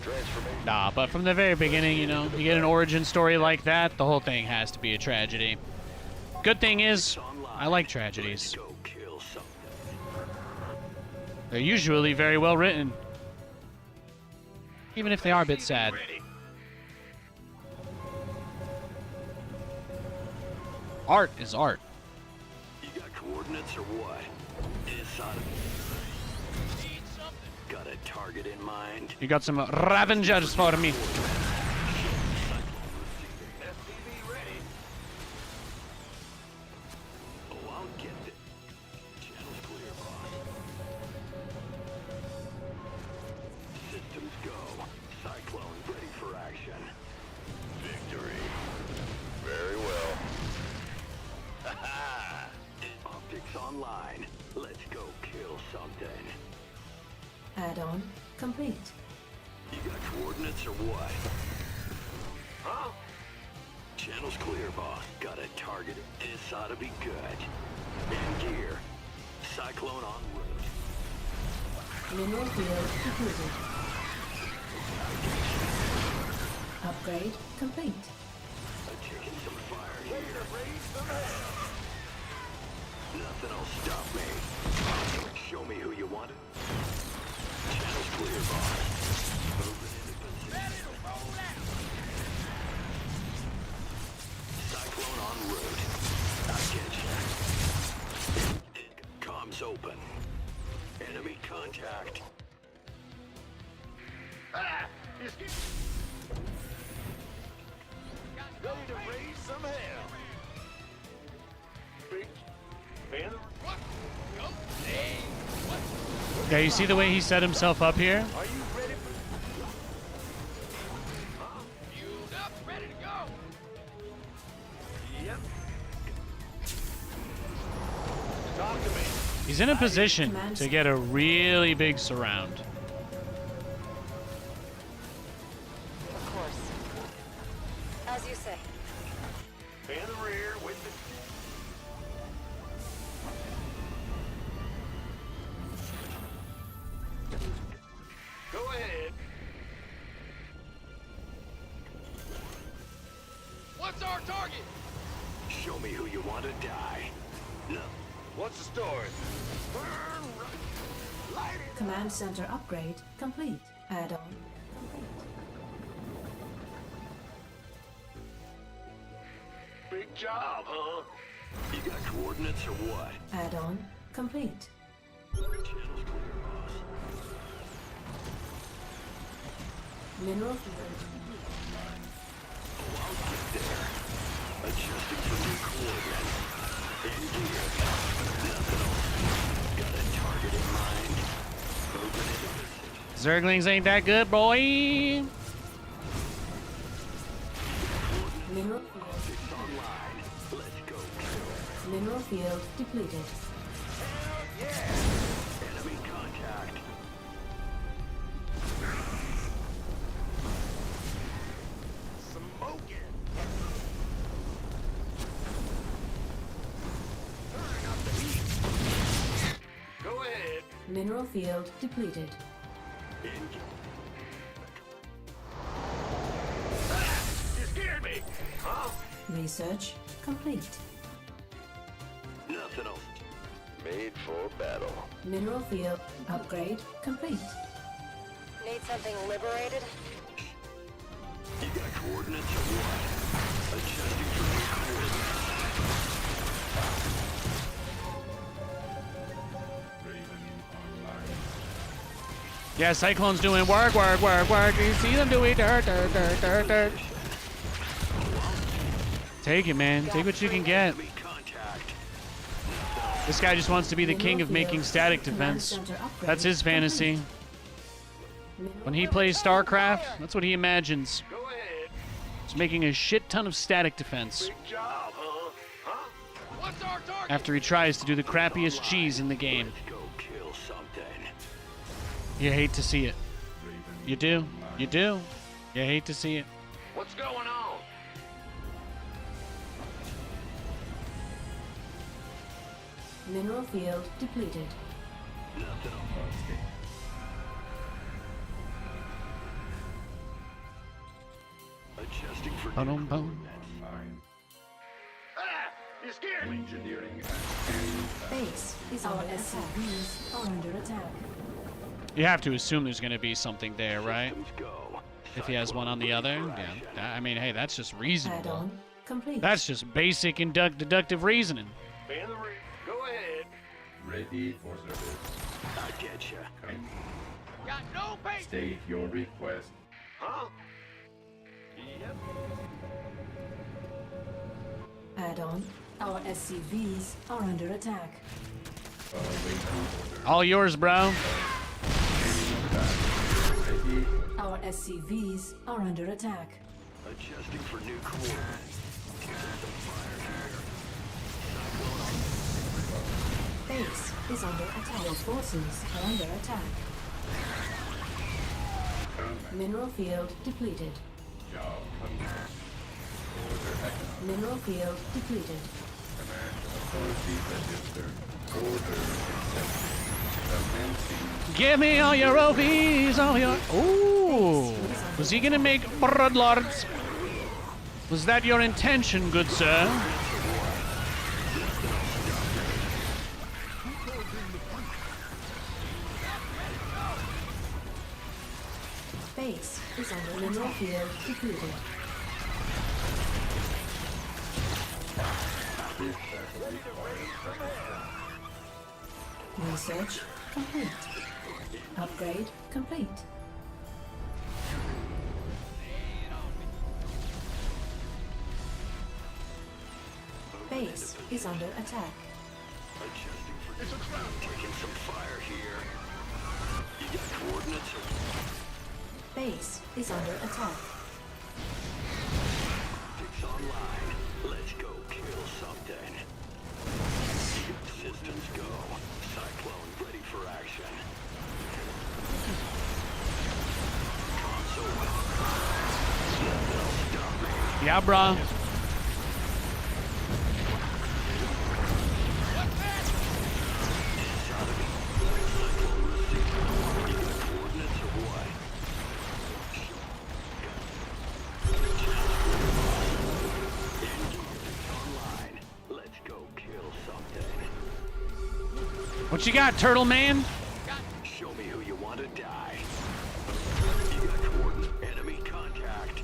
Speaker 6: Transformation.
Speaker 1: Nah, but from the very beginning, you know, you get an origin story like that, the whole thing has to be a tragedy. Good thing is, I like tragedies.
Speaker 7: Go kill something.
Speaker 1: They're usually very well written. Even if they are a bit sad.
Speaker 4: Ready.
Speaker 1: Art is art.
Speaker 7: You got coordinates or what? Inside of
Speaker 4: Need something.
Speaker 7: got a target in mind.
Speaker 1: You got some Ravengers for me.
Speaker 4: SCV ready.
Speaker 7: Oh, I'll get it. Channel's clear, boss. Systems go. Cyclone ready for action.
Speaker 6: Victory. Very well. Ha-ha!
Speaker 7: Optics online. Let's go kill something.
Speaker 2: Add-on complete.
Speaker 7: You got coordinates or what?
Speaker 4: Huh?
Speaker 3: Channel's clear, boss. Got a target. This ought to be good. In gear. Cyclone en route.
Speaker 2: Mineral field depleted. Upgrade complete.
Speaker 3: Taking some fire here. Nothing'll stop me. Show me who you want it. Channel's clear, boss. Moving into position. Ready to roll out. Cyclone en route. I get you. Comms open. Enemy contact.
Speaker 4: Ah! Ready to raise some hell. Big man. What? Go. Hey. What?
Speaker 1: Yeah, you see the way he set himself up here?
Speaker 4: Are you ready for... Huh? Fueled up, ready to go. Yep. Talk to me.
Speaker 1: He's in a position to get a really big surround.
Speaker 8: Of course. As you say.
Speaker 4: In the rear with the... Go ahead. What's our target?
Speaker 3: Show me who you want to die. No.
Speaker 4: What's the story? Burn right. Light it.
Speaker 2: Command center upgrade complete. Add-on complete.
Speaker 4: Big job, huh?
Speaker 3: You got coordinates or what?
Speaker 2: Add-on complete.
Speaker 3: Channel's clear, boss.
Speaker 2: Mineral field.
Speaker 3: Oh, I'll get there. Adjusting for new coordinates. In gear. Nothing else. Got a target in mind. Moving into position.
Speaker 1: Zerglings ain't that good, boy.
Speaker 2: Mineral field.
Speaker 3: It's online. Let's go kill.
Speaker 2: Mineral field depleted.
Speaker 3: Enemy contact.
Speaker 4: Smoking. Turn up the heat. Go ahead.
Speaker 2: Mineral field depleted.
Speaker 3: In gear.
Speaker 4: Ah! You scared me. Huh?
Speaker 2: Research complete.
Speaker 3: Nothing else.
Speaker 6: Made for battle.
Speaker 2: Mineral field upgrade complete.
Speaker 8: Need something liberated?
Speaker 3: You got coordinates or what? Adjusting for new coordinates.
Speaker 9: Raven online.
Speaker 1: Yeah, Cyclone's doing work. You see them doing dirt. Take it, man. Take what you can get.
Speaker 3: Enemy contact.
Speaker 1: This guy just wants to be the king of making static defense. That's his fantasy. When he plays StarCraft, that's what he imagines.
Speaker 4: Go ahead.
Speaker 1: He's making a shit ton of static defense
Speaker 4: Big job, huh? Huh? What's our target?
Speaker 1: after he tries to do the crappiest cheese in the game.
Speaker 3: Let's go kill something.
Speaker 1: You hate to see it. You do. You do. You hate to see it.
Speaker 4: What's going on?
Speaker 2: Mineral field depleted.
Speaker 3: Nothing else. Adjusting for new
Speaker 1: Ba-dum-bum.
Speaker 3: coordinates.
Speaker 9: Online.
Speaker 4: Ah! You scared me.
Speaker 9: Engineering and scanning.
Speaker 2: Base is our SCVs are under attack.
Speaker 1: You have to assume there's going to be something there, right?
Speaker 3: Systems go.
Speaker 1: If he has one on the other. Yeah. I mean, hey, that's just reasonable.
Speaker 2: Add-on complete.
Speaker 1: That's just basic deductive reasoning.
Speaker 4: In the rear. Go ahead.
Speaker 9: Ready for service.
Speaker 3: I get ya.
Speaker 9: Kindly
Speaker 4: Got no patience.
Speaker 9: state your request.
Speaker 4: Huh? Yep.
Speaker 2: Add-on. Our SCVs are under attack.
Speaker 1: All yours, bro.
Speaker 9: Ready.
Speaker 2: Our SCVs are under attack.
Speaker 3: Adjusting for new coordinates.
Speaker 2: Base is under attack. Your forces are under attack. Mineral field depleted.
Speaker 9: Job.
Speaker 2: Mineral field depleted.
Speaker 9: Command authority registered. Order accepted. Commencing.
Speaker 1: Give me all your OVs, all your... Ooh. Was he gonna make Bloodlords? Was that your intention, good sir?
Speaker 2: Base is under mineral field depleted. Research complete. Upgrade complete. Base is under attack.
Speaker 3: Adjusting for taking some fire here. You got coordinates or
Speaker 2: Base is under attack.
Speaker 3: optics online? Let's go kill something. Systems go. Cyclone ready for action. Console. Stop me.
Speaker 1: Yeah, bruh.
Speaker 3: Coordinates or what? Online. Let's go kill something.
Speaker 1: What you got, Turtle Man?
Speaker 3: Show me who you want to die. You got coordinate enemy contact.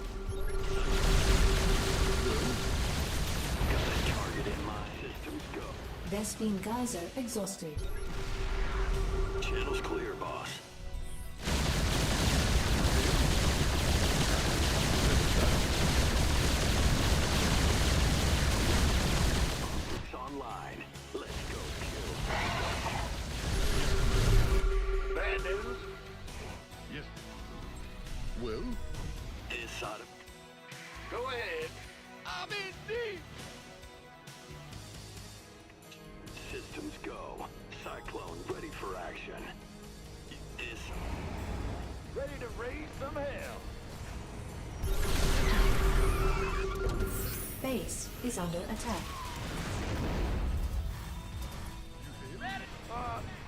Speaker 3: Got a target in my systems go.
Speaker 2: Vespine geyser exhausted.
Speaker 3: Channel's clear, boss. It's online. Let's go kill.
Speaker 4: Bad news?
Speaker 10: Yes. Well,
Speaker 3: This ought to
Speaker 4: Go ahead. I'm in deep.
Speaker 3: systems go. Cyclone ready for action. This
Speaker 4: Ready to raise some hell.
Speaker 2: Base is under attack.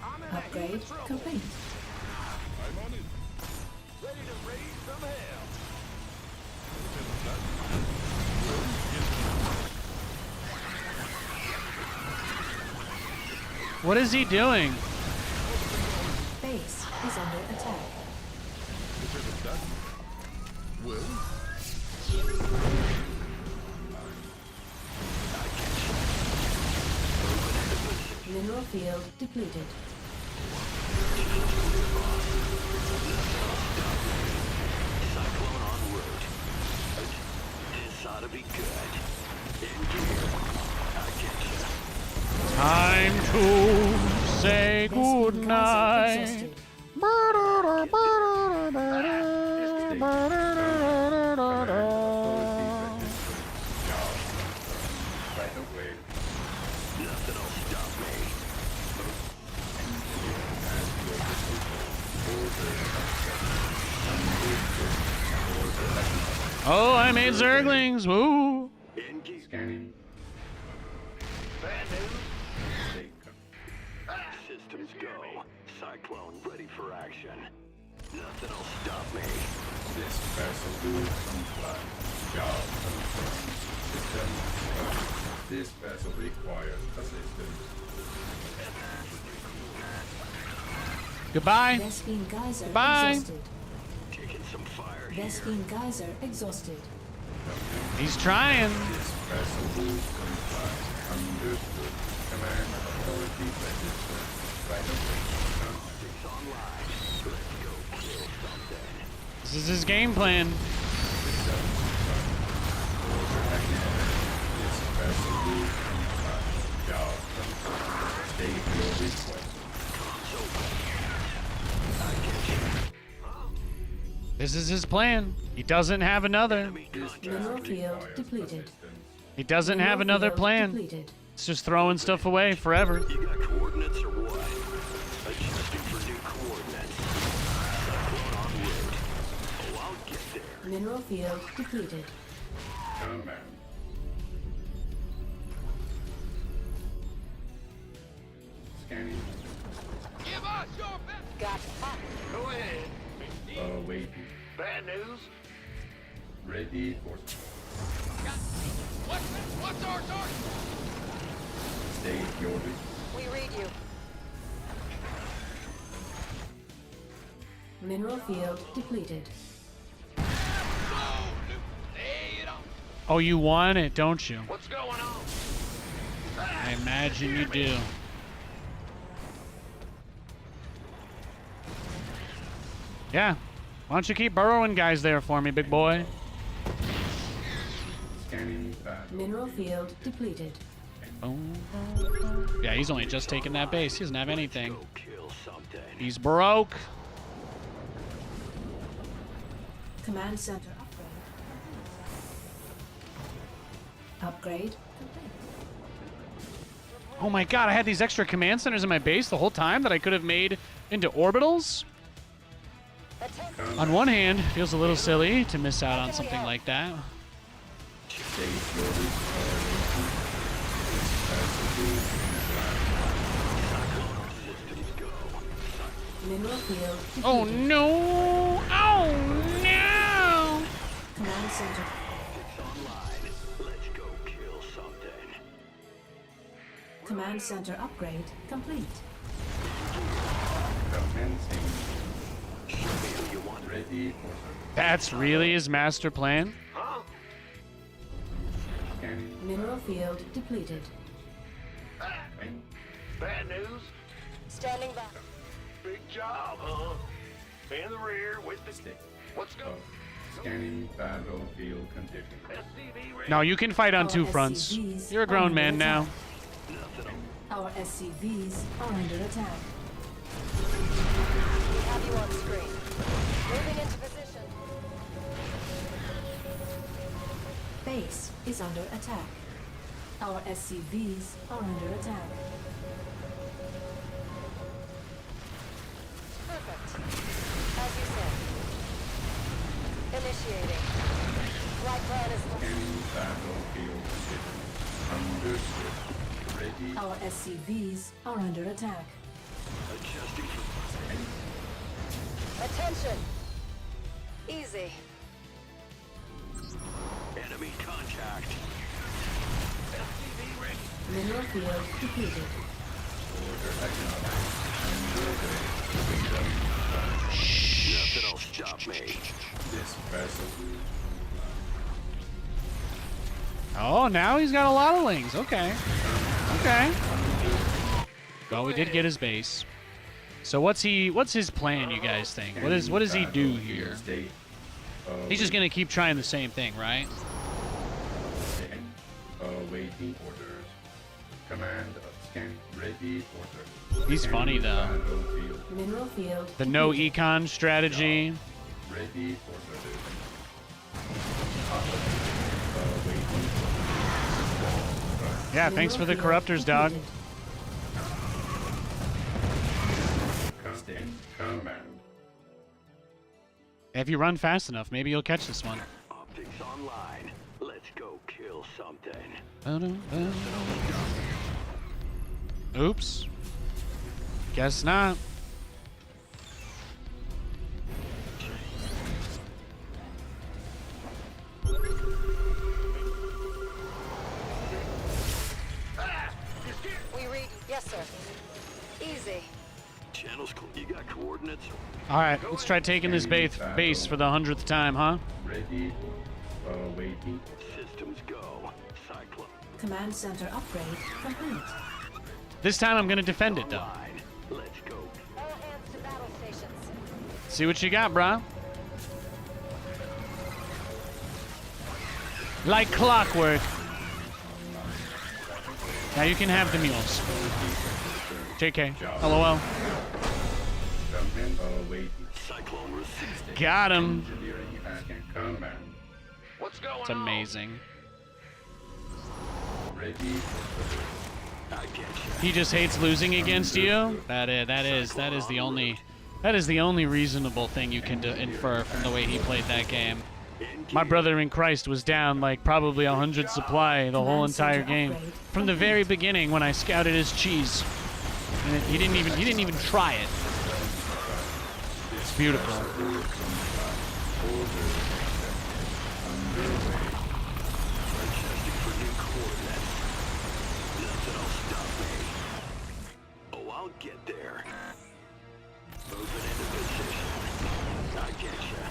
Speaker 4: I'm in a heap
Speaker 2: Upgrade
Speaker 4: of trouble.
Speaker 2: complete.
Speaker 10: I'm on it.
Speaker 4: Ready to raise some hell.
Speaker 1: What is he doing?
Speaker 2: Base is under attack.
Speaker 10: Well,
Speaker 2: Mineral field depleted.
Speaker 3: cyclone en route. This ought to be good. In gear. I get you.
Speaker 1: Time to say
Speaker 2: Vespine
Speaker 1: goodnight.
Speaker 2: geyser exhausted.
Speaker 9: Right away.
Speaker 3: Nothing will stop me.
Speaker 1: Oh, I made Zerglings. Woo.
Speaker 3: In gear.
Speaker 9: Scanning.
Speaker 4: Bad news?
Speaker 9: Taken.
Speaker 3: Systems go. Cyclone ready for action. Nothing will stop me.
Speaker 9: This vessel will comply. Job confirmed. System. This vessel requires assistance.
Speaker 1: Goodbye.
Speaker 2: Vespine geyser
Speaker 1: Bye.
Speaker 2: exhausted.
Speaker 3: Taking some fire here.
Speaker 2: Vespine geyser exhausted.
Speaker 1: He's trying.
Speaker 9: This vessel will comply. Understood. Command authority registered. Right away.
Speaker 3: It's online. Let's go kill something.
Speaker 1: This is his game plan.
Speaker 9: This vessel will comply. Job confirmed. State your request.
Speaker 1: This is his plan. He doesn't have another.
Speaker 9: This
Speaker 2: Mineral
Speaker 9: vessel
Speaker 2: field
Speaker 9: requires
Speaker 2: depleted.
Speaker 9: assistance.
Speaker 1: He doesn't have
Speaker 2: Mineral
Speaker 1: another
Speaker 2: field
Speaker 1: plan.
Speaker 2: depleted.
Speaker 1: It's just throwing stuff away forever.
Speaker 3: You got coordinates or what? Adjusting for new coordinates. Cyclone en route. Oh, I'll get there.
Speaker 2: Mineral field depleted.
Speaker 9: Command. Scanning.
Speaker 4: Give us your best.
Speaker 8: Got ah,
Speaker 4: Go ahead.
Speaker 9: Awaiting.
Speaker 4: Bad news.
Speaker 9: Ready for
Speaker 4: What's our target?
Speaker 9: state your
Speaker 8: we read you.
Speaker 2: Mineral field depleted.
Speaker 4: Lay it on.
Speaker 1: Oh, you want it, don't you?
Speaker 4: What's going on?
Speaker 1: I imagine you do. Yeah. Why don't you keep burrowing guys there for me, big boy?
Speaker 9: scanning battle.
Speaker 2: Mineral field depleted.
Speaker 1: Yeah, he's only just taken that base. He doesn't have anything.
Speaker 7: Go kill something.
Speaker 1: He's broke.
Speaker 2: Command center upgrade. Upgrade complete.
Speaker 1: Oh my god, I had these extra command centers in my base the whole time that I could have made into orbitals? On one hand, it feels a little silly to miss out on something like that.
Speaker 9: State your awaiting.
Speaker 2: Mineral field depleted.
Speaker 1: Oh no! Oh no!
Speaker 2: Command center.
Speaker 7: It's online. Let's go kill something.
Speaker 2: Command center upgrade complete.
Speaker 9: Commencing. Ready for
Speaker 1: That's really his master plan?
Speaker 9: scanning.
Speaker 2: Mineral field depleted.
Speaker 4: Bad news.
Speaker 8: Standing by.
Speaker 4: Big job, huh? In the rear with the stick. What's going?
Speaker 9: Scanning battlefield conditions.
Speaker 4: SCV ready.
Speaker 1: No, you can fight on
Speaker 2: Our
Speaker 1: two fronts.
Speaker 2: SCVs
Speaker 1: You're a grown
Speaker 2: are
Speaker 1: man
Speaker 2: under
Speaker 1: now.
Speaker 2: attack. Our SCVs are under attack.
Speaker 8: We have you on screen. Moving into position.
Speaker 2: Base is under attack. Our SCVs are under attack.
Speaker 8: Perfect. As you said. Initiating. Flight plan is
Speaker 9: Scanning battlefield conditions. Understood. Ready.
Speaker 2: Our SCVs are under attack.
Speaker 7: Adjusting for
Speaker 8: attention. Easy.
Speaker 7: enemy contact.
Speaker 4: SCV ready.
Speaker 2: Mineral field depleted.
Speaker 7: Nothing will stop me.
Speaker 9: This vessel.
Speaker 1: Oh, now he's got a lot of lings. Okay. Okay. Well, we did get his base. So what's his plan, you guys think? What does he do here?
Speaker 9: State.
Speaker 1: He's just gonna keep trying the same thing, right?
Speaker 9: Awaiting orders. Command of scan. Ready order.
Speaker 1: He's funny, though.
Speaker 9: Battlefield.
Speaker 2: Mineral field
Speaker 1: The no
Speaker 2: depleted.
Speaker 1: econ strategy.
Speaker 9: Ready order. Awaiting.
Speaker 1: Yeah, thanks for the
Speaker 2: Mineral field
Speaker 1: corruptors, dog.
Speaker 2: depleted.
Speaker 9: Stand. Command.
Speaker 1: If you run fast enough, maybe you'll catch this one.
Speaker 7: Optics online. Let's go kill something.
Speaker 1: Oops. Guess not.
Speaker 8: We read. Yes, sir. Easy.
Speaker 7: Channels, you got coordinates?
Speaker 1: All right, let's try taking this base for the 100th time, huh?
Speaker 9: Ready. Awaiting.
Speaker 7: Systems go. Cyclone.
Speaker 2: Command center upgrade complete.
Speaker 1: This time I'm gonna defend it, though.
Speaker 7: Online. Let's go.
Speaker 8: All hands to battle stations.
Speaker 1: See what you got, brah. Like clockwork. Now you can have the mules. JK. LOL.
Speaker 9: Command. Awaiting.
Speaker 7: Cyclone received.
Speaker 1: Got him.
Speaker 9: Engineering scan. Command.
Speaker 4: What's going
Speaker 1: It's
Speaker 4: on?
Speaker 1: amazing.
Speaker 9: Ready.
Speaker 7: I get you.
Speaker 1: He just hates losing against you. That is the only reasonable thing you can infer from the way he played that game. My brother in Christ was down like probably 100 supply the whole entire game. From the very beginning when I scouted his cheese. And he didn't even try it. It's beautiful.
Speaker 7: Oh, I'll get there. Moving into position. I get ya.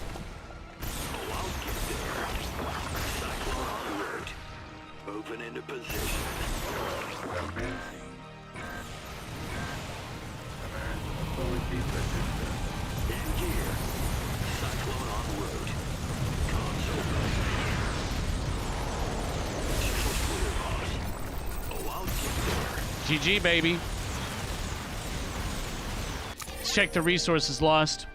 Speaker 7: Oh, I'll get there. Cyclone en route. Moving into position.
Speaker 9: Commencing. Command authority registered.
Speaker 7: In gear. Cyclone en route. Console running. Channel's clear, boss. Oh, I'll get there.
Speaker 1: GG, baby. Let's check the resources lost.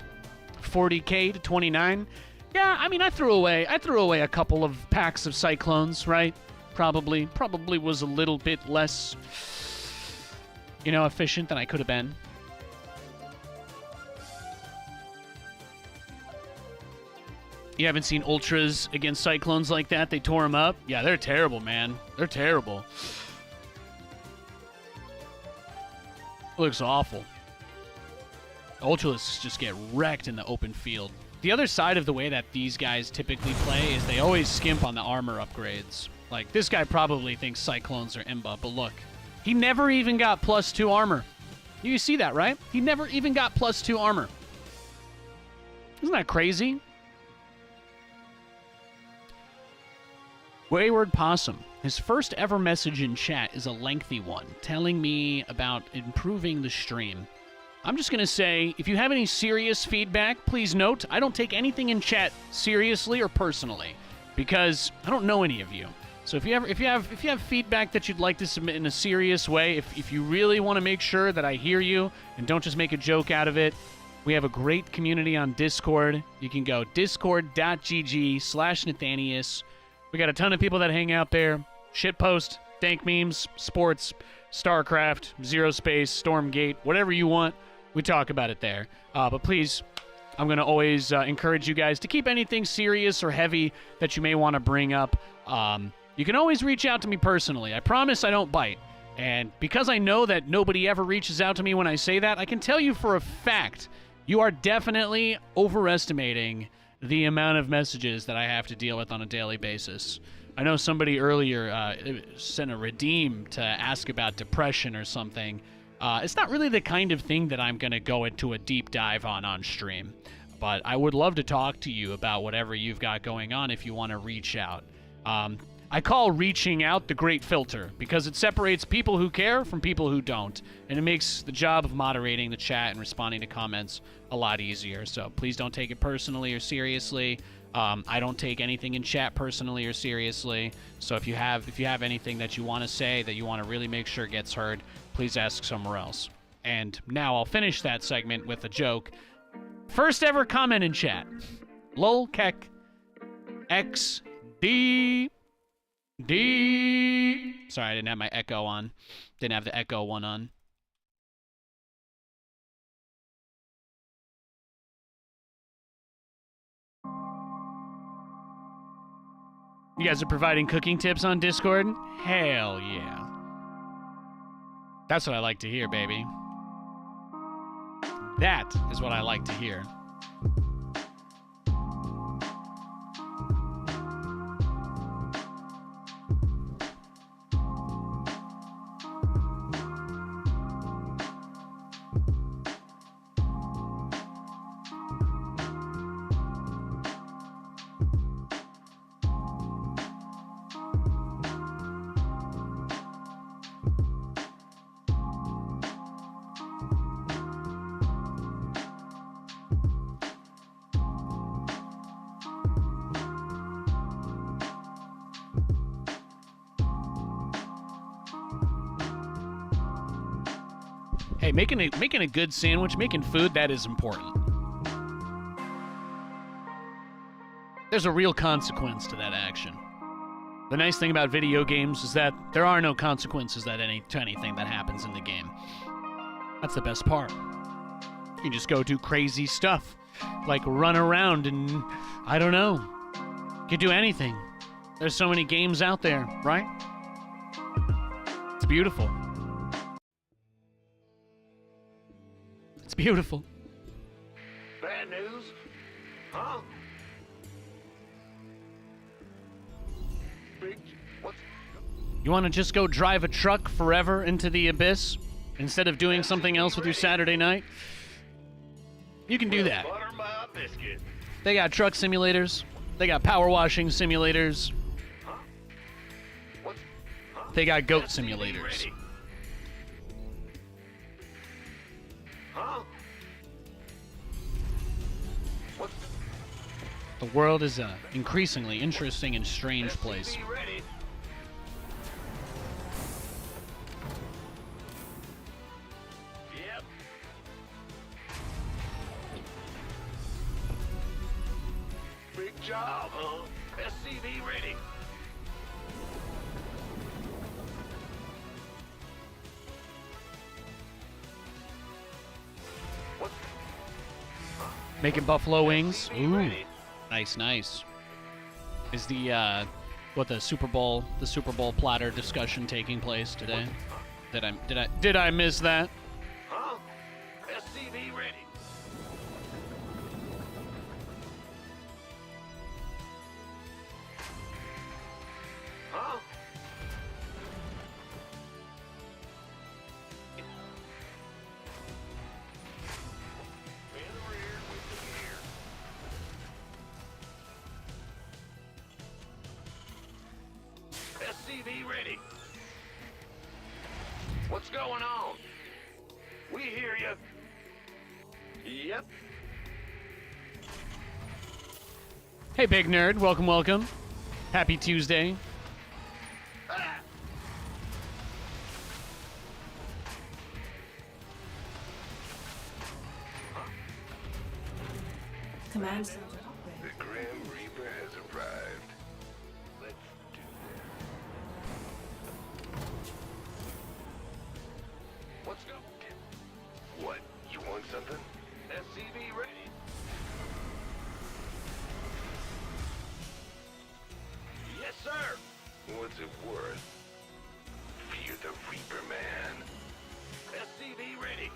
Speaker 1: 40k to 29. Yeah, I mean, I threw away a couple of packs of cyclones, right? Probably was a little bit less, efficient than I could have been. You haven't seen ultras against cyclones like that? They tore them up. Yeah, they're terrible, man. They're terrible. Looks awful. Ultras just get wrecked in the open field. The other side of the way that these guys typically play is they always skimp on the armor upgrades. Like, this guy probably thinks cyclones are imba, but look. He never even got +2 armor. You see that, right? He never even got +2 armor. Isn't that crazy? Wayward Possum. His first ever message in chat is a lengthy one, telling me about improving the stream. I'm just going to say, if you have any serious feedback, please note, I don't take anything in chat seriously or personally, because I don't know any of you. So if you have feedback that you'd like to submit in a serious way, if you really want to make sure that I hear you and don't just make a joke out of it, we have a great community on Discord. You can go discord.gg/Nathanias. We got a ton of people that hang out there. Shitpost, dank memes, sports, StarCraft, Zero Space, Stormgate, whatever you want, we talk about it there. But please, I'm going to always encourage you guys to keep anything serious or heavy that you may want to bring up. You can always reach out to me personally. I promise I don't bite. And because I know that nobody ever reaches out to me when I say that, I can tell you for a fact, you are definitely overestimating the amount of messages that I have to deal with on a daily basis. I know somebody earlier sent a redeem to ask about depression or something. It's not really the kind of thing that I'm going to go into a deep dive on stream. But I would love to talk to you about whatever you've got going on if you want to reach out. I call reaching out the great filter because it separates people who care from people who don't. And it makes the job of moderating the chat and responding to comments a lot easier. So please don't take it personally or seriously. I don't take anything in chat personally or seriously. So if you have anything that you want to say that you want to really make sure gets heard, please ask somewhere else. And now I'll finish that segment with a joke. First ever comment in chat. Lol kek XD. Sorry, I didn't have my echo on. Didn't have the echo one on. You guys are providing cooking tips on Discord? Hell yeah. That's what I like to hear, baby. That is what I like to hear. Hey, making a good sandwich, making food, that is important. There's a real consequence to that action. The nice thing about video games is that there are no consequences to anything that happens in the game. That's the best part. You just go do crazy stuff, like run around and, I don't know, Could do anything. There's so many games out there, right? It's beautiful. It's beautiful.
Speaker 4: Bad news? Huh? Big... What's...
Speaker 1: You want to just go drive a truck forever into the abyss instead of doing something else with your Saturday night? You can do that.
Speaker 4: Butter my biscuit.
Speaker 1: They got truck simulators. They got power washing simulators.
Speaker 4: What's... Huh?
Speaker 1: They got goat
Speaker 4: SCV
Speaker 1: simulators.
Speaker 4: ready. Huh? What's...
Speaker 1: The world is a increasingly interesting and strange place.
Speaker 4: SCV ready. Yep. Big job, huh? SCV ready. What?
Speaker 1: Making buffalo wings.
Speaker 4: SCV
Speaker 1: Ooh,
Speaker 4: ready.
Speaker 1: nice, nice. Is the Super Bowl platter discussion taking place today? Did I miss that?
Speaker 4: Huh? SCV ready. Huh? In the rear with the gear. SCV ready. What's going on? We hear you. Yep.
Speaker 1: Hey, big nerd. Welcome, welcome. Happy Tuesday.
Speaker 4: Ah!
Speaker 2: Command center upgrade.
Speaker 6: The Grim Reaper has arrived. Let's do
Speaker 4: Let's go.
Speaker 6: that. What? You want something?
Speaker 4: SCV ready. Yes, sir.
Speaker 6: What's it worth? Fear the Reaper, man.
Speaker 4: SCV ready.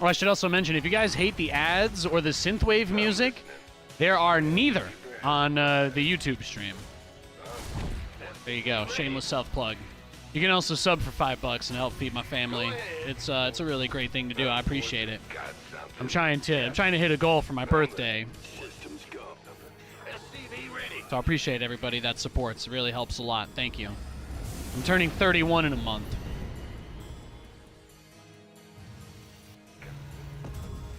Speaker 1: Oh, I should also mention, if you guys hate the ads or the synthwave music, there are neither on the YouTube stream. There you go, shameless self-plug. You can also sub for $5 and help feed my family. It's a really great thing to do. I appreciate it.
Speaker 6: Got something?
Speaker 1: I'm trying to hit a goal for my birthday,
Speaker 6: Systems go.
Speaker 4: SCV ready.
Speaker 1: so I appreciate everybody that supports. It really helps a lot. Thank you. I'm turning 31 in a month.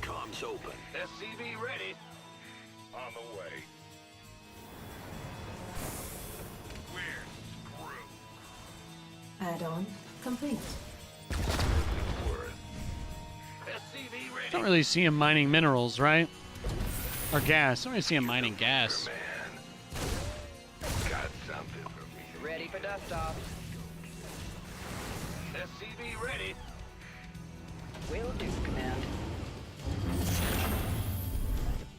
Speaker 3: Comms open.
Speaker 4: SCV ready. On the way. We're screwed.
Speaker 2: Add-on complete.
Speaker 4: SCV ready.
Speaker 1: Don't really see him mining minerals, right? Or gas. Don't really see him mining gas.
Speaker 6: Man. Got something for me.
Speaker 5: Ready for dust off.
Speaker 4: SCV ready.
Speaker 5: Will do, Command.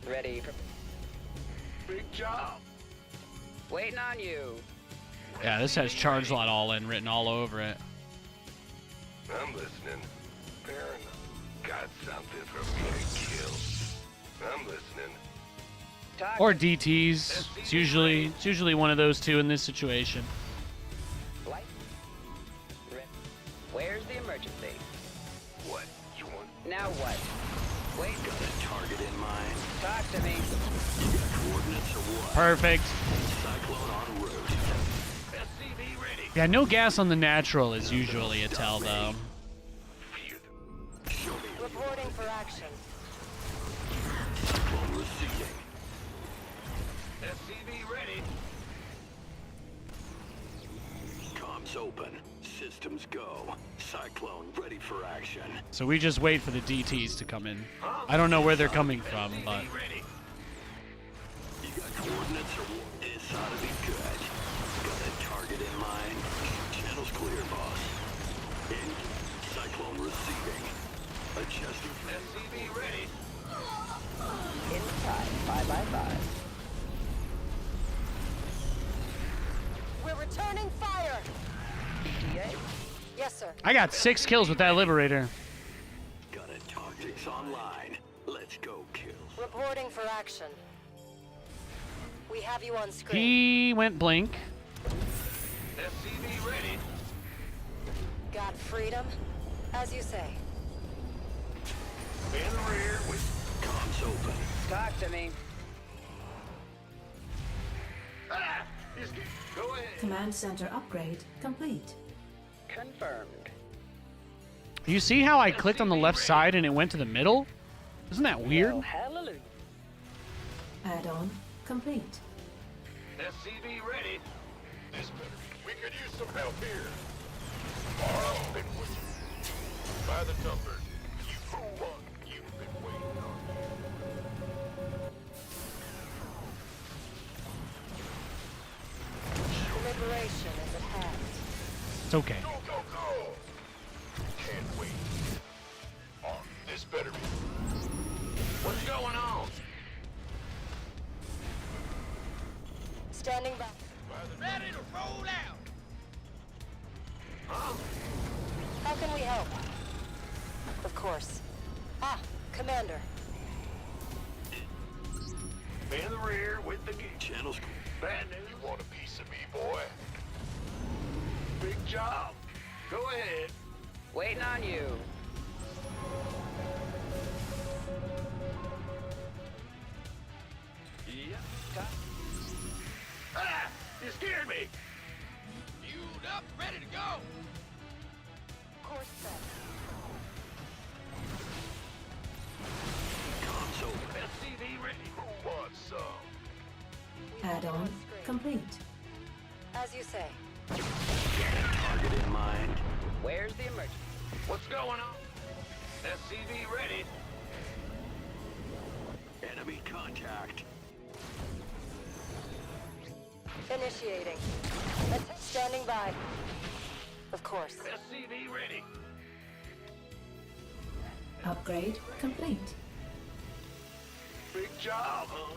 Speaker 5: Ready for...
Speaker 4: Big job.
Speaker 5: Waiting on you.
Speaker 1: Yeah, this has charge lot all in written all over it.
Speaker 6: I'm listening. Baron, got something for me to kill. I'm listening.
Speaker 5: Talk
Speaker 1: Or DTs. It's usually one of those two in this situation.
Speaker 5: Light. Where's the emergency?
Speaker 6: What? You want?
Speaker 5: Now what? Wait.
Speaker 3: Got a target in mind.
Speaker 5: Talk to me.
Speaker 3: You got coordinates or what?
Speaker 1: Perfect.
Speaker 3: Cyclone en route.
Speaker 4: SCV ready.
Speaker 1: Yeah, no gas on the natural is usually a tell, though.
Speaker 3: Show me
Speaker 8: Reporting for action.
Speaker 3: cyclone receiving.
Speaker 4: SCV ready.
Speaker 3: Comms open. Systems go. Cyclone ready for action.
Speaker 1: So we just wait for the DTs to come in. I don't know where they're coming from, but
Speaker 4: SCV ready.
Speaker 3: You got coordinates or what? This ought to be good. Got a target in mind. Channel's clear, boss. In. Cyclone receiving. Adjusting.
Speaker 4: SCV ready.
Speaker 5: Inside 5x5.
Speaker 8: We're returning fire!
Speaker 5: ETA?
Speaker 8: Yes, sir.
Speaker 1: I got 6 kills with that Liberator.
Speaker 3: Got a tactics online. Let's go, kills.
Speaker 8: Reporting for action. We have you on screen.
Speaker 1: He went blink.
Speaker 4: SCV ready.
Speaker 8: Got freedom? As you say.
Speaker 4: In the rear with
Speaker 3: Comms open.
Speaker 5: Talk to me.
Speaker 4: Go ahead.
Speaker 2: Command center upgrade complete.
Speaker 5: Confirmed.
Speaker 1: You see how I clicked on the left side and it went to the middle? Isn't that weird?
Speaker 5: Well, hallelujah.
Speaker 2: Add-on complete.
Speaker 4: SCV ready. This better. We could use some help here. I've been with you. By the numbers. You fool one. You've been waiting on me.
Speaker 8: Liberation is at hand.
Speaker 1: It's okay.
Speaker 4: Go, go, go! Can't wait. This better be. What's going on?
Speaker 8: Standing by.
Speaker 4: Ready to roll out! Huh?
Speaker 8: How can we help? Of course. Ah, Commander.
Speaker 4: In the rear with the geek.
Speaker 3: Channels.
Speaker 4: Bad news. You want a piece of me, boy? Big job. Go ahead.
Speaker 5: Waiting on you.
Speaker 4: Yeah. Ah! You scared me! Fueled up, ready to go!
Speaker 8: Course set.
Speaker 3: Comms open.
Speaker 4: SCV ready. Who wants some?
Speaker 2: Add-on complete.
Speaker 8: As you say.
Speaker 3: Target in mind.
Speaker 5: Where's the emergency?
Speaker 4: What's going on? SCV ready.
Speaker 3: Enemy contact.
Speaker 8: Initiating. Standing by. Of course.
Speaker 4: SCV ready.
Speaker 2: Upgrade complete.
Speaker 4: Big job, huh?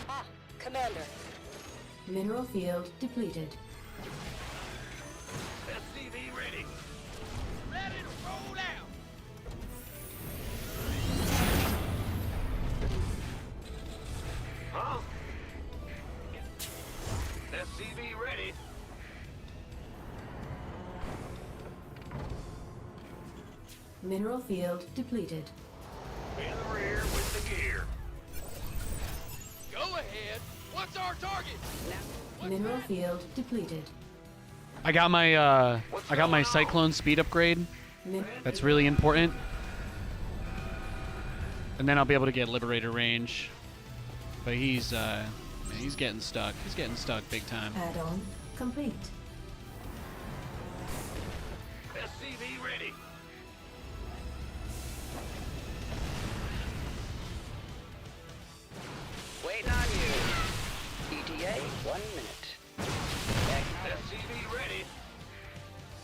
Speaker 8: Ah, Commander.
Speaker 2: Mineral field depleted.
Speaker 4: SCV ready. Ready to roll out. Huh? SCV ready.
Speaker 2: Mineral field depleted.
Speaker 4: In the rear with the gear. Go ahead. What's our target?
Speaker 2: Mineral field depleted.
Speaker 1: I got my Cyclone speed upgrade. That's really important. And then I'll be able to get Liberator range. But he's getting stuck. He's getting stuck big time.
Speaker 2: Add-on complete.
Speaker 4: SCV ready.
Speaker 5: Waiting on you. ETA, 1 minute.
Speaker 4: SCV ready.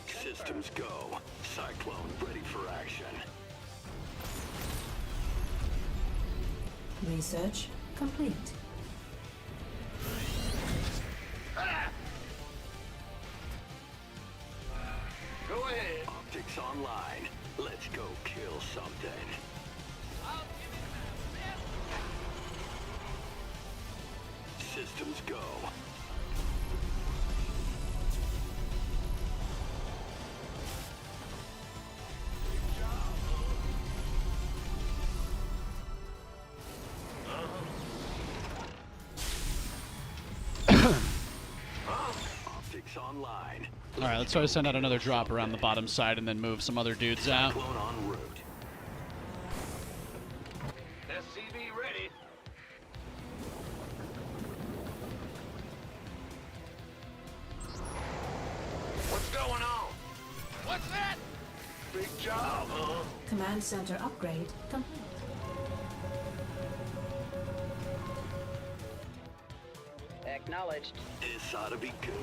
Speaker 3: Systems go. Cyclone ready for action.
Speaker 2: Research complete.
Speaker 4: Go ahead.
Speaker 3: Optics online. Let's go kill something. Systems go. Optics online.
Speaker 1: All right, let's try to send out another drop around the bottom side and then move some other dudes out.
Speaker 3: Cyclone en route.
Speaker 4: SCV ready. What's going on? What's that? Big job, huh?
Speaker 2: Command center upgrade complete.
Speaker 5: Acknowledged.
Speaker 3: This ought to be good.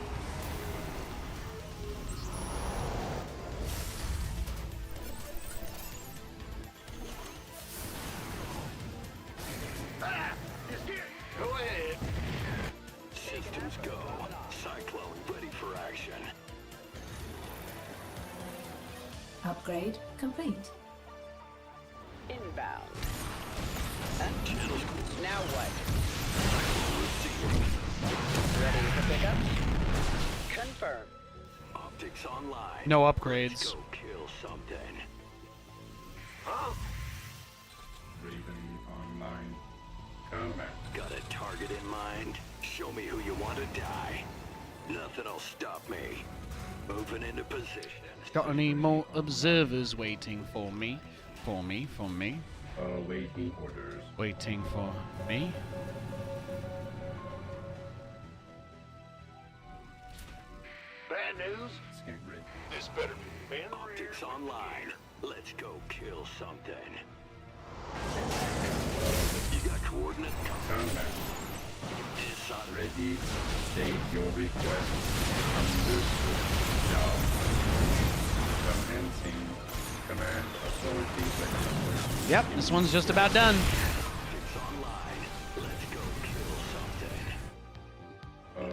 Speaker 2: Upgrade complete.
Speaker 5: Inbound. Now what? Ready for pickup? Confirm.
Speaker 3: Optics online.
Speaker 1: No
Speaker 3: Let's
Speaker 1: upgrades.
Speaker 3: go kill something.
Speaker 9: Raven online. Combat.
Speaker 3: Got a target in mind? Show me who you want to die. Nothing'll stop me. Moving into position.
Speaker 1: Got any more observers waiting for me? For me?
Speaker 9: Awaiting orders.
Speaker 1: Waiting for me?
Speaker 4: Bad news?
Speaker 9: Get ready.
Speaker 4: This better be in
Speaker 3: Optics online. Let's go kill something. You got coordinates?
Speaker 9: Combat.
Speaker 3: Decide.
Speaker 9: Ready. State your request. Understood. Now. Commencing. Command authority registered.
Speaker 1: Yep, this one's just about done.
Speaker 3: Optics online. Let's go kill something.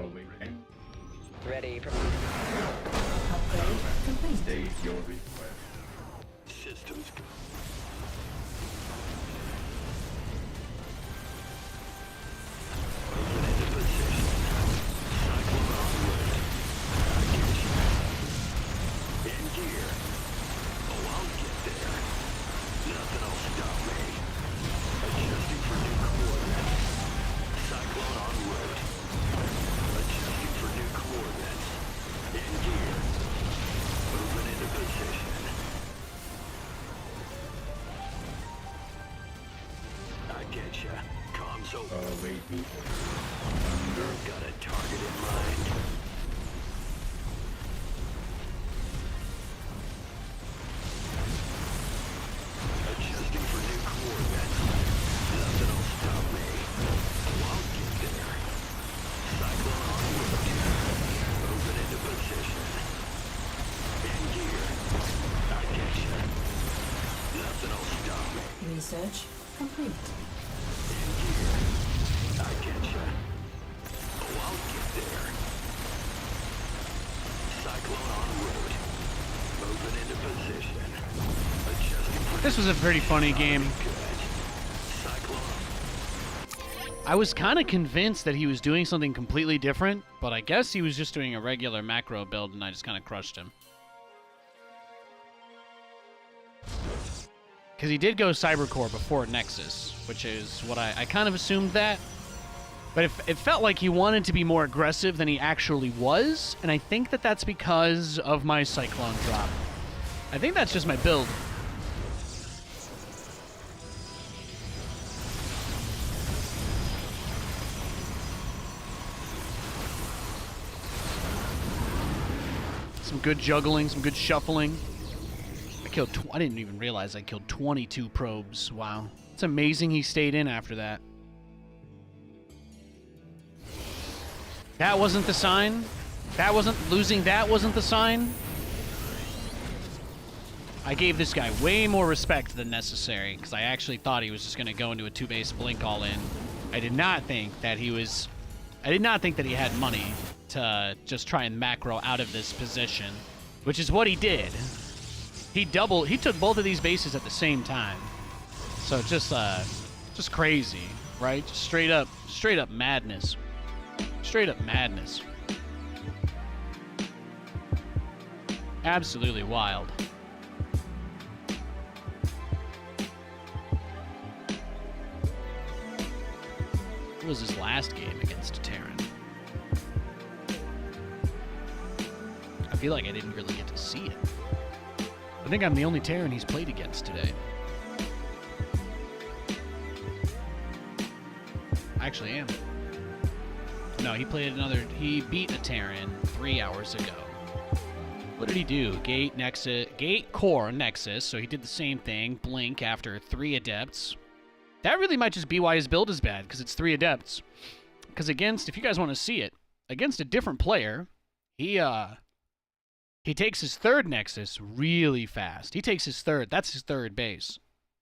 Speaker 9: Awaiting.
Speaker 5: Ready for...
Speaker 2: Upgrade complete.
Speaker 9: State your request.
Speaker 3: Systems go. Moving into position. Cyclone on route. I get you. In gear. Oh, I'll get there. Nothing'll stop me. Adjusting for new coordinates. Cyclone en route. Adjusting for new coordinates. In gear. Moving into position. I get ya. Comms open.
Speaker 9: Awaiting orders. Under.
Speaker 3: Got a target in mind. Adjusting for new coordinates. Nothing'll stop me. Oh, I'll get there. Cyclone en route. Moving into position. In gear. I get ya. Nothing'll stop me.
Speaker 2: Research complete.
Speaker 3: In gear. I get ya. Oh, I'll get there. Cyclone en route. Moving into position. Adjusting for
Speaker 1: This was a pretty funny game.
Speaker 3: good. Cyclone.
Speaker 1: I was kind of convinced that he was doing something completely different, but I guess he was just doing a regular macro build and I just kind of crushed him. Because he did go Cybercore before Nexus, which is what I kind of assumed that. But it felt like he wanted to be more aggressive than he actually was, and I think that that's because of my Cyclone drop. I think that's just my build. Some good juggling, some good shuffling. I didn't even realize I killed 22 probes. Wow. It's amazing he stayed in after that. That wasn't the sign. Losing that wasn't the sign. I gave this guy way more respect than necessary because I actually thought he was just going to go into a 2-base blink all in. I did not think that he had money to just try and macro out of this position, which is what he did. He took both of these bases at the same time. So just crazy, right? Just straight up madness. Straight up madness. Absolutely wild. What was his last game against Terran? I feel like I didn't really get to see it. I think I'm the only Terran he's played against today. I actually am. No, he beat a Terran 3 hours ago. What did he do? Gate, core, Nexus, so he did the same thing. Blink after 3 Adepts. That really might just be why his build is bad, because it's 3 Adepts. Because if you guys want to see it, against a different player, he takes his 3rd Nexus really fast. That's his 3rd base.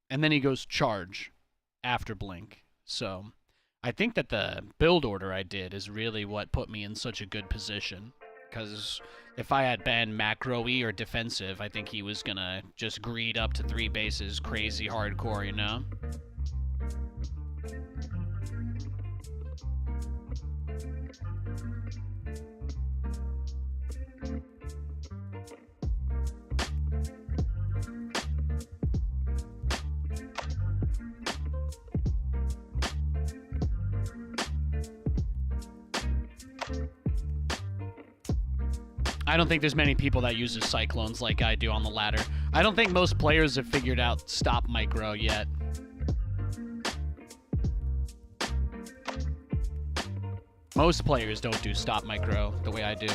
Speaker 1: And then he goes charge after Blink. So I think that the build order I did is really what put me in such a good position. Because if I had been macro-y or defensive, I think he was gonna just greed up to 3 bases crazy hardcore, you know? I don't think there's many people that uses Cyclones like I do on the ladder. I don't think most players have figured out stop micro yet. Most players don't do stop micro the way I do.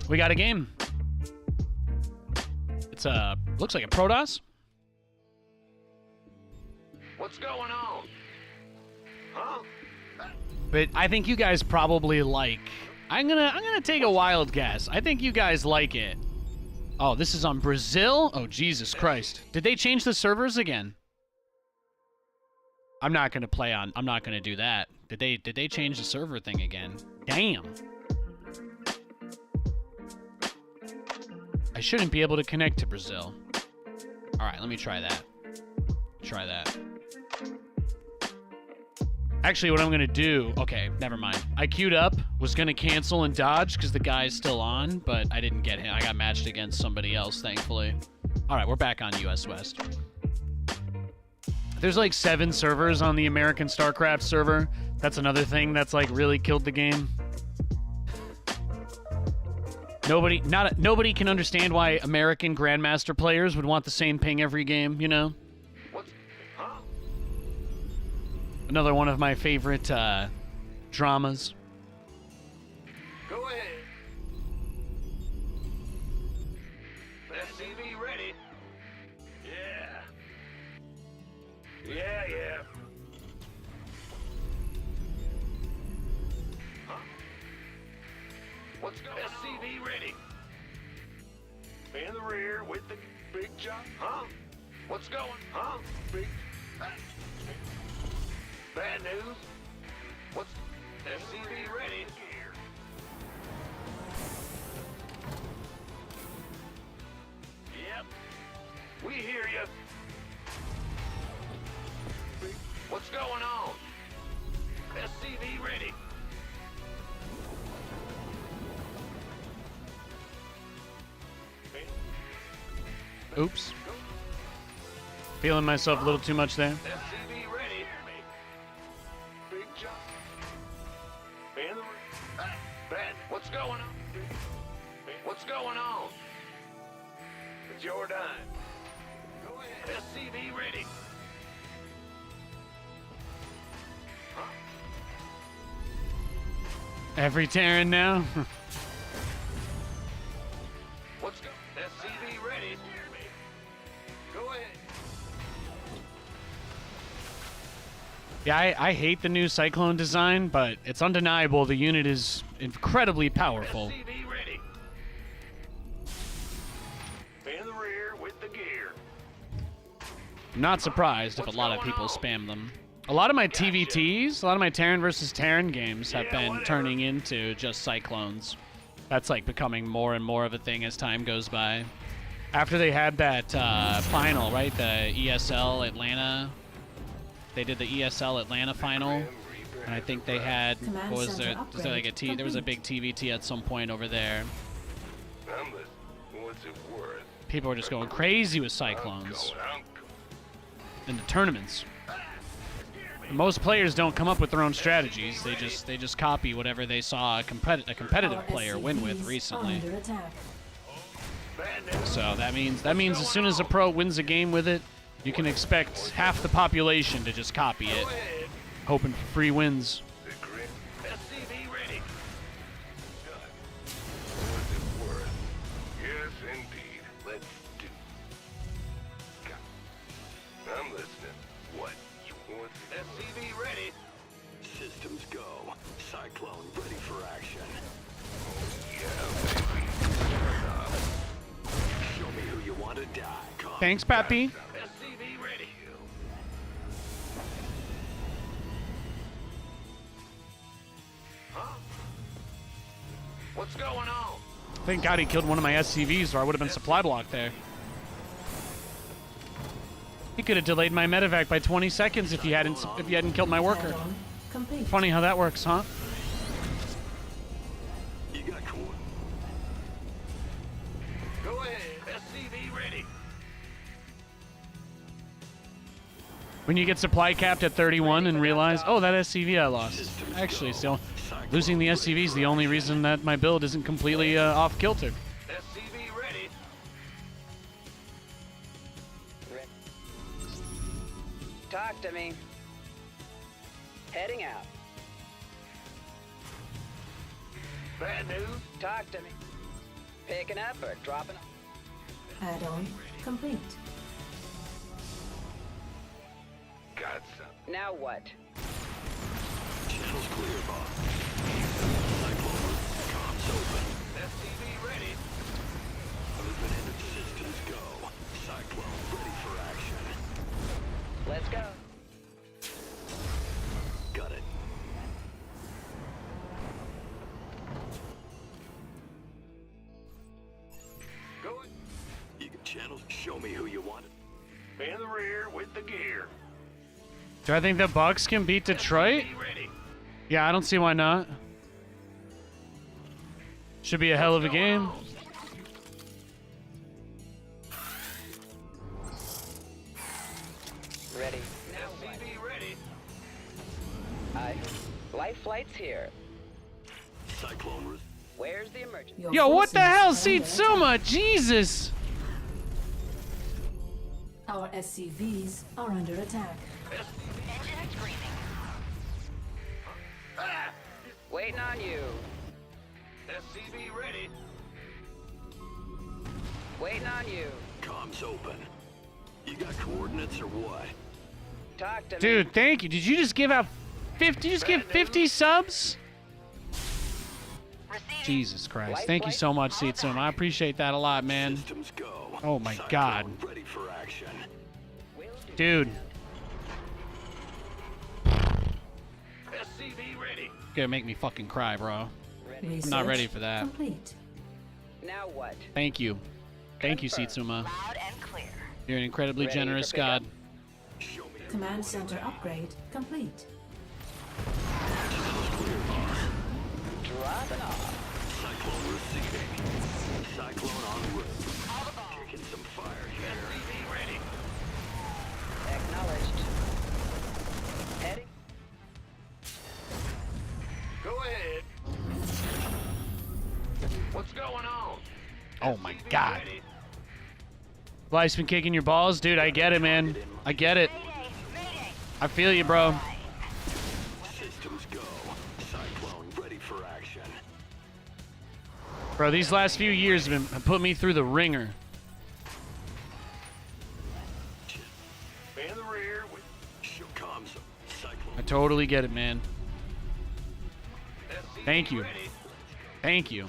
Speaker 1: We got a game. It's looks like a Protoss.
Speaker 3: What's going on? Huh?
Speaker 1: But I think you guys probably like. I'm gonna take a wild guess. I think you guys like it. Oh, this is on Brazil? Oh, Jesus Christ. Did they change the servers again? I'm not gonna do that. Did they change the server thing again? Damn. I shouldn't be able to connect to Brazil. Alright, let me try that. Try that. Actually, what I'm gonna do... Okay, never mind. I queued up, was gonna cancel and dodge because the guy's still on, but I didn't get him. I got matched against somebody else, thankfully. Alright, we're back on US West. There's like 7 servers on the American StarCraft server. That's another thing that's like really killed the game. Nobody can understand why American Grandmaster players would want the same ping every game, you know?
Speaker 3: Huh?
Speaker 1: Another one of my favorite dramas.
Speaker 3: Go ahead. SCV ready. Yeah. Yeah. Huh? What's going on? SCV ready. In the rear with the big jump. Huh? What's going? Huh? Big. Bad news. What's SCV ready? Yep. We hear you. What's going on? SCV ready.
Speaker 1: Oops. Feeling myself a little too much there.
Speaker 3: SCV ready. Big jump. In the bad. What's going on? What's going on? It's your time. Go ahead. SCV ready. Huh?
Speaker 1: Every Terran now?
Speaker 3: What's going on? SCV ready. Go ahead.
Speaker 1: Yeah, I hate the new Cyclone design, but it's undeniable the unit is incredibly powerful.
Speaker 3: SCV ready. In the rear with the gear.
Speaker 1: I'm not surprised if a lot of people spam them. A lot of my TVTs, a lot of my Terran versus Terran games have been turning into just Cyclones. That's like becoming more and more of a thing as time goes by. After they had that final, right, the ESL Atlanta, they did the ESL Atlanta final, and I think they had, what was there like there was a big TVT at some point over there.
Speaker 3: What's it worth?
Speaker 1: People were just going crazy with Cyclones in the tournaments. Most players don't come up with their own strategies. They just copy whatever they saw a competitive
Speaker 2: Our
Speaker 1: player win with
Speaker 2: SCVs are
Speaker 1: recently.
Speaker 2: under attack.
Speaker 1: So that means as soon as a pro wins a game with it, you can expect half the population to just copy it, hoping for free wins.
Speaker 4: SCV ready. Was it worth? Yes, indeed. Let's do. I'm listening. What you want? SCV ready.
Speaker 3: Systems go. Cyclone ready for action.
Speaker 4: Yeah, baby.
Speaker 3: Show me who you want to die. Come.
Speaker 1: Thanks, Pappy.
Speaker 4: SCV ready. Huh? What's going on?
Speaker 1: Thank God he killed one of my SCVs, or I would have been supply blocked there. He could have delayed my medevac by 20 seconds if he hadn't killed my worker.
Speaker 2: Add-on complete.
Speaker 1: Funny how that works, huh?
Speaker 3: You got cool.
Speaker 4: Go ahead. SCV ready.
Speaker 1: When you get supply capped at 31 and realize, oh, that SCV I lost. Actually, so losing the SCV is the only reason that my build isn't completely off kilter.
Speaker 4: SCV ready.
Speaker 5: Talk to me. Heading out.
Speaker 4: Bad news.
Speaker 5: Talk to me. Picking up or dropping off?
Speaker 2: Add-on complete.
Speaker 4: Got some.
Speaker 5: Now what?
Speaker 3: Channels clear, boss. Cyclone comms open.
Speaker 4: SCV ready.
Speaker 3: Movement into systems go. Cyclone ready for action.
Speaker 5: Let's go.
Speaker 3: Got it.
Speaker 4: Going.
Speaker 3: You can channels. Show me who you want.
Speaker 4: In the rear with the gear.
Speaker 1: Do I think the Bucks can beat Detroit?
Speaker 4: SCV ready.
Speaker 1: Yeah, I don't see why not. Should be a hell of a game.
Speaker 5: Ready. Now what?
Speaker 4: SCV ready.
Speaker 5: Life flight's here.
Speaker 3: Cyclone.
Speaker 5: Where's the emergency?
Speaker 2: Your
Speaker 1: Yo, what the
Speaker 2: forces
Speaker 1: hell,
Speaker 2: are under
Speaker 1: Setsuma? Jesus!
Speaker 2: attack. Our SCVs are under attack.
Speaker 4: Ah!
Speaker 5: Waiting on you.
Speaker 4: SCV ready.
Speaker 5: Waiting on you.
Speaker 3: Comms open. You got coordinates or what?
Speaker 5: Talk to me.
Speaker 1: Dude, thank you. Did you just give out 50? Did you just give 50 subs? Jesus Christ. Thank you so much, Setsuma. I appreciate that a lot, man.
Speaker 3: Systems go.
Speaker 1: Oh my
Speaker 3: Cyclone
Speaker 1: God.
Speaker 3: ready for action.
Speaker 1: Dude,
Speaker 4: SCV ready.
Speaker 1: gonna make me fucking cry, bro.
Speaker 5: Ready.
Speaker 1: I'm not ready for that.
Speaker 2: Complete.
Speaker 5: Now what?
Speaker 1: Thank you. Thank you, Setsuma. You're an incredibly
Speaker 5: Ready for
Speaker 1: generous
Speaker 5: pickup?
Speaker 1: god.
Speaker 3: Show me.
Speaker 2: Command center upgrade complete.
Speaker 5: Dropping off.
Speaker 3: Cyclone receiving. Cyclone en route. Taking some fire here.
Speaker 4: SCV ready.
Speaker 5: Acknowledged. Heading.
Speaker 4: Go ahead. What's going on?
Speaker 1: Oh my
Speaker 4: SCV
Speaker 1: God.
Speaker 4: ready.
Speaker 1: Life's been kicking your balls? Dude, I get it, man. I get it. I feel you, bro.
Speaker 3: Systems go. Cyclone ready for action.
Speaker 1: Bro, these last few years have put me through the ringer.
Speaker 4: In the rear with
Speaker 3: Show comms.
Speaker 1: I
Speaker 3: Cyclone.
Speaker 1: totally get it, man.
Speaker 4: SCV
Speaker 1: Thank you.
Speaker 4: ready.
Speaker 1: Thank you.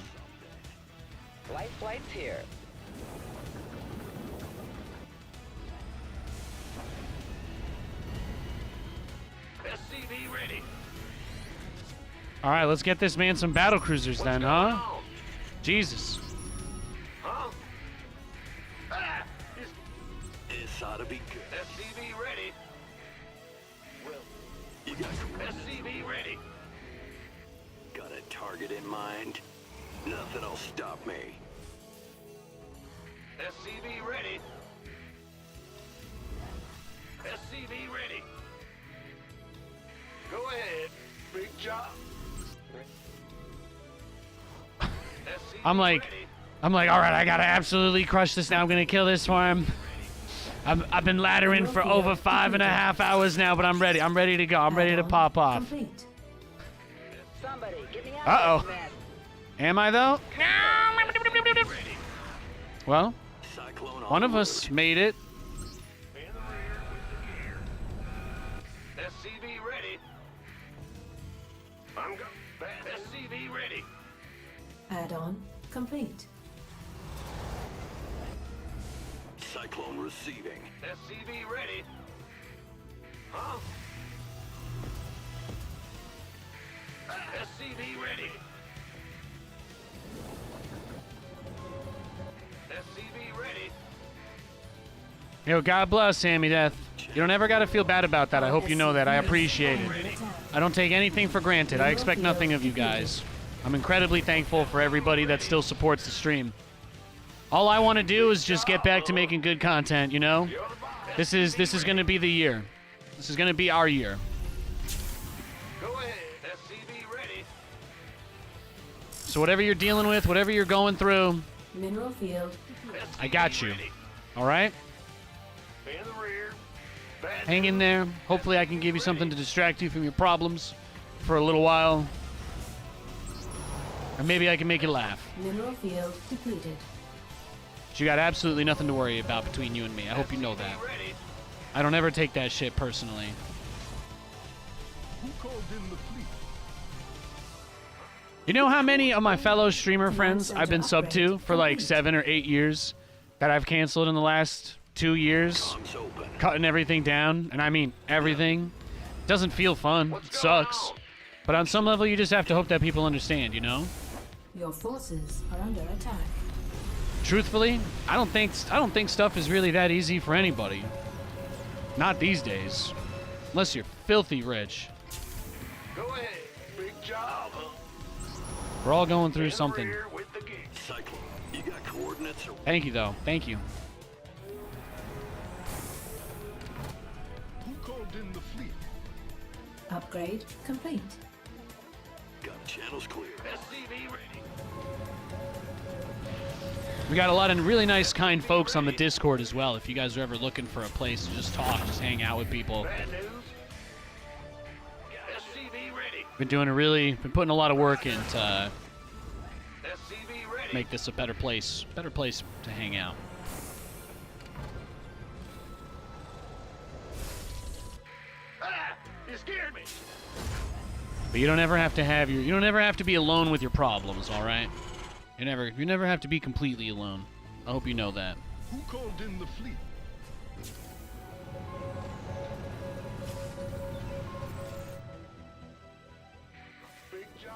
Speaker 5: Life flight's here.
Speaker 4: SCV ready.
Speaker 1: All right, let's get this man some battle cruisers
Speaker 4: What's
Speaker 1: then,
Speaker 4: going
Speaker 1: huh?
Speaker 4: on?
Speaker 1: Jesus.
Speaker 4: Huh? Ah!
Speaker 3: This ought to be good.
Speaker 4: SCV ready.
Speaker 3: You got coordinates.
Speaker 4: SCV ready.
Speaker 3: Got a target in mind? Nothing will stop me.
Speaker 4: SCV ready. SCV ready. Go ahead. Big job.
Speaker 1: I'm like, all right, I gotta absolutely crush this now. I'm gonna kill this for him. I've been laddering for over 5.5 hours now, but I'm ready. I'm ready to go. I'm ready to pop off.
Speaker 2: Complete.
Speaker 5: Somebody, get me out
Speaker 1: Uh-oh.
Speaker 5: of this mess.
Speaker 1: Am I, though? Well,
Speaker 3: Cyclone
Speaker 1: one of us made it.
Speaker 4: In the rear with the gear. SCV ready. I'm go. SCV ready.
Speaker 2: Add-on complete.
Speaker 3: Cyclone receiving.
Speaker 4: SCV ready. Huh? SCV ready. SCV ready.
Speaker 1: Yo, God bless, Sammy Death. You don't ever gotta feel bad about that. I hope you know that. I appreciate it. I don't take anything for granted. I expect nothing of you guys. I'm incredibly thankful for everybody that still supports the stream. All I want to do is just get back to making good content, you know? This is going to be the year. This is going to be our year.
Speaker 4: Go ahead. SCV ready.
Speaker 1: So whatever you're dealing with, whatever you're going through,
Speaker 2: Mineral field.
Speaker 1: I got you. All right?
Speaker 4: In the rear. Bad
Speaker 1: Hang in there. Hopefully I can give you something to distract you from your problems for a little while. Or maybe I can make you laugh.
Speaker 2: Mineral field depleted.
Speaker 1: But you got absolutely nothing to worry about between you and me. I hope you know that.
Speaker 4: ready.
Speaker 1: I don't ever take that shit personally.
Speaker 10: Who called in the fleet?
Speaker 1: You know how many of my fellow streamer friends I've been sub to for like 7 or 8 years that I've canceled in the last 2 years?
Speaker 3: Arms open.
Speaker 1: Cutting everything down, and I mean everything. Doesn't feel fun. It sucks. But on some level, you just have to hope that people understand, you know?
Speaker 2: Your forces are under attack.
Speaker 1: Truthfully, I don't think stuff is really that easy for anybody. Not these days. Unless you're filthy rich.
Speaker 4: Go ahead. Big job.
Speaker 1: We're all going through
Speaker 4: In the
Speaker 1: something.
Speaker 4: rear with the gear.
Speaker 3: Cyclone, you got coordinates or
Speaker 1: Thank you, though. Thank you.
Speaker 10: Who called in the fleet?
Speaker 2: Upgrade complete.
Speaker 3: got channels clear?
Speaker 4: SCV ready.
Speaker 1: We got a lot of really nice, kind folks on the Discord as well. If you guys are ever looking for a place to just talk, just hang out with people.
Speaker 4: Bad news. SCV ready.
Speaker 1: Been putting a lot of work in to
Speaker 4: SCV ready.
Speaker 1: make this a better place to hang out.
Speaker 4: Ah! You scared me.
Speaker 1: But you don't ever have to be alone with your problems, all right? You never have to be completely alone. I hope you know that.
Speaker 10: Who called in the fleet?
Speaker 4: Big job.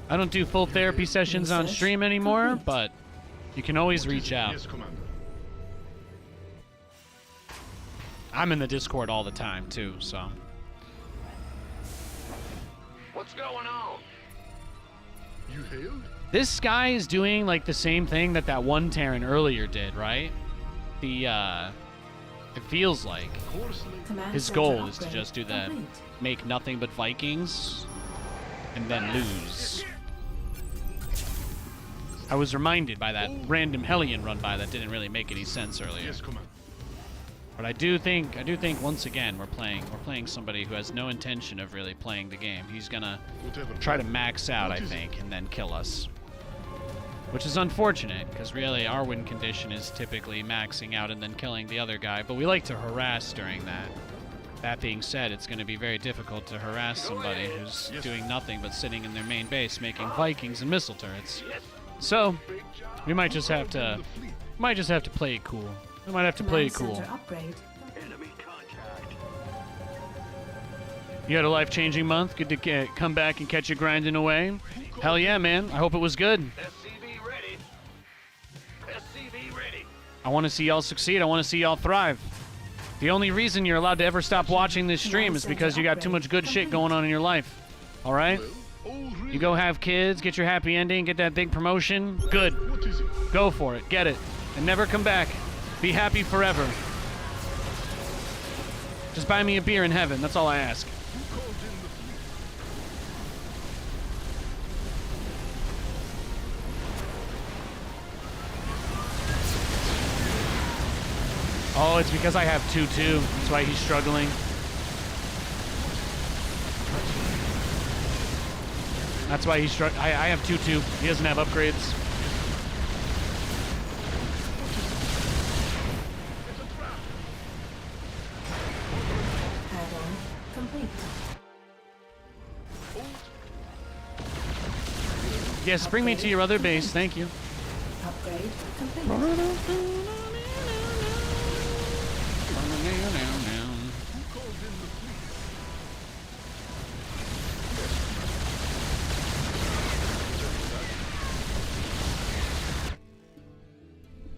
Speaker 1: I don't do full therapy sessions on stream anymore, but you can always reach out.
Speaker 10: Yes, Commander.
Speaker 1: I'm in the Discord all the time too, so.
Speaker 4: What's going on?
Speaker 10: You hailed?
Speaker 1: This guy is doing like the same thing that one Terran earlier did, right? It feels like
Speaker 10: Course
Speaker 2: Command
Speaker 1: his
Speaker 2: center
Speaker 1: goal is to
Speaker 2: upgrade
Speaker 1: just do that.
Speaker 2: complete.
Speaker 1: Make nothing but Vikings and then lose. I was reminded by that random Hellion run by that didn't really make any sense earlier.
Speaker 10: Yes, Commander.
Speaker 1: But I do think once again we're playing somebody who has no intention of really playing the game. He's gonna
Speaker 10: Whatever.
Speaker 1: try to max out, I
Speaker 10: What is it?
Speaker 1: think, and then kill us. Which is unfortunate, because really our win condition is typically maxing out and then killing the other guy, but we like to harass during that. That being said, it's going to be very difficult to harass somebody who's doing nothing but sitting in their main base making Vikings and missile turrets. So, we might just have to play it cool. We might have to play it
Speaker 2: Command
Speaker 1: cool.
Speaker 2: center upgrade.
Speaker 3: Enemy contact.
Speaker 1: You had a life-changing month. Good to come back and catch you grinding away. Hell yeah, man. I hope it was good.
Speaker 4: SCV ready. SCV ready.
Speaker 1: I want to see y'all succeed. I want to see y'all thrive. The only reason you're allowed to ever stop watching this stream is because you got too much good shit going on in your life. All right? You go have kids, get your happy ending, get that big promotion. Good.
Speaker 10: What is it?
Speaker 1: Go for it. Get it. And never come back. Be happy forever. Just buy me a beer in heaven. That's all I ask.
Speaker 10: Who called in the fleet?
Speaker 1: Oh, it's because I have 2-2. That's why he's struggling. That's why he's struggling. I have 2-2. He doesn't have upgrades.
Speaker 2: Add-on complete.
Speaker 1: Yes, bring me to your other base. Thank you.
Speaker 2: Upgrade complete.
Speaker 10: Who called in the fleet?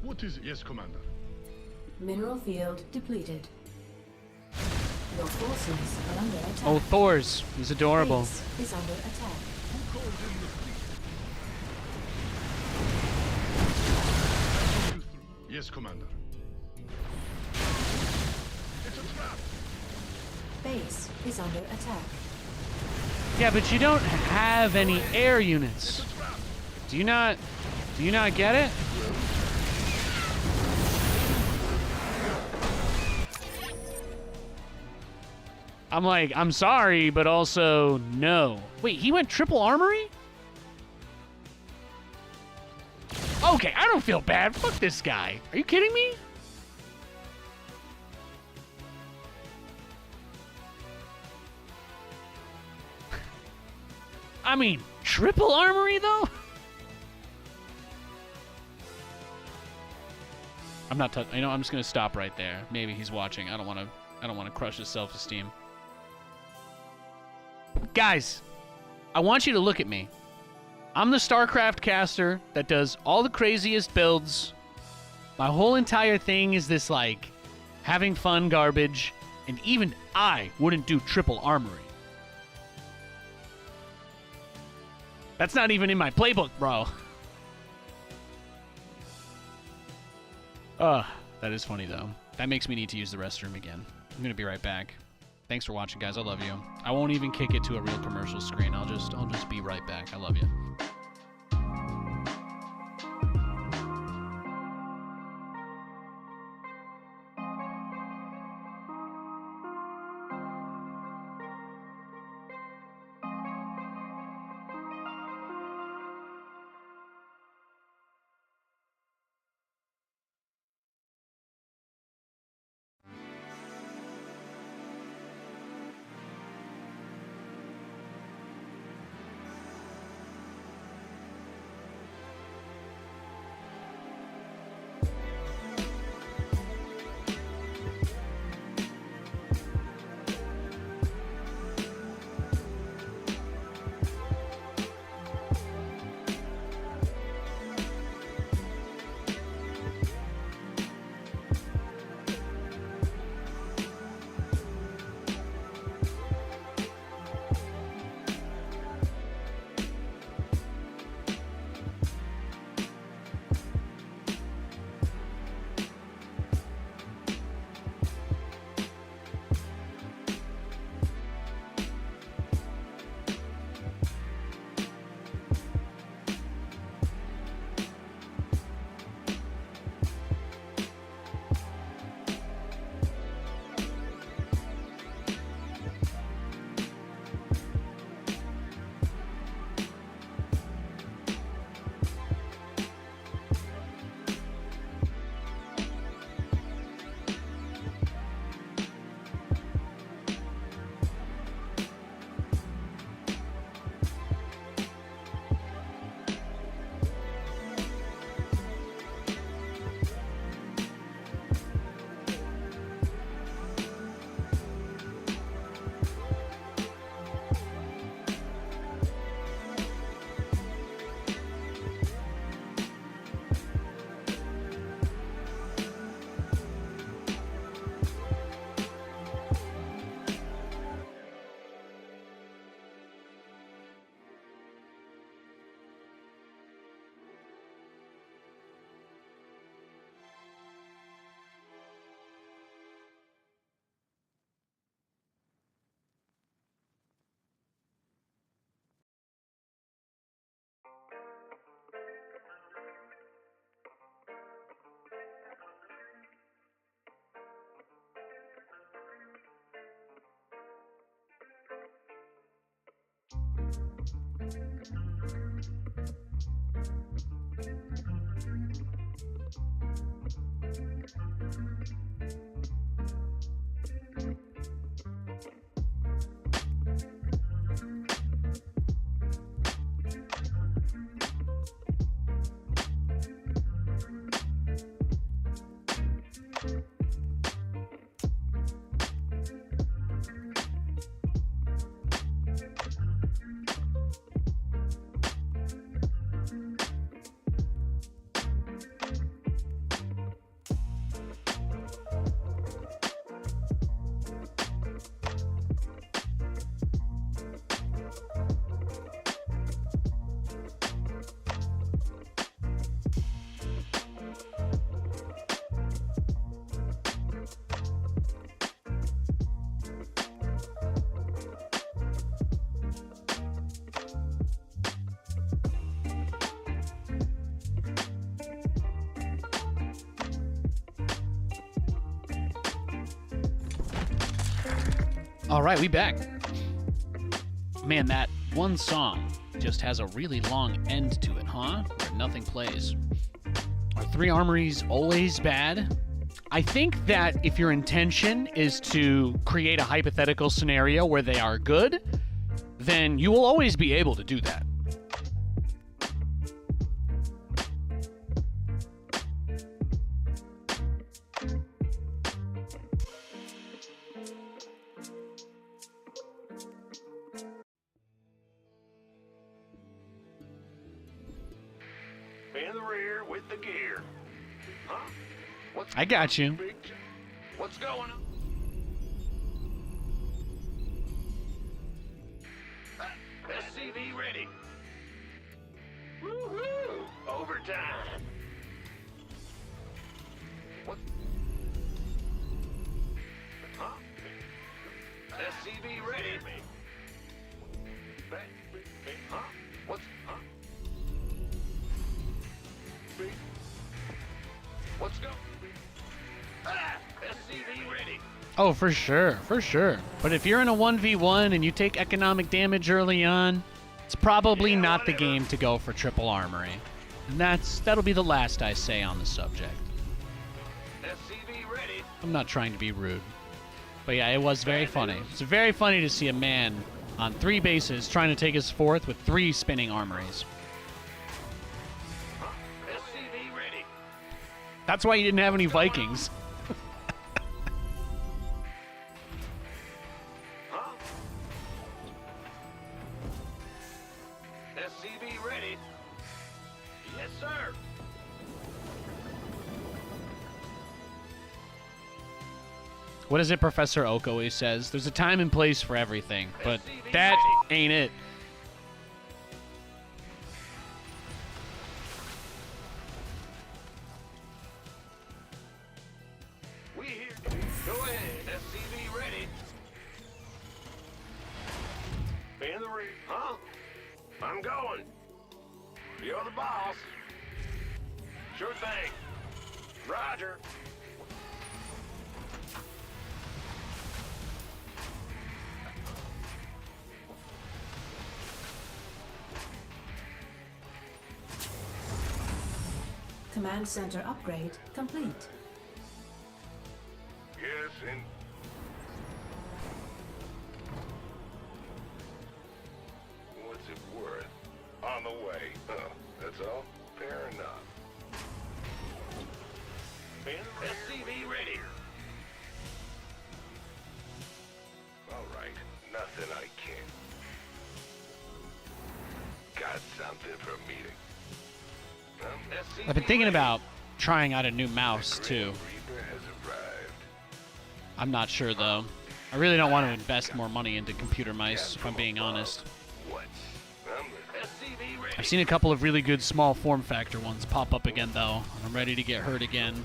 Speaker 10: What is it? Yes, Commander.
Speaker 2: Mineral field depleted. Your forces are under attack.
Speaker 1: Oh, Thor's. He's adorable.
Speaker 2: Base is under attack.
Speaker 10: Who called in the fleet? SC2. Yes, Commander. It's a trap.
Speaker 2: Base is under attack.
Speaker 1: Yeah, but you don't have any air units.
Speaker 10: It's a trap.
Speaker 1: Do you not get it? I'm like, I'm sorry, but also no. Wait, he went triple armory? Okay, I don't feel bad. Fuck this guy. Are you kidding me? I mean, triple armory though? I'm not touching. You know, I'm just gonna stop right there. Maybe he's watching. I don't want to crush his self-esteem. Guys, I want you to look at me. I'm the StarCraft caster that does all the craziest builds. My whole entire thing is this, like, having fun garbage, and even I wouldn't do triple armory. That's not even in my playbook, bro. That is funny, though. That makes me need to use the restroom again. I'm gonna be right back. Thanks for watching, guys. I love you. I won't even kick it to a real commercial screen. I'll just be right back. I love you. All right, we back. Man, that one song just has a really long end to it, huh? Where nothing plays. Are 3 armories always bad? I think that if your intention is to create a hypothetical scenario where they are good, then you will always be able to do that.
Speaker 4: In the rear with the gear. Huh?
Speaker 1: I got you.
Speaker 4: What's going on? SCV ready. Woohoo! Overtime. What? Huh? SCV ready. Huh? What's? Huh? Let's go. SCV ready.
Speaker 1: Oh, for sure, for sure. But if you're in a 1v1 and you take economic damage early on, it's probably not the game to go for triple armory. And that'll be the last I say on the subject.
Speaker 4: SCV ready.
Speaker 1: I'm not trying to be rude. But yeah, it was very funny. It's very funny to see a man on 3 bases trying to take his 4th with 3 spinning armories.
Speaker 4: SCV ready.
Speaker 1: That's why you didn't have any Vikings.
Speaker 4: Huh? SCV ready. Yes, sir.
Speaker 1: What is it Professor Oak always says? There's a time and place for everything, but that ain't it.
Speaker 4: We here. Go ahead. SCV ready. In the rear. Huh? I'm going. You're the boss. Sure thing. Roger.
Speaker 2: Command center upgrade complete.
Speaker 4: Yes, and what's it worth? On the way. That's all? Fair enough. SCV ready. All right. Nothing I can't. Got something for a meeting.
Speaker 1: I've been thinking about trying out a new mouse, too.
Speaker 4: Reaper has arrived.
Speaker 1: I'm not sure, though. I really don't want to invest more money into computer mice, if I'm being honest.
Speaker 4: What? SCV ready.
Speaker 1: I've seen a couple of really good small form factor ones pop up again, though. I'm ready to get hurt again.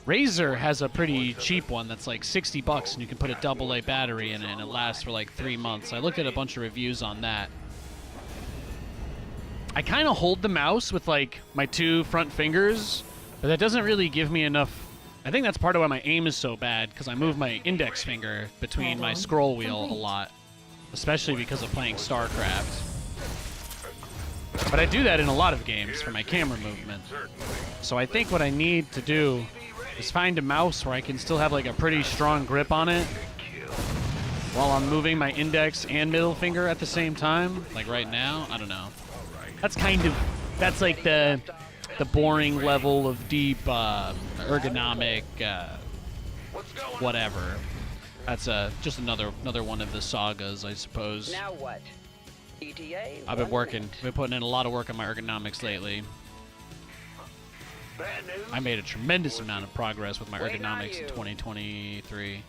Speaker 1: Razer has a pretty cheap one that's like $60, and you can put a AA battery in it, and it lasts for like 3 months. I looked at a bunch of reviews on that. I kind of hold the mouse with like my 2 front fingers, but that doesn't really give me enough. I think that's part of why my aim is so bad, because I move my index finger between my scroll wheel a lot, especially because of playing StarCraft. But I do that in a lot of games for my camera movement. So I think what I need to do is find a mouse where I can still have like a pretty strong grip on it while I'm moving my index and middle finger at the same time. Like right now, I don't know. That's like the boring level of deep ergonomic whatever. That's just another one of the sagas, I suppose.
Speaker 5: Now what? ETA?
Speaker 1: I've been putting in a lot of work on my ergonomics lately.
Speaker 4: Bad news.
Speaker 1: I made a tremendous amount of progress with my ergonomics in 2023.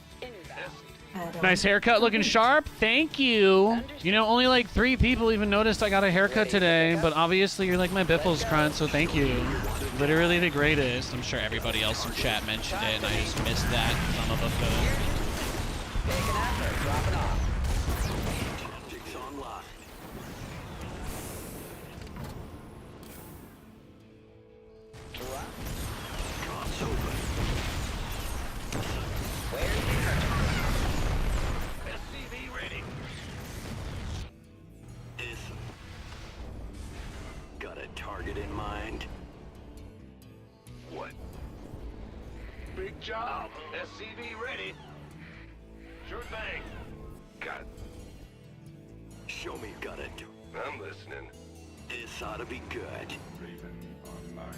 Speaker 1: Nice haircut, looking sharp. Thank you. You know, only like 3 people even noticed I got a haircut today, but obviously you're like my Biffles crunch, so thank you. Literally the greatest. I'm sure everybody else in chat mentioned it, and I just missed that because I'm a buffoon.
Speaker 5: Taking after, dropping off.
Speaker 7: Optics on lock.
Speaker 5: Drop.
Speaker 7: Drops open.
Speaker 5: Where's the
Speaker 3: a target in mind?
Speaker 4: What? Big job. SCV ready. Sure thing. God,
Speaker 3: Show me you got it.
Speaker 4: I'm listening.
Speaker 3: This ought to be good.
Speaker 9: Raven online.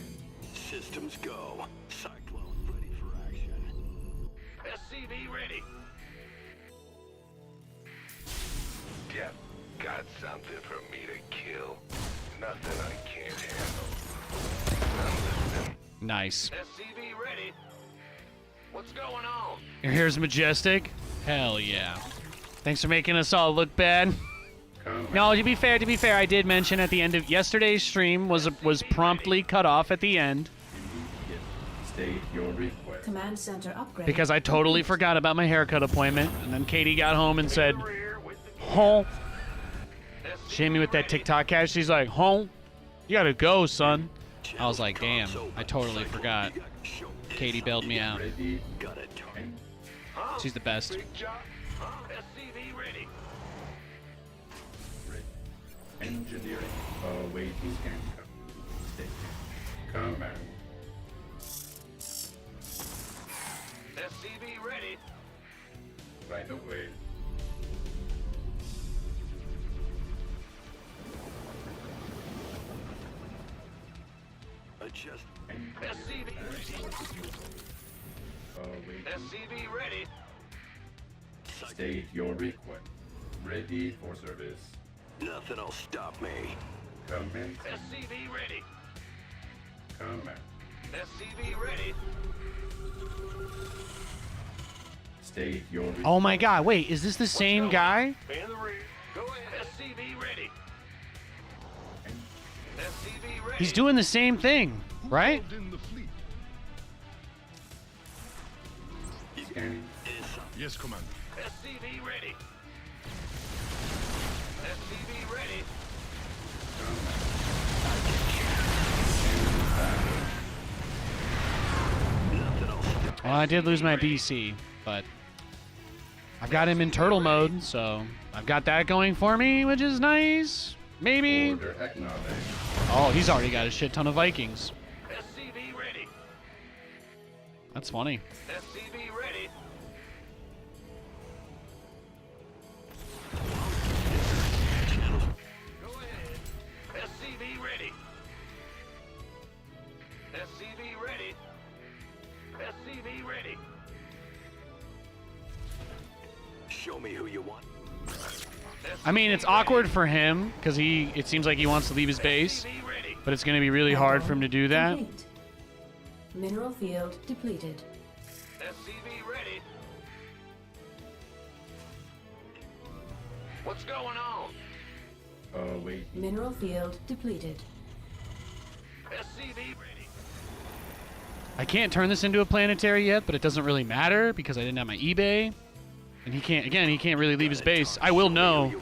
Speaker 3: Systems go. Cyclone ready for action.
Speaker 4: SCV ready. Jeff, got something for me to kill? Nothing I can't handle. I'm listening.
Speaker 1: Nice.
Speaker 4: SCV ready. What's going on?
Speaker 1: Here's Majestic. Hell yeah. Thanks for making us all look bad. No, to be fair, I did mention at the end of yesterday's stream was promptly cut off at the end
Speaker 9: State your request.
Speaker 2: Command center upgrade.
Speaker 1: because I totally forgot about my haircut appointment, and then Katie got home and said, "Home." She hit me with that TikTok cash. She's like, "Home, you gotta go, son." I was like, "Damn, I totally forgot." Katie bailed me out.
Speaker 9: Ready.
Speaker 3: Got a target.
Speaker 1: She's the best.
Speaker 4: Big job. SCV ready.
Speaker 9: Ready. Engineering. Awaiting handcuff. State. Command.
Speaker 4: SCV ready.
Speaker 9: Right away.
Speaker 3: Adjust.
Speaker 4: SCV ready.
Speaker 9: Awaiting.
Speaker 4: SCV ready.
Speaker 9: State your request. Ready for service.
Speaker 3: Nothing'll stop me.
Speaker 9: Commence.
Speaker 4: SCV ready.
Speaker 9: Command.
Speaker 4: SCV ready.
Speaker 9: State your request.
Speaker 1: Oh my God! Wait, is this the same guy?
Speaker 4: In the rear. Go ahead. SCV ready. SCV ready.
Speaker 1: He's doing the same thing,
Speaker 10: Who
Speaker 1: right?
Speaker 10: called in the fleet?
Speaker 9: Scanning.
Speaker 10: Yes, Commander.
Speaker 4: SCV ready. SCV ready.
Speaker 1: Well, I did lose my BC, but I've got him in turtle mode, so I've got that going for me, which is nice. Maybe.
Speaker 9: Order acknowledged.
Speaker 1: Oh, he's already got a shit ton of Vikings.
Speaker 4: SCV ready.
Speaker 1: That's funny.
Speaker 4: SCV ready. Go ahead. SCV ready. SCV ready. SCV ready.
Speaker 3: Show me who you want.
Speaker 1: I mean, it's awkward for him because it seems like he wants to leave his base,
Speaker 4: SCV ready.
Speaker 1: but it's going to be really hard for him to do that.
Speaker 2: Complete. Mineral field depleted.
Speaker 4: SCV ready. What's going on?
Speaker 9: Awaiting.
Speaker 2: Mineral field depleted.
Speaker 4: SCV ready.
Speaker 1: I can't turn this into a planetary yet, but it doesn't really matter because I didn't have my eBay. And he can't really leave his base. I will know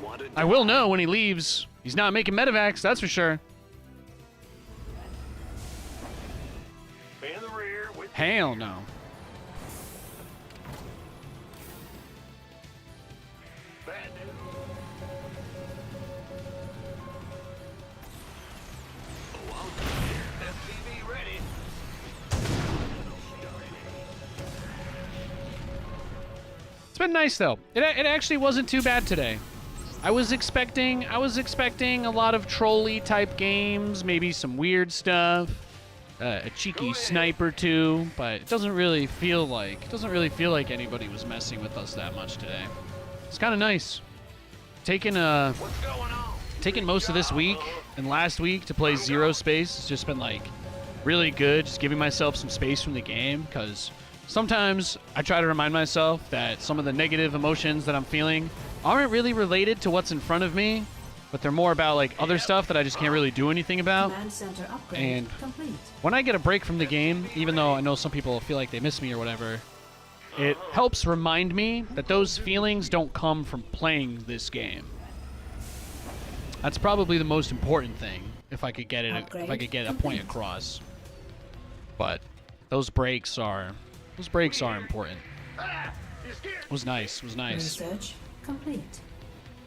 Speaker 1: when he leaves. He's not making medevacs, that's for sure.
Speaker 4: In the rear with
Speaker 1: Hell no.
Speaker 4: bad news. SCV ready.
Speaker 1: It's been nice though. It actually wasn't too bad today. I was expecting a lot of trolley type games, maybe some weird stuff, a cheeky snipe or two, but it doesn't really feel like anybody was messing with us that much today. It's kind of nice. Taking
Speaker 4: What's going on?
Speaker 1: most of this week and last week to play Zero Space has just been like really good, just giving myself some space from the game, because sometimes I try to remind myself that some of the negative emotions that I'm feeling aren't really related to what's in front of me, but they're more about like other stuff that I just can't really do anything about.
Speaker 2: Command center upgrade
Speaker 1: And
Speaker 2: complete.
Speaker 1: when I get a break from the game, even though I know some people feel like they miss me or whatever, it helps remind me that those feelings don't come from playing this game. That's probably the most important thing, if I could get it, if I could get a point across. But those breaks are important. It was nice. It was nice.
Speaker 2: Research complete.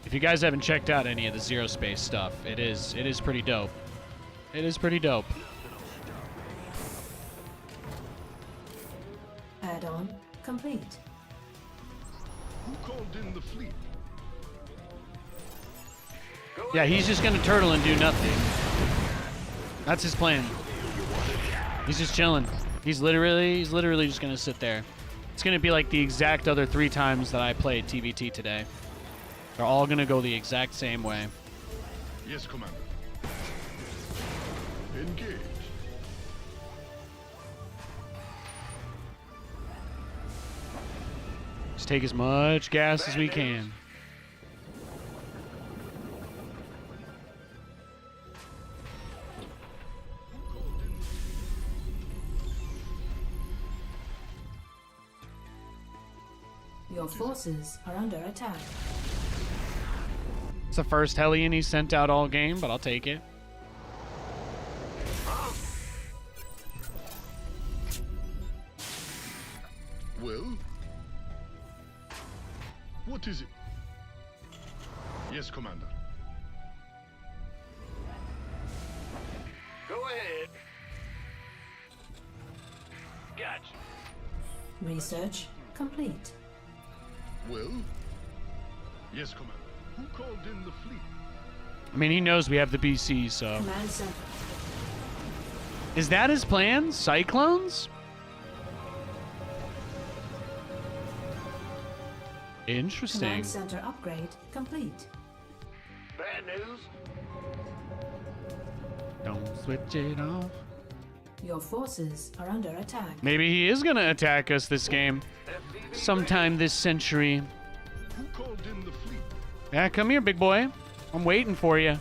Speaker 1: If you guys haven't checked out any of the Zero Space stuff, it is pretty dope. It is pretty dope.
Speaker 2: Add-on complete.
Speaker 10: Who called in the fleet?
Speaker 1: Yeah, he's just gonna turtle and do nothing. That's his plan. He's just chilling. He's literally just gonna sit there. It's gonna be like the exact other 3 times that I played TVT today. They're all gonna go the exact same way.
Speaker 10: Yes, Commander. Engage.
Speaker 1: Just take as much gas as we can.
Speaker 2: Your forces are under attack.
Speaker 1: It's the first Hellion he sent out all game, but I'll take it.
Speaker 10: Well? What is it? Yes, Commander.
Speaker 3: Go ahead. Gotcha.
Speaker 2: Research complete.
Speaker 10: Well? Yes, Commander. Who called in the fleet?
Speaker 1: I mean, he knows we have the BC, so.
Speaker 2: Command center.
Speaker 1: Is that his plan? Cyclones? Interesting.
Speaker 2: Command center upgrade complete.
Speaker 3: Bad news?
Speaker 1: Don't switch it off.
Speaker 2: Your forces are under attack.
Speaker 1: Maybe he is gonna attack us this game. Sometime this century.
Speaker 10: Who called in the fleet?
Speaker 1: Yeah, come here, big boy. I'm waiting for you.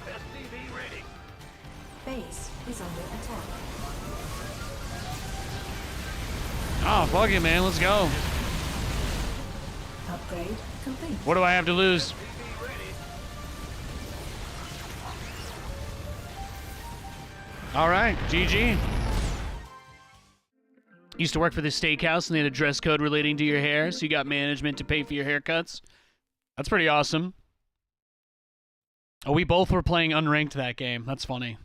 Speaker 3: SCV ready.
Speaker 2: Base is under attack.
Speaker 1: Oh, fuck it, man. Let's go.
Speaker 2: Upgrade complete.
Speaker 1: What do I have to lose?
Speaker 3: SCV ready.
Speaker 1: All right, GG. Used to work for this steakhouse, and they had a dress code relating to your hair, so you got management to pay for your haircuts. That's pretty awesome. Oh, we both were playing unranked that game. That's funny.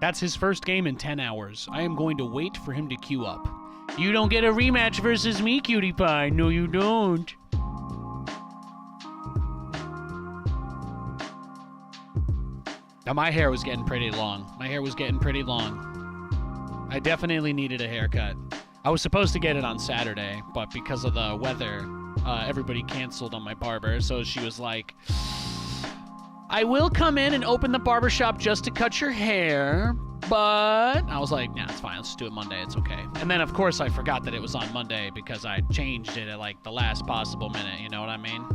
Speaker 1: That's his first game in 10 hours. I am going to wait for him to queue up. You don't get a rematch versus me, cutie pie. No, you don't. Now, my hair was getting pretty long. My hair was getting pretty long. I definitely needed a haircut. I was supposed to get it on Saturday, but because of the weather, everybody canceled on my barber. So she was like, I will come in and open the barbershop just to cut your hair, but I was like, nah, it's fine. Let's just do it Monday. It's okay. And then, of course, I forgot that it was on Monday because I changed it at like the last possible minute. You know what I mean?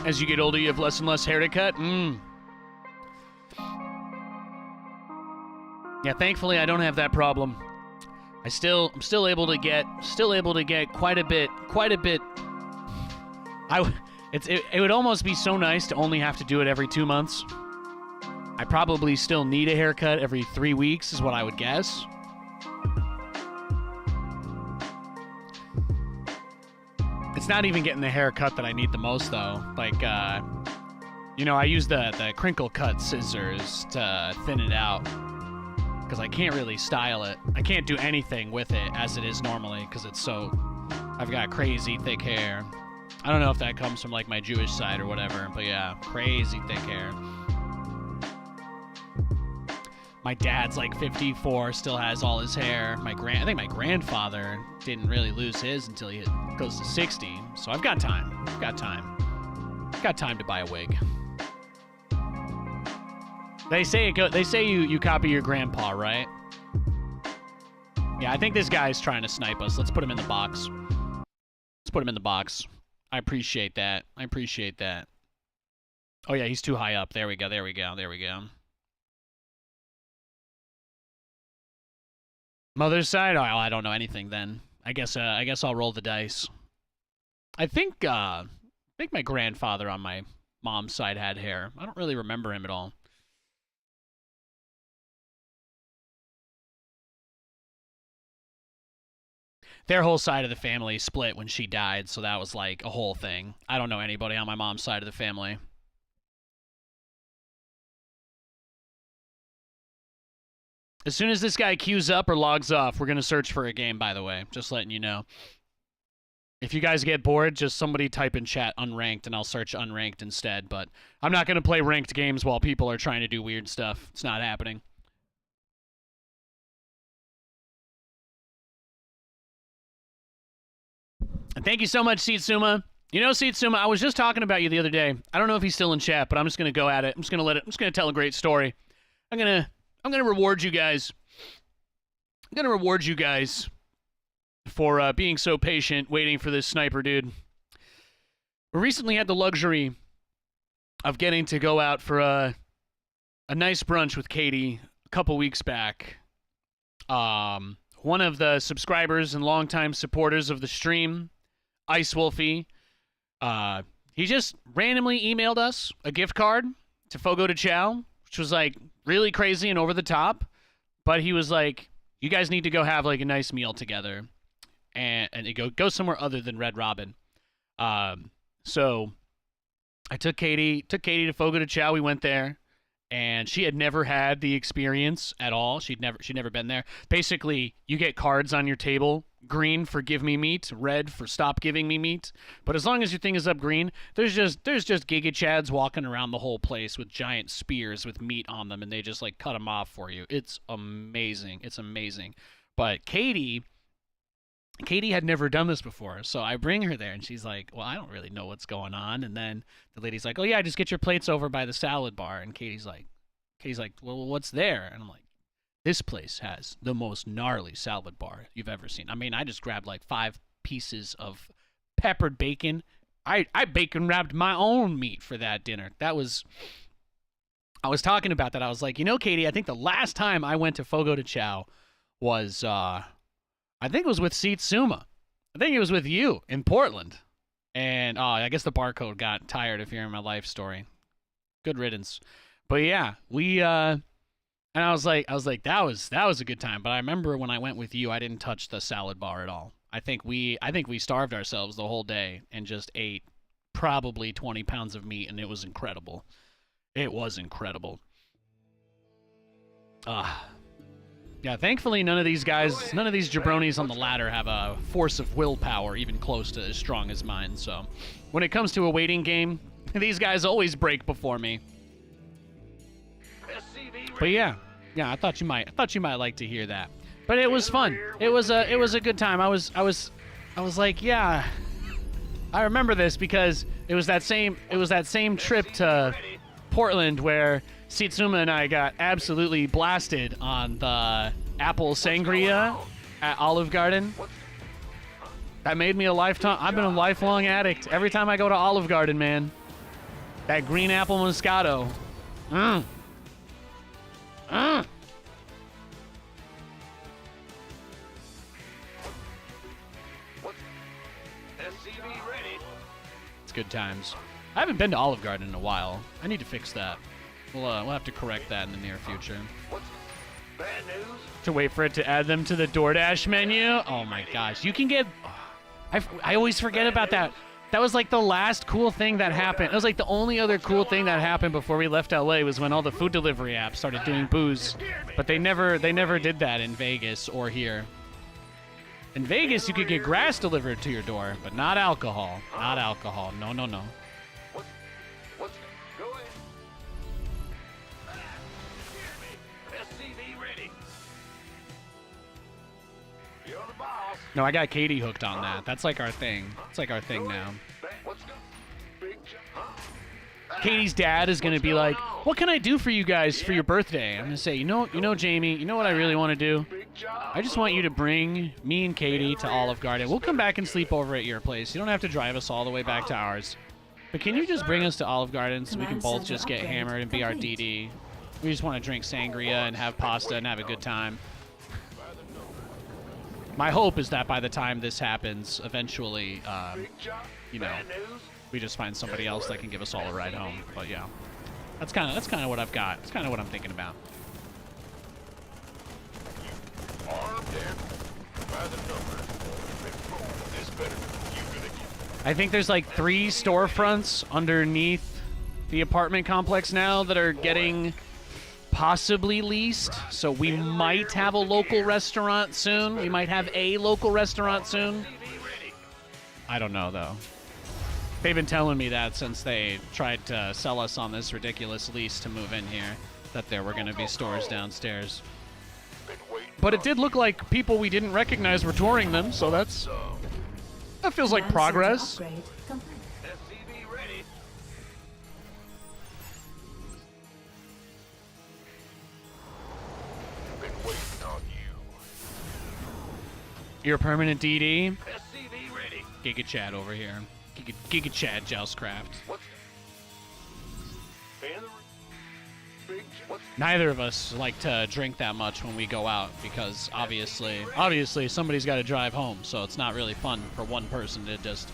Speaker 1: As you get older, you have less and less hair to cut. Yeah, thankfully I don't have that problem. I'm still able to get quite a bit. It would almost be so nice to only have to do it every 2 months. I probably still need a haircut every 3 weeks is what I would guess. It's not even getting the haircut that I need the most, though. Like, you know, I use the crinkle cut scissors to thin it out because I can't really style it. I can't do anything with it as it is normally because I've got crazy thick hair. I don't know if that comes from, like, my Jewish side or whatever, but yeah, crazy thick hair. My dad's like 54, still has all his hair. I think my grandfather didn't really lose his until he goes to 60. So I've got time. Got time to buy a wig. They say you copy your grandpa, right? Yeah, I think this guy's trying to snipe us. Let's put him in the box. I appreciate that. Oh yeah, he's too high up. There we go. Mother's side? Oh, I don't know anything then. I guess I'll roll the dice. I think my grandfather on my mom's side had hair. I don't really remember him at all. Their whole side of the family split when she died, so that was like a whole thing. I don't know anybody on my mom's side of the family. As soon as this guy queues up or logs off, we're going to search for a game, by the way. Just letting you know. If you guys get bored, just somebody type in chat unranked, and I'll search unranked instead. But I'm not going to play ranked games while people are trying to do weird stuff. It's not happening. And thank you so much, Seetsuma. You know, Seetsuma, I was just talking about you the other day. I don't know if he's still in chat, but I'm just going to go at it. I'm just going to tell a great story. I'm going to reward you guys. I'm going to reward you guys for being so patient, waiting for this sniper dude. We recently had the luxury of getting to go out for a nice brunch with Katie a couple weeks back. One of the subscribers and longtime supporters of the stream, Ice Wolfie, he just randomly emailed us a gift card to Fogo de Chao, which was like really crazy and over the top. But he was like, you guys need to go have like a nice meal together. And go somewhere other than Red Robin. So I took Katie to Fogo de Chao. We went there, and she had never had the experience at all. She'd never been there. Basically, you get cards on your table: green for give me meat, red for stop giving me meat. But as long as your thing is up green, there's just Giga Chads walking around the whole place with giant spears with meat on them, and they just like cut them off for you. It's amazing. It's amazing. But Katie had never done this before, so I bring her there, and she's like, well, I don't really know what's going on. And then the lady's like, oh, yeah, just get your plates over by the salad bar. And Katie's like, well, what's there? And I'm like, this place has the most gnarly salad bar you've ever seen. I mean, I just grabbed like 5 pieces of peppered bacon. I bacon wrapped my own meat for that dinner. I was talking about that. I was like, you know, Katie, I think the last time I went to Fogo de Chao was, I think it was with Seetsuma. I think it was with you in Portland. And I guess the barcode got tired of hearing my life story. Good riddance. But yeah, we and I was like that was a good time. But I remember when I went with you, I didn't touch the salad bar at all. I think we starved ourselves the whole day and just ate probably 20 pounds of meat, and it was incredible. It was incredible. Yeah, thankfully none of these jabronis on the ladder have a force of willpower even close to as strong as mine, so when it comes to a waiting game, these guys always break before me. But yeah, I thought you might like to hear that. But it was fun. It was a good time. I was like, yeah, I remember this because it was that same trip to Portland where Seetsuma and I got absolutely blasted on the apple sangria at Olive Garden. That made me I've been a lifelong addict. Every time I go to Olive Garden, man, that green apple Moscato. It's good times. I haven't been to Olive Garden in a while. I need to fix that. We'll have to correct that in the near future.
Speaker 4: Bad news?
Speaker 1: To wait for it to add them to the DoorDash menu? Oh my gosh. You can get... I always forget about that. That was like the last cool thing that happened. It was like the only other cool thing that happened before we left LA was when all the food delivery apps started doing booze. But they never did that in Vegas or here. In Vegas, you could get grass delivered to your door, but not alcohol. Not alcohol. No, no, no. No, I got Katie hooked on that. That's like our thing. It's like our thing now. Katie's dad is going to be like, what can I do for you guys for your birthday? I'm going to say, you know, Jamie, you know what I really want to do? I just want you to bring me and Katie to Olive Garden. We'll come back and sleep over at your place. You don't have to drive us all the way back to ours. But can you just bring us to Olive Garden so we can both just get hammered and be our DD? We just want to drink sangria and have pasta and have a good time. My hope is that by the time this happens, eventually, you know, we just find somebody else that can give us all a ride home. But yeah, that's kind of what I've got. That's kind of what I'm thinking about.
Speaker 4: Armed and by the numbers. This better. You gonna get
Speaker 1: I think there's like 3 storefronts underneath the apartment complex now that are getting possibly leased. So we might have a local restaurant soon. We might have a local restaurant soon. I don't know though. They've been telling me that since they tried to sell us on this ridiculous lease to move in here, that there were going to be stores downstairs. But it did look like people we didn't recognize were touring them, so that feels like progress.
Speaker 2: Upgrade complete.
Speaker 4: SCV ready. Been waiting on you.
Speaker 1: You're a permanent DD.
Speaker 4: SCV ready.
Speaker 1: Giga Chad over here. Giga Chad Joustcraft.
Speaker 4: What's and big what's
Speaker 1: Neither of us like to drink that much when we go out because obviously somebody's got to drive home, so it's not really fun for one person to just.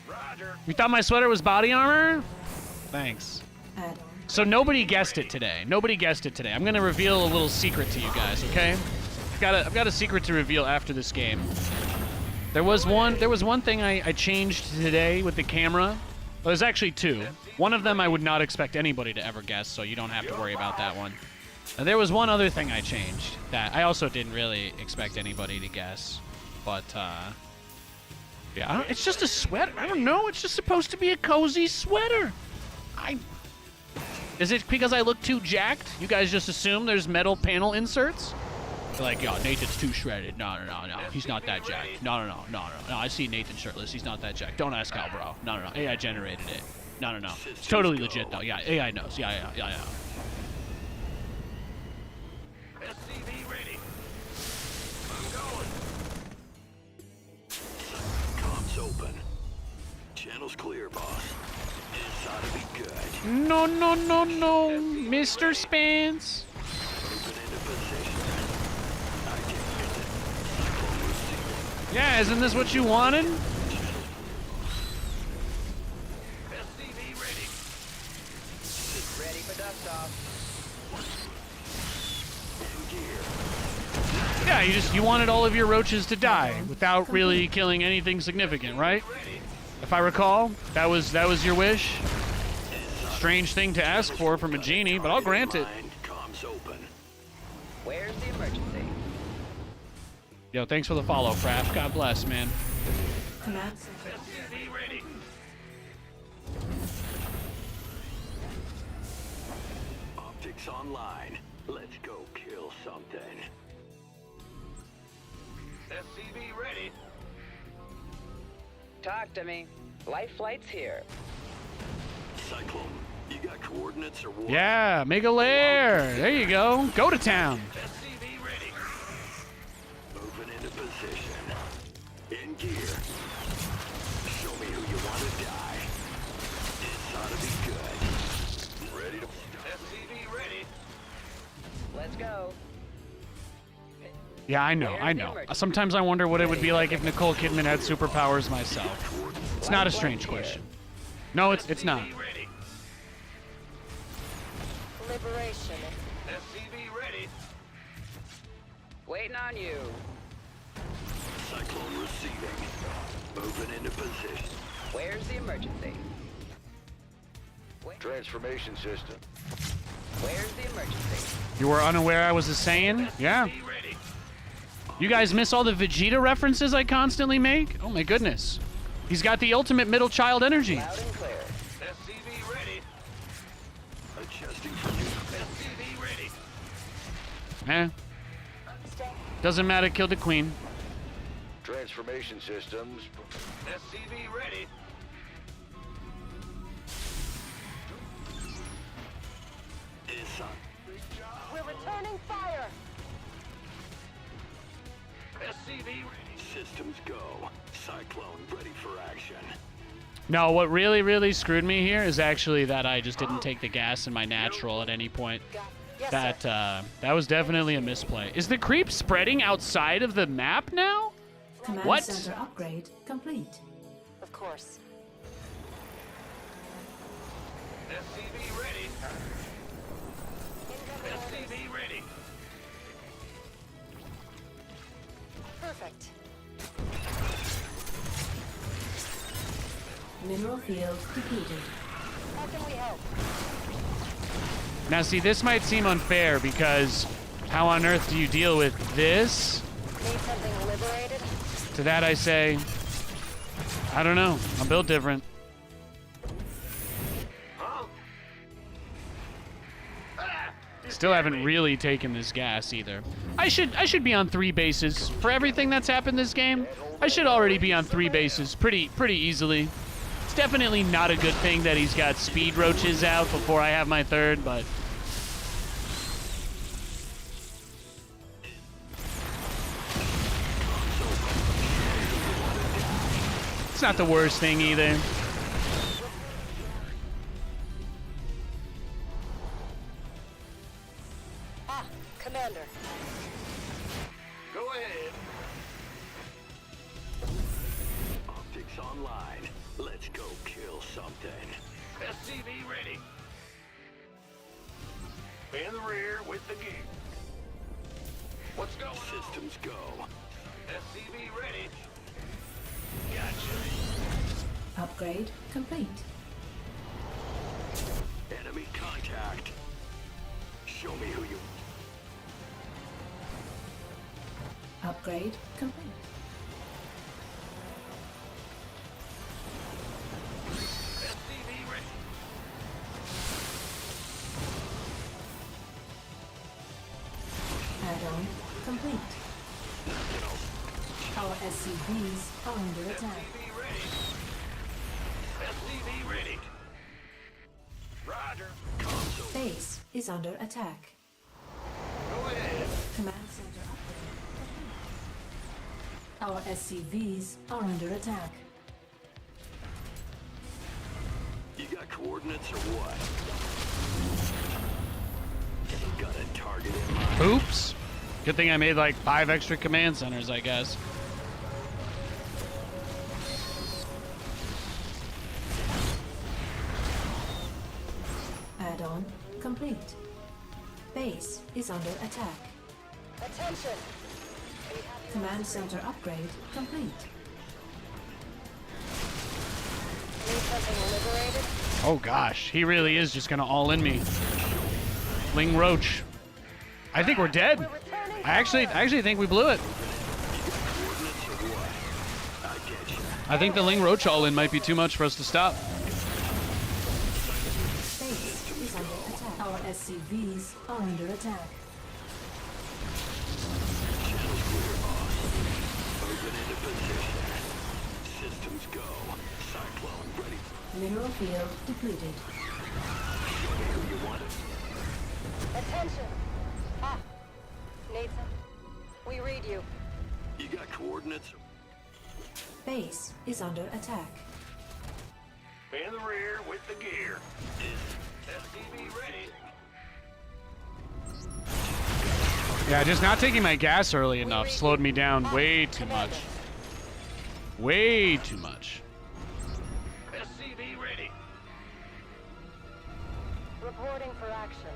Speaker 4: Roger.
Speaker 1: You thought my sweater was body armor? Thanks.
Speaker 2: Add-on.
Speaker 1: So nobody guessed it today. Nobody guessed it today. I'm gonna reveal a little secret to you guys, okay? I've got a secret to reveal after this game. There was one thing I changed today with the camera. Well, there's actually 2. One of them I would not expect anybody to ever guess, so you don't have to worry about that one. And there was one other thing I changed that I also didn't really expect anybody to guess. But, yeah, it's just a sweater. I don't know. It's just supposed to be a cozy sweater. Is it because I look too jacked? You guys just assume there's metal panel inserts? They're like, yo, Nathan's too shredded. No. He's not that jacked. No. I see Nathan shirtless. He's not that jacked. Don't ask Al, bro. No. AI generated it. No. It's totally legit, though. Yeah, AI knows. Yeah.
Speaker 4: SCV ready. I'm going.
Speaker 7: Comms open. Channel's clear, boss. Inside will be good.
Speaker 1: No. Mr. Spence.
Speaker 7: Moving into position. I can use it. Receiving.
Speaker 1: Yeah, isn't this what you wanted?
Speaker 4: SCV ready.
Speaker 5: Ready for dust off.
Speaker 7: In gear.
Speaker 1: Yeah, you wanted all of your roaches to die without really killing anything significant, right? If I recall, that was your wish. Strange thing to ask for from a genie, but I'll grant it.
Speaker 7: Comms open.
Speaker 5: Where's the emergency?
Speaker 1: Yo, thanks for the follow, Fraff. God bless, man.
Speaker 2: Command center.
Speaker 4: SCV ready.
Speaker 7: Optics online. Let's go kill something.
Speaker 4: SCV ready.
Speaker 5: Talk to me. Life flight's here.
Speaker 7: Cyclone, you got coordinates or what?
Speaker 1: Yeah, make a lair. There you go. Go to town.
Speaker 4: SCV ready.
Speaker 7: Moving into position. In gear. Show me who you want to die. This ought to be good. Ready to
Speaker 4: SCV ready.
Speaker 5: Let's go.
Speaker 1: Yeah, I know. Sometimes I wonder what it would be like if Nicole Kidman had superpowers myself. It's not a strange question. No, it's not.
Speaker 4: SCV ready.
Speaker 8: Liberation.
Speaker 4: SCV ready.
Speaker 5: Waiting on you.
Speaker 7: Cyclone receiving. Moving into position.
Speaker 5: Where's the emergency?
Speaker 6: Transformation system.
Speaker 5: Where's the emergency?
Speaker 1: You were unaware I was a Saiyan? Yeah.
Speaker 4: SCV ready.
Speaker 1: You guys miss all the Vegeta references I constantly make? Oh my goodness. He's got the ultimate middle child energy.
Speaker 5: Loud and clear.
Speaker 4: SCV ready.
Speaker 7: Adjusting for you.
Speaker 4: SCV ready.
Speaker 1: Doesn't matter, killed the queen.
Speaker 6: Transformation systems.
Speaker 4: SCV ready.
Speaker 7: It's on.
Speaker 8: We're returning fire.
Speaker 4: SCV ready.
Speaker 7: Systems go. Cyclone ready for action.
Speaker 1: No, what really screwed me here is actually that I just didn't take the gas in my natural at any point.
Speaker 8: Yes,
Speaker 1: That
Speaker 8: sir.
Speaker 1: that was definitely a misplay. Is the creep spreading outside of the map now?
Speaker 2: Command
Speaker 1: What?
Speaker 2: center upgrade complete.
Speaker 8: Of course.
Speaker 4: SCV ready.
Speaker 8: Incoming orders.
Speaker 4: SCV ready.
Speaker 8: Perfect.
Speaker 2: Mineral field depleted.
Speaker 8: How can we help?
Speaker 1: Now see, this might seem unfair because how on earth do you deal with this?
Speaker 8: Need something liberated?
Speaker 1: To that I say, I don't know. I'm built different. Still haven't really taken this gas either. I should be on 3 bases for everything that's happened this game. I should already be on 3 bases pretty easily. It's definitely not a good thing that he's got speed roaches out before I have my 3rd, but it's not the worst thing either.
Speaker 8: Ah, Commander.
Speaker 4: Go ahead.
Speaker 3: Optics online. Let's go kill something.
Speaker 4: SCV ready. In the rear with the gear. What's going on?
Speaker 3: Systems go.
Speaker 4: SCV ready. Gotcha.
Speaker 2: Upgrade complete.
Speaker 3: Enemy contact. Show me who you...
Speaker 2: Upgrade complete.
Speaker 4: SCV ready.
Speaker 2: Add-on complete. Our SCVs are under attack.
Speaker 4: SCV ready. SCV ready. Roger.
Speaker 2: Base is under attack.
Speaker 4: Go ahead.
Speaker 2: Command center upgrade. Our SCVs are under attack.
Speaker 3: You got coordinates or what? Got a target in mind.
Speaker 1: Oops. Good thing I made like 5 extra command centers, I guess.
Speaker 2: Add-on complete. Base is under attack.
Speaker 8: Attention! We have you
Speaker 2: Command center upgrade complete.
Speaker 8: Need something liberated?
Speaker 1: Oh gosh, he really is just gonna all in me. Ling Roach. I think we're dead.
Speaker 8: We're returning
Speaker 1: I actually think we blew it. I think the Ling Roach all in might be too much for us to stop.
Speaker 2: Base is under attack. Our SCVs are under attack.
Speaker 3: Open into position. Systems go. Cyclone ready.
Speaker 2: Mineral field depleted.
Speaker 3: Show me who you want it.
Speaker 8: Attention! Ah! Need some? We read you.
Speaker 3: You got coordinates?
Speaker 2: Base is under attack.
Speaker 4: In the rear with the gear. SCV ready.
Speaker 1: Yeah, just not taking my gas early enough slowed me down way too much. Way too much.
Speaker 4: SCV ready.
Speaker 8: Reporting for action.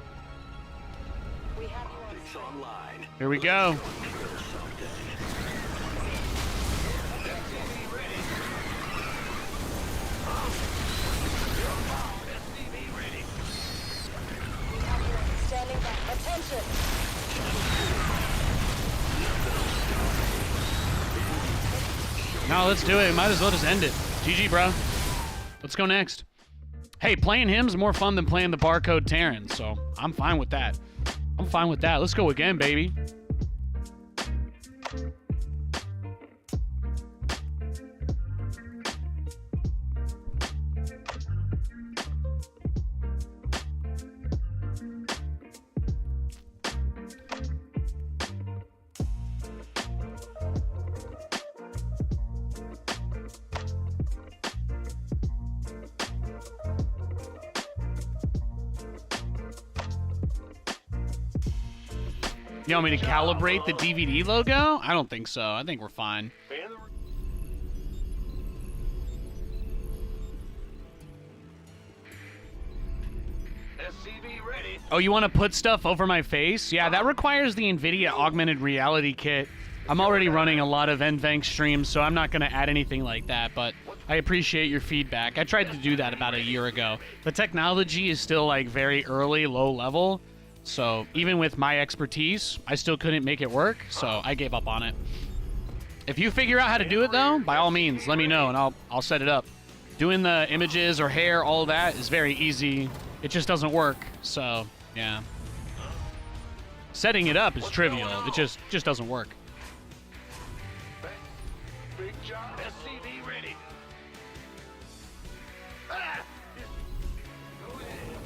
Speaker 8: We have you on
Speaker 3: Optics online.
Speaker 1: Here we go.
Speaker 3: Kill something.
Speaker 4: SCV ready. SCV ready.
Speaker 8: We have you on standing by. Attention!
Speaker 1: No, let's do it. Might as well just end it. GG, bro. Let's go next. Hey, playing him's more fun than playing the barcode Terran, so I'm fine with that. I'm fine with that. Let's go again, baby. You want me to calibrate the DVD logo? I don't think so. I think we're fine.
Speaker 4: SCV ready.
Speaker 1: Oh, you want to put stuff over my face? Yeah, that requires the NVIDIA Augmented Reality Kit. I'm already running a lot of NVENC streams, so I'm not going to add anything like that, but I appreciate your feedback. I tried to do that about a year ago. The technology is still, like, very early, low level, so even with my expertise, I still couldn't make it work, so I gave up on it. If you figure out how to do it, though, by all means, let me know, and I'll set it up. Doing the images or hair, all of that is very easy. It just doesn't work, so, yeah. Setting it up is trivial. It just doesn't work.
Speaker 4: Big job. SCV ready. Ah! Go ahead.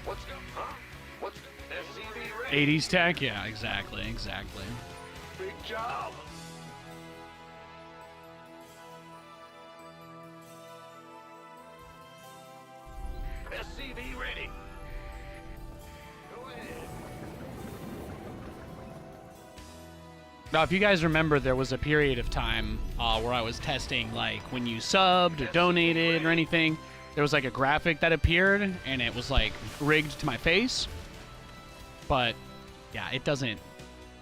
Speaker 4: What's go? Huh? What's SCV ready?
Speaker 1: 80s tech? Yeah, exactly.
Speaker 4: Big job. SCV ready. Go ahead.
Speaker 1: Now, if you guys remember, there was a period of time where I was testing, like, when you subbed or donated or anything, there was, like, a graphic that appeared, and it was, like, rigged to my face. But, yeah, it doesn't...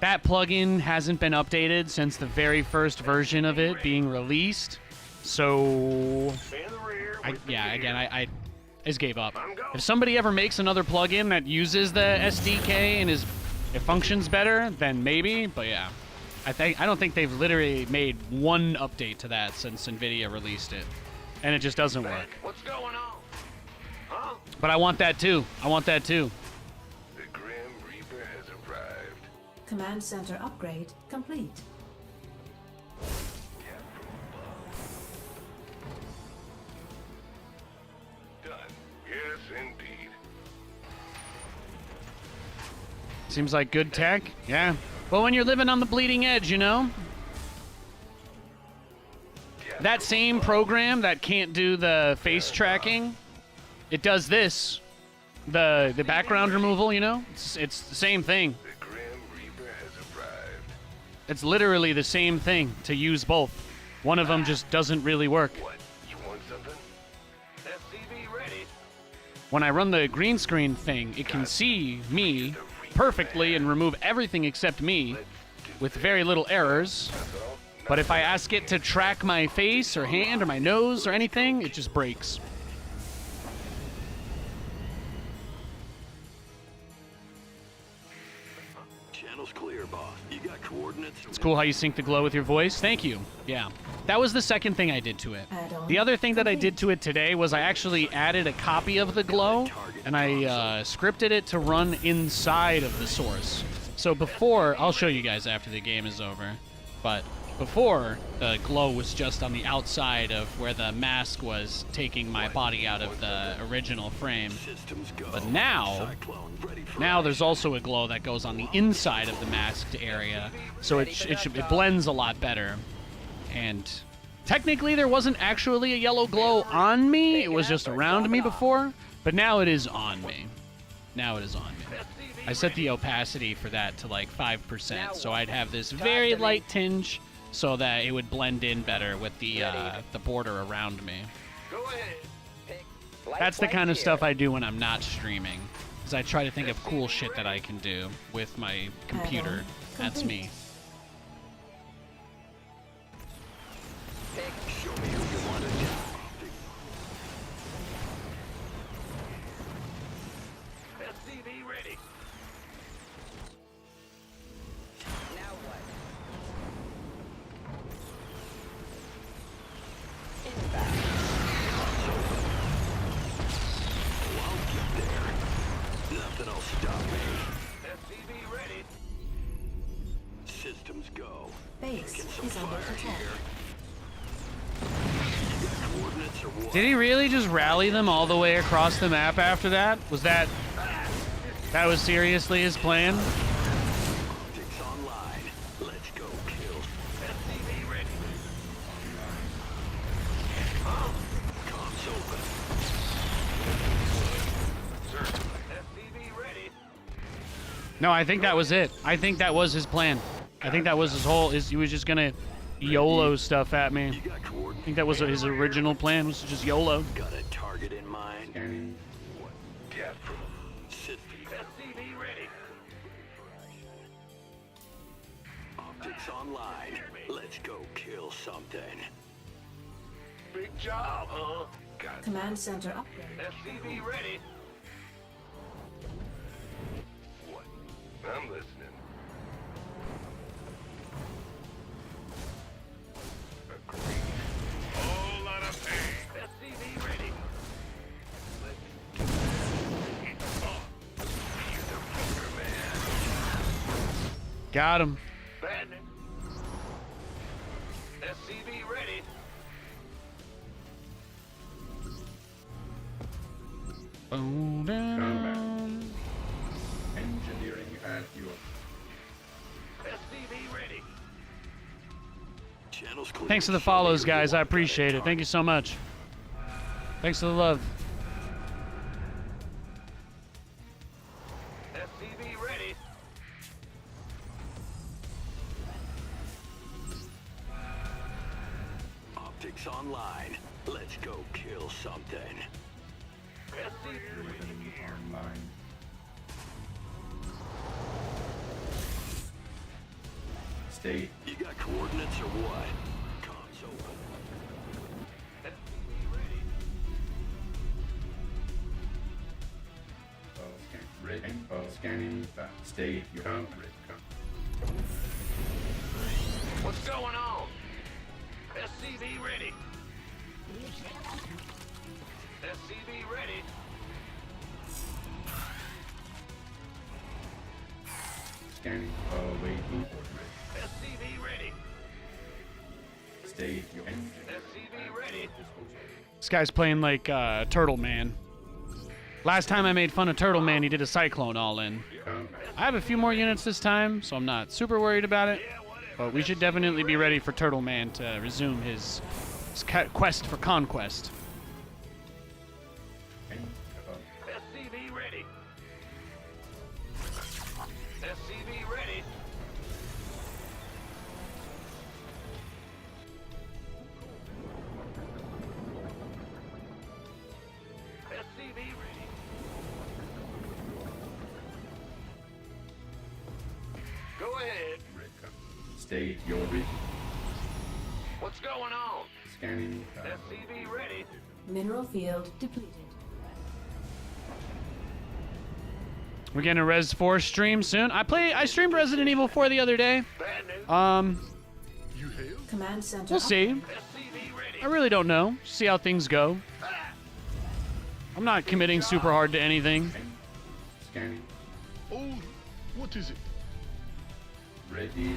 Speaker 1: That plugin hasn't been updated since the very first version of it being released. So... I just gave up. If somebody ever makes another plugin that uses the SDK and it functions better, then maybe, but yeah. I don't think they've literally made one update to that since NVIDIA released it. And it just doesn't work.
Speaker 4: What's going on? Huh?
Speaker 1: But I want that too.
Speaker 4: The Grim Reaper has arrived.
Speaker 2: Command center upgrade complete.
Speaker 4: Done. Yes, indeed.
Speaker 1: Seems like good tech. Yeah. Well, when you're living on the bleeding edge, you know? That same program that can't do the face tracking, it does this. The background removal, you know? It's the same thing.
Speaker 4: The Grim Reaper has arrived.
Speaker 1: It's literally the same thing to use both. One of them just doesn't really work.
Speaker 4: What? You want something? SCV ready.
Speaker 1: When I run the green screen thing, it can see me perfectly and remove everything except me with very little errors. But if I ask it to track my face or hand or my nose or anything, it just breaks.
Speaker 3: Channel's clear, boss. You got coordinates?
Speaker 1: It's cool how you sync the glow with your voice. Thank you. Yeah. That was the second thing I did to it. The other thing that I did to it today was I actually added a copy of the glow, and I scripted it to run inside of the source. So before, I'll show you guys after the game is over, but before, the glow was just on the outside of where the mask was taking my body out of the original frame. But now there's also a glow that goes on the inside of the masked area, so it blends a lot better. And technically there wasn't actually a yellow glow on me, it was just around me before, but now it is on me. Now it is on me. I set the opacity for that to like 5%, so I'd have this very light tinge so that it would blend in better with the border around me.
Speaker 4: Go ahead.
Speaker 1: That's the kind of stuff I do when I'm not streaming, is I try to think of cool shit that I can do with my computer. That's me.
Speaker 3: Show me who you want to do.
Speaker 4: SCV ready.
Speaker 5: Now what? Inbound.
Speaker 3: I'll get there. Nothing'll stop me.
Speaker 4: SCV ready.
Speaker 3: Systems go.
Speaker 2: Base is under attack.
Speaker 3: You got coordinates or what?
Speaker 1: Did he really just rally them all the way across the map after that? That was seriously his plan?
Speaker 3: Optics online. Let's go kill.
Speaker 4: SCV ready.
Speaker 3: Comms open.
Speaker 4: Certainly.
Speaker 1: No, I think that was it. I think that was his plan. I think that was his whole. He was just gonna YOLO stuff at me.
Speaker 3: You got
Speaker 1: I
Speaker 3: coordinates?
Speaker 1: think that was his original plan, was to just YOLO.
Speaker 3: Got a target in mind?
Speaker 9: Scanning.
Speaker 3: Sit. SCV ready. Optics online. Let's go kill something.
Speaker 4: Big job, huh? Got
Speaker 2: Command center upgrade.
Speaker 4: SCV ready. What? I'm listening. Agreed. Whole lot of pain. SCV ready. You the fucker, man.
Speaker 1: Got him.
Speaker 4: Bandit. SCV ready.
Speaker 1: Boom, down.
Speaker 9: Engineering at your
Speaker 4: SCV ready.
Speaker 3: Channels clear.
Speaker 1: Thanks for the follows, guys. I appreciate it. Thank you so much. Thanks for the love.
Speaker 4: SCV ready.
Speaker 3: Optics online. Let's go kill something.
Speaker 4: SCV ready.
Speaker 9: online. State.
Speaker 3: You got coordinates or what? Comms open.
Speaker 4: SCV ready.
Speaker 9: Scanning. State. Your coverage.
Speaker 4: What's going on? SCV ready. SCV ready.
Speaker 9: Scanning. Waiting orders.
Speaker 4: SCV ready.
Speaker 9: State. Your engine.
Speaker 4: SCV ready.
Speaker 1: This guy's playing like Turtle Man. Last time I made fun of Turtle Man, he did a Cyclone all in. I have a few more units this time, so I'm not super worried about it. But we should definitely be ready for Turtle Man to resume his quest for conquest.
Speaker 4: SCV ready. SCV ready. SCV ready. Go ahead.
Speaker 9: State. Your region.
Speaker 4: What's going on?
Speaker 9: Scanning.
Speaker 4: SCV ready.
Speaker 2: Mineral field depleted.
Speaker 1: We're getting a Res 4 stream soon. I streamed Resident Evil 4 the other day.
Speaker 4: Bad news.
Speaker 10: You hail?
Speaker 2: Command center
Speaker 1: We'll see.
Speaker 4: SCV ready.
Speaker 1: I really don't know. See how things go. I'm not committing super hard to anything.
Speaker 9: Scanning.
Speaker 10: Oh, what is it?
Speaker 9: Ready.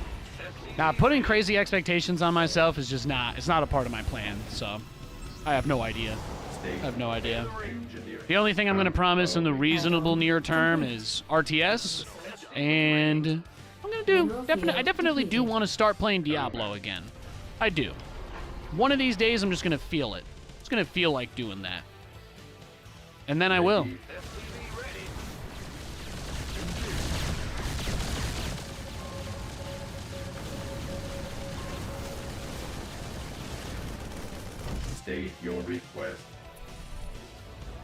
Speaker 1: Now, putting crazy expectations on myself is just not, it's not a part of my plan, so I have no idea.
Speaker 9: State.
Speaker 1: I have no idea.
Speaker 9: Engineering.
Speaker 1: The only thing I'm going to promise in the reasonable near term is RTS, and I'm going to do, I definitely do want to start playing Diablo again. I do. One of these days, I'm just going to feel it. It's going to feel like doing that. And then I will.
Speaker 9: Ready.
Speaker 4: SCV ready.
Speaker 9: State your request.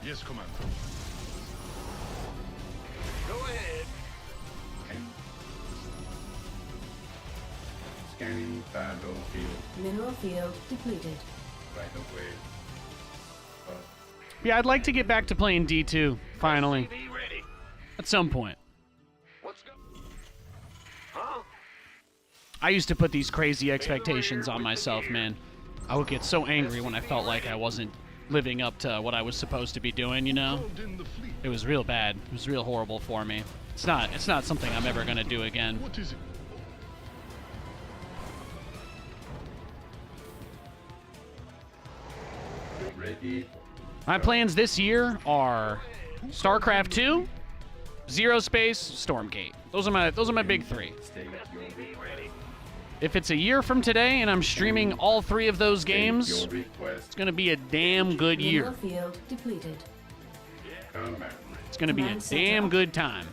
Speaker 10: Yes, Commander.
Speaker 4: Go ahead.
Speaker 9: Scanning battlefield.
Speaker 2: Mineral field depleted.
Speaker 9: Right away.
Speaker 1: Yeah, I'd like to get back to playing D2, finally,
Speaker 4: SCV ready.
Speaker 1: at some point.
Speaker 4: What's go? Huh?
Speaker 1: I used to put these crazy expectations on myself, man. I would get so angry when I felt like I wasn't living up to what I was supposed to be doing, you know?
Speaker 10: Called in the fleet.
Speaker 1: It was real bad. It was real horrible for me. It's not something I'm ever going to do again.
Speaker 10: What is it?
Speaker 9: Ready.
Speaker 1: My plans this year are StarCraft 2, Zero Space, Stormgate. Those are my big three.
Speaker 9: State your
Speaker 4: SCV ready.
Speaker 1: If it's a year from today and I'm streaming all three of those games,
Speaker 9: your request.
Speaker 1: it's going to be a damn good year.
Speaker 2: Mineral field depleted.
Speaker 9: Command.
Speaker 1: It's going to be a damn good time.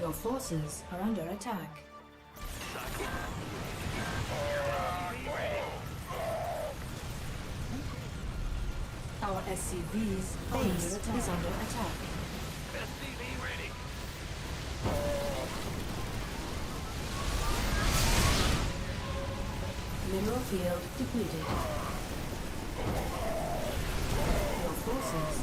Speaker 2: Your forces are under attack. Our SCV's base is under attack.
Speaker 3: SCV ready.
Speaker 2: Mineral field depleted. Your forces.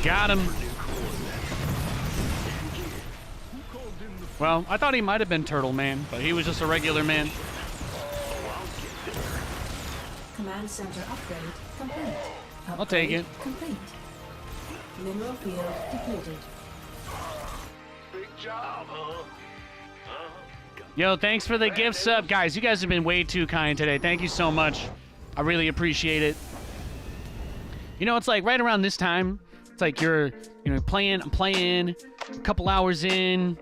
Speaker 1: Got him. Well, I thought he might have been Turtle Man, but he was just a regular man.
Speaker 2: Command center upgrade complete.
Speaker 1: I'll take it.
Speaker 2: Complete. Mineral field depleted.
Speaker 3: Big job, huh?
Speaker 1: Yo, thanks for the gift sub. Guys, you guys have been way too kind today. Thank you so much. I really appreciate it. You know, it's like right around this time, it's like I'm playing a couple hours in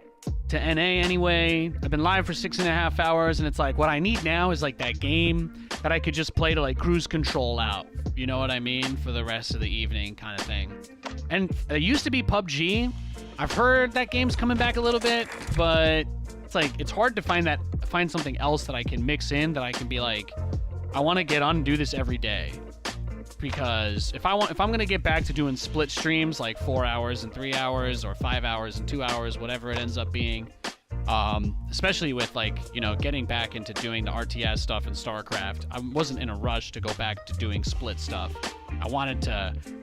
Speaker 1: to NA anyway. I've been live for 6.5 hours, and it's like what I need now is like that game that I could just play to like cruise control out. You know what I mean? For the rest of the evening kind of thing. And it used to be PUBG. I've heard that game's coming back a little bit, but it's like it's hard to find something else that I can mix in that I can be like, I want to get on and do this every day. Because if I'm gonna get back to doing split streams like 4 hours and 3 hours or 5 hours and 2 hours, whatever it ends up being, especially with like, you know, getting back into doing the RTS stuff in StarCraft, I wasn't in a rush to go back to doing split stuff. I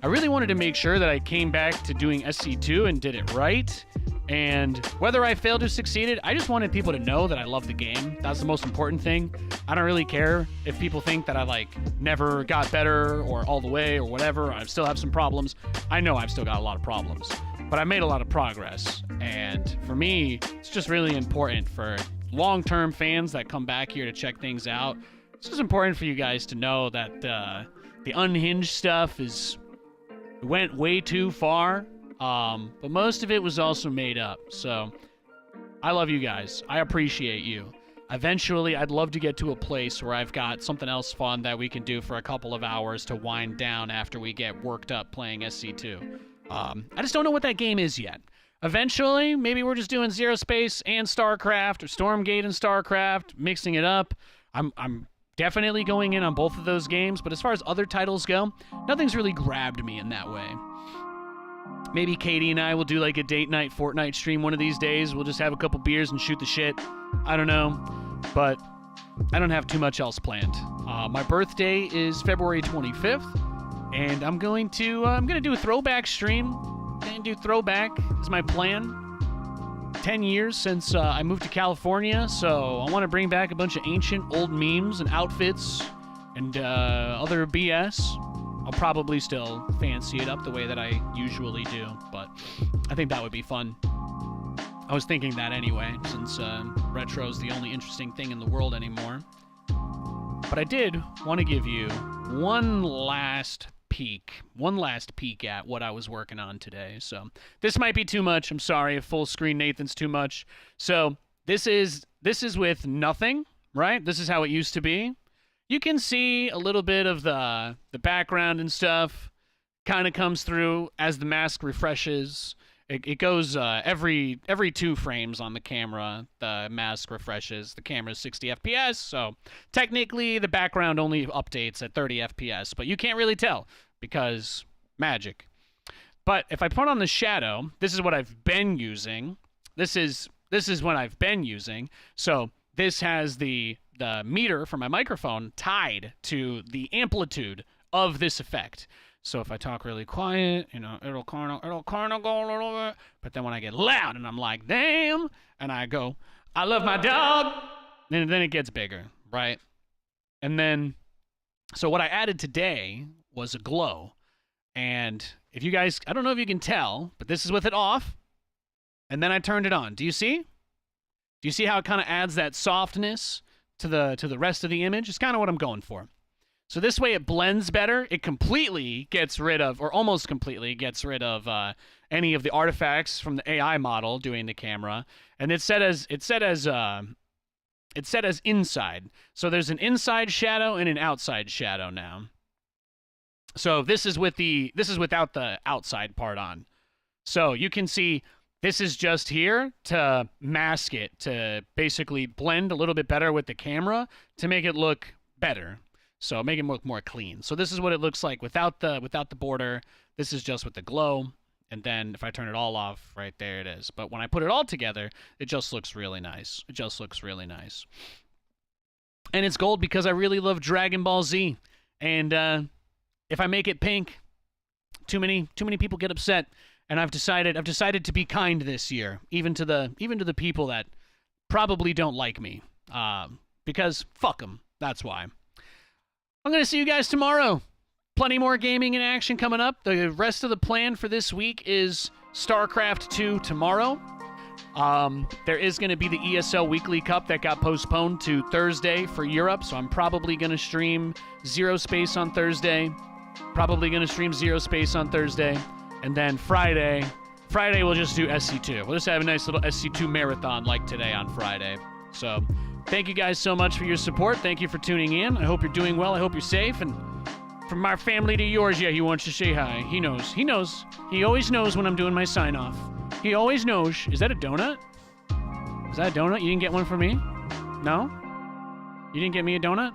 Speaker 1: really wanted to make sure that I came back to doing SC2 and did it right. And whether I failed or succeeded, I just wanted people to know that I love the game. That's the most important thing. I don't really care if people think that I like never got better or all the way or whatever. I still have some problems. I know I've still got a lot of problems, but I made a lot of progress. And for me, it's just really important for long-term fans that come back here to check things out. It's just important for you guys to know that the unhinged stuff went way too far. But most of it was also made up. So I love you guys. I appreciate you. Eventually, I'd love to get to a place where I've got something else fun that we can do for a couple of hours to wind down after we get worked up playing SC2. I just don't know what that game is yet. Eventually, maybe we're just doing Zero Space and StarCraft, or Stormgate and StarCraft, mixing it up. I'm definitely going in on both of those games, but as far as other titles go, nothing's really grabbed me in that way. Maybe Katie and I will do like a date night Fortnite stream one of these days. We'll just have a couple beers and shoot the shit. I don't know, but I don't have too much else planned. My birthday is February 25th, and I'm gonna do a throwback stream. Gonna do throwback is my plan. 10 years since I moved to California, so I want to bring back a bunch of ancient old memes and outfits and other BS. I'll probably still fancy it up the way that I usually do, but I think that would be fun. I was thinking that anyway, since retro is the only interesting thing in the world anymore. But I did want to give you one last peek at what I was working on today. So this might be too much. I'm sorry if full screen Nathan's too much. So this is with nothing, right? This is how it used to be. You can see a little bit of the background and stuff kind of comes through as the mask refreshes. It goes every 2 frames on the camera, the mask refreshes. The camera's 60 FPS, so technically the background only updates at 30 FPS, but you can't really tell because magic. But if I put on the shadow, this is what I've been using. This is what I've been using. So this has the meter for my microphone tied to the amplitude of this effect. So if I talk really quiet, you know, it'll kind of go a little bit. But then when I get loud and I'm like, damn, and I go, I love my dog, then it gets bigger, right? And then, so what I added today was a glow. And if you guys, I don't know if you can tell, but this is with it off. And then I turned it on. Do you see? Do you see how it kind of adds that softness to the rest of the image? It's kind of what I'm going for. So this way it blends better. It completely gets rid of, or almost completely gets rid of any of the artifacts from the AI model doing the camera. And it's set as inside. So there's an inside shadow and an outside shadow now. So this is without the outside part on. So you can see this is just here to mask it, to basically blend a little bit better with the camera to make it look better. So make it look more clean. So this is what it looks like without the border. This is just with the glow. And then if I turn it all off, right there it is. But when I put it all together, it just looks really nice. It just looks really nice. And it's gold because I really love Dragon Ball Z. And if I make it pink, too many people get upset. And I've decided to be kind this year, even to the people that probably don't like me. Because fuck them. That's why. I'm going to see you guys tomorrow. Plenty more gaming and action coming up. The rest of the plan for this week is StarCraft 2 tomorrow. There is going to be the ESL Weekly Cup that got postponed to Thursday for Europe, so I'm probably going to stream Zero Space on Thursday. And then Friday we'll just do SC2. We'll just have a nice little SC2 marathon like today on Friday. So thank you guys so much for your support. Thank you for tuning in. I hope you're doing well. I hope you're safe. And from our family to yours, yeah, he wants to say hi. He knows. He always knows when I'm doing my sign-off. He always knows. Is that a donut? Is that a donut? You didn't get one for me? No? You didn't get me a donut?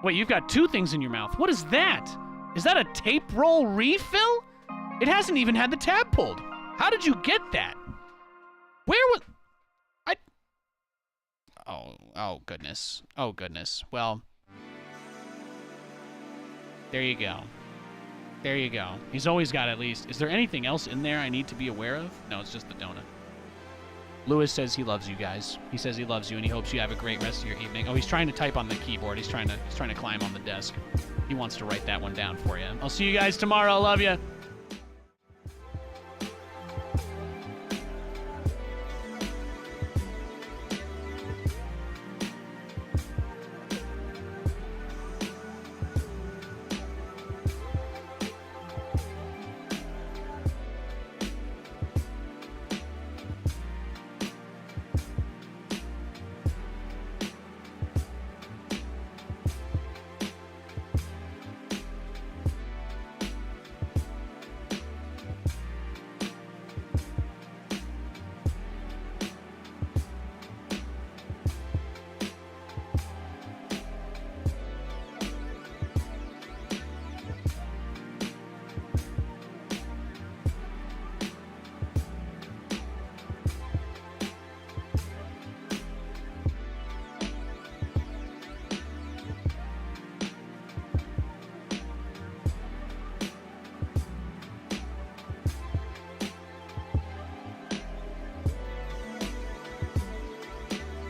Speaker 1: Wait, you've got two things in your mouth. What is that? Is that a tape roll refill? It hasn't even had the tab pulled. How did you get that? Where was... Oh, goodness. Oh, goodness. Well... There you go. There you go. He's always got at least... Is there anything else in there I need to be aware of? No, it's just the donut. Lewis says he loves you guys. He says he loves you and he hopes you have a great rest of your evening. Oh, he's trying to type on the keyboard. He's trying to climb on the desk. He wants to write that one down for you. I'll see you guys tomorrow. Love you.